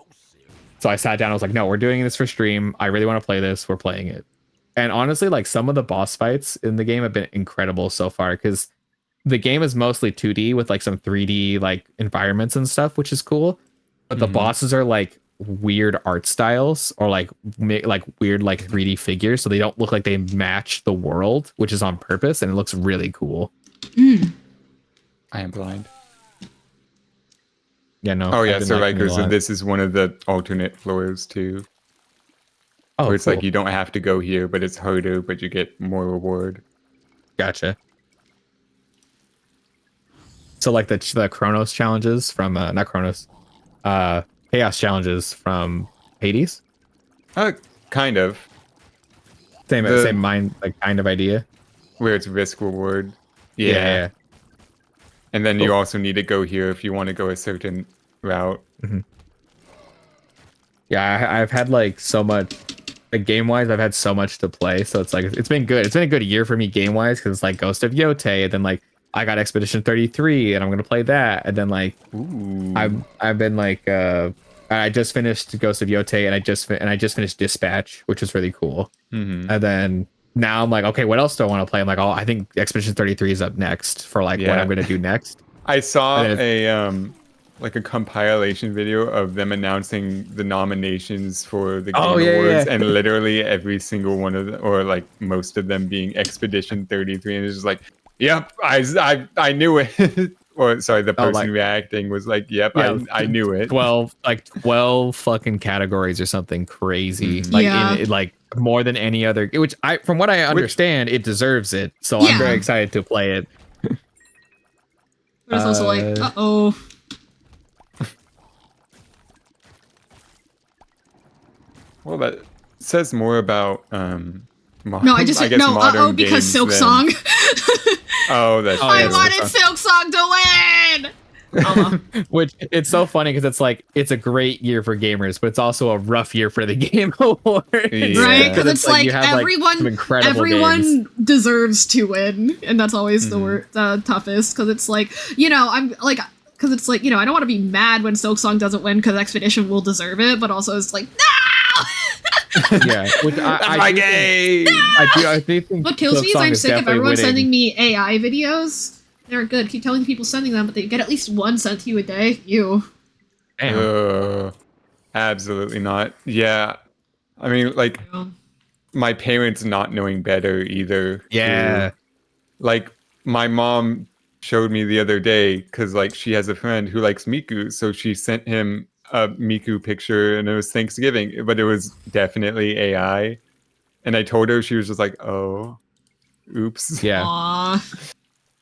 So I sat down. I was like, no, we're doing this for stream. I really want to play this. We're playing it. And honestly, like some of the boss fights in the game have been incredible so far because the game is mostly 2D with like some 3D like environments and stuff, which is cool. But the bosses are like weird art styles or like weird like 3D figures, so they don't look like they match the world, which is on purpose, and it looks really cool. I am blind. Yeah, no. Oh yeah, so Riker, so this is one of the alternate floors too. Where it's like you don't have to go here, but it's harder, but you get more reward. Gotcha. So like the Chronos challenges from not Chronos, Chaos challenges from Hades. Kind of. Same mind, like kind of idea. Where it's risk reward. Yeah. And then you also need to go here if you want to go a certain route. Yeah, I've had like so much, like game wise, I've had so much to play. So it's like it's been good. It's been a good year for me game wise because it's like Ghost of Yotei, and then like I got Expedition 33, and I'm gonna play that, and then like I've been like I just finished Ghost of Yotei, and I just finished Dispatch, which was really cool. And then now I'm like, okay, what else do I want to play? I'm like, oh, I think Expedition 33 is up next for like what I'm gonna do next. I saw a compilation video of them announcing the nominations for the Game Awards, and literally every single one of them, or like most of them, being Expedition 33, and it's just like, yep, I knew it. Or sorry, the person reacting was like, yep, I knew it. 12 fucking categories or something crazy. Like more than any other, which from what I understand, it deserves it. So I'm very excited to play it. But it's also like, uh-oh. Well, that says more about No, I just said no. Because Silk Song. That's. I wanted Silk Song to win. Which it's so funny because it's like it's a great year for gamers, but it's also a rough year for the Game Awards, right? Because it's like everyone deserves to win, and that's always the toughest. Because it's like, I'm like. Because it's like, I don't want to be mad when Silk Song doesn't win because Expedition will deserve it, but also it's like, no! Yeah, which that's my game! I do think what kills me is I'm sick of everyone sending me AI videos. They're good. Keep telling people sending them, but they get at least one sent to you a day. Absolutely not. Yeah. I mean, like, my parents not knowing better either. Yeah. Like, my mom showed me the other day because like she has a friend who likes Miku, so she sent him a Miku picture, and it was Thanksgiving, but it was definitely AI, and I told her, she was just like, oh, oops. Yeah. Aww.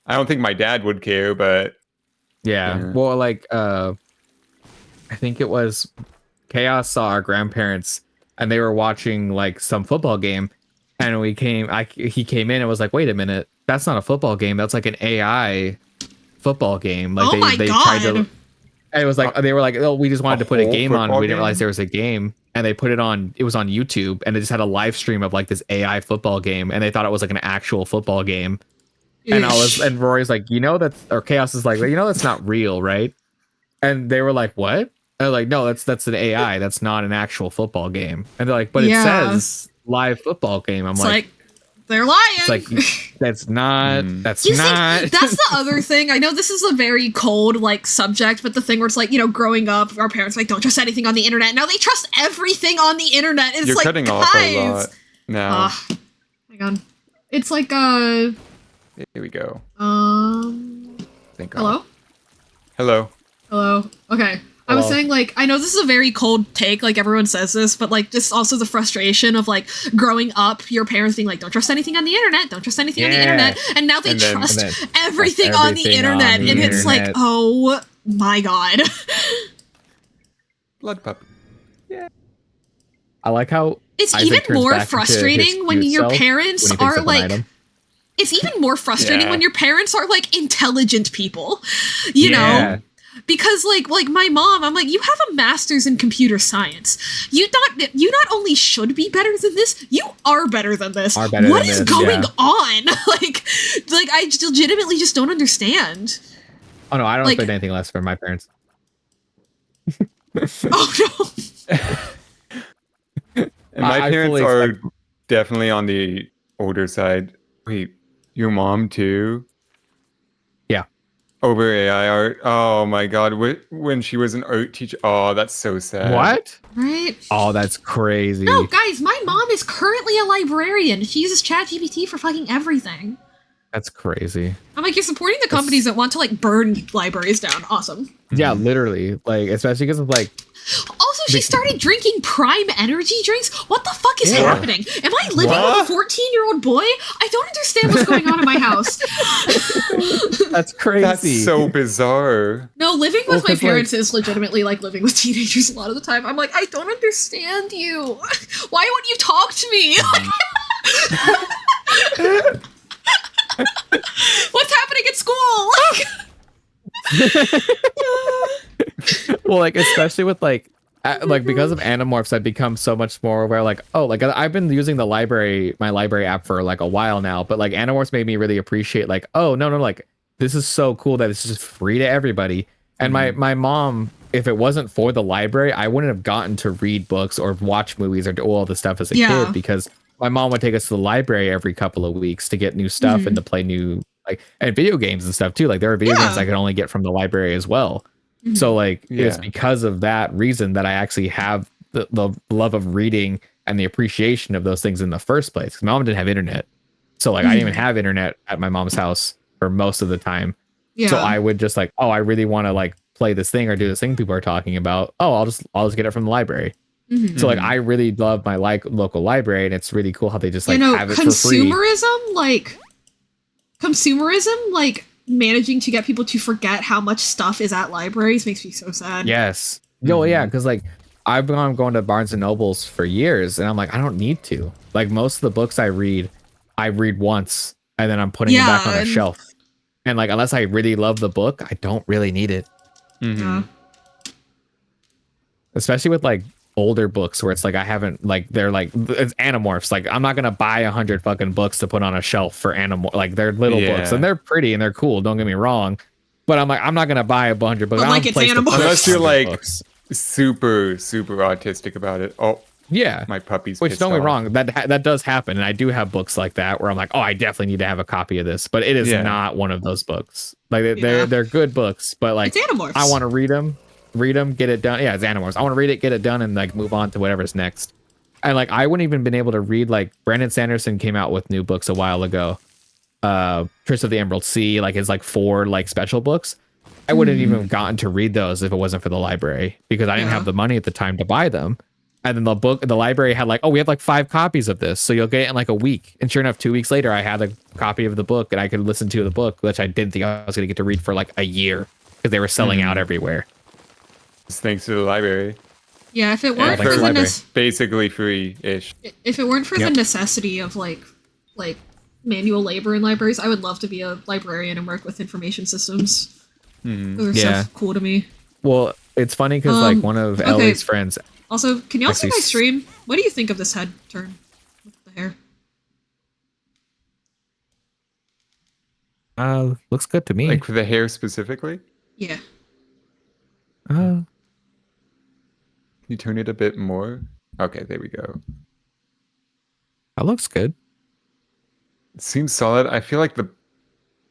I don't think my dad would care, but well, like I think it was Chaos saw our grandparents, and they were watching like some football game, and he came in and was like, wait a minute, that's not a football game. That's like an AI football game. Like they tried to. And it was like they were like, oh, we just wanted to put a game on. We didn't realize there was a game, and they put it on. It was on YouTube, and they just had a live stream of like this AI football game, and they thought it was like an actual football game. And and Rory's like, or Chaos is like, that's not real, right? And they were like, what? And like, no, that's an AI. That's not an actual football game. And they're like, but it says live football game. I'm like, they're lying. It's like, that's not. That's See, not. That's the other thing. I know this is a very cold like subject, but the thing where it's like, growing up, our parents were like, don't trust anything on the internet. Now they trust everything on the internet. It's You're like, cutting off a lot now. Hang on. It's like Here we go. Hello. Hello. Okay. I was saying, like, I know this is a very cold take, like, everyone says this, but, like, just also the frustration of, like, growing up, your parents being like, don't trust anything on the internet, don't trust anything on the internet, and now they trust everything on the internet, and it's like, oh my god. Blood puppy. Yeah. I like how it's even more frustrating when your parents are, like, it's even more frustrating when your parents are, like, intelligent people, you know? Because like my mom, I'm like, you have a master's in computer science. You not only should be better than this, you are better than this. What is going on? like I legitimately just don't understand. Oh no, I don't expect anything less from my parents. Oh no. And my parents are definitely on the older side. Wait, your mom too? Yeah. over AI art. Oh my god, when she was an art teacher. Oh, that's so sad. What? Right? Oh, that's crazy. No, guys, my mom is currently a librarian. She uses ChatGPT for fucking everything. That's crazy. I'm like, you're supporting the companies that want to like burn libraries down. Awesome. Yeah, literally. Like, especially because of like. Also, she started drinking Prime energy drinks. What the fuck is happening? Am I living with a 14-year-old boy? I don't understand what's going on in my house. That's crazy. That's so bizarre. No, living with my parents is legitimately like living with teenagers a lot of the time. I'm like, I don't understand you. Why won't you talk to me? What's happening at school? Well, like especially with like because of Animorphs, I've become so much more aware. Like, oh, like I've been using my library app for like a while now, but like Animorphs made me really appreciate like, oh no, like this is so cool that it's just free to everybody. And my mom, if it wasn't for the library, I wouldn't have gotten to read books or watch movies or do all this stuff as a kid, because my mom would take us to the library every couple of weeks to get new stuff and to play new and video games and stuff too. Like there are video games I could only get from the library as well. So like it's because of that reason that I actually have the love of reading and the appreciation of those things in the first place. Because my mom didn't have internet, so like I didn't even have internet at my mom's house for most of the time. So I would just like, oh, I really want to like play this thing or do this thing people are talking about. Oh, I'll just get it from the library. So like I really love my local library, and it's really cool how they just like have it for free. Consumerism, like managing to get people to forget how much stuff is at libraries makes me so sad. Yes. Yeah, because like I've been going to Barnes and Nobles for years, and I'm like, I don't need to. Like most of the books I read once, and then I'm putting it back on a shelf. And like unless I really love the book, I don't really need it. Especially with like older books where it's like I haven't like they're like it's Animorphs. Like I'm not gonna buy 100 fucking books to put on a shelf for Animorphs. Like they're little books and they're pretty and they're cool. Don't get me wrong, but I'm like I'm not gonna buy 100 books. But like it's Animorphs. Unless you're like super autistic about it. Oh yeah, my puppy's. Which don't get me wrong, that that does happen, and I do have books like that where I'm like, oh, I definitely need to have a copy of this. But it is not one of those books. Like they're good books, but like it's Animorphs. I want to read them, get it done. Yeah, it's Animorphs. I want to read it, get it done, and like move on to whatever's next. And like I wouldn't even been able to read, like Brandon Sanderson came out with new books a while ago. Curse of the Emerald Sea, like his like 4 like special books. I wouldn't even gotten to read those if it wasn't for the library, because I didn't have the money at the time to buy them. And then the library had like, oh, we have like 5 copies of this, so you'll get it in like a week. And sure enough, 2 weeks later, I had a copy of the book, and I could listen to the book, which I didn't think I was going to get to read for like a year, because they were selling out everywhere. Thanks to the library. Yeah, if it weren't for the basically free-ish. If it weren't for the necessity of like manual labor in libraries, I would love to be a librarian and work with information systems. Those are so cool to me. Well, it's funny because like one of Ellie's friends. Also, can y'all see my stream? What do you think of this head turn with the hair? Looks good to me. Like for the hair specifically? Yeah. Can you turn it a bit more? Okay, there we go. That looks good. It seems solid. I feel like the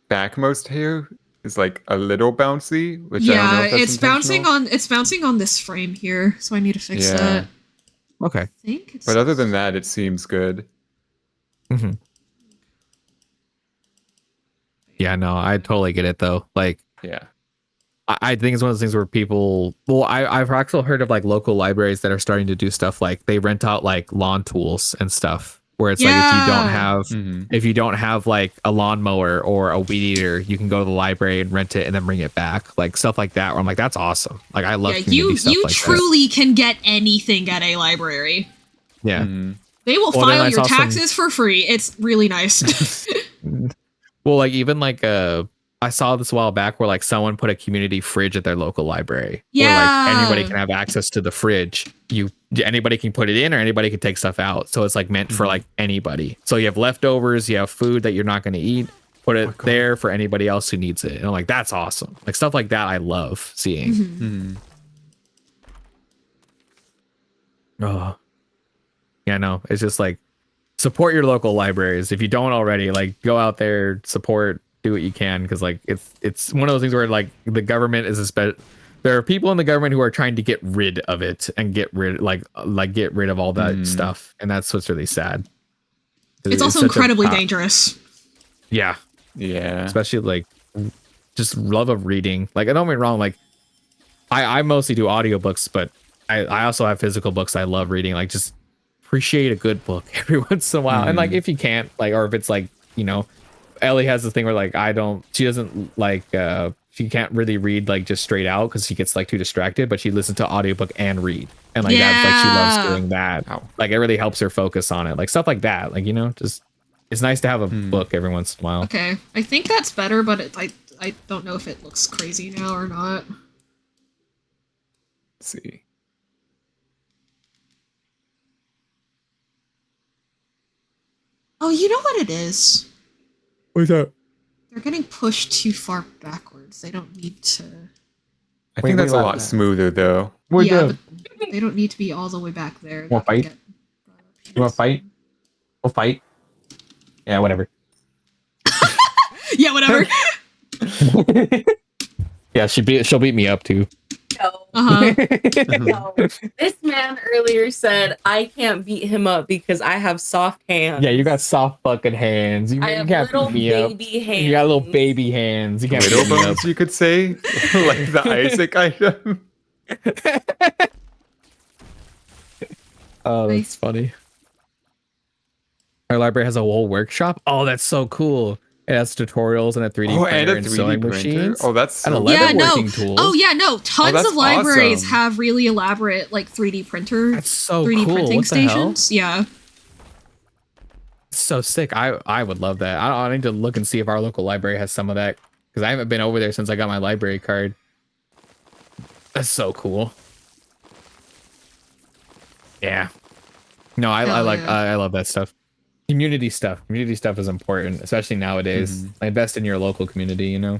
backmost hair is like a little bouncy, which I don't know if that's it's bouncing on this frame here, so I need to fix that. Okay. I think but other than that, it seems good. Yeah, no, I totally get it though. Like, I think it's one of those things where people. Well, I've also heard of like local libraries that are starting to do stuff like they rent out like lawn tools and stuff. Where it's like if you don't have like a lawnmower or a weed eater, you can go to the library and rent it and then bring it back, like stuff like that. Where I'm like, that's awesome. Like I love community stuff like that. You truly can get anything at a library. Yeah, they will file your taxes for free. It's really nice. Well, like even like I saw this a while back where like someone put a community fridge at their local library. Where like anybody can have access to the fridge. Anybody can put it in or anybody can take stuff out. So it's like meant for like anybody. So you have leftovers, you have food that you're not going to eat, put it there for anybody else who needs it. And I'm like, that's awesome. Like stuff like that I love seeing. Oh. Yeah, no, it's just like support your local libraries. If you don't already, like go out there, support do what you can, because like it's one of those things where like the government is there are people in the government who are trying to get rid of it and get rid of all that stuff, and that's what's really sad. It's also incredibly dangerous. Yeah, yeah. Especially like just love of reading. Like, I don't get me wrong, like I mostly do audiobooks, but I also have physical books I love reading. Like, just appreciate a good book every once in a while. And like, if you can't, like, or if it's like, you know, Ellie has the thing where like she doesn't like she can't really read like just straight out because she gets like too distracted, but she listens to audiobook and read, and like that's like she loves doing that. Like, it really helps her focus on it, like stuff like that. Like, you know, just it's nice to have a book every once in a while. Okay, I think that's better, but I don't know if it looks crazy now or not. Let's see. Oh, you know what it is? What's that? They're getting pushed too far backwards. They don't need to. I think that's a lot smoother, though. Yeah, but they don't need to be all the way back there. Want to fight? You want to fight? We'll fight. Yeah, whatever. Yeah, whatever. Yeah, she'll beat me up too. No. No. This man earlier said I can't beat him up because I have soft hands. Yeah, you got soft fucking hands. You have can't little beat me up. baby hands. You got little baby hands. You can't beat me up. Bones, you could say, like the Isaac item. Oh, that's funny. Our library has a whole workshop. Oh, that's so cool. It has tutorials and a 3D printer and sewing machines. Oh, that's and a so leatherworking tools. Oh yeah, no. Tons of libraries awesome. have really elaborate like 3D printer. That's so 3D cool. printing What the hell? stations. Yeah. It's so sick. I would love that. I need to look and see if our local library has some of that, because I haven't been over there since I got my library card. That's so cool. Yeah. No, I love that stuff. Community stuff is important, especially nowadays. Invest in your local community, you know.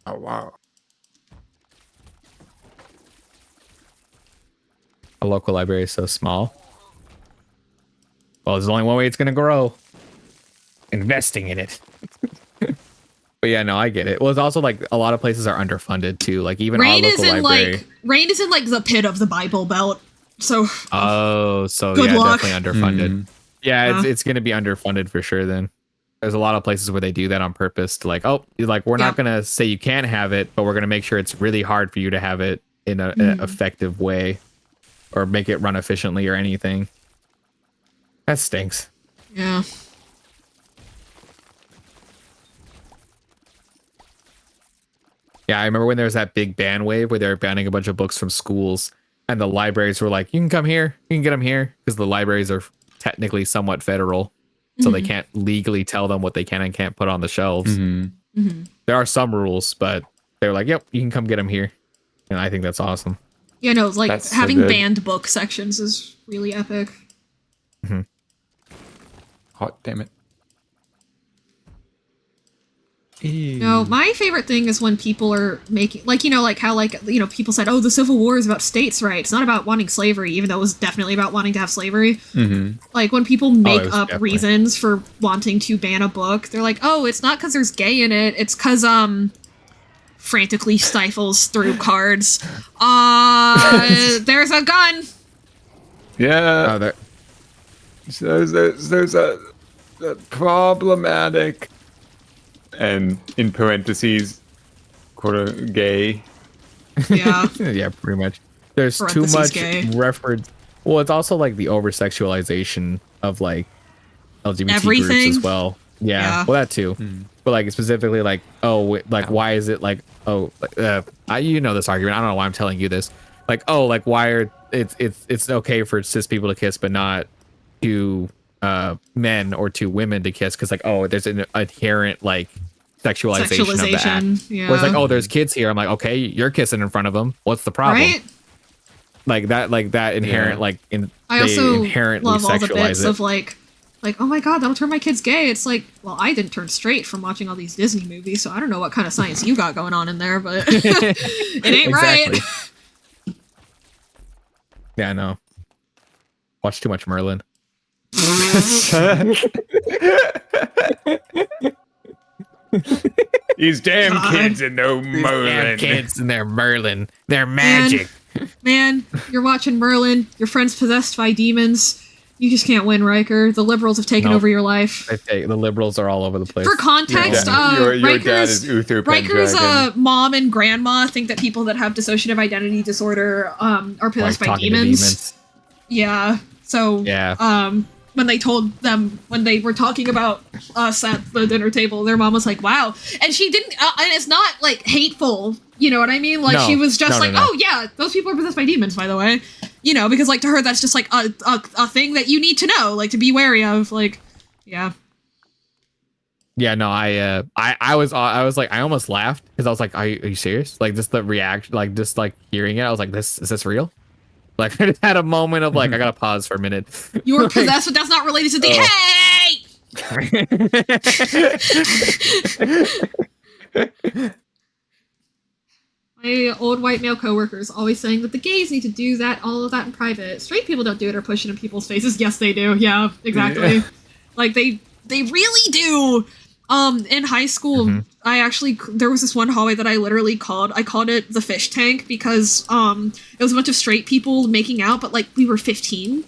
Oh wow. A local library is so small. Well, there's only one way it's gonna grow. Investing in it. But yeah, no, I get it. Well, it's also like a lot of places are underfunded too. Like even Rain our is local in library. Rain is in like the pit of the Bible Belt. So so good yeah, luck. definitely underfunded. Yeah, it's gonna be underfunded for sure. Then there's a lot of places where they do that on purpose to like, oh, like we're not gonna say you can't have it, but we're gonna make sure it's really hard for you to have it in an effective way, or make it run efficiently or anything. That stinks. Yeah. Yeah, I remember when there was that big ban wave where they were banning a bunch of books from schools, and the libraries were like, you can come here, you can get them here, because the libraries are technically somewhat federal, so they can't legally tell them what they can and can't put on the shelves. There are some rules, but they're like, yep, you can come get them here. And I think that's awesome. Yeah, no, like That's so having good. banned book sections is really epic. Hot damn it. No, my favorite thing is when people are making, like, you know, like how, like, you know, people said, oh, the Civil War is about states' rights. It's not about wanting slavery, even though it was definitely about wanting to have slavery. Like, when people make up reasons for wanting to ban a book, they're like, oh, it's not because there's gay in it. It's because, frantically stifles through cards. There's a gun! Yeah. Oh, there. So there's a problematic, and in parentheses, quote gay. Yeah. Yeah, pretty much. There's too Parentheses much gay. reference. Well, it's also like the over sexualization of like LGBT Everything. groups as well. Yeah. Well, that too. But like specifically, like, oh, like why is it like, oh, you know this argument. I don't know why I'm telling you this. Like, oh, like why are it's okay for cis people to kiss, but not to men or to women to kiss, because like, oh, there's an inherent like sexualization of the act. Yeah. Where it's like, oh, there's kids here. I'm like, okay, you're kissing in front of them. What's the problem? Right? Like that inherent like I they also inherently love all the sexualize bits it. of like, oh my god, that'll turn my kids gay. It's like, well, I didn't turn straight from watching all these Disney movies, so I don't know what kind of science you got going on in there, but it ain't right. Yeah, no. Watch too much Merlin. These damn kids and no Merlin. Damn kids and their Merlin. They're magic. Man, you're watching Merlin. Your friend's possessed by demons. You just can't win, Riker. The liberals have taken over your life. The liberals are all over the place. For context, your dad is Uther Riker's Pendragon. mom and grandma think that people that have dissociative identity disorder are possessed by demons. Yeah. So when they told them, when they were talking about us at the dinner table, their mom was like, wow. And she didn't, and it's not like hateful, you know what I mean? Like she was just oh yeah, those people are possessed by demons, by the way. You know, because like to her, that's just like a thing that you need to know, like to be wary of, like, yeah. Yeah, no, I was like, I almost laughed because I was like, are you serious? Like just the reaction, like just like hearing it, I was like, is this real? Like I just had a moment of like, I gotta pause for a minute. You were possessed, but that's not related to the hey. My old white male coworkers always saying that the gays need to do that, all of that in private. Straight people don't do it or push it in people's faces. Yes, they do. Yeah, exactly. Yeah. Like they really do. In high school, there was this one hallway that I literally called it the fish tank because it was a bunch of straight people making out, but like we were 15.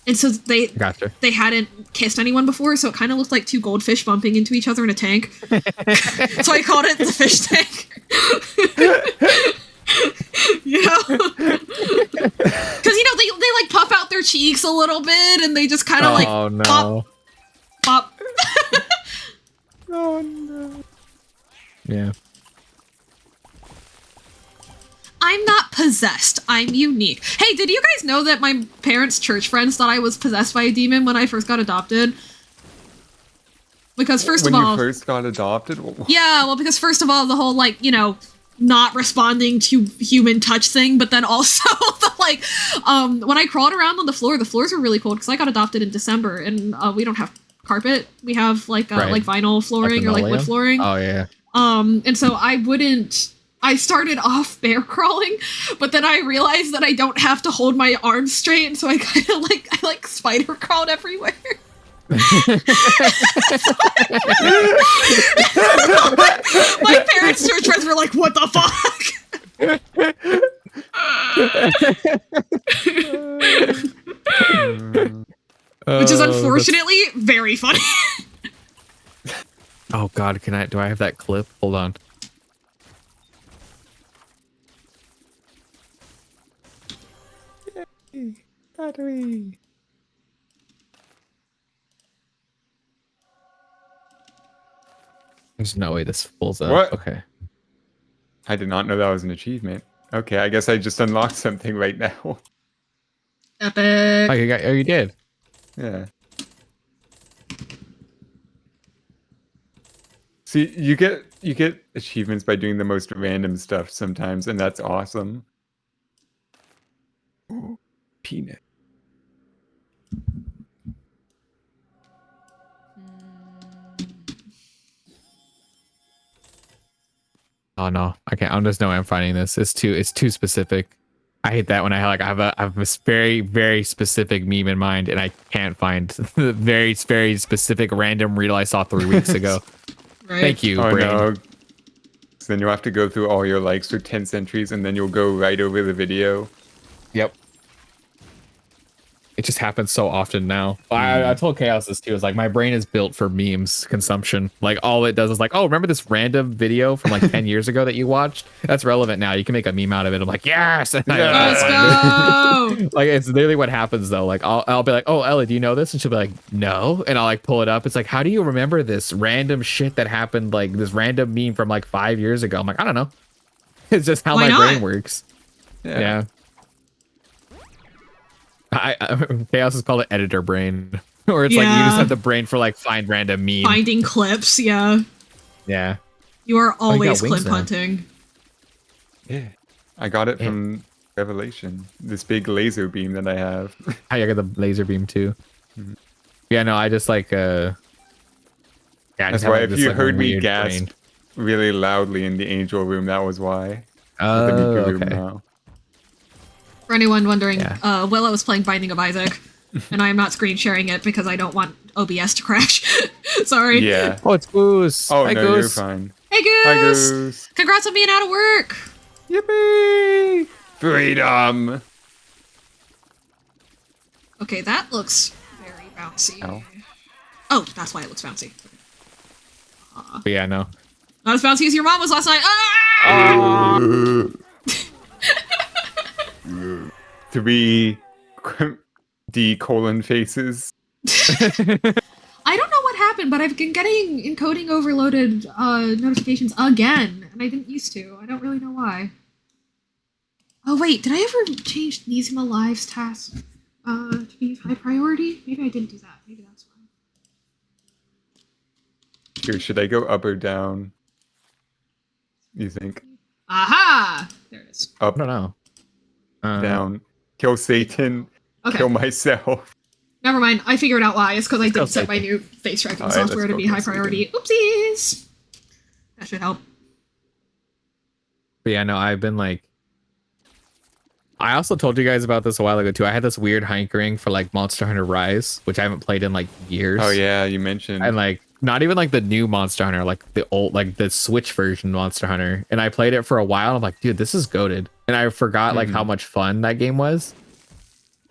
And so they hadn't kissed anyone before, so it kind of looked like two goldfish bumping into each other in a tank. So I called it the fish tank. You know? Because, you know, they like puff out their cheeks a little bit, and they just kind of pop. Oh, no. Yeah. I'm not possessed. I'm unique. Hey, did you guys know that my parents' church friends thought I was possessed by a demon when I first got adopted? Because first of all... When you first got adopted? Yeah, well, because first of all, the whole, like, you know, not responding to human touch thing, but then also, the, like, when I crawled around on the floors were really cold, because I got adopted in December, and we don't have carpet. We have, like, like vinyl flooring or, like, wood flooring. Oh, yeah. And so I started off bear crawling, but then I realized that I don't have to hold my arms straight, and so I kind of like spider crawled everywhere. My parents' church friends were like, "What the fuck?" Which is unfortunately very funny. Oh God, do I have that clip? Hold on. Battery. There's no way this pulls up. What? Okay. I did not know that was an achievement. Okay, I guess I just unlocked something right now. Epic. Oh, you did. Yeah. See, you get achievements by doing the most random stuff sometimes, and that's awesome. Ooh, peanut. Oh no, I can't. There's no way I'm finding this. It's too specific. I hate that when I have a very, very specific meme in mind and I can't find the very, very specific random reel I saw 3 weeks ago. Right. Thank you, brain. No. So then you'll have to go through all your likes for 10 centuries and then you'll go right over the video. Yep. It just happens so often now. I told Chaos this too. It's like my brain is built for memes consumption. Like all it does is like, oh, remember this random video from like 10 years ago that you watched? That's relevant now. You can make a meme out of it. I'm like, yes. And let's go. Like it's literally what happens though. Like I'll be like, oh, Ella, do you know this? And she'll be like, no. And I'll like pull it up. It's like, how do you remember this random shit that happened? Like this random meme from like 5 years ago. I'm like, I don't know. It's just how my brain works. Yeah. Chaos is called an editor brain, or it's like you just have the brain for like find random meme, finding clips. Yeah. You are always clip hunting. Yeah, I got it from Revelation. This big laser beam that I have. I got the laser beam too. Mm-hmm. Yeah, no, I just like that's why if you heard me gasp really loudly in the angel room, that was why. Oh, okay. For anyone wondering, Willow was playing Binding of Isaac. And I am not screen sharing it because I don't want OBS to crash. Sorry. Yeah. Oh, it's Goose. Oh, Hi, no, Goose. you're fine. Hey, Goose. Hi, Goose. Congrats on being out of work. Yippee! Freedom. Okay, that looks very bouncy. Ow. Oh, that's why it looks bouncy. But yeah, no. Not as bouncy as your mom was last night. Ah! 3 D faces. I don't know what happened, but I've been getting encoding overloaded notifications again, and I didn't used to. I don't really know why. Oh wait, did I ever change Nizima Live's task to be high priority? Maybe I didn't do that. Maybe that's why. Here, should I go up or down? You think? Aha! There it is. Up, I don't know. down. Kill Satan. Okay. Kill myself. Never mind. I figured out why. It's because I Go didn't set my Satan. new face tracking All right, software let's to go be high Satan. priority. Oopsies! That should help. But yeah, no, I've been like, I also told you guys about this a while ago too. I had this weird hankering for like Monster Hunter Rise, which I haven't played in like years. Oh yeah, you mentioned. And like not even like the new Monster Hunter, like the old, like the Switch version Monster Hunter. And I played it for a while. And I'm like, dude, this is goated. And I forgot like how much fun that game was.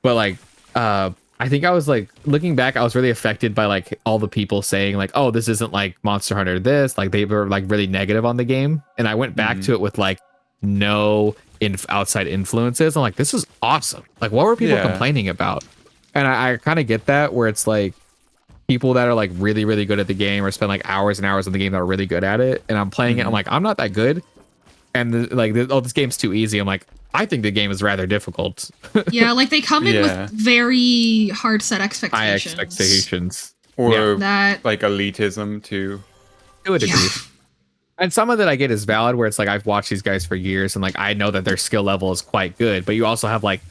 But like, I think I was like looking back, I was really affected by like all the people saying like, oh, this isn't like Monster Hunter this. Like they were like really negative on the game. And I went back to it with like no outside influences. I'm like, this is awesome. Like, what were people complaining about? And I kind of get that, where it's like people that are like really, really good at the game or spend like hours and hours on the game that are really good at it. And I'm playing it. I'm like, I'm not that good. And oh, this game's too easy. I'm like, I think the game is rather difficult. Yeah, like they come in with very hard set expectations. High expectations. Or that like elitism too. To a degree. And some of that I get is valid, where it's like I've watched these guys for years and like I know that their skill level is quite good, but you also have like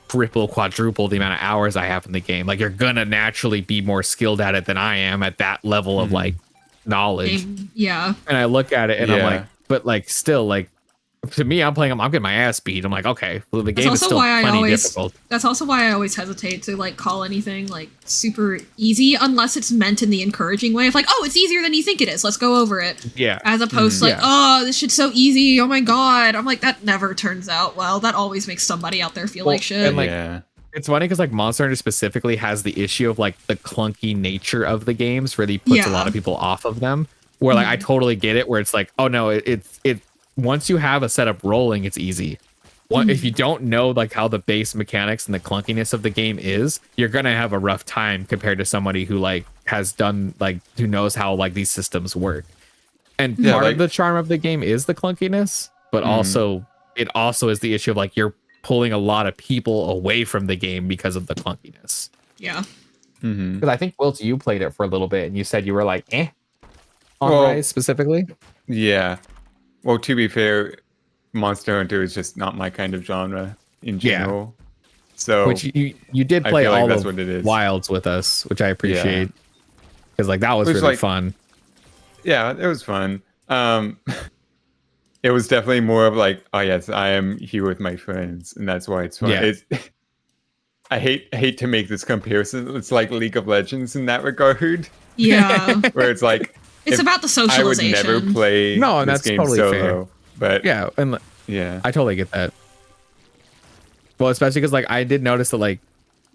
triple, quadruple the amount of hours I have in the game. Like you're gonna naturally be more skilled at it than I am at that level of like knowledge. Yeah. And I look at it and I'm like, but like still like to me, I'm getting my ass beat. I'm like, okay, well, the game is still plenty difficult. That's also why I always hesitate to like call anything like super easy unless it's meant in the encouraging way of like, oh, it's easier than you think it is. Let's go over it. Yeah. As opposed to like, oh, this shit's so easy. Oh my god. I'm like, that never turns out well. That always makes somebody out there feel like shit. And like, it's funny because like Monster Hunter specifically has the issue of like the clunky nature of the games really puts a lot of people off of them. Where like I totally get it, where it's like, oh no, it once you have a setup rolling, it's easy. If you don't know like how the base mechanics and the clunkiness of the game is, you're gonna have a rough time compared to somebody who like has done like who knows how like these systems work. And part of the charm of the game is the clunkiness, but also it also is the issue of like you're pulling a lot of people away from the game because of the clunkiness. Yeah. Because I think Wilt, you played it for a little bit and you said you were like, on Rise specifically. Yeah. Well, to be fair, Monster Hunter is just not my kind of genre in general. So, which you did play all that's of what it is. Wilds with us, which I appreciate, because like that was really like, fun. Yeah, it was fun. It was definitely more of like, oh yes, I am here with my friends, and that's why it's fun. Yeah. I hate to make this comparison. It's like League of Legends in that regard. Yeah. Where it's like. It's about the socialization. I would never play and this that's game totally solo, fair. But I totally get that. Well, especially because like I did notice that like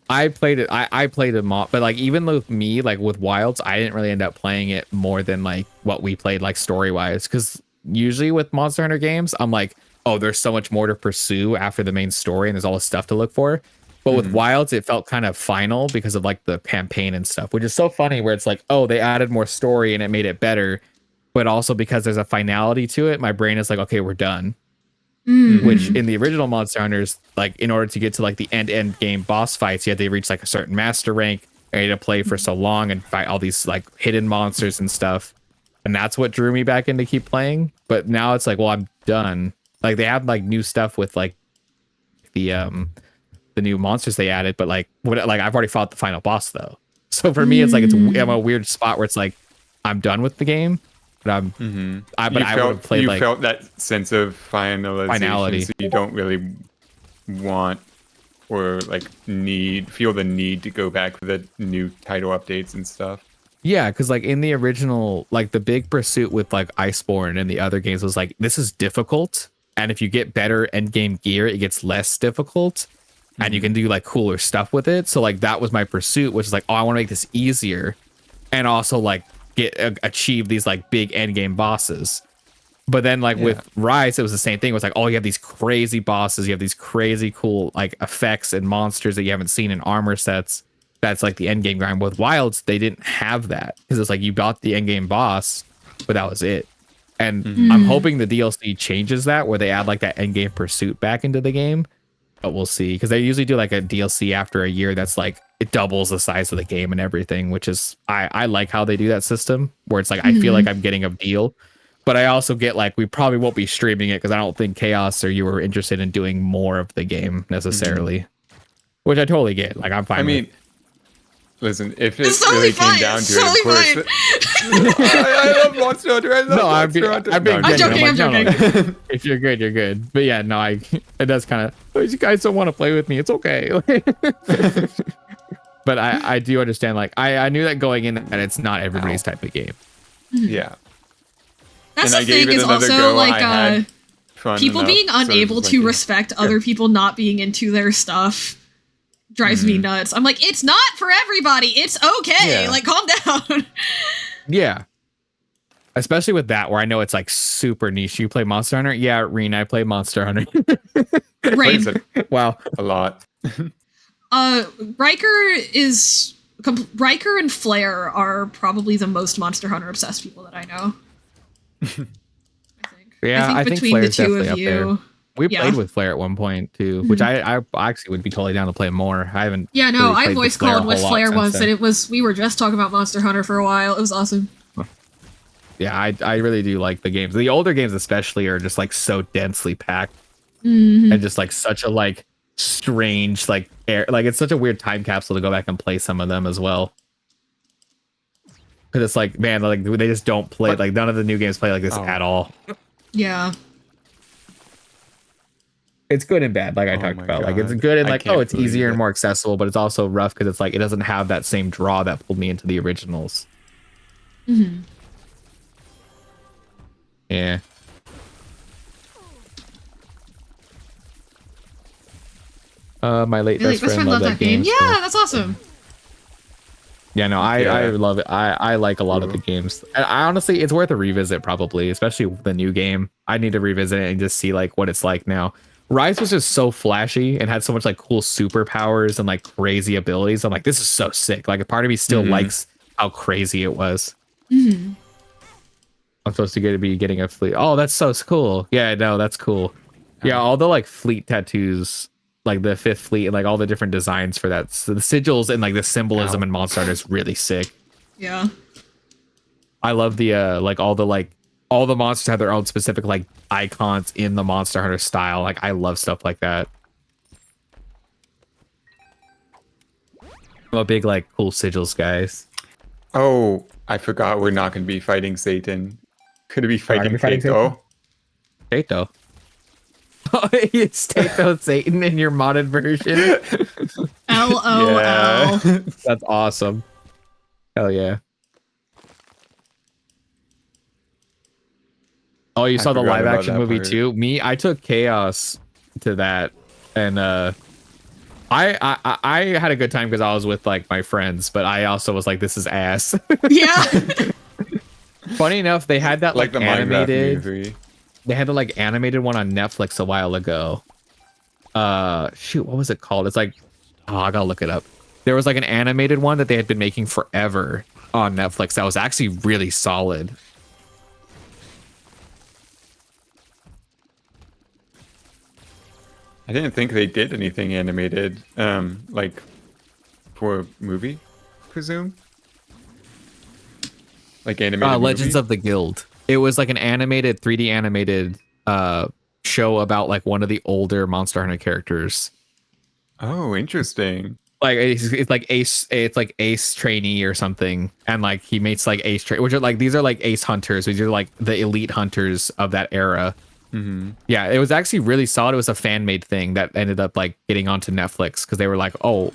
I played it, I played it, but like even with me, like with Wilds, I didn't really end up playing it more than like what we played like story wise. Because usually with Monster Hunter games, I'm like, oh, there's so much more to pursue after the main story, and there's all this stuff to look for. But with Wilds, it felt kind of final because of like the campaign and stuff, which is so funny where it's like, oh, they added more story and it made it better. But also because there's a finality to it, my brain is like, okay, we're done. Which in the original Monster Hunters, like in order to get to like the end game boss fights, you had to reach like a certain master rank, and you had to play for so long and fight all these like hidden monsters and stuff. And that's what drew me back in to keep playing. But now it's like, well, I'm done. Like they have like new stuff with like the new monsters they added, but like I've already fought the final boss though. So for me, it's like I'm a weird spot where it's like I'm done with the game, but I would have played you like felt that sense of finality. So you don't really want or like feel the need to go back for the new title updates and stuff. Yeah, because like in the original, like the big pursuit with like Iceborne and the other games was like, this is difficult, and if you get better end game gear, it gets less difficult, and you can do like cooler stuff with it. So like that was my pursuit, which is like, oh, I want to make this easier, and also like achieve these like big end game bosses. But then like with Rise, it was the same thing. It was like, oh, you have these crazy bosses, you have these crazy cool like effects and monsters that you haven't seen in armor sets. That's like the end game grind. With Wilds, they didn't have that because it's like you got the end game boss, but that was it. And I'm hoping the DLC changes that, where they add like that end game pursuit back into the game. But we'll see, because they usually do like a DLC after a year that's like it doubles the size of the game and everything, which is I like how they do that system, where it's like I feel like I'm getting a deal. But I also get like we probably won't be streaming it because I don't think Chaos or you were interested in doing more of the game necessarily, which I totally get. Like I'm fine. I mean, listen, if it really came down to it, of course. I love Monster Hunter. I'm joking. If you're good, you're good. But yeah, no, it does kind of. Oh, you guys don't want to play with me. It's okay. But I do understand. Like I knew that going in that it's not everybody's type of game. Yeah. That's the thing is also like people being unable to respect other people not being into their stuff drives me nuts. I'm like, it's not for everybody. It's okay. Like, calm down. Yeah. Especially with that, where I know it's like super niche. You play Monster Hunter? Yeah, Reen, I play Monster Hunter. Rain. Wow. A lot. Riker and Flare are probably the most Monster Hunter obsessed people that I know. I think. Yeah, I think between the two of you. We Yeah. played with Flare at one point too, which I actually would be totally down to play more. I haven't. Yeah, no, really I played voice Flare a called whole with lot Flare since once, then. and it was we were just talking about Monster Hunter for a while. It was awesome. Yeah, I really do like the games. The older games especially are just like so densely packed Mhm. and just like such a like strange like air. Like it's such a weird time capsule to go back and play some of them as well. Because it's like, man, like they just don't play like none of the new games play like this at all. Yeah. It's good and bad, like I talked about. Like it's good and like, oh, it's easier and more accessible, but it's also rough because it's like it doesn't have that same draw that pulled me into the originals. Mm-hmm. Yeah. My late best friend loved that game. Yeah, that's awesome. Yeah, no, I love it. I like a lot of the games. I honestly, it's worth a revisit probably, especially the new game. I need to revisit it and just see like what it's like now. Rise was just so flashy and had so much like cool superpowers and like crazy abilities. I'm like, this is so sick. Like a part of me still likes how crazy it was. Mm-hmm. I'm supposed to be getting a fleet. Oh, that's so cool. Yeah, no, that's cool. Yeah, all the like fleet tattoos, like the Fifth Fleet and like all the different designs for that. So the sigils and like the symbolism in Monster Hunter is really sick. Yeah. I love the like all the monsters have their own specific like icons in the Monster Hunter style. Like I love stuff like that. I'm a big like cool sigils guys. Oh, I forgot we're not going to be fighting Satan. Going to be fighting Keiko. Keiko. Oh, it's Keiko Satan in your modded version. LOL. Yeah. That's awesome. Hell yeah. Oh, you saw the live action movie too? I took Chaos to that, and I had a good time because I was with like my friends, but I also was like, this is ass. Yeah. Funny enough, they had that like the animated. movie. They had the like animated one on Netflix a while ago. Shoot, what was it called? It's like, oh, I gotta look it up. There was like an animated one that they had been making forever on Netflix that was actually really solid. I didn't think they did anything animated, like for a movie, presume. Like animated. Legends of the Guild. It was like an animated 3D animated show about like one of the older Monster Hunter characters. Oh, interesting. Like it's like Ace trainee or something, and like he makes like Ace which are like these are like Ace hunters, which are like the elite hunters of that era. Yeah, it was actually really solid. It was a fan made thing that ended up like getting onto Netflix because they were like, oh,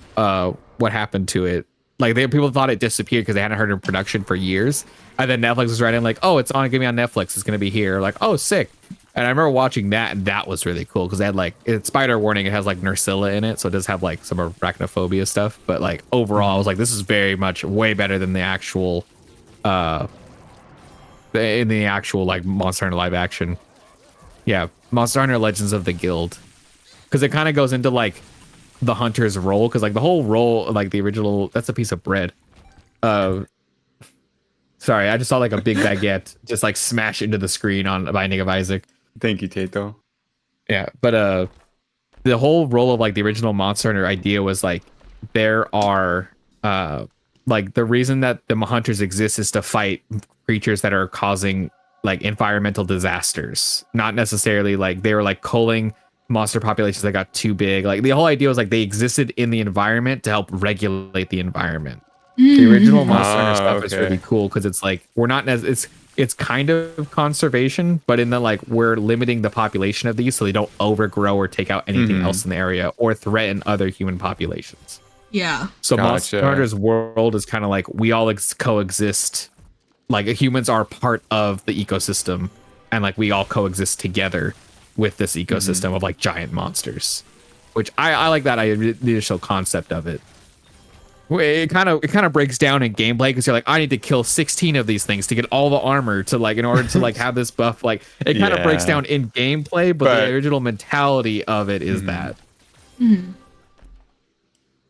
what happened to it? Like people thought it disappeared because they hadn't heard it in production for years. And then Netflix was writing like, oh, it's on, give me on Netflix. It's gonna be here. Like, oh, sick. And I remember watching that, and that was really cool because they had like, it's spider warning. It has like Nerscylla in it, so it does have like some arachnophobia stuff. But like overall, I was like, this is very much way better than the actual, in the actual like Monster Hunter live action. Yeah, Monster Hunter Legends of the Guild, because it kind of goes into like the hunter's role, because like the whole role, like the original, that's a piece of bread. Sorry, I just saw like a big baguette just like smash into the screen on Binding of Isaac. Thank you, Tato. Yeah, but the whole role of like the original Monster Hunter idea was like there are like the reason that the hunters exist is to fight creatures that are causing like environmental disasters, not necessarily like they were like culling monster populations that got too big. Like the whole idea was like they existed in the environment to help regulate the environment. The original Monster Hunter stuff is really cool because it's like we're not as it's kind of conservation, but in the like we're limiting the population of these so they don't overgrow or take out anything else in the area or threaten other human populations. Yeah. So Monster Hunter's world is kind of like we all coexist. Like humans are part of the ecosystem, and like we all coexist together with this ecosystem of like giant monsters, which I like that the initial concept of it. It kind of breaks down in gameplay because you're like, I need to kill 16 of these things to get all the armor to like in order to like have this buff. Like it kind of breaks down in gameplay, but the original mentality of it is that.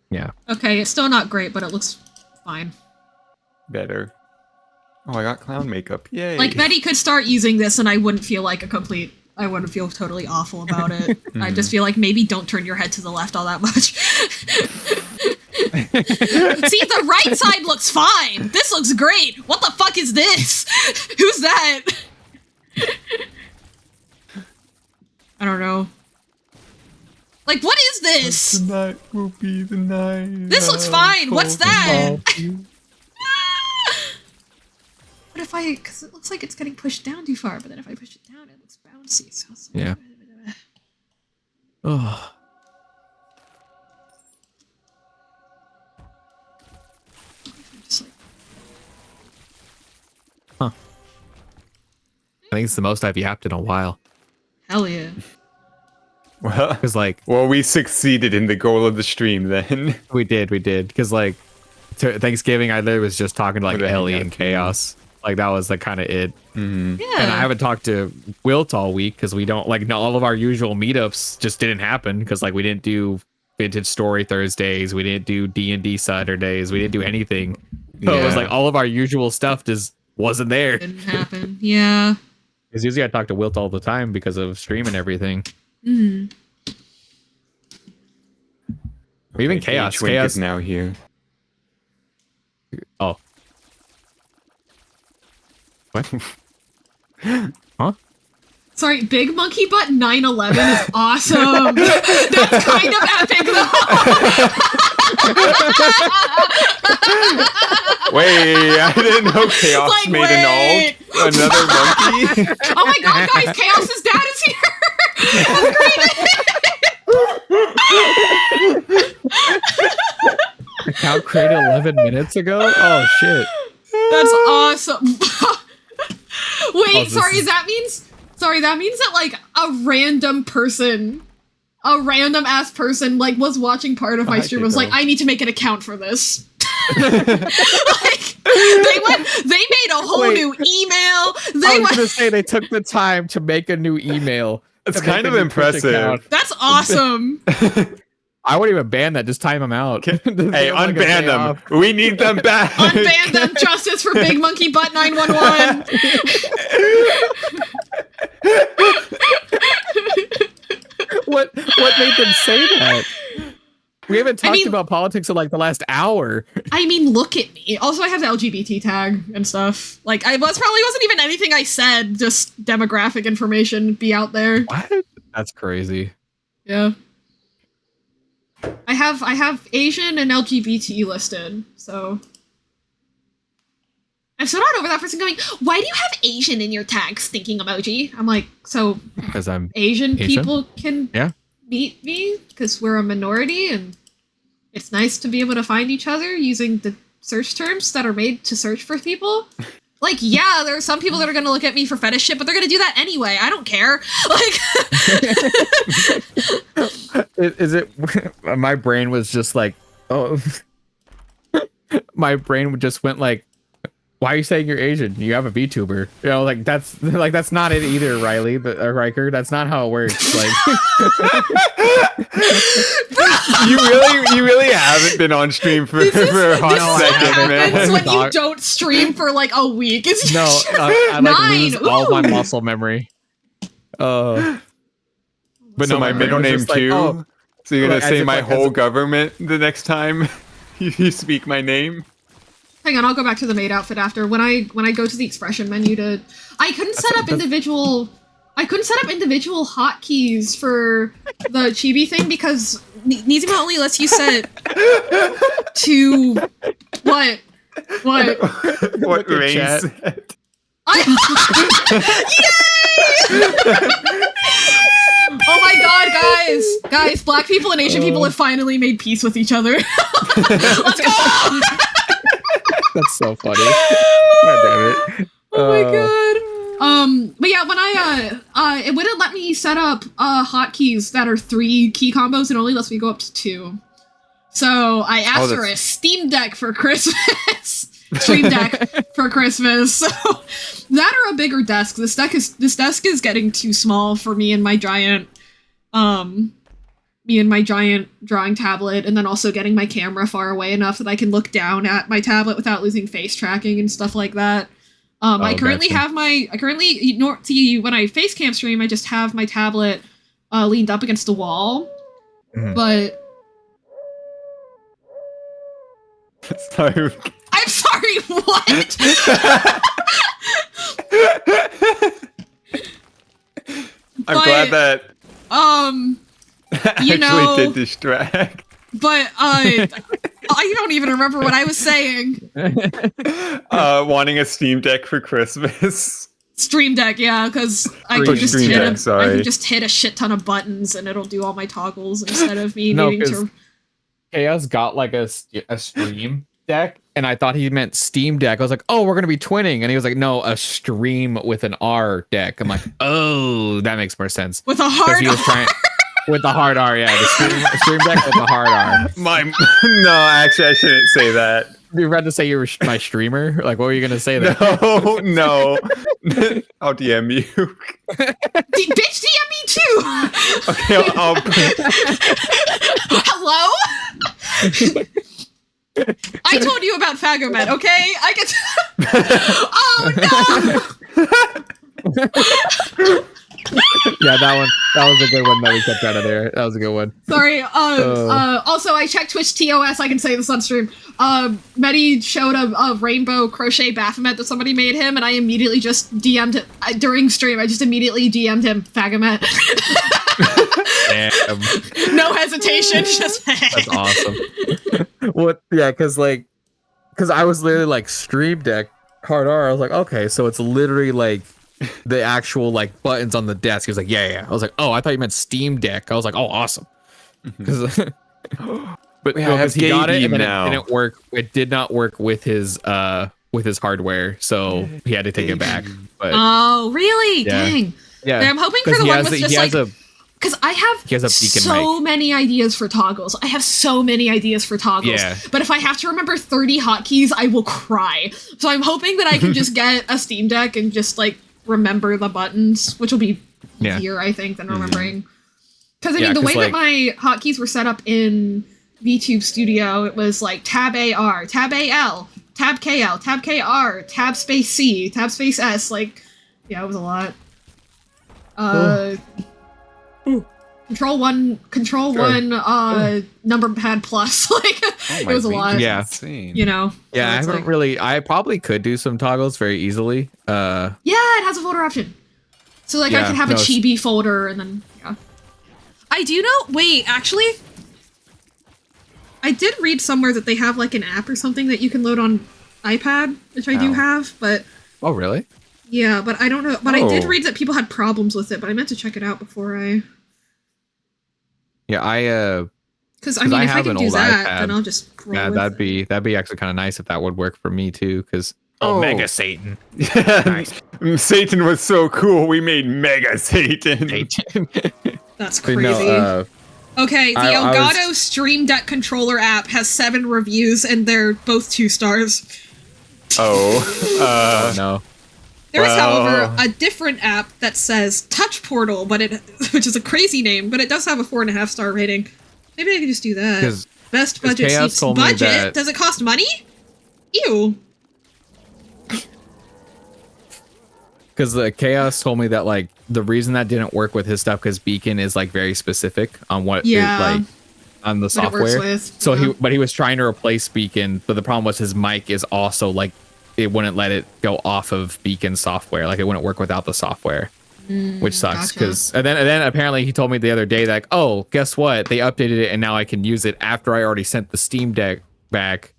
Yeah. Okay, it's still not great, but it looks fine. Better. Oh, I got clown makeup. Yay. Like, Betty could start using this and I wouldn't feel like I wouldn't feel totally awful about it. I just feel like maybe don't turn your head to the left all that much. See, the right side looks fine. This looks great. What the fuck is this? Who's that? I don't know. Like, what is this? Tonight will be the night. This looks fine. What's that? What if because it looks like it's getting pushed down too far, but then if I push it down, it looks bouncy. So yeah. Oh. Huh. I think it's the most I've yapped in a while. Hell yeah. Well, because like, we succeeded in the goal of the stream. Then we did, because like, Thanksgiving, I literally was just talking to like Ellie and Chaos. Like that was like kind of it. Yeah. And I haven't talked to Wilt all week because we don't like all of our usual meetups just didn't happen because like we didn't do Vintage Story Thursdays, we didn't do D&D Saturdays, we didn't do anything. So it was like all of our usual stuff just wasn't there. Didn't happen. Yeah. Because usually I talk to Wilt all the time because of stream and everything. Or even Chaos. Chaos is now here. Oh. What? Huh? Sorry, Big Monkey Butt 9/11 is awesome. That's kind of epic though. Wait, I didn't know Chaos Like, made an alt. Another monkey. Oh my god, guys, Chaos's dad is here. That's great. Account created 11 minutes ago? Oh shit. That's awesome. Wait, Oh, that means that like a random ass person like was watching part of my stream was like, I need to make an account for this. Like they made a whole new email. I was gonna say they took the time to make a new email. It's kind of impressive. That's awesome. I wouldn't even ban that. Just time them out. Hey, unban them. We need them back. Unban them. Justice for Big Monkey Butt 911. What made them say that? We haven't talked about politics in like the last hour. I mean, look at me. Also, I have the LGBT tag and stuff. Like, probably wasn't even anything I said. Just demographic information be out there. What? That's crazy. Yeah. I have Asian and LGBT listed, so. I'm so not over that person going, why do you have Asian in your tag, stinking emoji? I'm like, so because I'm Asian people can beat me because we're a minority, and it's nice to be able to find each other using the search terms that are made to search for people. Like, yeah, there are some people that are going to look at me for fetish shit, but they're going to do that anyway. I don't care. Like, is it? My brain was just like, oh, my brain just went like, why are you saying you're Asian? You have a VTuber. You know, like that's not it either, Riley, but Riker. That's not how it works. Like, you really haven't been on stream for a hot second, man. This is what happens when you don't stream for like a week. I like lose all my muscle memory. But so my middle name too. Like, so you're gonna say my whole government the next time you speak my name? Hang on, I'll go back to the maid outfit after. When I go to the expression menu I couldn't set up individual hotkeys for the chibi thing because Nizima only lets you set to what range Yay! Oh my god, guys, black people and Asian people have finally made peace with each other. Let's go. That's so funny. God damn it. Oh my god. But yeah, when it wouldn't let me set up hotkeys that are 3 key combos. It only lets me go up to 2. So I asked for a Steam Deck for Christmas. Stream Deck for Christmas. So that or a bigger desk. This desk is getting too small for me and my giant drawing tablet, and then also getting my camera far away enough that I can look down at my tablet without losing face tracking and stuff like that. I currently see when I face cam stream, I just have my tablet leaned up against the wall. But sorry. I'm sorry, what? I'm glad that you know, did distract. But I don't even remember what I was saying. Wanting a Steam Deck for Christmas. Stream Deck, yeah, because I can just hit a shit ton of buttons and it'll do all my toggles instead of me needing to. Chaos got like a stream deck, and I thought he meant Steam Deck. I was like, oh, we're gonna be twinning, and he was like, no, a stream with an R deck. I'm like, oh, that makes more sense. With a hard R. With the hard R, yeah. The stream deck with the hard R. No, actually, I shouldn't say that. You were about to say you were my streamer? Like, what were you gonna say there? No. I'll DM you. Bitch, DM me too. Okay, I'll Hello? I told you about Fagomet, okay? I get. Oh no! Yeah, that was a good one that we kept out of there. That was a good one. Sorry. Also, I checked Twitch TOS. I can say this on stream. Medi showed a rainbow crochet Baphomet that somebody made him, and I immediately just DM'd it during stream. I just immediately DM'd him Fagomet. Damn. No hesitation. Just that's awesome. What? Yeah, because I was literally like Stream Deck hard R. I was like, okay, so it's literally like the actual like buttons on the desk. He was like, yeah. I was like, oh, I thought you meant Steam Deck. I was like, oh, awesome. But he got it and then it didn't work. It did not work with his hardware, so he had to take it back. But oh, really? Yeah. Dang. Yeah. I'm hoping for the one with just like. Because I have so many ideas for toggles. Yeah. But if I have to remember 30 hotkeys, I will cry. So I'm hoping that I can just get a Steam Deck and just like remember the buttons, which will be easier, I think, than remembering. Because I mean, the way that my hotkeys were set up in VTube Studio, it was like Tab AR, Tab AL, Tab KL, Tab KR, Tab space C, Tab space S. Like, yeah, it was a lot. Control one, number pad plus. Like, it was a lot. Yeah. Insane. You know? Yeah, so I probably could do some toggles very easily. Yeah, it has a folder option. So, like, I can have a chibi folder and then, yeah. I do know, wait, actually, I did read somewhere that they have, like, an app or something that you can load on iPad, which I do have, but oh really? Yeah, but I don't know. But I did read that people had problems with it, but I meant to check it out before I. Yeah, because I mean, if I can do that, iPad, then I'll just that'd be actually kind of nice if that would work for me too. Because Mega Satan, nice. Satan was so cool. We made Mega Satan. That's crazy. Okay, the Elgato Stream Deck controller app has 7 reviews, and they're both 2 stars. No. There is, however, a different app that says Touch Portal, which is a crazy name, but it does have a 4.5 star rating. Maybe I can just do that. Best budget seats. Budget? Does it cost money? Ew. Because Chaos told me that like the reason that didn't work with his stuff because Beacon is like very specific on what on the software. So he was trying to replace Beacon, but the problem was his mic is also like it wouldn't let it go off of Beacon software. Like it wouldn't work without the software, which sucks. Because and then apparently he told me the other day that oh guess what, they updated it and now I can use it after I already sent the Steam Deck back.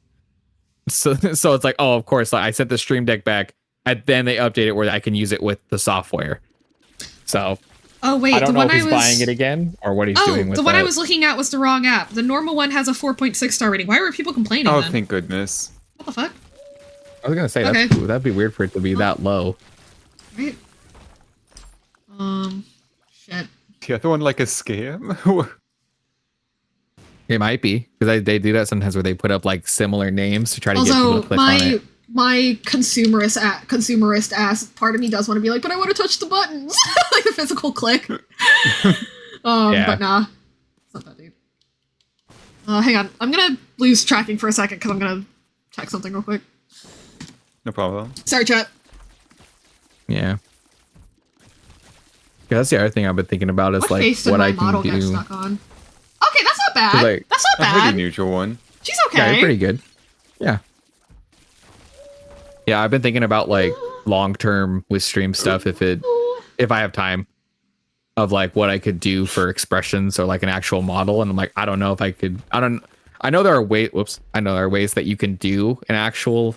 So it's like oh of course like I sent the Stream Deck back. And then they update it where I can use it with the software. So, oh wait, I don't know if he's buying it again or what he's doing with it. The one I was looking at was the wrong app. The normal one has a 4.6 star rating. Why were people complaining? Oh, then? Thank goodness. What the fuck? I was gonna say that'd be weird for it to be that low. Right. Shit. The other one like a scam? It might be because they do that sometimes where they put up like similar names to try to get people to click on it. My consumerist ass part of me does want to be like, but I want to touch the buttons, like the physical click. But nah, it's not that deep. Hang on, I'm gonna lose tracking for a second because I'm gonna check something real quick. No problem. Sorry, chat. Yeah. That's the other thing I've been thinking about is like what I can do. Stuck on? Okay, that's not bad. Like, that's not bad. A pretty neutral one. She's okay. Yeah, pretty good. Yeah. Yeah, I've been thinking about like long term with stream stuff if I have time of like what I could do for expressions or like an actual model, and I'm like I don't know if I could. I know there are ways that you can do an actual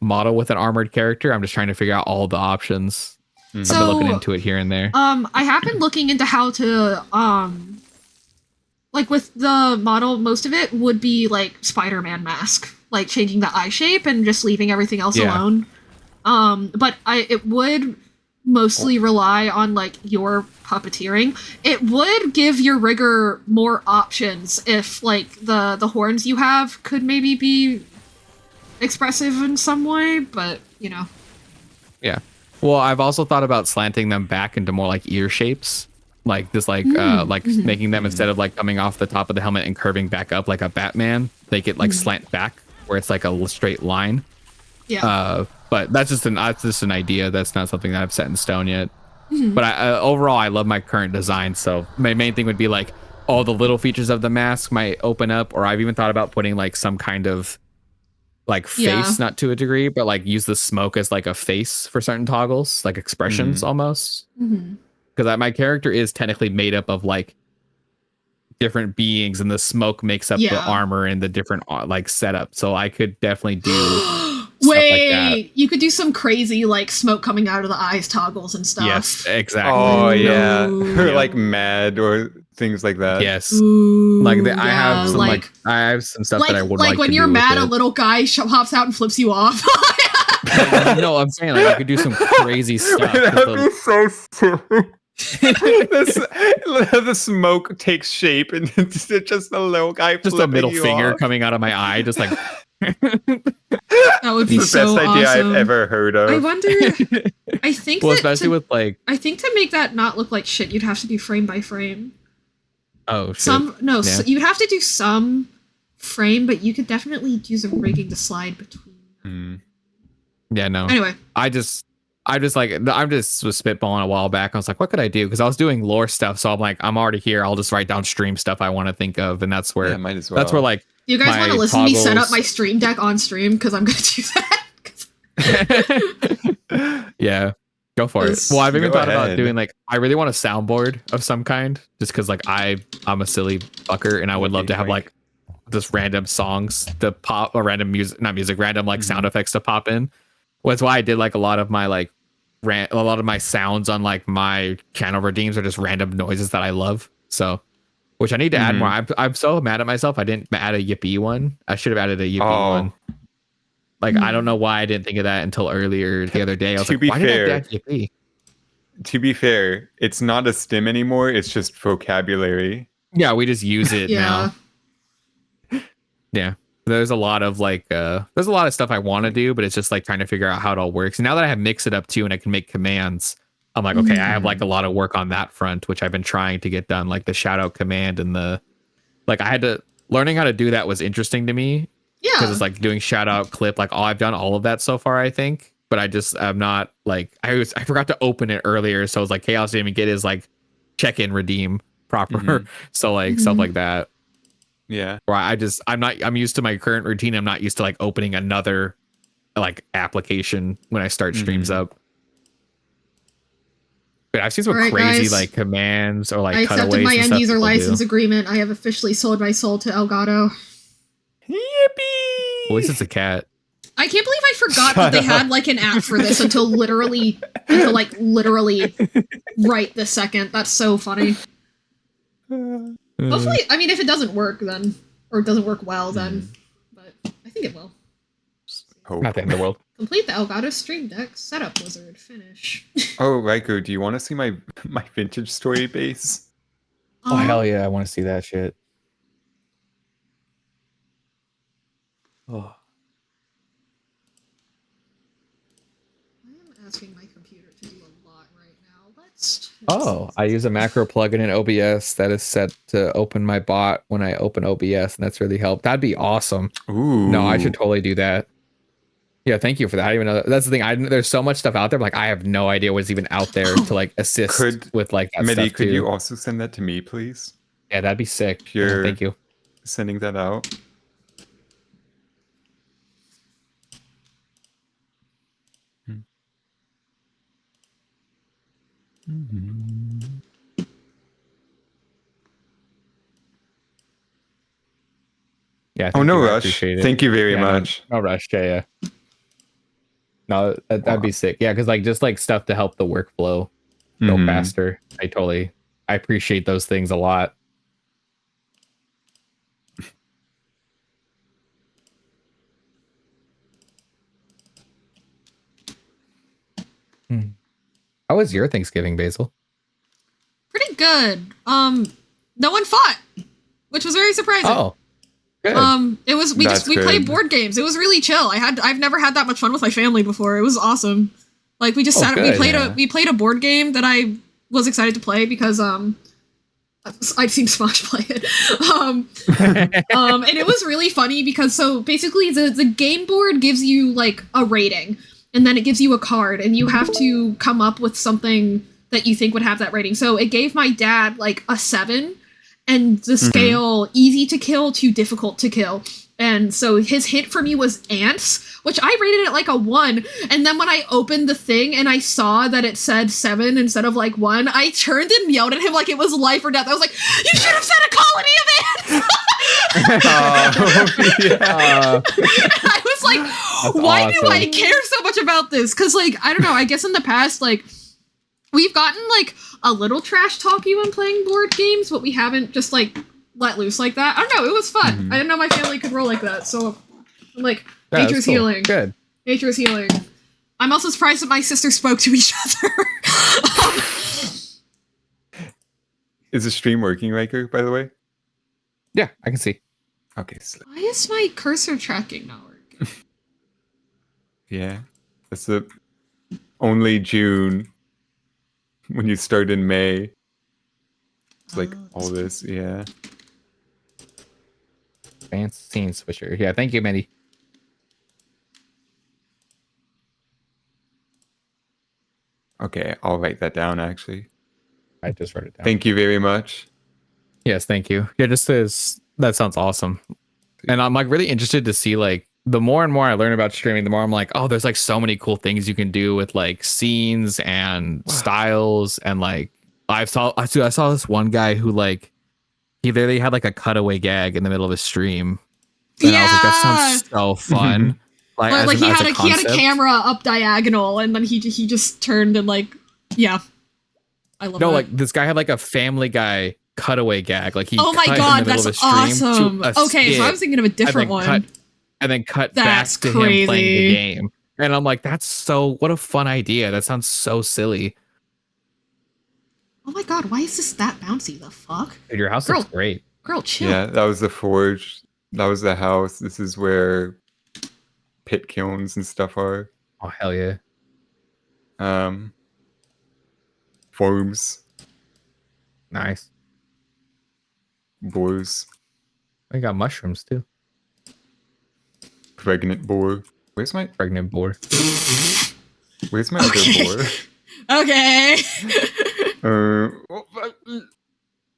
model with an armored character. I'm just trying to figure out all the options. So, I've been looking into it here and there. I have been looking into how to like with the model, most of it would be like Spider-Man mask, like changing the eye shape and just leaving everything else alone. But it would mostly rely on like your puppeteering. It would give your rigger more options if like the horns you have could maybe be expressive in some way, but you know. Yeah. Well, I've also thought about slanting them back into more like ear shapes. Like this, making them instead of like coming off the top of the helmet and curving back up like a Batman, they get like slant back where it's like a straight line. Yeah. But that's just an idea. That's not something that I've set in stone yet. But overall, I love my current design. So my main thing would be like all the little features of the mask might open up, or I've even thought about putting like some kind of like face, not to a degree, but like use the smoke as like a face for certain toggles, like expressions almost. Because my character is technically made up of like different beings, and the smoke makes up the armor and the different like setup. So I could definitely do. Wait, like you could do some crazy like smoke coming out of the eyes toggles and stuff. Yes, exactly. Oh yeah, or like mad or things like that. Yes, Ooh, I have some stuff that I would like when to you're do mad, with a little guy hops out and flips you off. No, I'm saying like I could do some crazy stuff. That'd be so stupid. The smoke takes shape and it's just a little guy, just a middle finger coming out of my eye, just like. That would be the so best idea awesome. I've ever heard of. I wonder. I think. Well, especially with like. I think to make that not look like shit, you'd have to do frame by frame. Oh shit. So you'd have to do some frame, but you could definitely use a rigging to slide between. Yeah, no. Anyway, I'm just was spitballing a while back. I was like, what could I do? Because I was doing lore stuff, so I'm like, I'm already here. I'll just write down stream stuff I want to think of, and that's where might as well. That's where like. You guys want to listen to me set up my stream deck on stream because I'm gonna do that. Yeah, go for it. Well, I've even thought about doing like I really want a soundboard of some kind, just because like I'm a silly fucker and I would love to have like just random songs to pop or random music, not music, random like sound effects to pop in. That's why I did like a lot of my like a lot of my sounds on like my channel redeems are just random noises that I love. So, which I need to add more. I'm so mad at myself. I didn't add a yippee one. I should have added a yippee one. Like I don't know why I didn't think of that until earlier the other day. I was like, why did I add yippee? To be fair, it's not a stim anymore. It's just vocabulary. Yeah, we just use it now. Yeah. There's a lot of like there's a lot of stuff I want to do, but it's just like trying to figure out how it all works. And now that I have Mix It Up too and I can make commands, I'm like, okay, I have like a lot of work on that front, which I've been trying to get done, like the shout out command and the like I had to learning how to do that was interesting to me. Yeah. Because it's like doing shout out clip, like I've done all of that so far, I think. But I'm not like I forgot to open it earlier. So I was like Chaos didn't even get his like check in redeem proper. So like stuff like that. Yeah. Or I'm used to my current routine. I'm not used to like opening another like application when I start streams up. But I've seen some crazy guys, like commands or like I accepted my end user license agreement. I have officially sold my soul to Elgato. Yippee! At least it's a cat. I can't believe I forgot that they had like an app for this until literally right this second. That's so funny. Hopefully, I mean, if it doesn't work, then or it doesn't work well, then, but I think it will. Not the end of the world. Complete the Elgato Stream Deck setup wizard. Finish. Oh, Riker, do you want to see my vintage story base? Oh hell yeah, I want to see that shit. Oh. Asking my computer to do a lot right now. Let's. I use a macro plugin in OBS that is set to open my bot when I open OBS, and that's really helped. That'd be awesome. Ooh. No, I should totally do that. Yeah, thank you for that. I didn't even know that's the thing. There's so much stuff out there. But like I have no idea what's even out there to like assist with like that Medi, stuff could too. you also send that to me, please? Yeah, that'd be sick. You're thank you. Sending that out. Yeah. Oh, no rush. Thank you very much. No rush. Yeah. No, that'd be sick. Yeah, because like just like stuff to help the workflow go faster. I appreciate those things a lot. How was your Thanksgiving, Basil? Pretty good. No one fought, which was very surprising. Oh, good. It was we played board games. It was really chill. I've never had that much fun with my family before. It was awesome. Like we just sat. Good, we played a board game that I was excited to play because I'd seen Smosh play it. And it was really funny because so basically the game board gives you like a rating. And then it gives you a card, and you have to come up with something that you think would have that rating. So it gave my dad like a 7, and the scale easy to kill to difficult to kill. And so his hint for me was ants, which I rated it like a 1. And then when I opened the thing and I saw that it said 7 instead of like 1, I turned and yelled at him like it was life or death. I was like, "You should have said a colony of ants!" I was like, that's why awesome. Do I care so much about this? Because like I don't know, I guess in the past like we've gotten like a little trash talky when playing board games, but we haven't just like let loose like that. I don't know, it was fun. I didn't know my family could roll like that, so I'm like, nature's cool. Healing. Good. Nature's healing. I'm also surprised that my sisters spoke to each other. Is the stream working, Riker, by the way? Yeah, I can see. Okay. Why is my cursor tracking not working? Yeah. That's the only June when you start in May. It's like all this, yeah. Advanced scene switcher. Yeah, thank you, Mandy. Okay, I'll write that down actually. I just wrote it down. Thank you very much. Yes, thank you. Yeah, that sounds awesome. And I'm like really interested to see like the more and more I learn about streaming, the more I'm like, oh, there's like so many cool things you can do with like scenes and styles and like I saw this one guy who like he literally had like a cutaway gag in the middle of his stream. And yeah. I was like, that sounds so fun. Like he had a camera up diagonal, and then he just turned and like, yeah. I love that. No, like this guy had like a Family Guy cutaway gag. Like he oh my cut god, in the middle that's of a stream awesome. to a Okay, so I was thinking of a different one. And then cut That's back to crazy. him playing the game. And I'm like, what a fun idea. That sounds so silly. Oh my god, why is this that bouncy? The fuck? Dude, your house looks great. Girl, chill. Yeah, that was the forge. That was the house. This is where pit kilns and stuff are. Oh hell yeah. Farms. Nice. Boars. We got mushrooms too. Pregnant boar. Where's my Pregnant boar. Where's my other boar? Okay.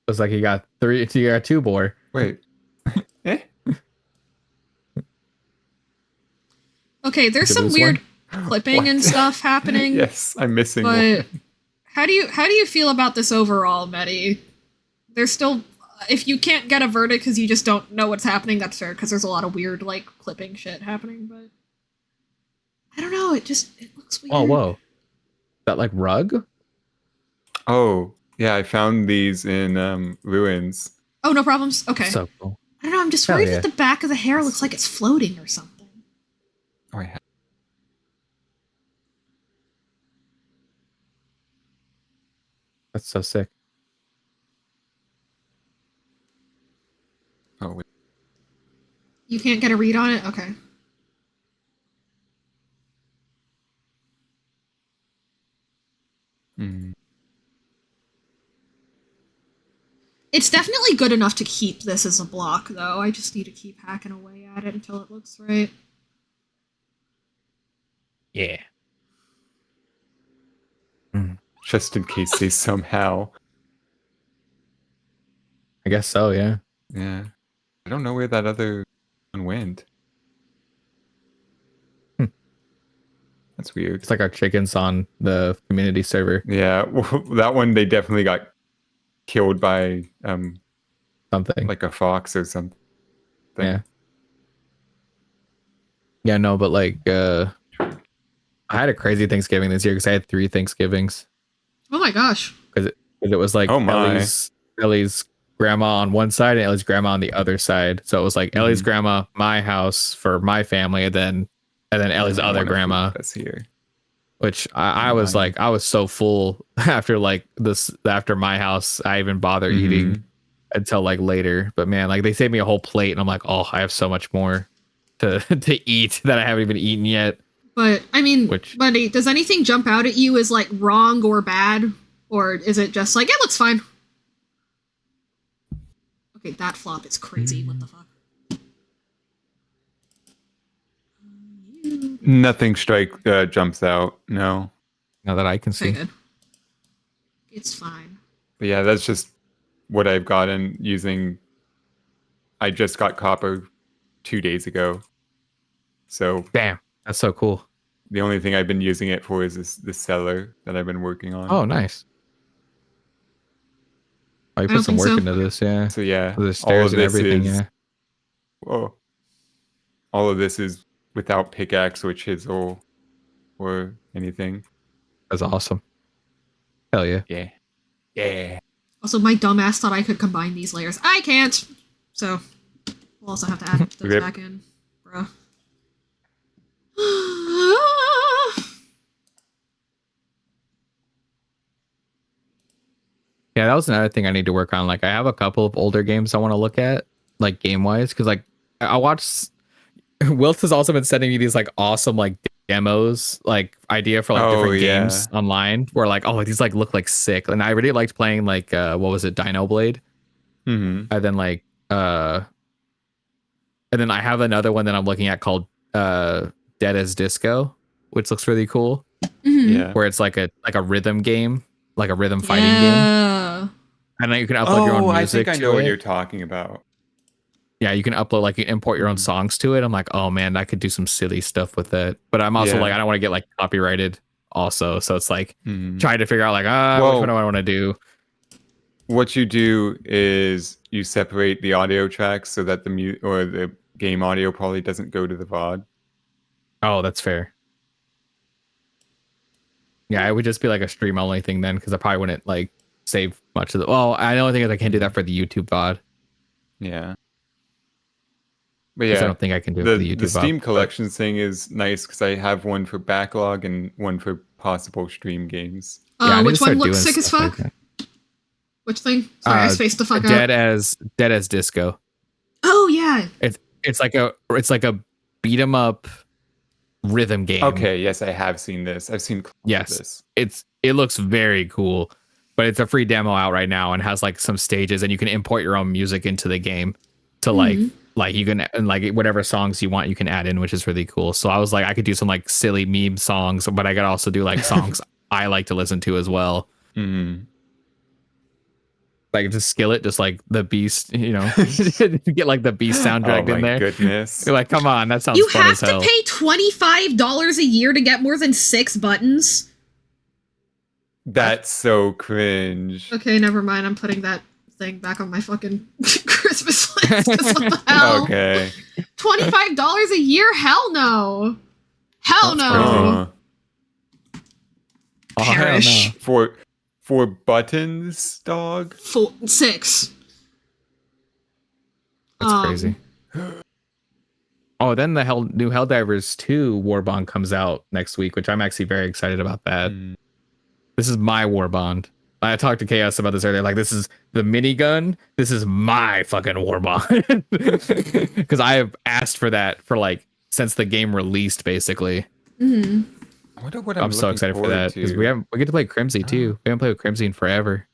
Looks like you got two boar. Wait. Eh? Okay, there's some weird clipping and stuff happening. Yes, I'm missing but one. how do you feel about this overall, Medi? There's still, if you can't get a verdict because you just don't know what's happening, that's fair, because there's a lot of weird like clipping shit happening, but I don't know, it looks weird. Oh whoa. Is that like rug? Oh, yeah, I found these in ruins. Oh, no problems. Okay. So cool. I don't know, I'm just worried that the back of the hair looks like it's floating or something. Oh, yeah. That's so sick. Oh, wait. You can't get a read on it? Okay. Mm. It's definitely good enough to keep this as a block, though. I just need to keep hacking away at it until it looks right. Yeah. Just in case they somehow. I guess so, yeah. Yeah. I don't know where that other one went. That's weird. It's like our chickens on the community server. Yeah, well, that one they definitely got killed by Something. like a fox or something. Yeah. Yeah, no, but like I had a crazy Thanksgiving this year because I had 3 Thanksgivings. Oh my gosh. Because it was like Ellie's grandma on one side and Ellie's grandma on the other side. So it was like Ellie's grandma, my house for my family, and then Ellie's other grandma. That's here. Which I was like, I was so full after like after my house, I even bother eating until like later. But man, like they saved me a whole plate, and I'm like, oh, I have so much more to eat that I haven't even eaten yet. But I mean, buddy, does anything jump out at you as like wrong or bad, or is it just like it looks fine? Okay, that flop is crazy. What the fuck? Nothing jumps out. No. Now that I can see. Good. It's fine. But yeah, that's just what I've gotten using. I just got copper 2 days ago. So damn, that's so cool. The only thing I've been using it for is this cellar that I've been working on. Oh, nice. Oh, you put some work into this, yeah. So yeah, the stairs and everything, yeah. Oh, all of this is without pickaxe or chisel or anything. That's awesome. Hell yeah. Yeah. Yeah. Also, my dumbass thought I could combine these layers. I can't! So, we'll also have to add those back in. Bruh. Yeah, that was another thing I need to work on. Like, I have a couple of older games I want to look at, like game-wise, because like I watched. Wilt has also been sending me these like awesome like demos, like idea for like different games online, where like, oh, these like look like sick, and I really liked playing like what was it, Dino Blade, and then like and then I have another one that I'm looking at called Dead as Disco, which looks really cool. Yeah, where it's like a rhythm game, like a rhythm fighting game, and then you can upload your own music. I think I know what you're talking about. Yeah, you can upload, like, you import your own songs to it. I'm like, oh man, I could do some silly stuff with it. But I'm also like, I don't want to get like copyrighted also. So it's like trying to figure out like, which one do I want to do? what you do is you separate the audio tracks so that the game audio probably doesn't go to the VOD. Oh, that's fair. Yeah, it would just be like a stream only thing then, because I probably wouldn't like save much of the. Well, the only thing is I can't do that for the YouTube VOD. Yeah. But yeah, I don't think I can do it for the YouTube the Steam VOD, collections thing is nice because I have one for backlog and one for possible stream games. Which one looks sick as fuck? Like which thing? Sorry, I spaced the fuck out. Dead as Disco. Oh yeah. It's like a beat 'em up rhythm game. Okay, yes, I have seen this. I've seen this. It looks very cool, but it's a free demo out right now and has like some stages, and you can import your own music into the game to like you can, and like whatever songs you want you can add in, which is really cool. So I was like, I could do some like silly meme songs, but I could also do like songs I like to listen to as well. Like just Skillet, just like the Beast, you know, get like the Beast soundtrack in there. Goodness. You're like, come on, that sounds you fun as hell. You have to pay $25 a year to get more than 6 buttons? That's so cringe. Okay, never mind. I'm putting that thing back on my fucking Christmas list. What the hell? Okay. $25 a year? Hell no. Hell no. Perish. Hell no. For buttons, dog? 6. That's crazy. Oh, then the new Helldivers 2 Warbond comes out next week, which I'm actually very excited about that. This is my Warbond. I talked to Chaos about this earlier. Like, this is the minigun. This is my fucking Warbond. Because I have asked for that for like since the game released, basically. I wonder what I'm so excited for that because we get to play Crimsy too. We haven't played with Crimsy in forever.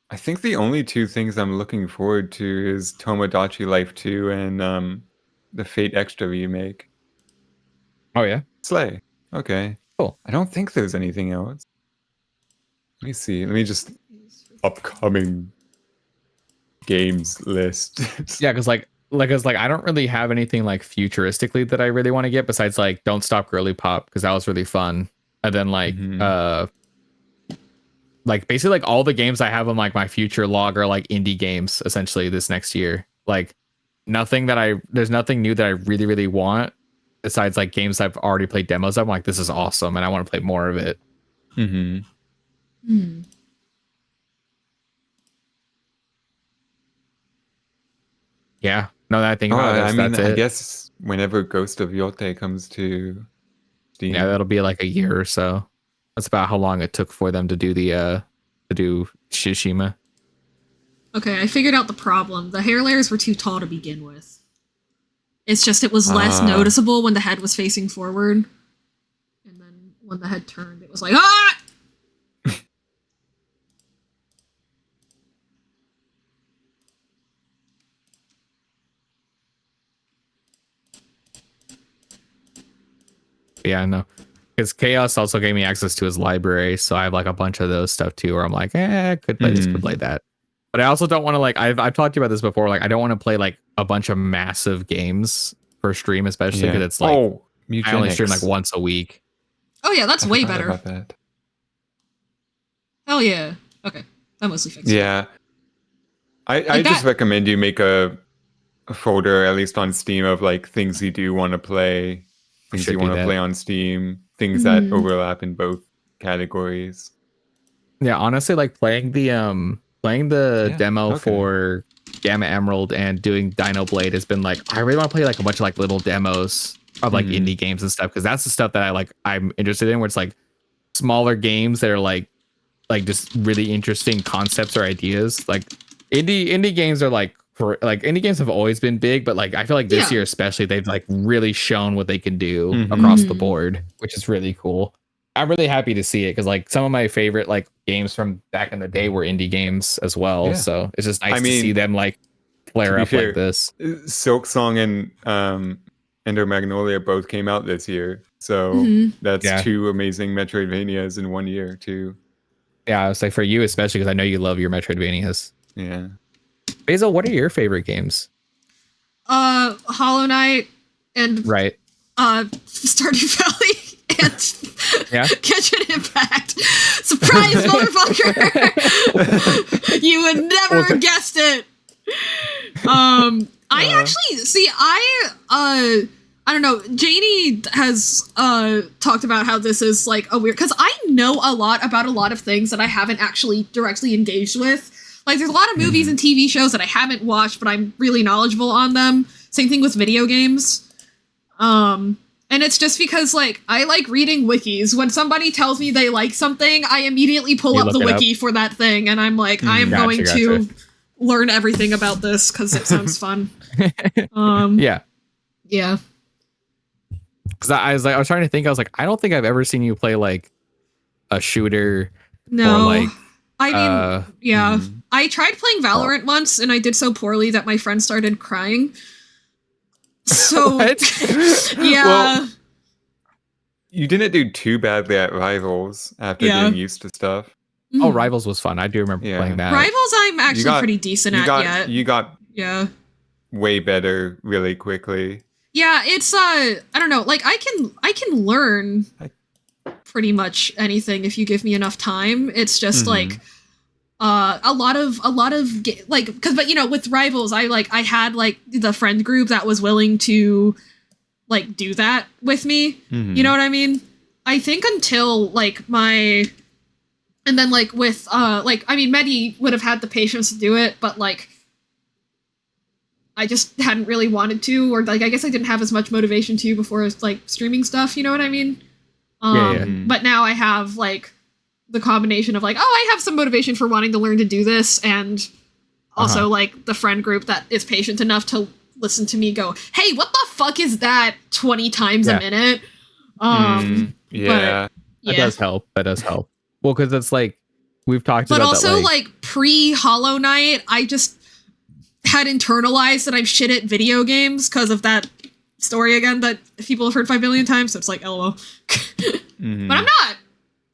I think the only 2 things I'm looking forward to is Tomodachi Life 2 and the Fate Extra remake. Oh yeah, Slay. Okay, cool. I don't think there's anything else. Let me see. Let me just upcoming games list. Yeah, because like I don't really have anything like futuristically that I really want to get besides like Don't Stop Girly Pop, because that was really fun. And then like basically like all the games I have on like my future log are like indie games essentially this next year. Like there's nothing new that I really, really want besides like games I've already played demos of. I'm like, this is awesome and I want to play more of it. Yeah. No, that thing about I mean, that's it. I guess whenever Ghost of Yote comes to Steam. Yeah, that'll be like a year or so. That's about how long it took for them to do to do Shishima. Okay, I figured out the problem. The hair layers were too tall to begin with. It's just it was less noticeable when the head was facing forward. And then when the head turned, it was like, ah! Yeah, I know. Because Chaos also gave me access to his library, so I have like a bunch of those stuff too, where I'm like, could play this, could play that. But I also don't want to like, I've talked to you about this before, like I don't want to play like a bunch of massive games for stream, especially because it's like, I only stream like once a week. Oh yeah, that's way better. About that. Hell yeah. Okay, that mostly fixed it. Yeah. I just recommend you make a folder, at least on Steam, of like things you do want to play. Things you want to play on Steam, things that overlap in both categories. Yeah, honestly, like playing the demo for Gamma Emerald and doing Dino Blade has been like, I really want to play like a bunch of like little demos of like indie games and stuff, because that's the stuff that I'm interested in, where it's like smaller games that are like just really interesting concepts or ideas. Like indie games are like indie games have always been big, but like I feel like this year especially they've like really shown what they can do across the board, which is really cool. I'm really happy to see it because like some of my favorite like games from back in the day were indie games as well. So it's just nice to see them like flare up like this. Silk Song and Ender Magnolia both came out this year, so that's 2 amazing Metroidvanias in 1 year too. Yeah, I was like, for you especially, because I know you love your Metroidvanias. Yeah. Basil, what are your favorite games? Hollow Knight and Stardew Valley and Genshin Impact. Surprise! surprise, motherfucker! You would never have guessed it. I actually see. I don't know. Janie has talked about how this is like a weird, because I know a lot about a lot of things that I haven't actually directly engaged with. Like, there's a lot of movies and TV shows that I haven't watched, but I'm really knowledgeable on them. Same thing with video games. And it's just because, like, I like reading wikis. When somebody tells me they like something, I immediately pull up the wiki for that thing, and I'm like, I am going to learn everything about this because it sounds fun. Yeah. Because I was trying to think. I was like, I don't think I've ever seen you play like a shooter. No, or like, I mean, yeah. I tried playing Valorant once, and I did so poorly that my friend started crying. So, yeah. Well, you didn't do too badly at Rivals after getting used to stuff. Oh, Rivals was fun. I do remember playing that. Rivals, I'm actually pretty decent at yet. You got way better really quickly. Yeah, it's I don't know. Like, I can learn pretty much anything if you give me enough time. It's just like a lot of like, because but you know, with Rivals, I had like the friend group that was willing to like do that with me. You know what I mean? I think until like and then like with like, I mean, Medi would have had the patience to do it, but like I just hadn't really wanted to, or like I guess I didn't have as much motivation to before like streaming stuff, you know what I mean? But now I have like the combination of like, oh, I have some motivation for wanting to learn to do this, and also like the friend group that is patient enough to listen to me go, hey, what the fuck is that 20 times a minute? That does help. Well, because it's like we've talked about, but also that, like pre Hollow Knight, I just had internalized that I'm shit at video games because of that story again that people have heard 5 billion times. So it's like, lol. But I'm not.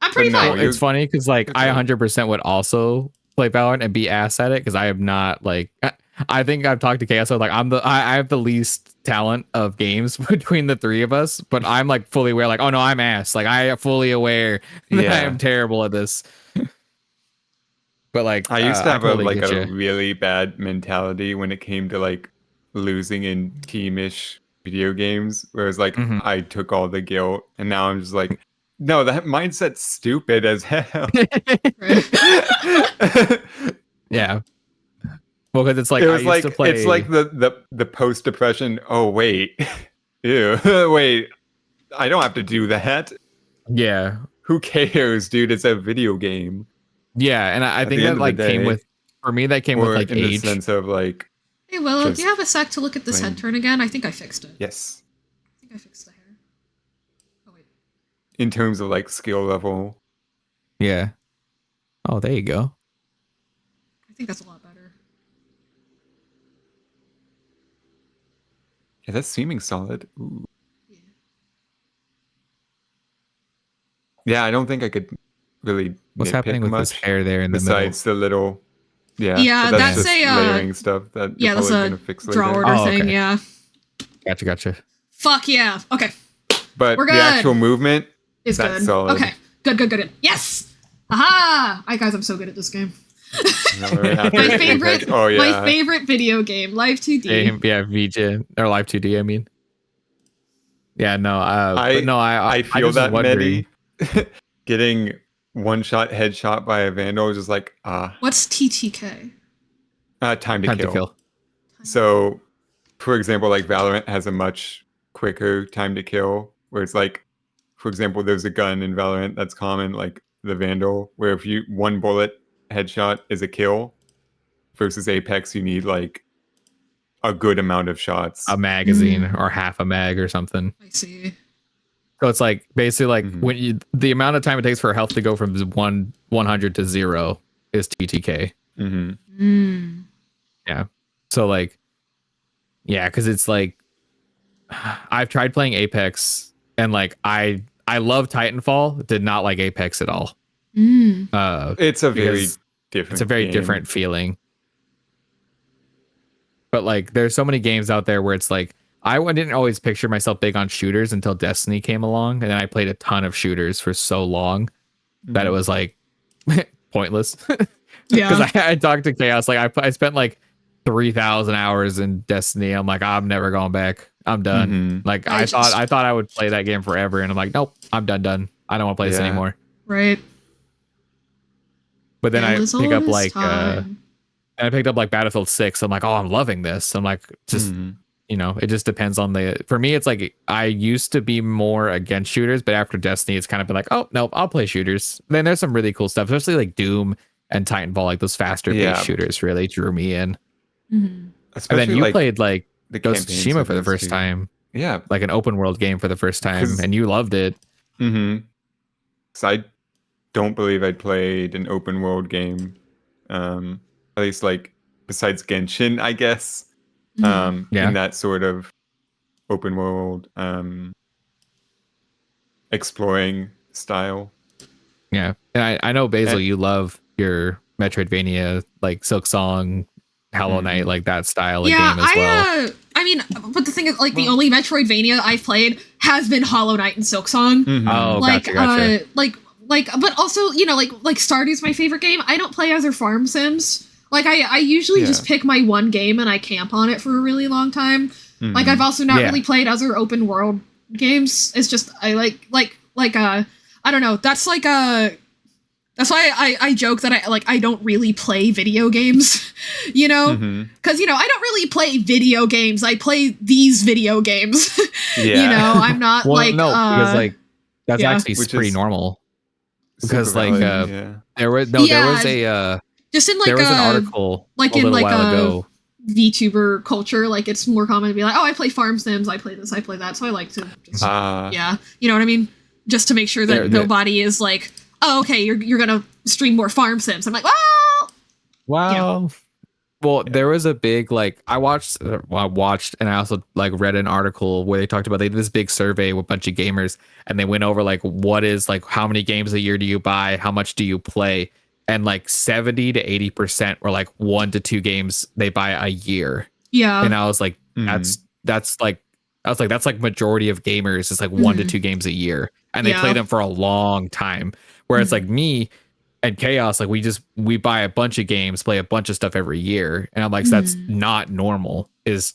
I'm pretty fine. It's funny because like I 100% would also play Valorant and be ass at it because I am not like. I think I've talked to Chaos. So like I have the least talent of games between the three of us, but I'm like fully aware. Like, oh no, I'm ass. Like I am fully aware that I am terrible at this. But like I used to have a really bad mentality when it came to like losing in teamish video games, where it's like I took all the guilt, and now I'm just like, no, that mindset's stupid as hell. Yeah. Well, because it's like it's like the post depression. Oh wait, ew, wait, I don't have to do that. Yeah. Who cares, dude? It's a video game. Yeah, and I think that like came with, for me, that came with like in age. the sense of like, hey, Willow, do you have a sec to look at this head turn again? I think I fixed it. Yes. I think I fixed the hair. Oh wait. In terms of like skill level. Yeah. Oh, there you go. I think that's a lot better. Yeah, that's seeming solid. Ooh. Yeah, I don't think I could really. What's happening with this hair there in the middle? Besides the little, that's just a layering stuff that you're that's probably a gonna fix draw later. order thing. Yeah. Gotcha. Fuck yeah. Okay. But we're the good. actual movement is good. Solid. Okay. Good. Yes. Aha! Hi guys, I'm so good at this game. My favorite. Oh yeah. My favorite video game, Live 2D. Yeah, VJ or Live 2D. I mean. Yeah. No. I feel that Medi getting one-shot headshot by a Vandal is just like What's TTK? Time to kill. So, for example, like Valorant has a much quicker time to kill, where it's like, for example, there's a gun in Valorant that's common, like the Vandal, where if you one bullet headshot is a kill, versus Apex, you need like a good amount of shots, a magazine or half a mag or something. I see. So it's like basically like when the amount of time it takes for a health to go from 100 to 0 is TTK. Yeah. So like, yeah, because it's like I've tried playing Apex and like I love Titanfall, did not like Apex at all. It's a very different. It's a very different feeling. But like, there's so many games out there where it's like I didn't always picture myself big on shooters until Destiny came along, and then I played a ton of shooters for so long that it was like pointless. Yeah. Because I talked to Chaos, like I spent like 3,000 hours in Destiny. I'm like, I'm never going back. I'm done. Like I thought I would play that game forever, and I'm like, nope, I'm done. I don't want to play this anymore. Right. But then I pick up like I picked up like Battlefield 6. I'm like, oh, I'm loving this. I'm like, just you know, it just depends on for me, it's like I used to be more against shooters, but after Destiny, it's kind of been like, oh no, I'll play shooters. Then there's some really cool stuff, especially like Doom and Titanfall, like those faster paced shooters really drew me in. And then you played like Ghost of Tsushima for the first time. Yeah. Like an open world game for the first time, and you loved it. So I don't believe I'd played an open world game. At least like besides Genshin, I guess. In that sort of open world exploring style. Yeah. And I know, Basil, you love your Metroidvania, like Silk Song, Hollow Knight, like that style of game as well. I mean, but the thing is, like, the only Metroidvania I've played has been Hollow Knight and Silk Song. Oh, like, gotcha. But also, you know, like Stardew's my favorite game. I don't play other farm sims. Like, I usually just pick my one game and I camp on it for a really long time. Like, I've also not really played other open world games. It's just, I I don't know. That's like that's why I joke that I don't really play video games, you know? Because, you know, I don't really play video games. I play these video games. You know, I'm not because like that's actually pretty normal. Because like there was a just in like there was an article like in like a VTuber culture, like it's more common to be like, oh, I play farm sims, I play this, I play that, so I like to just, you know what I mean, just to make sure that nobody is like, oh, okay, you're gonna stream more farm sims. I'm like, wow. You know. Well, there was a big like I watched and I also like read an article where they talked about they did this big survey with a bunch of gamers, and they went over like what is like how many games a year do you buy, how much do you play, and like 70 to 80% were like 1 to 2 games they buy a year. Yeah. And I was like, that's like majority of gamers is like 1 to 2 games a year, and they play them for a long time. Whereas like me and Chaos, like we buy a bunch of games, play a bunch of stuff every year, and I'm like, so that's not normal. Is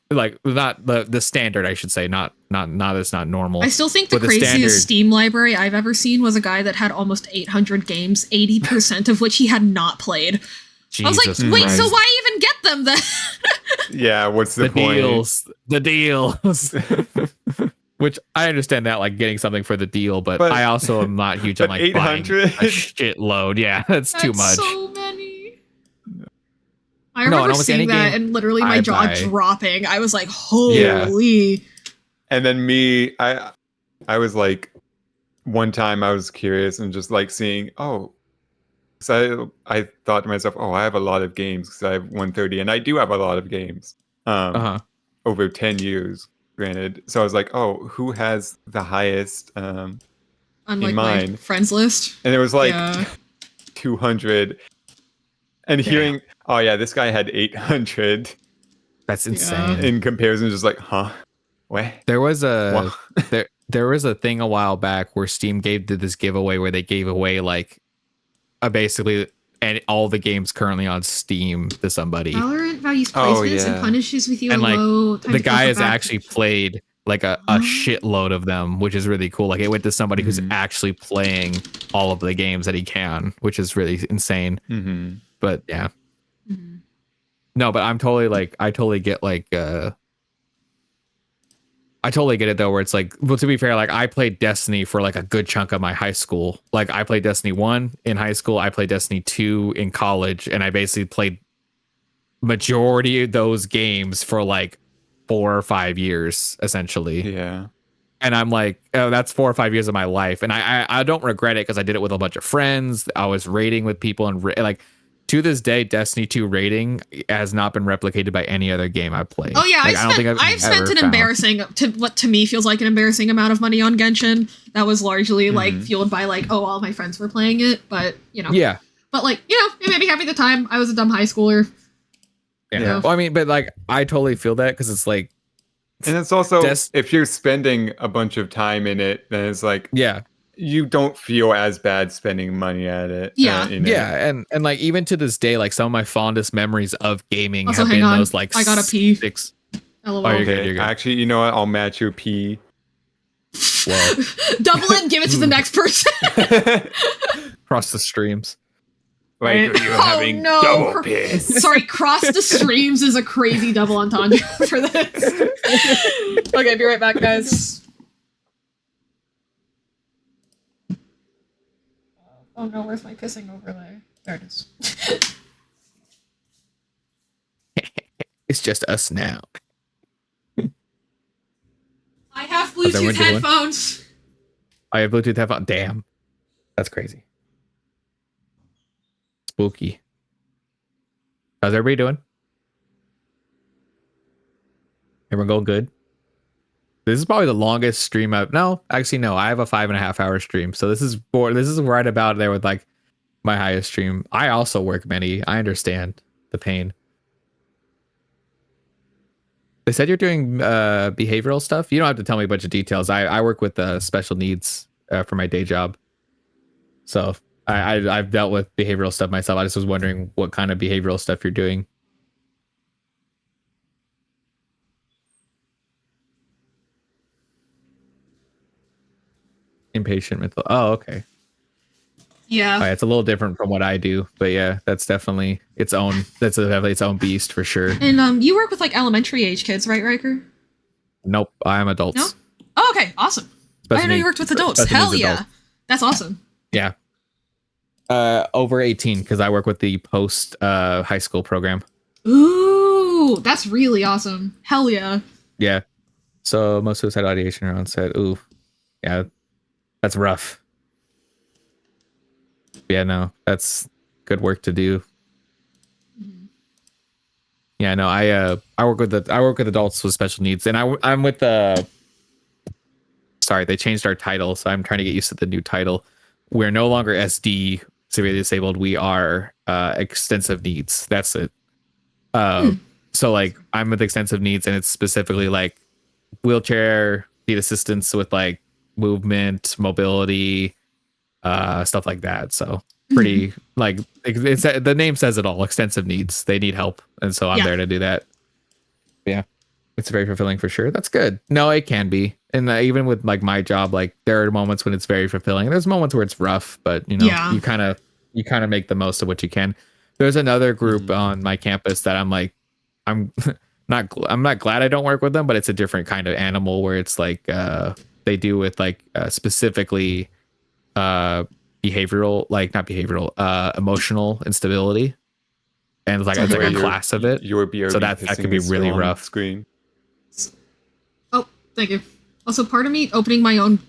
like not the standard, I should say, not it's not normal. I still think the craziest Steam library I've ever seen was a guy that had almost 800 games, 80% of which he had not played. Jesus, I was like, wait, so why even get them then? Yeah, what's the point? The deals. Which I understand that, like getting something for the deal, but I also am not huge on like 800 buying a shitload. Yeah, that's too much. So many. I remember seeing that and literally my jaw dropping. I was like, holy. Yeah. And then me, I was like, one time I was curious and just like seeing, so I thought to myself, I have a lot of games because I have 130, and I do have a lot of games over 10 years. Granted, so I was like, who has the highest on like my friends list? And it was like 200. And hearing, this guy had 800. That's insane. In comparison, just like, what? There was a there was a thing a while back where Steam did this giveaway where they gave away like basically and all the games currently on Steam to somebody. Valorant values placements and punishes with you and a low time the guy has actually played like a shitload of them, which is really cool. Like it went to somebody who's actually playing all of the games that he can, which is really insane. But yeah. No, but I totally get like I totally get it though, where it's like, well, to be fair, like I played Destiny for like a good chunk of my high school. Like I played Destiny 1 in high school, I played Destiny 2 in college, and I basically played majority of those games for like 4 or 5 years, essentially. Yeah. And I'm like, that's 4 or 5 years of my life. And I don't regret it because I did it with a bunch of friends. I was raiding with people, and like to this day, Destiny 2 rating has not been replicated by any other game I've played. Oh yeah, like, I've spent an embarrassing, to what to me feels like an embarrassing amount of money on Genshin. That was largely like fueled by like, all my friends were playing it, but you know. Yeah. But like, you know, it made me happy at the time. I was a dumb high schooler. Yeah. Well, I mean, but like, I totally feel that because it's like, and it's also if you're spending a bunch of time in it, then it's like, you don't feel as bad spending money at it. Yeah. Yeah, and like even to this day, like some of my fondest memories of gaming Also, have hang been on. those like I gotta pee. 6. LOL. Oh, you're Okay, good. actually, you know what? I'll match your pee. Well, Double it, give it to the next person. across the streams. Like you're having double piss. Sorry, cross the streams is a crazy double entendre for this. Okay, be right back, guys. Oh no, where's my pissing overlay? There it is. It's just us now. I have How's everyone Bluetooth doing? headphones. I have Bluetooth headphones. Damn, that's crazy. Spooky. How's everybody doing? Everyone going good? This is probably the longest stream I've. No, actually, no. I have a 5.5 hour stream, so this is right about there with like my highest stream. I also work many. I understand the pain. They said you're doing behavioral stuff. You don't have to tell me a bunch of details. I work with special needs for my day job, so I've dealt with behavioral stuff myself. I just was wondering what kind of behavioral stuff you're doing. Inpatient mental. Oh, okay. Yeah. Oh, yeah, it's a little different from what I do, but yeah, that's definitely its own. That's definitely its own beast for sure. And you work with like elementary age kids, right, Riker? Nope, I'm adults. No. Oh, okay, awesome. I didn't know you worked with adults. Hell yeah, adults. that's awesome. Yeah. Over 18 because I work with the post high school program. Ooh, that's really awesome. Hell yeah. Yeah. So most suicidal ideation are on set. Ooh, yeah, that's rough. Yeah, no, that's good work to do. Mm-hmm. Yeah, no, I work with adults with special needs, and I'm with the. Sorry, they changed our title, so I'm trying to get used to the new title. We're no longer SD, severely disabled. We are extensive needs. That's it. So like I'm with extensive needs, and it's specifically like wheelchair, need assistance with like movement, mobility, stuff like that. So pretty like it's the name says it all. Extensive needs. They need help, and so I'm there to do that. Yeah, it's very fulfilling for sure. That's good. No, it can be, and even with like my job, like there are moments when it's very fulfilling. There's moments where it's rough, but you know, you kind of make the most of what you can. There's another group on my campus that I'm like, I'm not glad I don't work with them, but it's a different kind of animal where it's like they do with like specifically behavioral, like not behavioral, emotional instability, and it's like a class of it. So that could be really rough. Screen. Oh, thank you. Also, part of me opening my own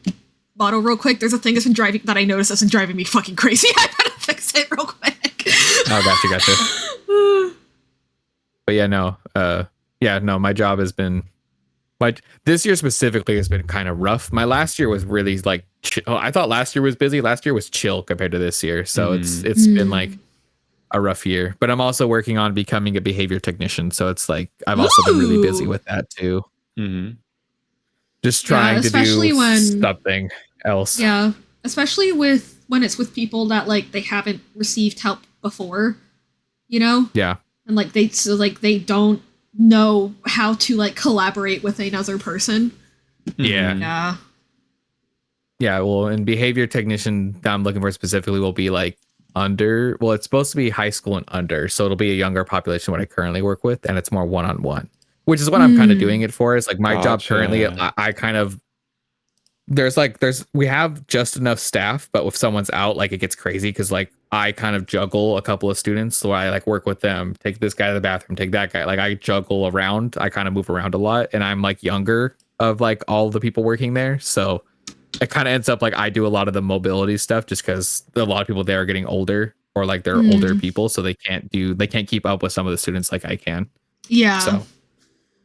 bottle real quick. There's a thing that I noticed that's been driving me fucking crazy. I better fix it real quick. Oh, gotcha. But yeah, no, my job has been this year specifically has been kind of rough. My last year was really like I thought last year was busy. Last year was chill compared to this year. So it's been like a rough year, but I'm also working on becoming a behavior technician. So it's like, I've also been really busy with that too. Just trying to do something else. Yeah. Especially when it's with people that like they haven't received help before, you know? Yeah. And like they don't know how to like collaborate with another person. Yeah. Well, and behavior technician that I'm looking for specifically will be like it's supposed to be high school and under, so it'll be a younger population what I currently work with, and it's more one-on-one, which is what I'm kind of doing it for. Is like my job currently, I kind of we have just enough staff, but if someone's out, like it gets crazy because like I kind of juggle a couple of students, so I like work with them, take this guy to the bathroom, take that guy, like I juggle around, I kind of move around a lot, and I'm like younger of like all the people working there, so it kind of ends up like I do a lot of the mobility stuff just because a lot of people there are getting older, or like they're older people, so they can't keep up with some of the students like I can. Yeah. So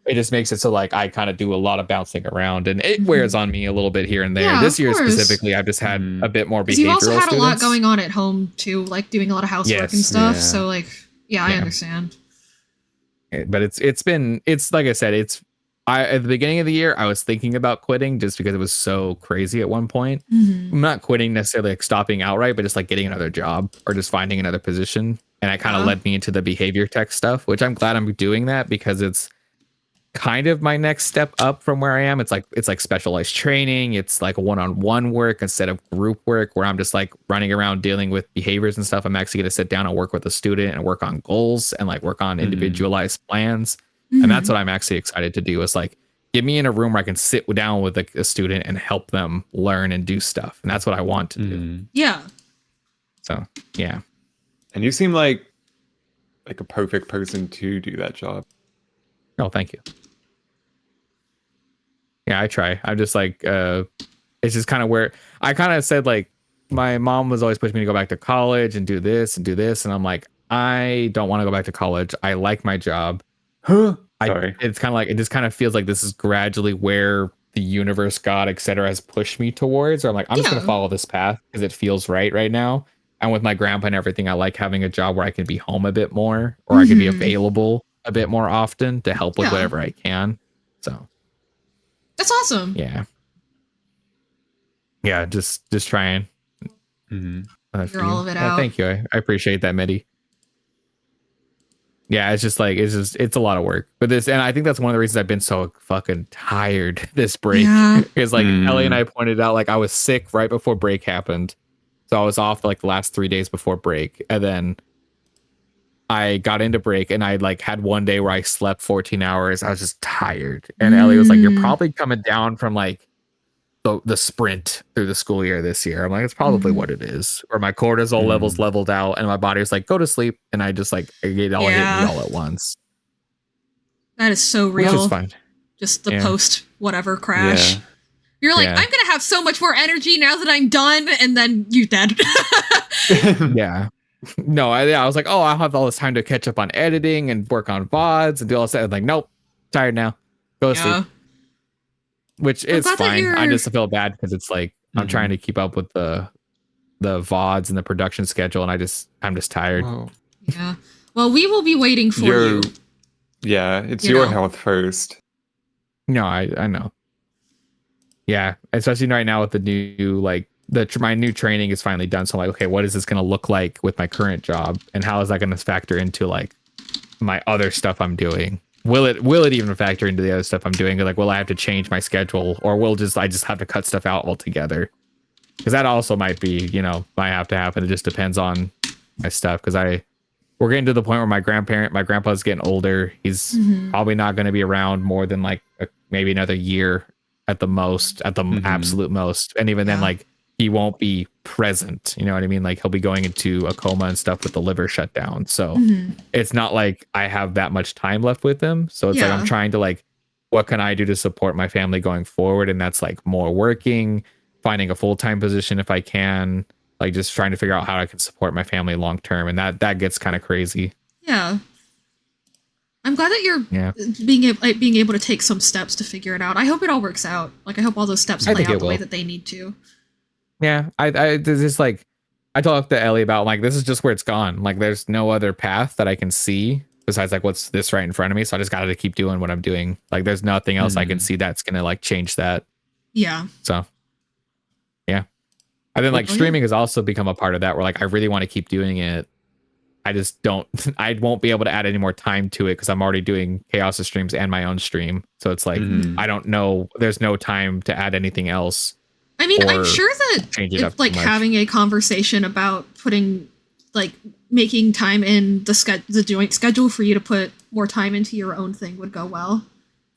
it just makes it so like I kind of do a lot of bouncing around, and it wears on me a little bit here and there. Yeah, this year specifically, I've just had a bit more behavioral. You've also had students. a lot going on at home too, like doing a lot of housework and stuff. So like, I understand. But it's like I said, at the beginning of the year, I was thinking about quitting just because it was so crazy at one point. Mm-hmm. I'm not quitting necessarily like stopping outright, but just like getting another job or just finding another position. And it kind of led me into the behavior tech stuff, which I'm glad I'm doing that because it's kind of my next step up from where I am. It's like specialized training. It's like one-on-one work instead of group work where I'm just like running around dealing with behaviors and stuff. I'm actually going to sit down and work with a student and work on goals and like work on individualized plans. And that's what I'm actually excited to do is like get me in a room where I can sit down with a student and help them learn and do stuff. And that's what I want to do. Yeah. So, yeah. And you seem like a perfect person to do that job. Oh, thank you. Yeah, I try. I'm just like, it's just kind of where I kind of said like my mom was always pushing me to go back to college and do this and do this. And I'm like, I don't want to go back to college. I like my job. Huh? Sorry. It's kind of like, it just kind of feels like this is gradually where the universe, God, etc., has pushed me towards. Or I'm like, I'm just going to follow this path because it feels right now. And with my grandpa and everything, I like having a job where I can be home a bit more or I can be available a bit more often to help with whatever I can. So that's awesome. Yeah, just trying. You're all of it out. Thank you. I appreciate that, Medi. Yeah, it's just like it's a lot of work. But and I think that's one of the reasons I've been so fucking tired this break. Because like Ellie and I pointed out, like I was sick right before break happened. So I was off like the last 3 days before break. And then I got into break and I like had one day where I slept 14 hours. I was just tired. And Ellie was like, you're probably coming down from like the sprint through the school year this year. I'm like, it's probably what it is. Or my cortisol levels leveled out and my body was like, go to sleep. And I just like, it all hit me all at once. That is so real. Which is fine. Just the post whatever crash. You're like, I'm going to have so much more energy now that I'm done. And then you dead. Yeah. No, I was like, oh, I'll have all this time to catch up on editing and work on VODs and do all this. I'm like, nope, tired now. Go to sleep. Which is fine. I just feel bad because it's like I'm trying to keep up with the VODs and the production schedule, and I'm just tired. Whoa. Yeah. Well, we will be waiting for you. Yeah, it's your health first. No, I know. Yeah, especially right now with the new my new training is finally done. So I'm like, okay, what is this going to look like with my current job, and how is that going to factor into like my other stuff I'm doing? Will it even factor into the other stuff I'm doing? Like, will I have to change my schedule, or I just have to cut stuff out altogether? Because that also might be, might have to happen. It just depends on my stuff. Because we're getting to the point where my grandpa's getting older. He's probably not going to be around more than like maybe another year at the most, at the absolute most. And even then, like, he won't be present. You know what I mean? Like, he'll be going into a coma and stuff with the liver shut down. So it's not like I have that much time left with him. So it's like I'm trying to like, what can I do to support my family going forward? And that's like more working, finding a full-time position if I can, like just trying to figure out how I can support my family long term. And that gets kind of crazy. Yeah. I'm glad that you're being able to take some steps to figure it out. I hope it all works out. Like, I hope all those steps play out the way that they need to. Yeah, I just like I talked to Ellie about like this is just where it's gone. Like there's no other path that I can see besides like what's this right in front of me. So I just got to keep doing what I'm doing. Like there's nothing else I can see that's gonna like change that. Yeah. So yeah, and then like streaming has also become a part of that. Where like I really want to keep doing it. I just don't. I won't be able to add any more time to it because I'm already doing Chaos' streams and my own stream. So it's like I don't know. There's no time to add anything else. I mean, I'm sure that like having a conversation about making time in the joint schedule for you to put more time into your own thing would go well.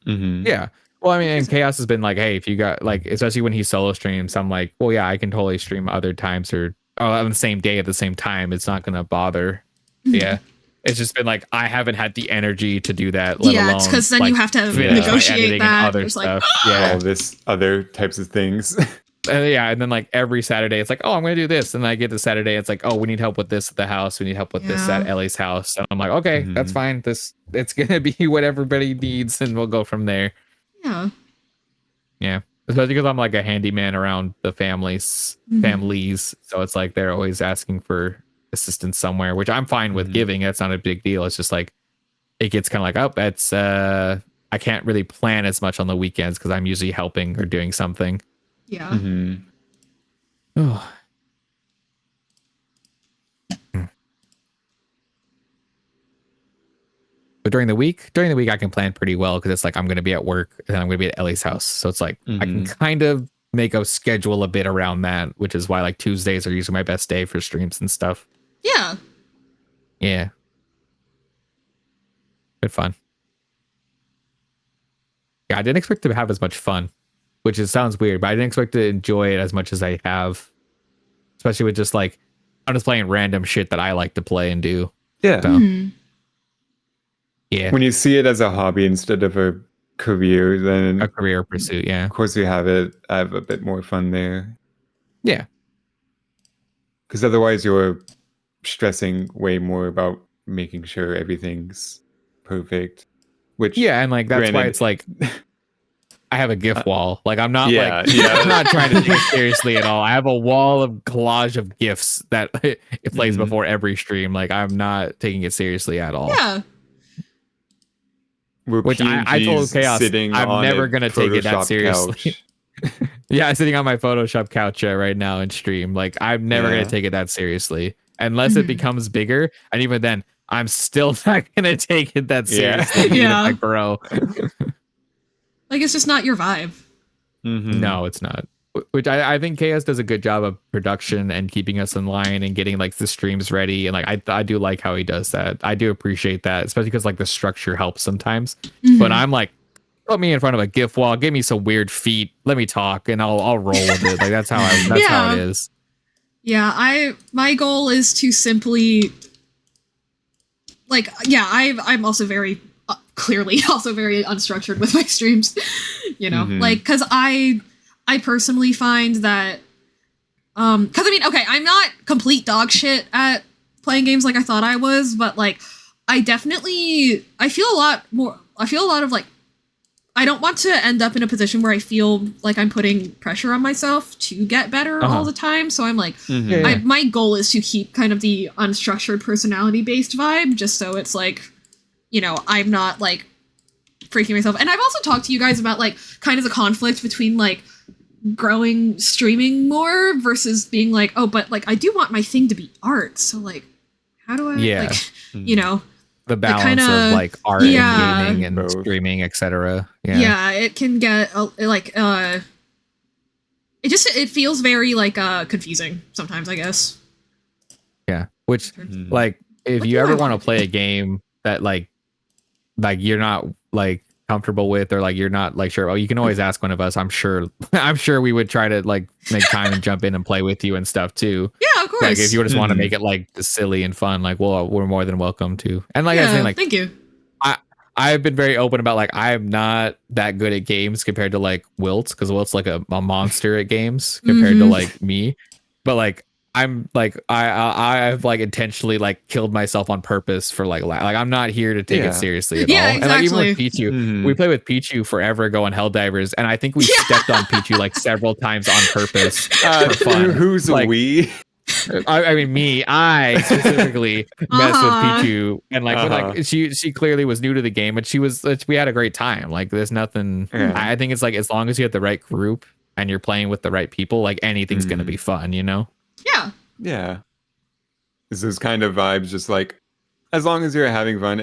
Yeah. Well, I mean, and Chaos has been like, hey, if you got like, especially when he solo streams, I'm like, well, yeah, I can totally stream other times or on the same day at the same time. It's not going to bother. Yeah. It's just been like, I haven't had the energy to do that. Let alone, it's because then you have to negotiate that. Other stuff. Like, all this other types of things. And then like every Saturday it's like, oh, I'm gonna do this, and then I get to Saturday, it's like, oh, we need help with this at the house, we need help with this at Ellie's house, and I'm like, okay, that's fine, it's gonna be what everybody needs, and we'll go from there. Yeah Especially because I'm like a handyman around the families, so it's like they're always asking for assistance somewhere, which I'm fine with giving. That's not a big deal. It's just like it gets kind of like, oh, that's I can't really plan as much on the weekends because I'm usually helping or doing something. Yeah. Mm-hmm. Oh. But during the week I can plan pretty well because it's like I'm going to be at work and then I'm going to be at Ellie's house. So it's like I can kind of make a schedule a bit around that, which is why like Tuesdays are usually my best day for streams and stuff. Yeah. Yeah. Good fun. Yeah, I didn't expect to have as much fun, which sounds weird, but I didn't expect to enjoy it as much as I have. Especially with just like, I'm just playing random shit that I like to play and do. Yeah. So, yeah. When you see it as a hobby instead of a career, then a career pursuit, yeah. Of course, I have a bit more fun there. Yeah. Because otherwise, you're stressing way more about making sure everything's perfect. Which and like that's why it's like I have a GIF wall. Like I'm not I'm not trying to take it seriously at all. I have a wall of collage of GIFs that it plays before every stream. Like I'm not taking it seriously at all. Yeah. Which I told Chaos I'm never gonna take it that seriously. Yeah, I'm sitting on my Photoshop couch right now and stream. Like I'm never gonna take it that seriously unless it becomes bigger, and even then, I'm still not gonna take it that seriously. Even if I grow. Like it's just not your vibe. No, it's not. Which I think Chaos does a good job of production and keeping us in line and getting like the streams ready. And like I do like how he does that. I do appreciate that, especially because like the structure helps sometimes. But I'm like, put me in front of a GIF wall, give me some weird feet, let me talk, and I'll roll with it. Like that's how how it is. Yeah, my goal is to simply like I'm also very clearly also very unstructured with my streams, you know, like because I personally find that because I mean, okay, I'm not complete dog shit at playing games like I thought I was, but like I feel a lot of like I don't want to end up in a position where I feel like I'm putting pressure on myself to get better all the time. So I'm like, my goal is to keep kind of the unstructured personality based vibe, just so it's like, you know, I'm not like freaking myself. And I've also talked to you guys about like kind of the conflict between like growing streaming more versus being like, oh, but like I do want my thing to be art. So like, how do I like, you know, the balance of like art and gaming and streaming, etc. Yeah, it can get like it feels very like confusing sometimes, I guess. Yeah, which like if you ever want to play a game that like you're not like comfortable with or like you're not like sure, you can always ask one of us. I'm sure we would try to like make time and jump in and play with you and stuff too. Yeah, of course. Like if you just want to make it like silly and fun, like well, we're more than welcome to. And like I was saying, like thank you. I've been very open about like I'm not that good at games compared to like Wilt, because Wilt's like a monster at games compared to like me. But like I'm like I've like intentionally like killed myself on purpose for like I'm not here to take it seriously at all. Exactly. And like even with Pichu, we played with Pichu forever ago on Helldivers, and I think we stepped on Pichu like several times on purpose for fun. Who's like, we? I mean, I specifically messed with Pichu, and like, when, like she clearly was new to the game, but we had a great time. Like, there's nothing. I think it's like as long as you have the right group and you're playing with the right people, like anything's gonna be fun, you know? Yeah. It's those kind of vibes, just like as long as you're having fun,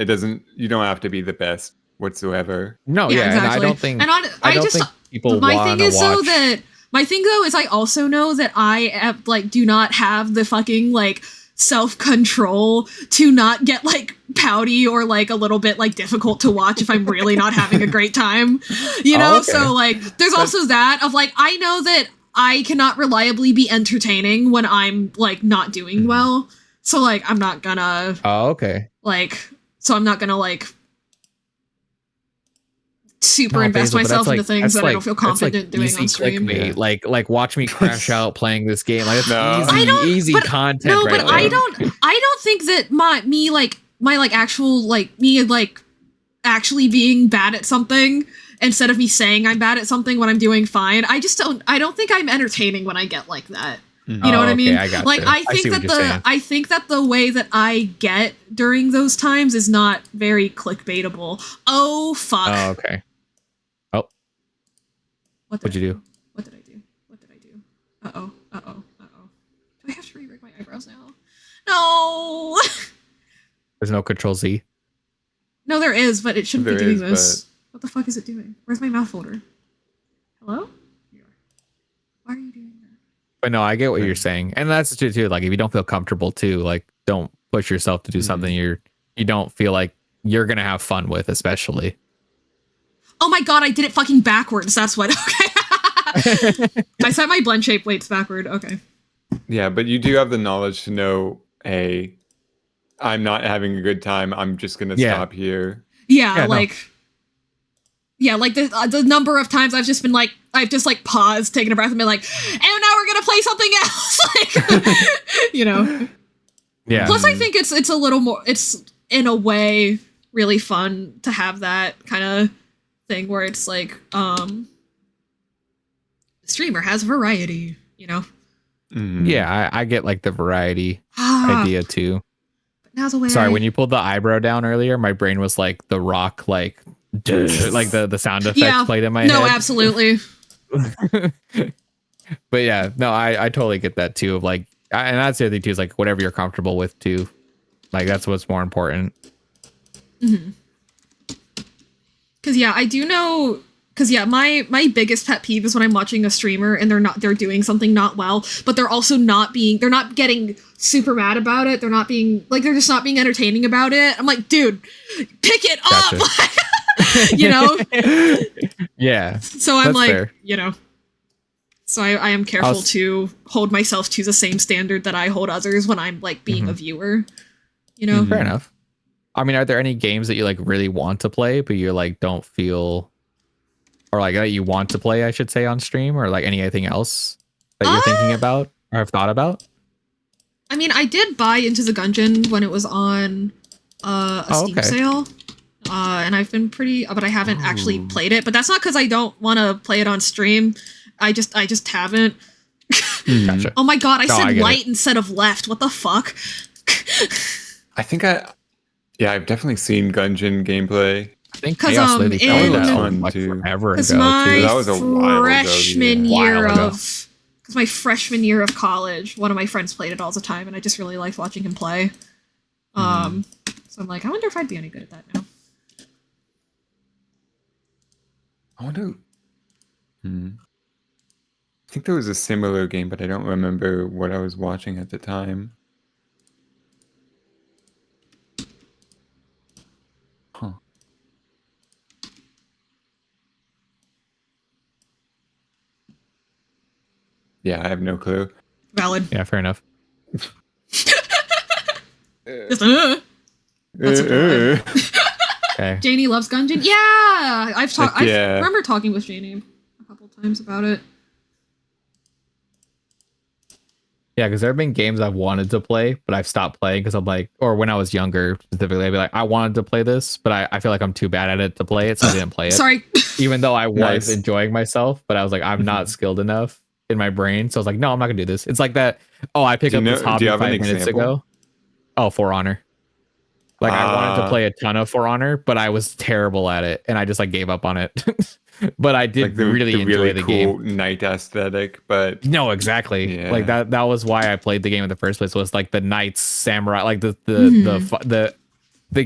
you don't have to be the best whatsoever. No, exactly. And I don't think. And I don't think people. My thing is I also know that I like do not have the fucking like self-control to not get like pouty or like a little bit like difficult to watch if I'm really not having a great time, you know? So like there's also that of like I know that I cannot reliably be entertaining when I'm like not doing well. So like I'm not gonna I'm not gonna like super invest myself into things that I don't feel confident doing on stream. Like watch me crash out playing this game. Like it's easy content. No, but I don't think that my actually being bad at something instead of me saying I'm bad at something when I'm doing fine. I don't think I'm entertaining when I get like that. You know what I mean? I got like you. I think that the way that I get during those times is not very clickbaitable. Oh fuck. Oh, okay. Oh. What'd you do? What did I do? What did I do? Uh-oh. Uh-oh. Uh-oh. Do I have to re-rig my eyebrows now? No. There's no Control Z. No, there is, but it shouldn't be doing this. But... What the fuck is it doing? Where's my mouth folder? Hello? Here you are. Why are you doing that? But no, I get what you're saying, and that's true too. Like, if you don't feel comfortable too, like, don't push yourself to do something you don't feel like you're gonna have fun with, especially. Oh my god, I did it fucking backwards. That's what. Okay. I set my blend shape weights backward. Okay. Yeah, but you do have the knowledge to know, hey, I'm not having a good time. I'm just gonna stop here. Yeah, like. Yeah, like the number of times I've just like paused, taken a breath, and been like, and now we're gonna play something else. Like, you know. Yeah. Plus, I think it's a little more. It's in a way really fun to have that kind of thing where it's like, the streamer has variety. You know. Mm-hmm. Yeah, I get like the variety idea too. But now's the way. Sorry, when you pulled the eyebrow down earlier, my brain was like The Rock, like the sound effects played in my head. No, absolutely. But yeah, no, I totally get that too. Of like, and that's the other thing too, is like whatever you're comfortable with too. Like, that's what's more important. Mm-hmm. Because I do know. Because my biggest pet peeve is when I'm watching a streamer and they're doing something not well, but they're also they're not getting super mad about it. They're not being like, they're just not being entertaining about it. I'm like, dude, pick it up. You know? Yeah. So I'm like, fair. you know. So I am careful to hold myself to the same standard that I hold others when I'm like being a viewer. You know? Fair enough. I mean, are there any games that you like really want to play, but you're like don't feel, or like that you want to play, I should say, on stream, or like anything else that you're thinking about or have thought about? I mean, I did buy Into the Gungeon when it was on a Steam sale. And I've been but I haven't actually played it. But that's not because I don't want to play it on stream. I just haven't. Gotcha. Oh my god, I said light instead of left. What the fuck? I think I've definitely seen Gungeon gameplay. I think Chaos Lily played that one like too. forever ago. That was a freshman year ago. Because my freshman year of college, one of my friends played it all the time, and I just really liked watching him play. So I'm like, I wonder if I'd be any good at that now. I wonder. I think there was a similar game, but I don't remember what I was watching at the time. Huh. Yeah, I have no clue. Valid. Yeah, fair enough. Just, okay. Janie loves Gungeon. Yeah, I remember talking with Janie a couple times about it. Yeah, because there have been games I've wanted to play, but I've stopped playing because I'm like, or when I was younger specifically, I'd be like, I wanted to play this, but I feel like I'm too bad at it to play it, so I didn't play it. Sorry. Even though I was enjoying myself, but I was like, I'm not skilled enough in my brain, so I was like, no, I'm not gonna do this. It's like that. Oh, I picked up this hobby 5 minutes ago. Oh, For Honor. Like I wanted to play a ton of For Honor, but I was terrible at it, and I just like gave up on it. But I did like really enjoy the cool game. Knight aesthetic, but no, exactly. Yeah. Like that was why I played the game in the first place, was like the knights, samurai, like the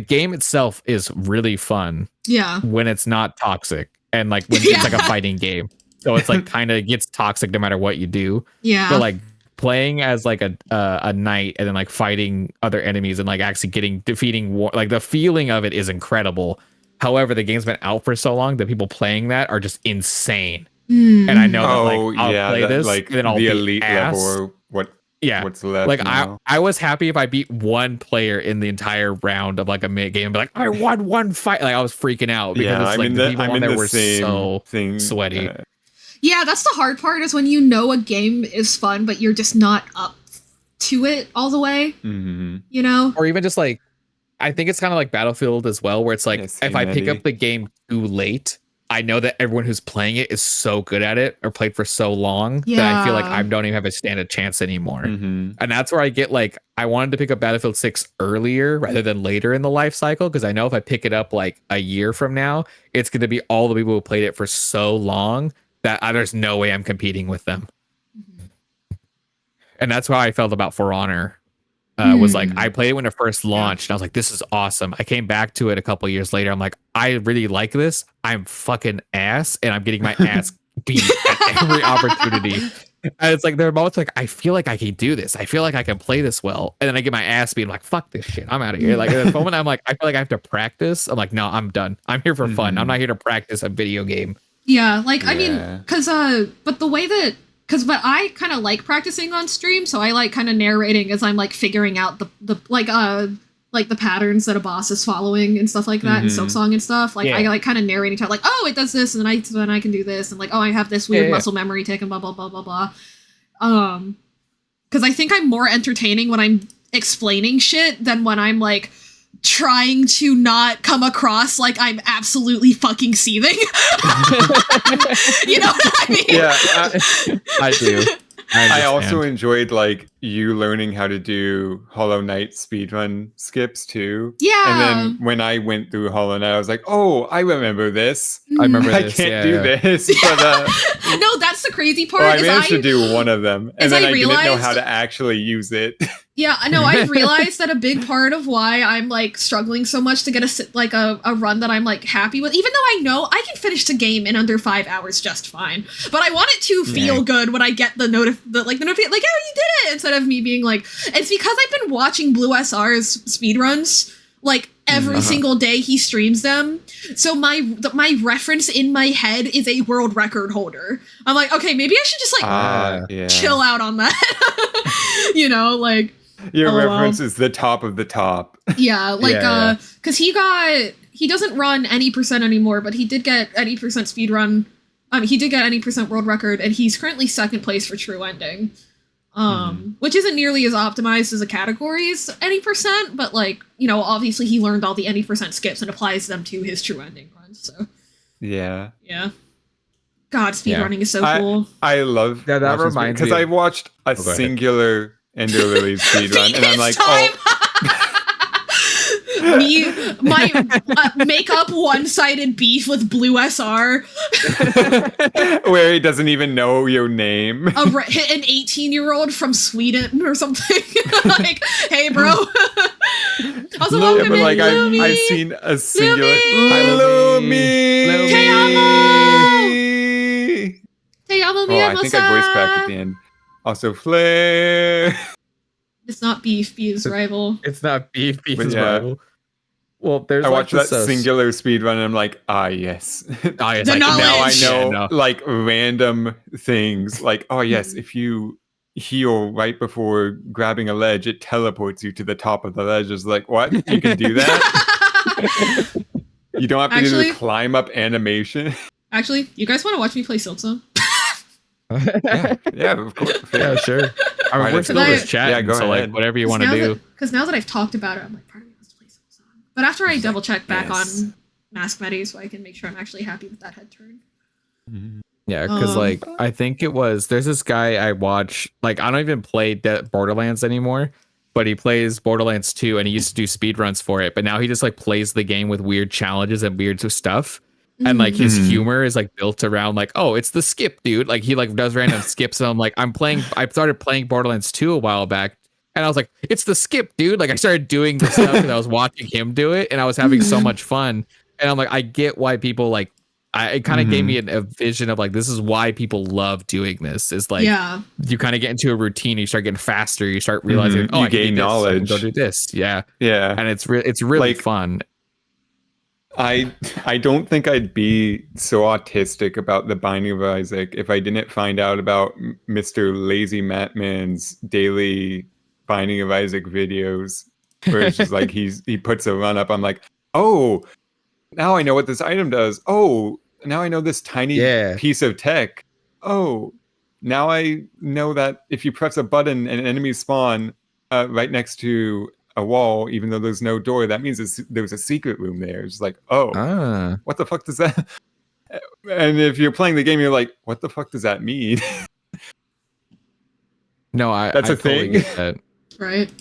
game itself is really fun. Yeah. When it's not toxic and like when it's like a fighting game. So it's like kind of gets toxic no matter what you do. Yeah. But like playing as like a knight and then like fighting other enemies and like actually defeating war, like the feeling of it is incredible. However, the game's been out for so long that people playing that are just insane. And I know that like I'll play this, like and then I'll the be elite ass. level or what? Yeah, what's left? Like now. I was happy if I beat one player in the entire round of like a mid game, but like I won one fight. Like I was freaking out because it's like the people on there were so sweaty. Yeah, that's the hard part, is when you know a game is fun, but you're just not up to it all the way. You know, or even just like. I think it's kind of like Battlefield as well, where it's like if I pick up the game too late, I know that everyone who's playing it is so good at it or played for so long that I feel like I don't even have a stand a chance anymore. And that's where I get like, I wanted to pick up Battlefield 6 earlier rather than later in the life cycle, because I know if I pick it up like a year from now, it's going to be all the people who played it for so long that there's no way I'm competing with them. And that's how I felt about For Honor. Was like, I played it when it first launched and I was like, this is awesome. I came back to it a couple years later. I'm like, I really like this. I'm fucking ass and I'm getting my ass beat at every opportunity. And it's like, there are moments like, I feel like I can do this. I feel like I can play this well. And then I get my ass beat. I'm like, fuck this shit. I'm out of here. Like at the moment I'm like, I feel like I have to practice. I'm like, no, I'm done. I'm here for fun. I'm not here to practice a video game. Yeah, like, I mean, because, but the way that, but I kind of like practicing on stream, so I like kind of narrating as I'm like figuring out the patterns that a boss is following and stuff like that, and Silksong and stuff. Like I like kind of narrating to like, oh, it does this, and then I can do this, and like, oh, I have this weird muscle memory tick, and blah blah blah blah blah. Because I think I'm more entertaining when I'm explaining shit than when I'm like trying to not come across like I'm absolutely fucking seething. You know what I mean? Yeah, I do. I also enjoyed like you learning how to do Hollow Knight speedrun skips too. Yeah. And then when I went through Hollow Knight, I was like, oh, I remember this. I remember I this. can't do this. But, no, that's the crazy part. I managed to do one of them, and then I didn't know how to actually use it. Yeah, I know. I've realized that a big part of why I'm like struggling so much to get a run that I'm like happy with, even though I know I can finish the game in under 5 hours just fine, but I want it to feel good when I get the notification, like, oh, you did it, instead of me being like, it's because I've been watching Blue SR's speedruns like every single day he streams them. So my reference in my head is a world record holder. I'm like, okay, maybe I should just like chill out on that. You know, like your reference is the top of the top. Yeah, like because he doesn't run any percent anymore, but he did get any percent speed run. He did get any percent world record, and he's currently second place for true ending. Which isn't nearly as optimized as a category's any percent, but like, you know, obviously he learned all the any percent skips and applies them to his true ending runs. So yeah. God, speedrunning is so cool. I love that reminds me because I watched a singular Ender Lily speedrun, and I'm like, my make up one-sided beef with Blue SR, where he doesn't even know your name. An 18-year-old from Sweden or something. Like, hey, bro. Also, welcome in, like I've seen a singular Lumi. Te amo. Te amo, mi I think I voice cracked at the end. Also, Flare. It's not beef, beef's rival. It's not beef, beef's rival. Well, there's I watched that singular speedrun and I'm like, yes. The like, knowledge. Now I know like random things. Like, oh yes, if you heal right before grabbing a ledge, it teleports you to the top of the ledge. It's like, what? You can do that? You don't have to do the climb up animation. Actually, you guys want to watch me play Silksong? yeah, of course. Yeah, sure. I mean, we're still just chatting, go so ahead. like whatever you want to do. Because now that I've talked about it, I'm like, part of me wants to play Silksong. But after I double check back on Mask Medi, so I can make sure I'm actually happy with that head turn. Yeah, because like I think there's this guy I watch, like I don't even play Borderlands anymore, but he plays Borderlands 2 and he used to do speedruns for it, but now he just like plays the game with weird challenges and weird stuff. And like his humor is like built around like, oh, it's the skip, dude. Like he like does random skips. And I'm like, I started playing Borderlands 2 a while back. And I was like, it's the skip, dude. Like I started doing the stuff because I was watching him do it and I was having so much fun. And I'm like, I get why people like, it kind of gave me a vision of like, this is why people love doing this. Is like, you kind of get into a routine. You start getting faster. You start realizing, oh, you gain knowledge. Go do this. Yeah. Yeah. And it's really like, fun. I don't think I'd be so autistic about the Binding of Isaac if I didn't find out about Mr. Lazy Matman's daily Binding of Isaac videos, where it's just like he puts a run up. I'm like, oh, now I know what this item does. Oh, now I know this tiny piece of tech. Oh, now I know that if you press a button and enemies spawn right next to a wall, even though there's no door, that means there's a secret room there. It's like, what the fuck does that? And if you're playing the game, you're like, what the fuck does that mean? No, That's I a totally thing. get that. Right.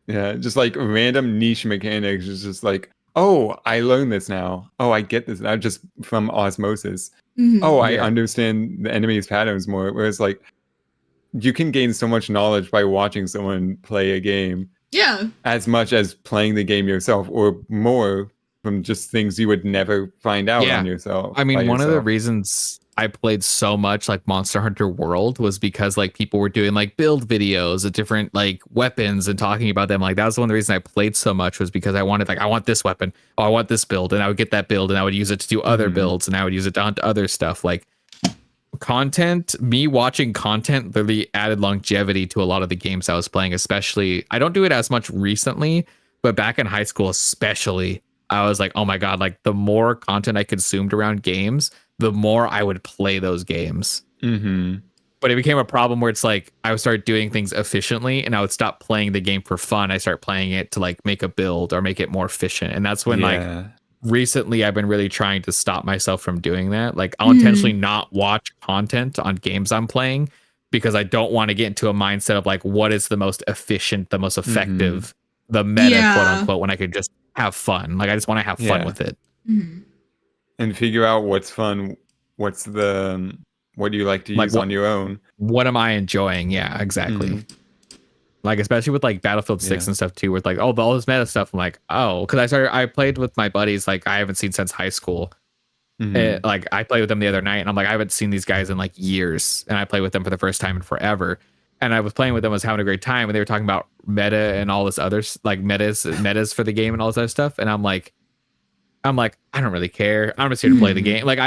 Yeah, just like random niche mechanics is just like, oh, I learned this now. Oh, I get this now just from osmosis. Oh, I understand the enemy's patterns more. Whereas like you can gain so much knowledge by watching someone play a game. Yeah. As much as playing the game yourself, or more from just things you would never find out on yourself. I mean, one of the reasons I played so much like Monster Hunter World was because like people were doing like build videos of different like weapons and talking about them. Like that was one of the reasons I played so much, was because I wanted, like, I want this weapon. Oh, I want this build. And I would get that build and I would use it to do other builds, and I would use it to hunt other stuff. Like content, me watching content really added longevity to a lot of the games I was playing. Especially, I don't do it as much recently, but back in high school especially, I was like, oh my god, like the more content I consumed around games, the more I would play those games. But it became a problem where it's like I would start doing things efficiently and I would stop playing the game for fun. I start playing it to like make a build or make it more efficient. And that's when like recently I've been really trying to stop myself from doing that. Like I'll intentionally not watch content on games I'm playing because I don't want to get into a mindset of like, what is the most efficient, the most effective, the meta, quote unquote, when I could just have fun. Like I just want to have fun with it. And figure out what's fun. What's the, what do you like to use on your own? What am I enjoying? Yeah, exactly. Like, especially with like Battlefield 6 and stuff too, with like, oh, all this meta stuff. I'm like, oh, because I played with my buddies, like I haven't seen since high school. Like I played with them the other night and I'm like, I haven't seen these guys in like years. And I played with them for the first time in forever. And I was playing with them, I was having a great time. And they were talking about meta and all this other like metas for the game and all this other stuff. And I'm like, I don't really care. I'm just here to play the game. Like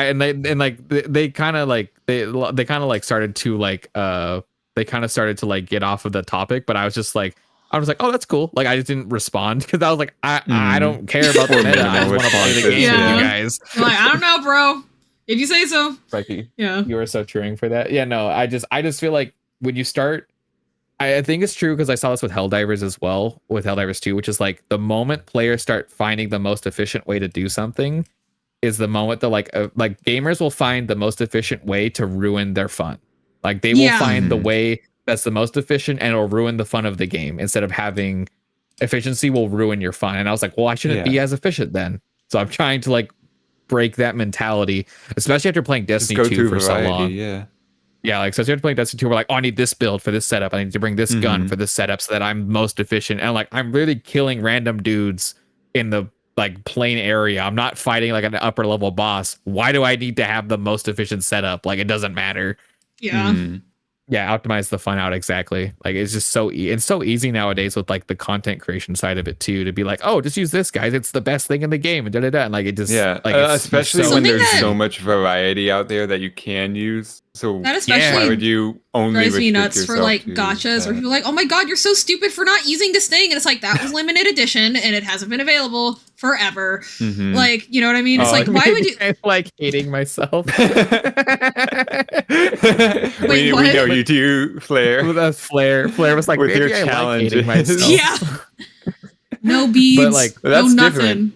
they kind of like started to like get off of the topic, but I was like, oh, that's cool. Like I just didn't respond because I was like, I don't care about the meta. I just want to play the game with you guys. I'm like, I don't know, bro. If you say so. Frankie, yeah, you are so cheering for that. Yeah, no, I just feel like when you start, I think it's true because I saw this with Helldivers as well, with Helldivers 2, which is like the moment players start finding the most efficient way to do something is the moment that like gamers will find the most efficient way to ruin their fun. Like they will find the way that's the most efficient and it'll ruin the fun of the game instead of having efficiency will ruin your fun. And I was like, well, I shouldn't be as efficient then. So I'm trying to like break that mentality, especially after playing Destiny 2 for so long. Yeah, like so after playing Destiny 2, we're like, oh, I need this build for this setup. I need to bring this gun for this setup so that I'm most efficient. And like I'm really killing random dudes in the like plain area. I'm not fighting like an upper level boss. Why do I need to have the most efficient setup? Like it doesn't matter. Yeah. Yeah, optimize the fun out, exactly. Like it's just so it's so easy nowadays with like the content creation side of it too, to be like, oh, just use this, guys, it's the best thing in the game, and and like it just like especially when there's so much variety out there that you can use. So that especially why would you only drives me nuts for like gotchas, where people are like, oh my god, you're so stupid for not using this thing, and it's like, that was limited edition and it hasn't been available forever. Like, you know what I mean? It's like, why would you like hating myself? We know you do, Flair. That's Flair was like, with your challenges. Yeah. No beads, but like that's no nothing. Different.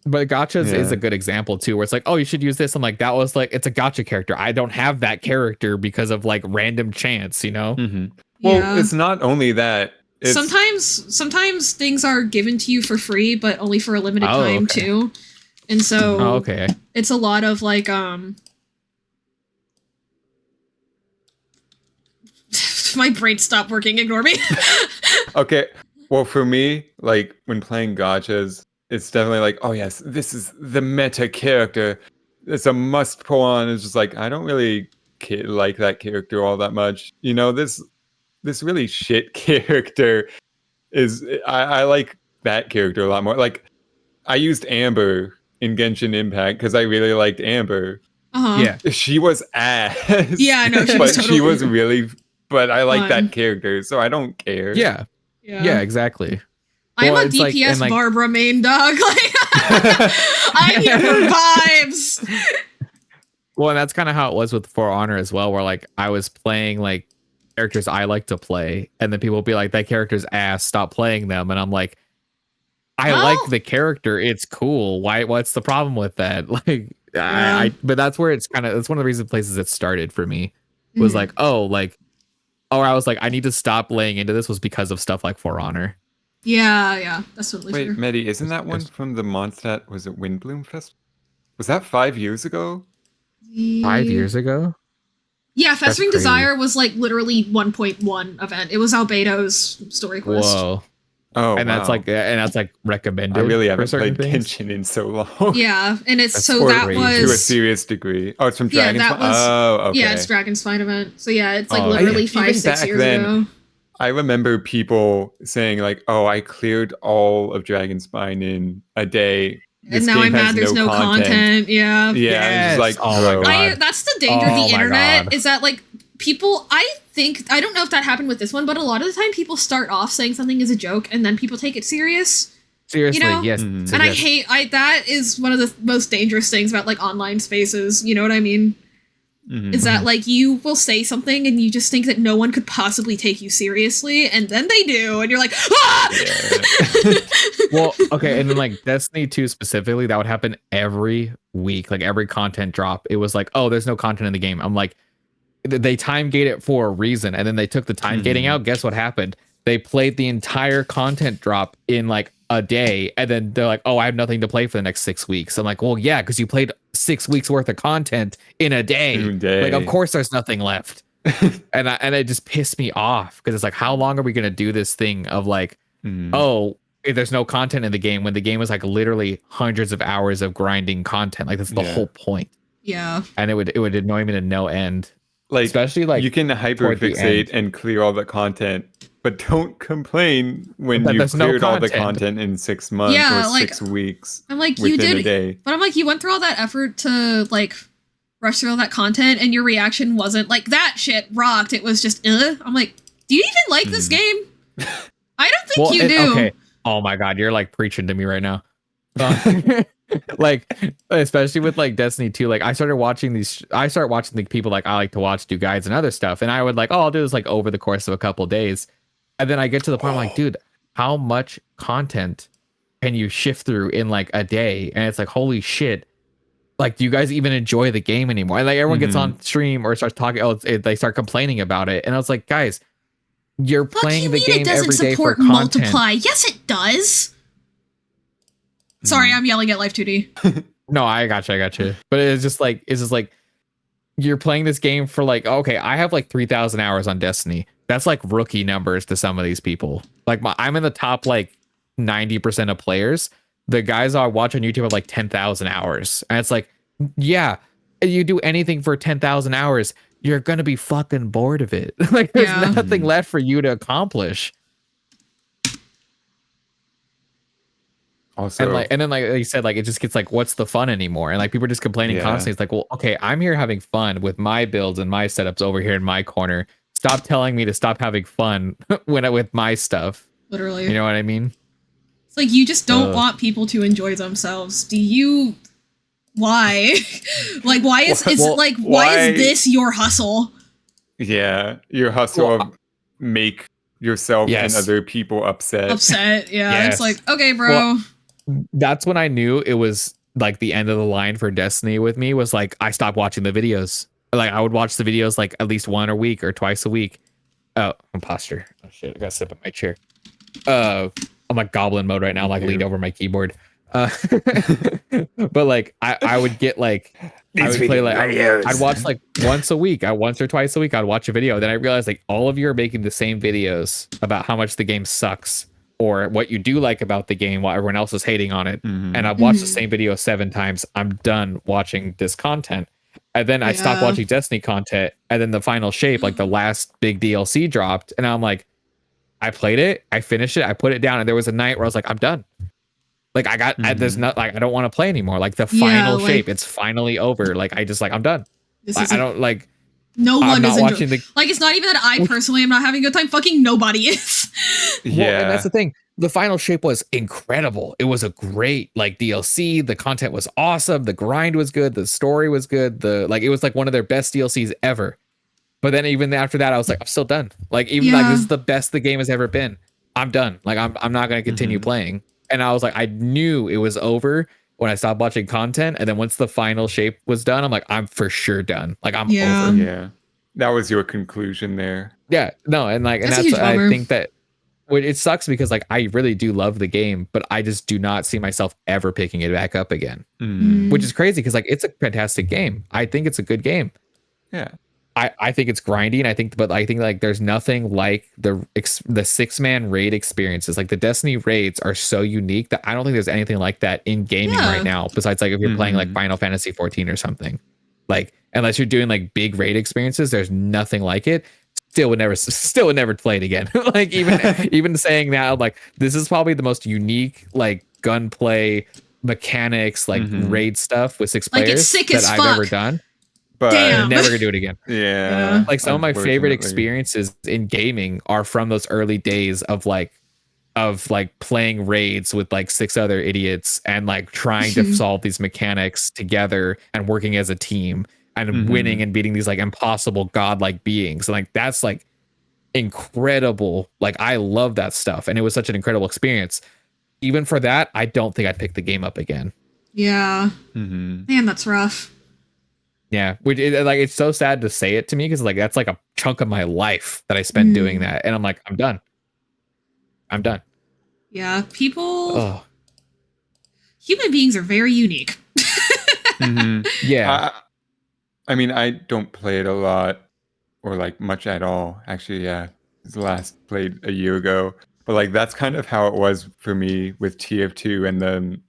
But gotchas is a good example too, where it's like, oh, you should use this. I'm like, that was like, it's a gotcha character. I don't have that character because of like random chance, you know? Well, it's not only that. It's... Sometimes things are given to you for free, but only for a limited time too. And so it's a lot of like my brain stopped working, ignore me. Okay. Well, for me, like when playing gotchas, it's definitely like, oh yes, this is the meta character. It's a must pull on. It's just like, I don't really like that character all that much. You know, this really shit character is, I like that character a lot more. Like, I used Amber in Genshin Impact because I really liked Amber. Yeah. She was ass. Yeah, I know. She was really, but I like that character, so I don't care. Yeah, exactly. I'm a DPS like, Barbara main, dog. Like, I'm here for vibes. Well, and that's kind of how it was with For Honor as well, where like I was playing like characters I like to play, and then people will be like, that character's ass, stop playing them. And I'm like, I like the character, it's cool. What's the problem with that? Like, But that's where it's that's one of the reasons places it started for me was like, I was like, I need to stop laying into this was because of stuff like For Honor. Yeah, that's totally true. Wait, Medi, isn't that one from the Mondstadt, was it Windbloom Festival? Was that 5 years ago? 5 years ago? Yeah, Festering Desire was like literally 1.1 event. It was Albedo's story quest. Whoa. Oh, and wow. that's like recommended. I really haven't played Genshin in so long. Yeah, and it's That's so that was to a serious degree. Oh, it's from Dragon's Spine. Okay. Yeah, it's Dragon's Spine event. So yeah, it's like literally 5-6 years ago. I remember people saying like, "Oh, I cleared all of Dragon's Spine in a day." And now I'm mad there's no content. Yeah. Yeah. It's like, oh my God. That's the danger of the internet is that like people, I don't know if that happened with this one, but a lot of the time people start off saying something is a joke and then people take it serious. Seriously, you know? yes. And I hate that is one of the most dangerous things about like online spaces. You know what I mean? Is that like you will say something and you just think that no one could possibly take you seriously, and then they do, and you're like, ah! Yeah. Well, okay, and then like Destiny 2 specifically, that would happen every week, like every content drop. It was like, oh, there's no content in the game. I'm like, they time gate it for a reason, and then they took the time gating out. Guess what happened? They played the entire content drop in like a day, and then they're like, oh, I have nothing to play for the next 6 weeks. I'm like, well, yeah, because you played 6 weeks worth of content in a day. Like, of course there's nothing left. and it just pissed me off because it's like, how long are we gonna do this thing of like, oh, there's no content in the game when the game was like literally hundreds of hours of grinding content. Like that's the whole point. Yeah. And it would annoy me to no end. Like, especially like you can hyperfixate and clear all the content, but don't complain when you cleared all the content in 6 months or like, 6 weeks. I'm like, you did, a day. But I'm like, you went through all that effort to like rush through all that content, and your reaction wasn't like that shit rocked. It was just, I'm like, do you even like this game? I don't think you do. Okay. Oh my God, you're like preaching to me right now. Like, especially with like Destiny 2, like I started watching the people like I like to watch do guides and other stuff, and I would like, oh, I'll do this like over the course of a couple days, and then I get to the point I'm like, dude, how much content can you shift through in like a day? And it's like, holy shit, like, do you guys even enjoy the game anymore? And like everyone gets on stream or starts talking, they start complaining about it, and I was like, guys, you're playing the game every day for content. Multiply. Yes, it does. Sorry, I'm yelling at Life 2D. No, I got you. But it's just like you're playing this game for like, okay, I have like 3,000 hours on Destiny. That's like rookie numbers to some of these people. Like I'm in the top like 90% of players. The guys I watch on YouTube have like 10,000 hours. And it's like, yeah, you do anything for 10,000 hours, you're going to be fucking bored of it. Like there's nothing left for you to accomplish. Also, and then like you said, like it just gets like, what's the fun anymore? And like people are just complaining constantly. It's like, well, okay, I'm here having fun with my builds and my setups over here in my corner. Stop telling me to stop having fun with my stuff. Literally, you know what I mean? It's like you just don't want people to enjoy themselves. Do you? Why? Like, why is why is this your hustle? Yeah, your hustle of make yourself and other people upset. Yeah. It's like, okay, bro. Well, that's when I knew it was like the end of the line for Destiny with me, was like I stopped watching the videos. Like I would watch the videos like at least one a week or twice a week. Oh, imposter. Oh shit, I gotta sit up in my chair. I'm like goblin mode right now, like leaned over my keyboard. But like I would get like I would play like I'd watch like once or twice a week. I'd watch a video. Then I realized like all of you are making the same videos about how much the game sucks or what you do like about the game while everyone else is hating on it. And I've watched the same video 7 times. I'm done watching this content. And then I stopped watching Destiny content. And then the final shape, like the last big DLC dropped. And I'm like, I played it, I finished it, I put it down, and there was a night where I was like, I'm done. Like there's not like I don't want to play anymore. Like the final shape, it's finally over. Like I just like I'm done. I don't like. No one is watching like it's not even that I personally am not having a good time. Fucking nobody is. Yeah, well, and that's the thing. The final shape was incredible. It was a great like DLC. The content was awesome. The grind was good. The story was good. It was like one of their best DLCs ever. But then even after that, I was like, I'm still done. Like even like this is the best the game has ever been. I'm done. Like I'm not gonna continue playing. And I was like, I knew it was over when I stopped watching content. And then once the final shape was done, I'm like, I'm for sure done. Like I'm Yeah. over. Yeah. That was your conclusion there. Yeah. No, and like, That's a and huge that's, I bummer. think that it sucks because like I really do love the game, but I just do not see myself ever picking it back up again. Which is crazy because like it's a fantastic game. I think it's a good game. Yeah. I think it's grindy, and I think like there's nothing like the 6-man raid experiences. Like the Destiny raids are so unique that I don't think there's anything like that in gaming right now. Besides, like if you're playing like Final Fantasy 14 or something, like unless you're doing like big raid experiences, there's nothing like it. Still would never play it again. Like even saying that, I'm like, this is probably the most unique like gunplay mechanics, like raid stuff with 6 players it's sick that as I've fuck. ever done. But I'm never gonna do it again. Yeah. Like some of my favorite experiences in gaming are from those early days of like playing raids with like 6 other idiots and like trying to solve these mechanics together and working as a team and winning and beating these like impossible godlike beings. And like that's like incredible. Like I love that stuff. And it was such an incredible experience. Even for that, I don't think I'd pick the game up again. Yeah. Man, that's rough. Yeah, like it's so sad to say it to me because like that's like a chunk of my life that I spent doing that, and I'm like, I'm done. Yeah, people. Human beings are very unique. Yeah, I mean, I don't play it a lot or like much at all. Actually, yeah, it's last played a year ago, but like that's kind of how it was for me with TF2 and then.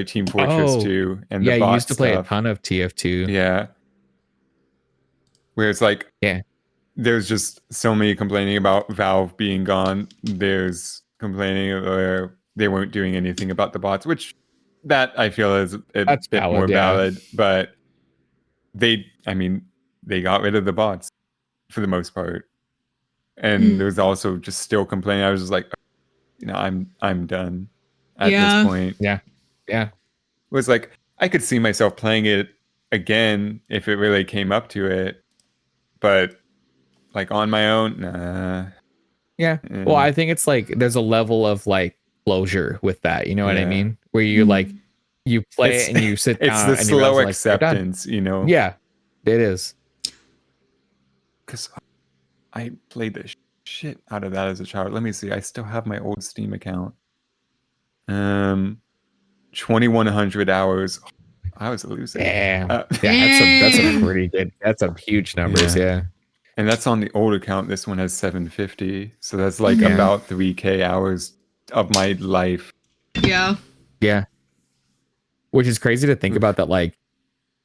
Team Fortress 2 and the bot you used to play stuff. a ton of TF2. Yeah. Where it's like, there's just so many complaining about Valve being gone. There's complaining where they weren't doing anything about the bots, which that I feel is a bit more valid. But they got rid of the bots for the most part. And there's also just still complaining. I was just like, I'm done at this point. Yeah. It was like I could see myself playing it again if it really came up to it, but like on my own, nah. Yeah. Well, I think it's like there's a level of like closure with that. You know what I mean? Where you like you play it and you sit down. It's the and slow like, acceptance, you know? Yeah, it is. Because I played the shit out of that as a child. Let me see. I still have my old Steam account. 2,100 hours. I was a loser. Damn. That's a pretty good. That's some huge numbers. Yeah. And that's on the old account. This one has 750. So that's like about 3K hours of my life. Yeah. Yeah. Which is crazy to think about that. Like,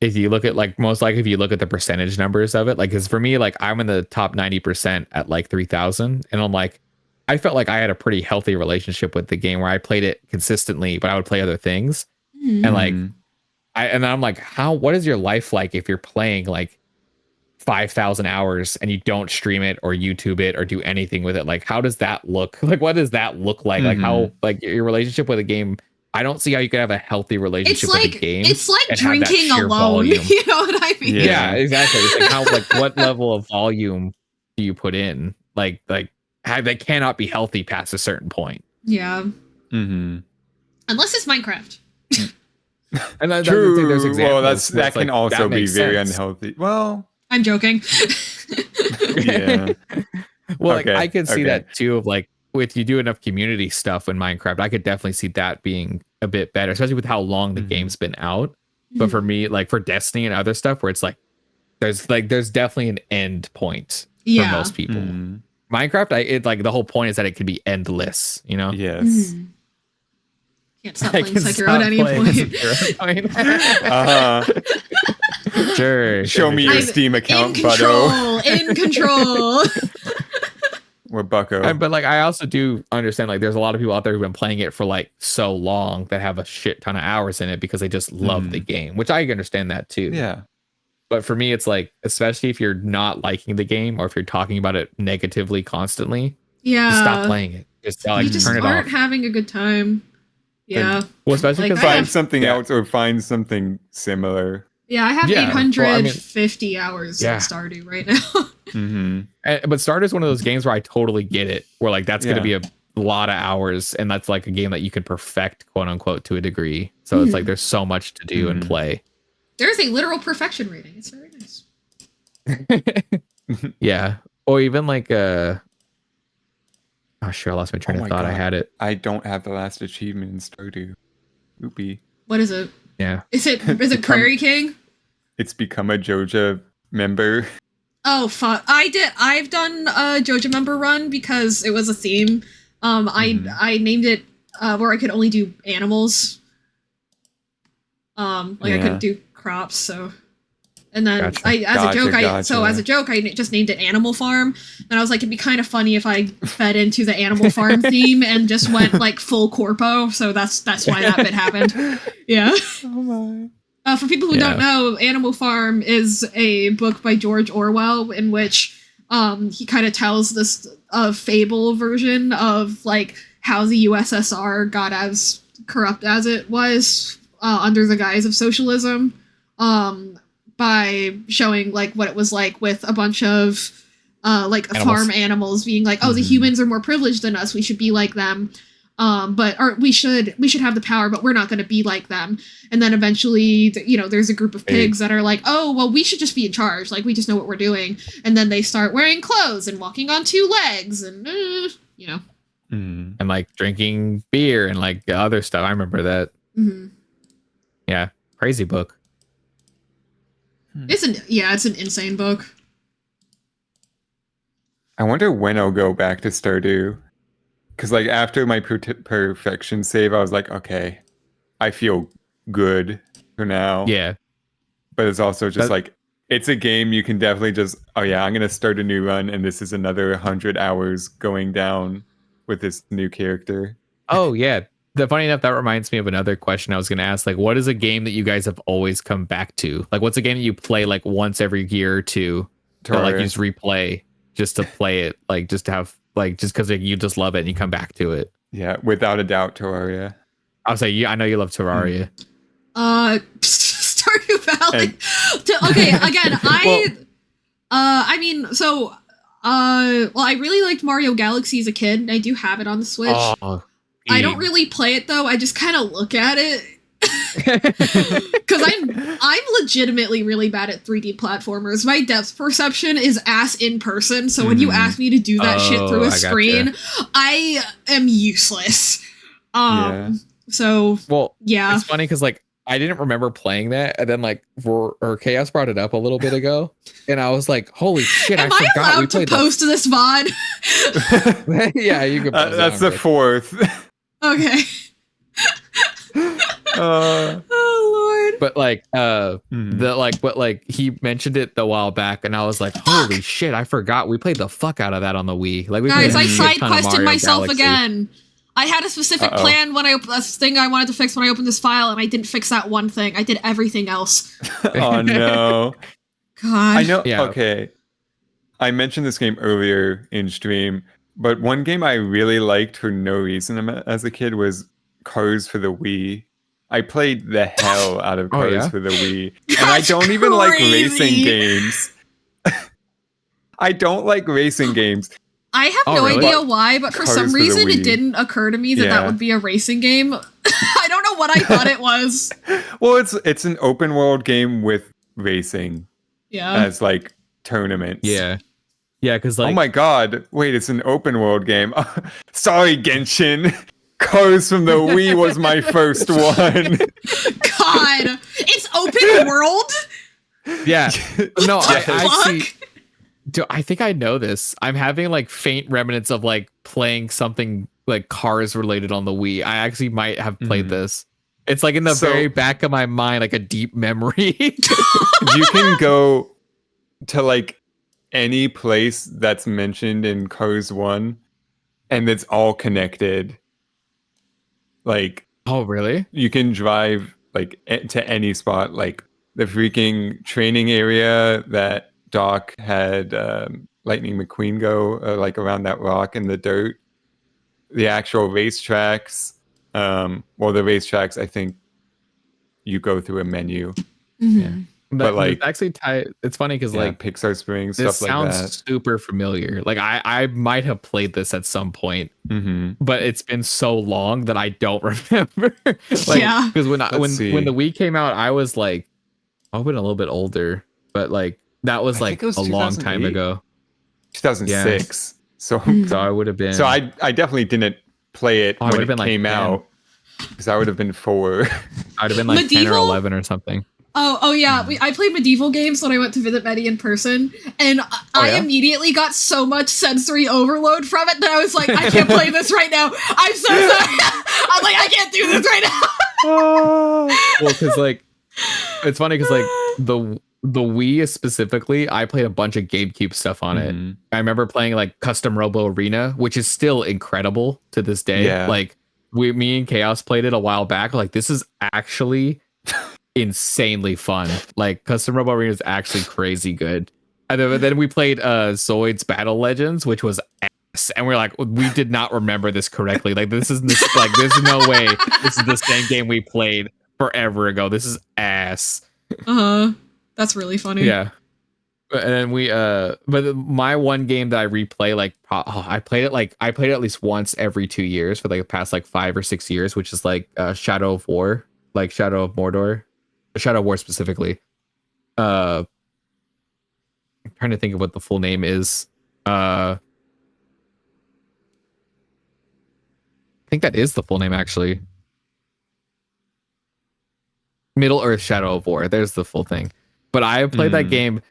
if you look at like most likely if you look at the percentage numbers of it, like, because for me, like I'm in the top 90% at like 3,000, and I'm like, I felt like I had a pretty healthy relationship with the game where I played it consistently, but I would play other things. And like, and I'm like, what is your life like if you're playing like 5,000 hours and you don't stream it or YouTube it or do anything with it? Like, how does that look? Like, what does that look like? Like how, like your relationship with a game, I don't see how you could have a healthy relationship with a game. It's like drinking alone. You know what I mean? Yeah, exactly. It's like how, like what level of volume do you put in? Like they cannot be healthy past a certain point. Yeah. Unless it's Minecraft. And true. There's examples that can also be very unhealthy. Well, I'm joking. Yeah. Well, like I could see that too. Of like, if you do enough community stuff in Minecraft, I could definitely see that being a bit better, especially with how long the game's been out. But for me, like for Destiny and other stuff, where it's like, there's definitely an end point for most people. Minecraft, it like the whole point is that it could be endless, you know? Yes. Can't stop playing Sekiro at any point. Sure. Show me your Steam account, Butto. In control. We're Bucko. But like, I also do understand, like, there's a lot of people out there who've been playing it for like so long that have a shit ton of hours in it because they just love the game, which I understand that too. Yeah. But for me, it's like, especially if you're not liking the game or if you're talking about it negatively constantly, just stop playing it. Just like, you just turn it aren't off. having a good time. Yeah. Well, especially because find something else or find something similar. Yeah, I have 850 hours in Stardew right now. But Stardew is one of those games where I totally get it. Where like that's going to be a lot of hours, and that's like a game that you can perfect, quote unquote, to a degree. So it's like there's so much to do and play. There's a literal perfection rating. It's very nice. Yeah. Or even like oh sure, I lost my train of thought. God. I had it. I don't have the last achievement in Stardew. Oopie. What is it? Yeah. Is it Prairie King? It's become a Joja member. Oh fuck! I've done a Joja member run because it was a theme. I named it where I could only do animals. I couldn't do crops, so. And then Gotcha. as a joke, I just named it Animal Farm. And I was like, it'd be kind of funny if I fed into the Animal Farm theme and just went like full corpo. So that's why that bit happened. Yeah. Oh my. For people who don't know, Animal Farm is a book by George Orwell in which he kind of tells this fable version of like how the USSR got as corrupt as it was under the guise of socialism. By showing like what it was like with a bunch of farm animals being like, oh, the humans are more privileged than us, we should be like them, or we should have the power, but we're not going to be like them. And then eventually, there's a group of pigs that are like, oh, well, we should just be in charge, like we just know what we're doing. And then they start wearing clothes and walking on two legs, and and like drinking beer and like other stuff. I remember that. Yeah, crazy book. It's an insane book. I wonder when I'll go back to Stardew. Because like after my perfection save, I was like, okay, I feel good for now. Yeah. But it's also just like, it's a game you can definitely just, I'm going to start a new run, and this is another 100 hours going down with this new character. Oh, yeah. Funny enough, that reminds me of another question I was going to ask. Like, what is a game that you guys have always come back to? Like, what's a game that you play like once every year or two, or like you just replay just to play it, like just to have like just because like, you just love it and you come back to it? Yeah, without a doubt, Terraria. I'll say, yeah, I know you love Terraria. Stardew Valley. Okay, again, I really liked Mario Galaxy as a kid, and I do have it on the Switch. Oh. I don't really play it though. I just kind of look at it because I'm legitimately really bad at 3D platformers. My depth perception is ass in person. So when you ask me to do that shit through a screen, I am useless. So yeah, it's funny because like I didn't remember playing that, and then like Chaos brought it up a little bit ago, and I was like, "Holy shit!" Am I allowed to post this VOD? Yeah, you can. That's the fourth. Okay. Oh Lord. But like he mentioned it a while back, and I was like, holy shit, I forgot we played the fuck out of that on the Wii. Like, guys, I side quested myself again. I had a specific plan when I wanted to fix when I opened this file, and I didn't fix that one thing. I did everything else. Oh no. God. I know. Yeah. Okay. I mentioned this game earlier in stream, but one game I really liked for no reason as a kid was Cars for the Wii. I played the hell out of Cars for the Wii. And I don't even like racing games. I don't like racing games. I have no idea why, but for some reason it didn't occur to me that that would be a racing game. I don't know what I thought it was. Well, it's an open world game with racing. Yeah. As like tournaments. Yeah. Yeah, because like, oh my god, wait, it's an open world game. Sorry, Genshin. Cars from the Wii was my first one. God, it's open world? Yeah. No, yes. I think I know this. I'm having like faint remnants of like playing something like cars related on the Wii. I actually might have played this. It's like in the very back of my mind, like a deep memory. You can go to like any place that's mentioned in Cars 1 and it's all connected. Like, oh really? You can drive like to any spot, like the freaking training area that Doc had Lightning McQueen go like around that rock in the dirt. The actual racetracks, well, the racetracks, I think you go through a menu. Mm-hmm. But like it's actually it's funny because like Pixar Spring this stuff like sounds that. super familiar. Like I might have played this at some point, but it's been so long that I don't remember. Like because when the Wii came out, I was like, I've been a little bit older, but like that was like a long time ago. 2006. So I would have been. So I definitely didn't play it when it came out because I would have been 4. I'd have been like 10 or 11 or something. Oh yeah, I played medieval games when I went to visit Betty in person, and I immediately got so much sensory overload from it that I was like, I can't play this right now. I'm so sorry. I'm like, I can't do this right now. Well, because like, it's funny because like the Wii specifically, I played a bunch of GameCube stuff on it. I remember playing like Custom Robo Arena, which is still incredible to this day. Yeah. Like me and Chaos played it a while back. Like this is actually insanely fun. Like Custom Robo Arena is actually crazy good. And then we played Zoid's Battle Legends, which was ass. And we're like, we did not remember this correctly. Like there's no way this is the same game we played forever ago. This is ass. That's really funny. Yeah. And then but my one game that I replay, like I played it at least once every 2 years for like the past like 5 or 6 years, which is like Shadow of War, like Shadow of Mordor, Shadow of War specifically. I'm trying to think of what the full name is. I think that is the full name actually. Middle Earth Shadow of War. There's the full thing. But I have played that game.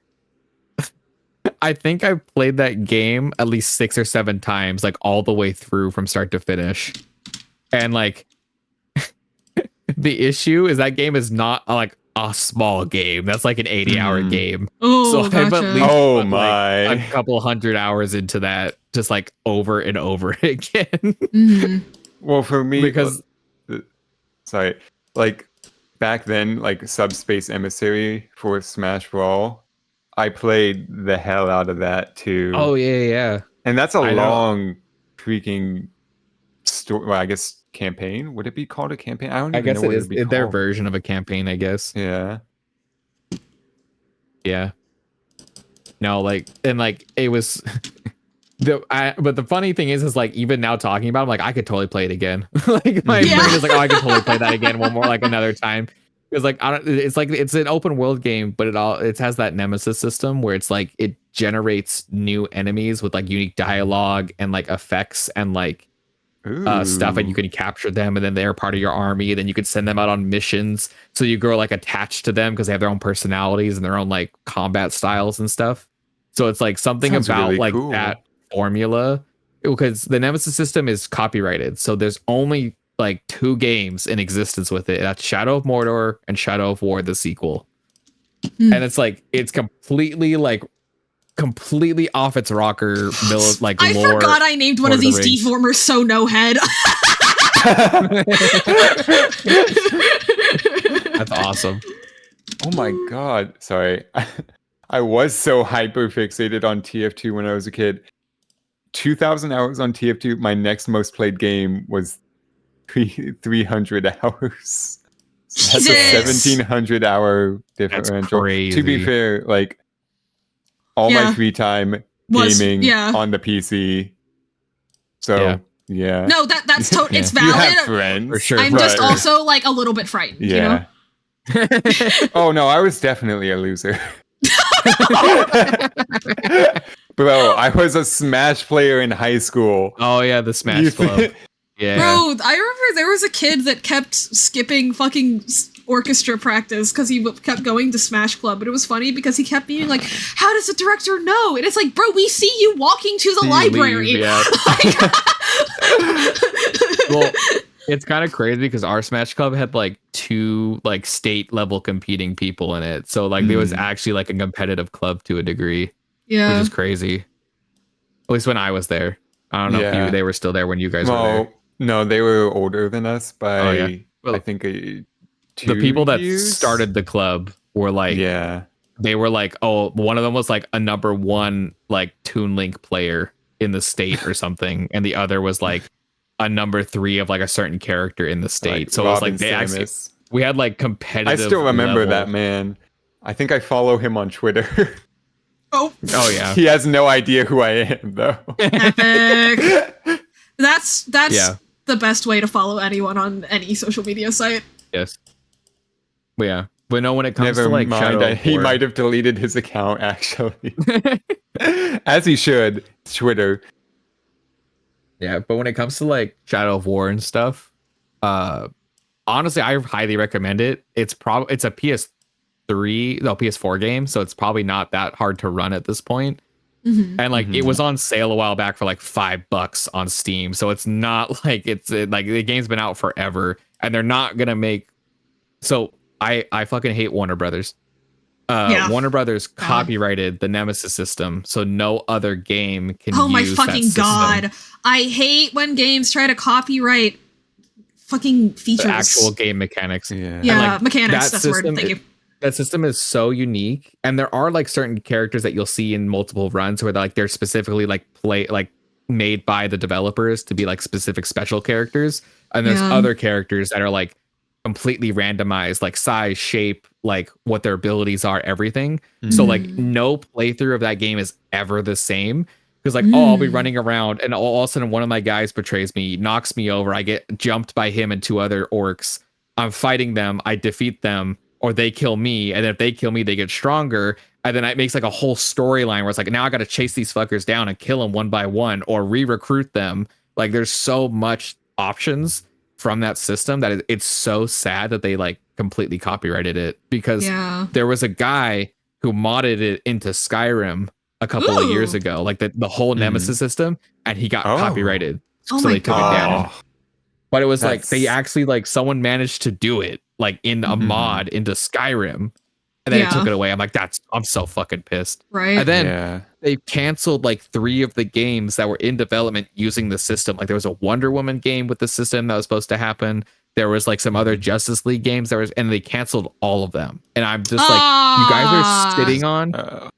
I think I've played that game at least 6 or 7 times, like all the way through from start to finish. And like the issue is that game is not like a small game. That's like an 80-hour game. Oh, so gotcha. I've at least put, my! Like, a couple 100 hours into that, just like over and over again. Well, for me, because sorry, like back then, like Subspace Emissary for Smash Brawl, I played the hell out of that too. Oh yeah. And that's a long freaking story. Well, I guess campaign. Would it be called a campaign? I guess know what it is their version of a campaign, I guess. Yeah. No, like, and like it was but the funny thing is like even now talking about it, I'm like, I could totally play it again. Like my brain is like, oh, I could totally play that again one more, like another time. Because like it's an open world game, but it has that nemesis system where it's like it generates new enemies with like unique dialogue and like effects and like stuff, and you can capture them, and then they're part of your army, and then you can send them out on missions, so you grow like attached to them because they have their own personalities and their own like combat styles and stuff. So it's like something Sounds about really like cool. that formula, because the nemesis system is copyrighted, so there's only like 2 games in existence with it. That's Shadow of Mordor and Shadow of War, the sequel. And it's like it's completely off its rocker like I lore. forgot I named one of these deformers So No Head. That's awesome. Oh my god. Sorry. I was so hyper fixated on TF2 when I was a kid. 2,000 hours on TF2. My next most played game was 300 hours. So that's a 1,700 hour differential. To be fair, like all my free time gaming on the PC. So yeah. No, that's totally it's valid. You have friends, for sure. I'm just also like a little bit frightened. Yeah. You know? Oh no, I was definitely a loser. Bro, I was a Smash player in high school. Oh yeah, the Smash Club. Yeah. Bro, I remember there was a kid that kept skipping fucking orchestra practice because he kept going to Smash Club, but it was funny because he kept being like, how does the director know? And it's like, bro, we see you walking to the library. Yeah. Well, it's kind of crazy because our Smash Club had like 2 like state level competing people in it. So like there was actually like a competitive club to a degree. Yeah. Which is crazy. At least when I was there. I don't know if they were still there when you guys were there. No, they were older than us by I think 2 the people that years? started the club were like they were like, oh, one of them was like a number 1 like Toon Link player in the state or something, and the other was like a number 3 of like a certain character in the state. Like so Robin it was like they actually we had like competitive. I still remember that man. I think I follow him on Twitter. Oh yeah. He has no idea who I am though. Epic. That's the best way to follow anyone on any social media site. Yes. But yeah. But no, when it comes to like Shadow he might have deleted his account actually. As he should. It's Twitter. Yeah, but when it comes to like Shadow of War and stuff, honestly, I highly recommend it. It's a PS4 game, so it's probably not that hard to run at this point. Mm-hmm. And like it was on sale a while back for like $5 on Steam, so it's not like like the game's been out forever, and they're not gonna make. So I fucking hate Warner Brothers. Warner Brothers copyrighted the Nemesis system, so no other game can. Oh my fucking god! I hate when games try to copyright fucking features, the actual game mechanics. Yeah, like, mechanics. That's the word. Thank you. That system is so unique, and there are like certain characters that you'll see in multiple runs where they're specifically like made by the developers to be like specific special characters, and there's other characters that are like completely randomized, like size, shape, like what their abilities are, everything. So like no playthrough of that game is ever the same, because like I'll be running around and all of a sudden one of my guys betrays me, knocks me over, I get jumped by him and 2 other orcs, I'm fighting them, I defeat them, or they kill me, and then if they kill me they get stronger, and then it makes like a whole storyline where it's like now I got to chase these fuckers down and kill them one by one or re-recruit them. Like there's so much options from that system that it's so sad that they like completely copyrighted it, because there was a guy who modded it into Skyrim a couple of years ago, like the whole Nemesis system, and he got copyrighted, so they took it down. But it was like they actually like someone managed to do it like in a mod into Skyrim, and then they took it away. I'm so fucking pissed. Right. And then they canceled like 3 of the games that were in development using the system. Like there was a Wonder Woman game with the system that was supposed to happen. There was like some other Justice League games and they canceled all of them. And I'm just like, you guys are sitting on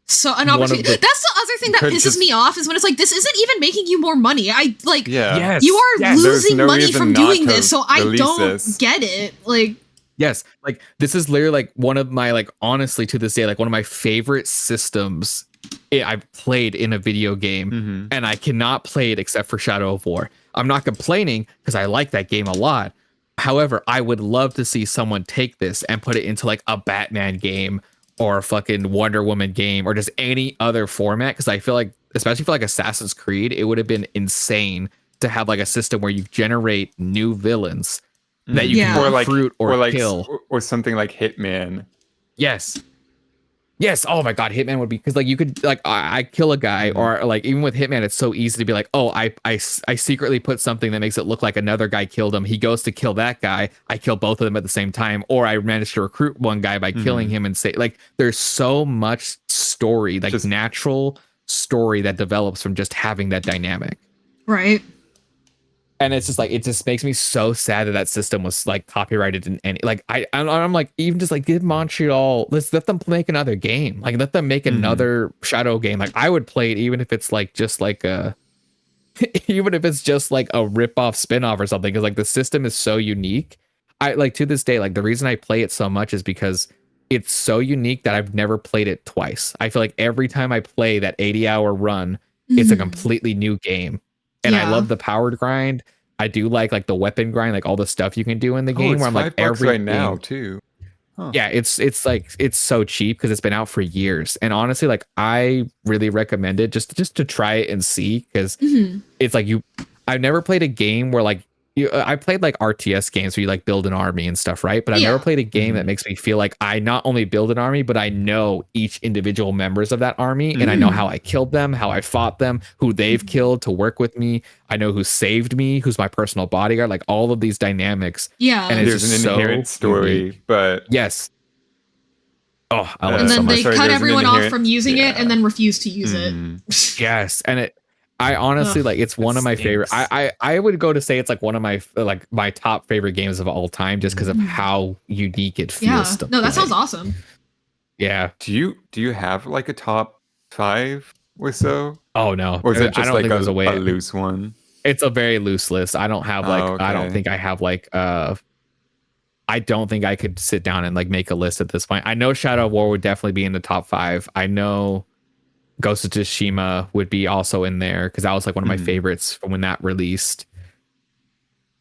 so an opportunity. That's the other thing that pisses me off, is when it's like, this isn't even making you more money. I like, you are losing money from doing this, so I don't get it. Like, yes, like this is literally like one of my, like, honestly to this day, like one of my favorite systems I've played in a video game, and I cannot play it except for Shadow of War. I'm not complaining because I like that game a lot. However, I would love to see someone take this and put it into like a Batman game or a fucking Wonder Woman game or just any other format, because I feel like, especially for like Assassin's Creed, it would have been insane to have like a system where you generate new villains that you can recruit or kill, or something like Hitman. Yes. Oh my god, Hitman would be, because like you could like I kill a guy, or like even with Hitman, it's so easy to be like, oh, I secretly put something that makes it look like another guy killed him. He goes to kill that guy. I kill both of them at the same time, or I managed to recruit one guy by killing him and say, like, there's so much story, like just natural story that develops from just having that dynamic. Right. And it's just like, it just makes me so sad that system was like copyrighted in any, like I'm like, even just like, give Montreal, let them make another game, like let them make another Shadow game. Like I would play it even if it's like just like a even if it's just like a rip-off spin-off or something, because like the system is so unique. I like, to this day, like the reason I play it so much is because it's so unique that I've never played it twice. I feel like every time I play that 80-hour run, it's a completely new game. And I love the powered grind. I do like the weapon grind, like all the stuff you can do in the game. Where I'm like, every right now too. Yeah, it's like, it's so cheap because it's been out for years. And honestly, like I really recommend it just to try it and see, because it's like I've never played a game where like I played like RTS games where you like build an army and stuff, right? But I've never played a game that makes me feel like I not only build an army, but I know each individual members of that army, and I know how I killed them, how I fought them, who they've killed to work with me. I know who saved me, who's my personal bodyguard, like all of these dynamics. Yeah. And there's an inherent story, but yes. Oh, I love and it then so they cut everyone off from using it and then refuse to use it. Yes. And I honestly like, it's one of my favorite. I would go to say it's like one of my top favorite games of all time, just because of how unique it feels. Yeah. No, that sounds awesome. Yeah. Do you have like a top 5 or so? Oh no. Or is it just I don't like think there's a way. A loose one? It's a very loose list. I don't have like, I don't think I have like I don't think I could sit down and like make a list at this point. I know Shadow of War would definitely be in the top 5. I know Ghost of Tsushima would be also in there because that was like one of my favorites from when that released.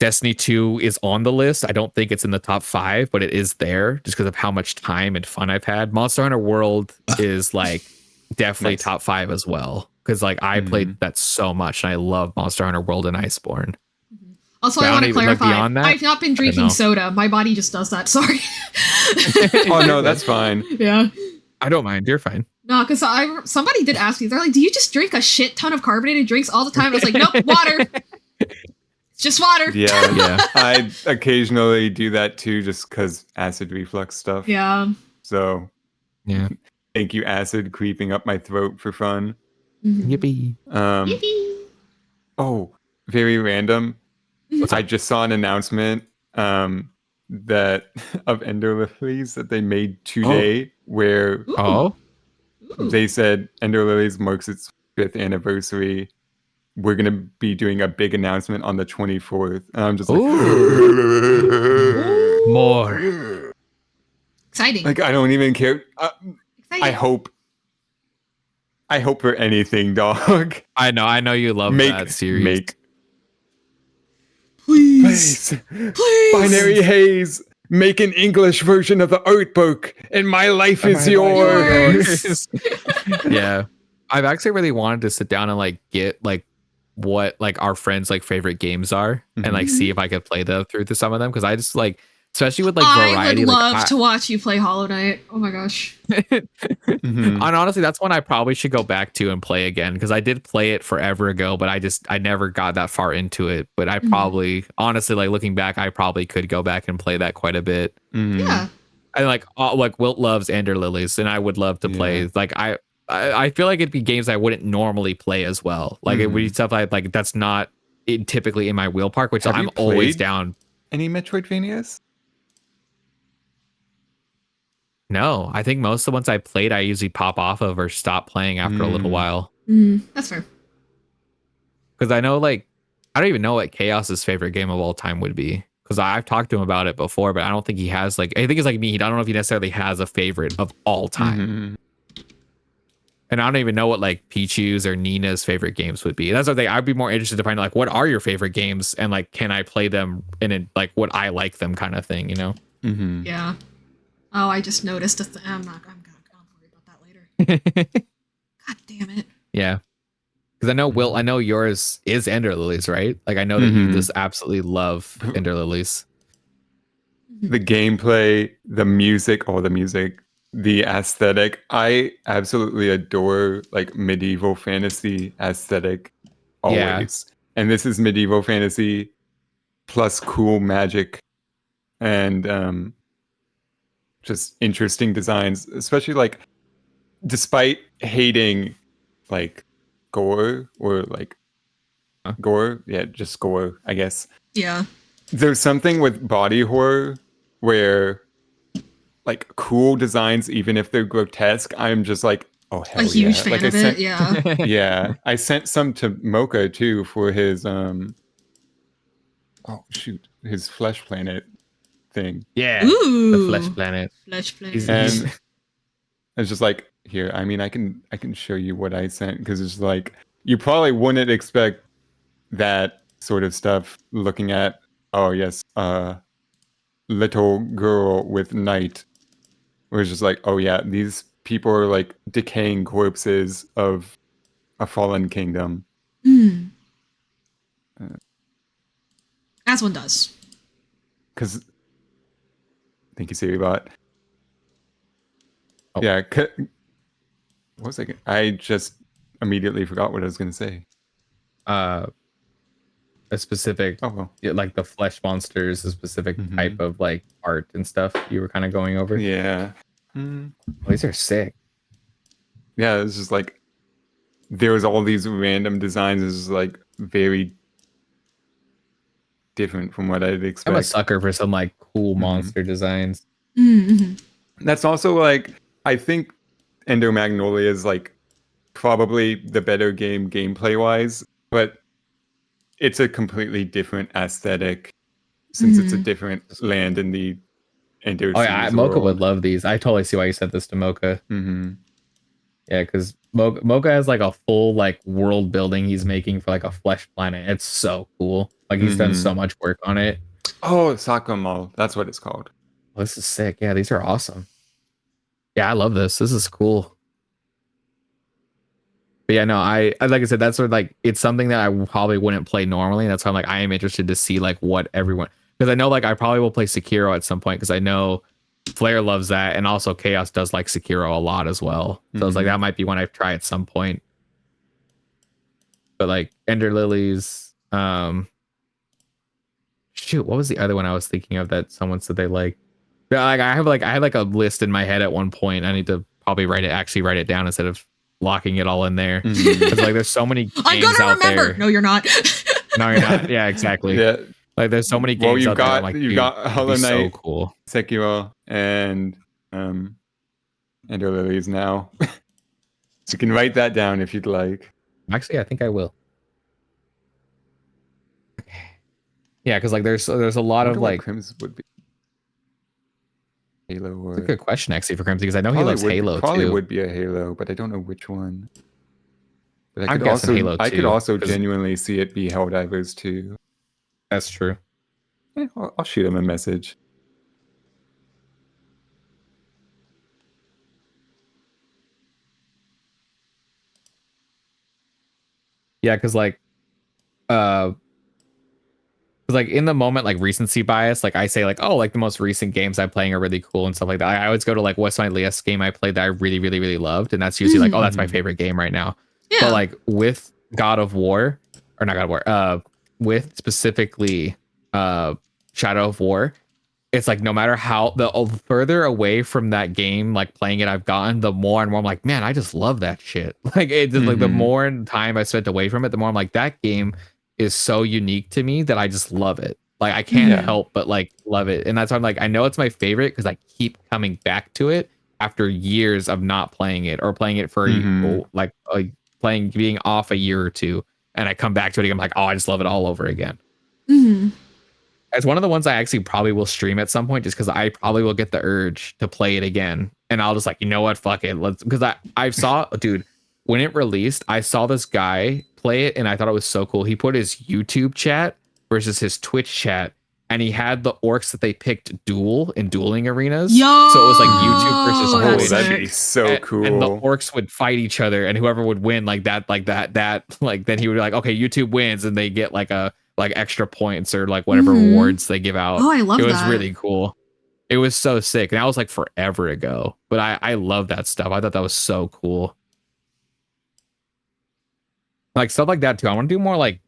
Destiny 2 is on the list. I don't think it's in the top 5, but it is there just because of how much time and fun I've had. Monster Hunter World is like definitely top 5 as well because like I played that so much and I love Monster Hunter World and Iceborne. Also, I want to clarify, I've not been drinking soda. My body just does that. Sorry. Oh, no, that's fine. Yeah. I don't mind. You're fine. No, because somebody did ask me. They're like, do you just drink a shit ton of carbonated drinks all the time? And I was like, nope, water. It's just water. Yeah. I occasionally do that too, just because acid reflux stuff. Yeah. So, yeah. Thank you, acid creeping up my throat for fun. Yippee. Yippee. Oh, very random. I just saw an announcement that of Ender Lilies that they made today, where they said Ender Lilies marks its 5th anniversary. We're gonna be doing a big announcement on the 24th, and I'm just like, more exciting. Like I don't even care. I hope for anything, dog. I know you love that series. Please. Binary Haze, make an English version of the art book, and my life is yours. Yeah, I've actually really wanted to sit down and like get like what like our friends like favorite games are and like see if I could play them through to some of them because I just like, especially with like variety. I would love to watch you play Hollow Knight. Oh my gosh. And honestly, that's one I probably should go back to and play again because I did play it forever ago, but I never got that far into it. But I probably, honestly, like looking back, I probably could go back and play that quite a bit. Yeah. And like Wilt loves Ender Lilies, and I would love to play. Like I feel like it'd be games I wouldn't normally play as well. Like it would be stuff like that's not typically in my wheel park, which I'm always down. Any Metroidvanias? No, I think most of the ones I played, I usually pop off of or stop playing after a little while. That's fair. Because I know, like, I don't even know what Chaos's favorite game of all time would be. Because I've talked to him about it before, but I don't think he has, like, I think it's like me. I don't know if he necessarily has a favorite of all time. And I don't even know what, like, Pichu's or Nina's favorite games would be. That's what I'd be more interested to find, like, what are your favorite games? And, like, can I play them in, like, what I like them kind of thing, you know? Yeah. Oh, I just noticed I'm gonna worry about that later. God damn it. Yeah. Because I know I know yours is Ender Lilies, right? Like I know that you just absolutely love Ender Lilies. The gameplay, the music, the aesthetic. I absolutely adore like medieval fantasy aesthetic always. Yeah. And this is medieval fantasy plus cool magic and just interesting designs, especially like despite hating like gore or like gore, just gore, I guess. Yeah. There's something with body horror where like cool designs, even if they're grotesque, I'm just like, oh hell yeah. A huge fan like of it, yeah. Yeah. I sent some to Mocha too for his his Flesh Planet thing. Yeah. Ooh. The Flesh Planet. Flesh Planet. And it's just like, here, I mean, I can show you what I sent because it's like you probably wouldn't expect that sort of stuff looking at little girl with night, where it's just like, oh yeah, these people are like decaying corpses of a fallen kingdom. As one does. Because thank you, SiriBot. Yeah, what was I just immediately forgot what I was going to say. A specific, like the flesh monsters, a specific type of like art and stuff you were kind of going over. Yeah. Well, these are sick. Yeah, it's just like there was all these random designs. It's like very different from what I'd expect. I'm a sucker for some like cool monster designs. That's also like, I think Ender Magnolia is like probably the better game gameplay wise, but it's a completely different aesthetic since it's a different land in the Ender. Oh yeah, Mocha would love these. I totally see why you said this to Mocha. Mm-hmm. Yeah, because Mocha has like a full like world building he's making for like a flesh planet. It's so cool. Like he's done so much work on it. Oh, Sakamo. That's what it's called. Oh, this is sick. Yeah, these are awesome. Yeah, I love this. This is cool. But yeah, no, I like I said, that's sort of like it's something that I probably wouldn't play normally. That's why I'm like I am interested to see like what everyone, because I know like I probably will play Sekiro at some point because I know Flair loves that, and also Chaos does like Sekiro a lot as well. So it's like that might be one I try at some point. But like Ender Lilies, shoot, what was the other one I was thinking of that someone said they like? Yeah, like I had like a list in my head at one point. I need to probably write it down instead of locking it all in there. Because like there's so many games I'm gonna out remember. there. No, you're not. No, you're not. Yeah, exactly. Yeah. Like there's so many games out there. I'm like, you got Hollow Knight, so cool. Sekiro, and Ender Lilies now. So you can write that down if you'd like. Actually, I think I will. Yeah, because like there's a lot of like Crimson would be Halo. Or... That's a good question actually for Crimson because I know he loves Halo probably too. Would be a Halo, but I don't know which one. But I'm guessing Halo I could also 'cause... genuinely see it be Helldivers too. That's true. Yeah, I'll shoot him a message. Yeah, because like in the moment, like recency bias, like I say like, oh, like the most recent games I'm playing are really cool and stuff like that. I always go to like what's my latest game I played that I really, really, really loved. And that's usually like, oh, that's my favorite game right now. Yeah. But like with God of War, or not God of War, with specifically Shadow of War, it's like no matter how the further away from that game, like playing it I've gotten, the more and more I'm like, man, I just love that shit. Like it just like the more time I spent away from it, the more I'm like, that game is so unique to me that I just love it. Like I can't help but like love it. And that's why I'm like, I know it's my favorite because I keep coming back to it after years of not playing it or playing it for like playing being off a year or two. And I come back to it again, I'm like, oh, I just love it all over again. It's one of the ones I actually probably will stream at some point just because I probably will get the urge to play it again. And I'll just like, you know what, fuck it. Let's, because I saw, dude, when it released, I saw this guy play it and I thought it was so cool. He put his YouTube chat versus his Twitch chat, and he had the orcs that they picked duel in dueling arenas. Yo! So it was like YouTube versus Twitch. That'd be so cool. And the orcs would fight each other, and whoever would win, like that, like then he would be like, okay, YouTube wins, and they get like a extra points or like whatever rewards they give out. Oh, I love that. It was really cool. It was so sick. And that was like forever ago. But I love that stuff. I thought that was so cool. Like stuff like that too. I want to do more like,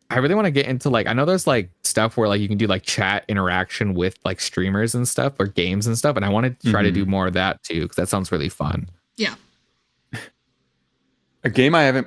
I really want to get into like, I know there's like stuff where like you can do like chat interaction with like streamers and stuff or games and stuff. And I want to try to do more of that too, because that sounds really fun. Yeah. A game I haven't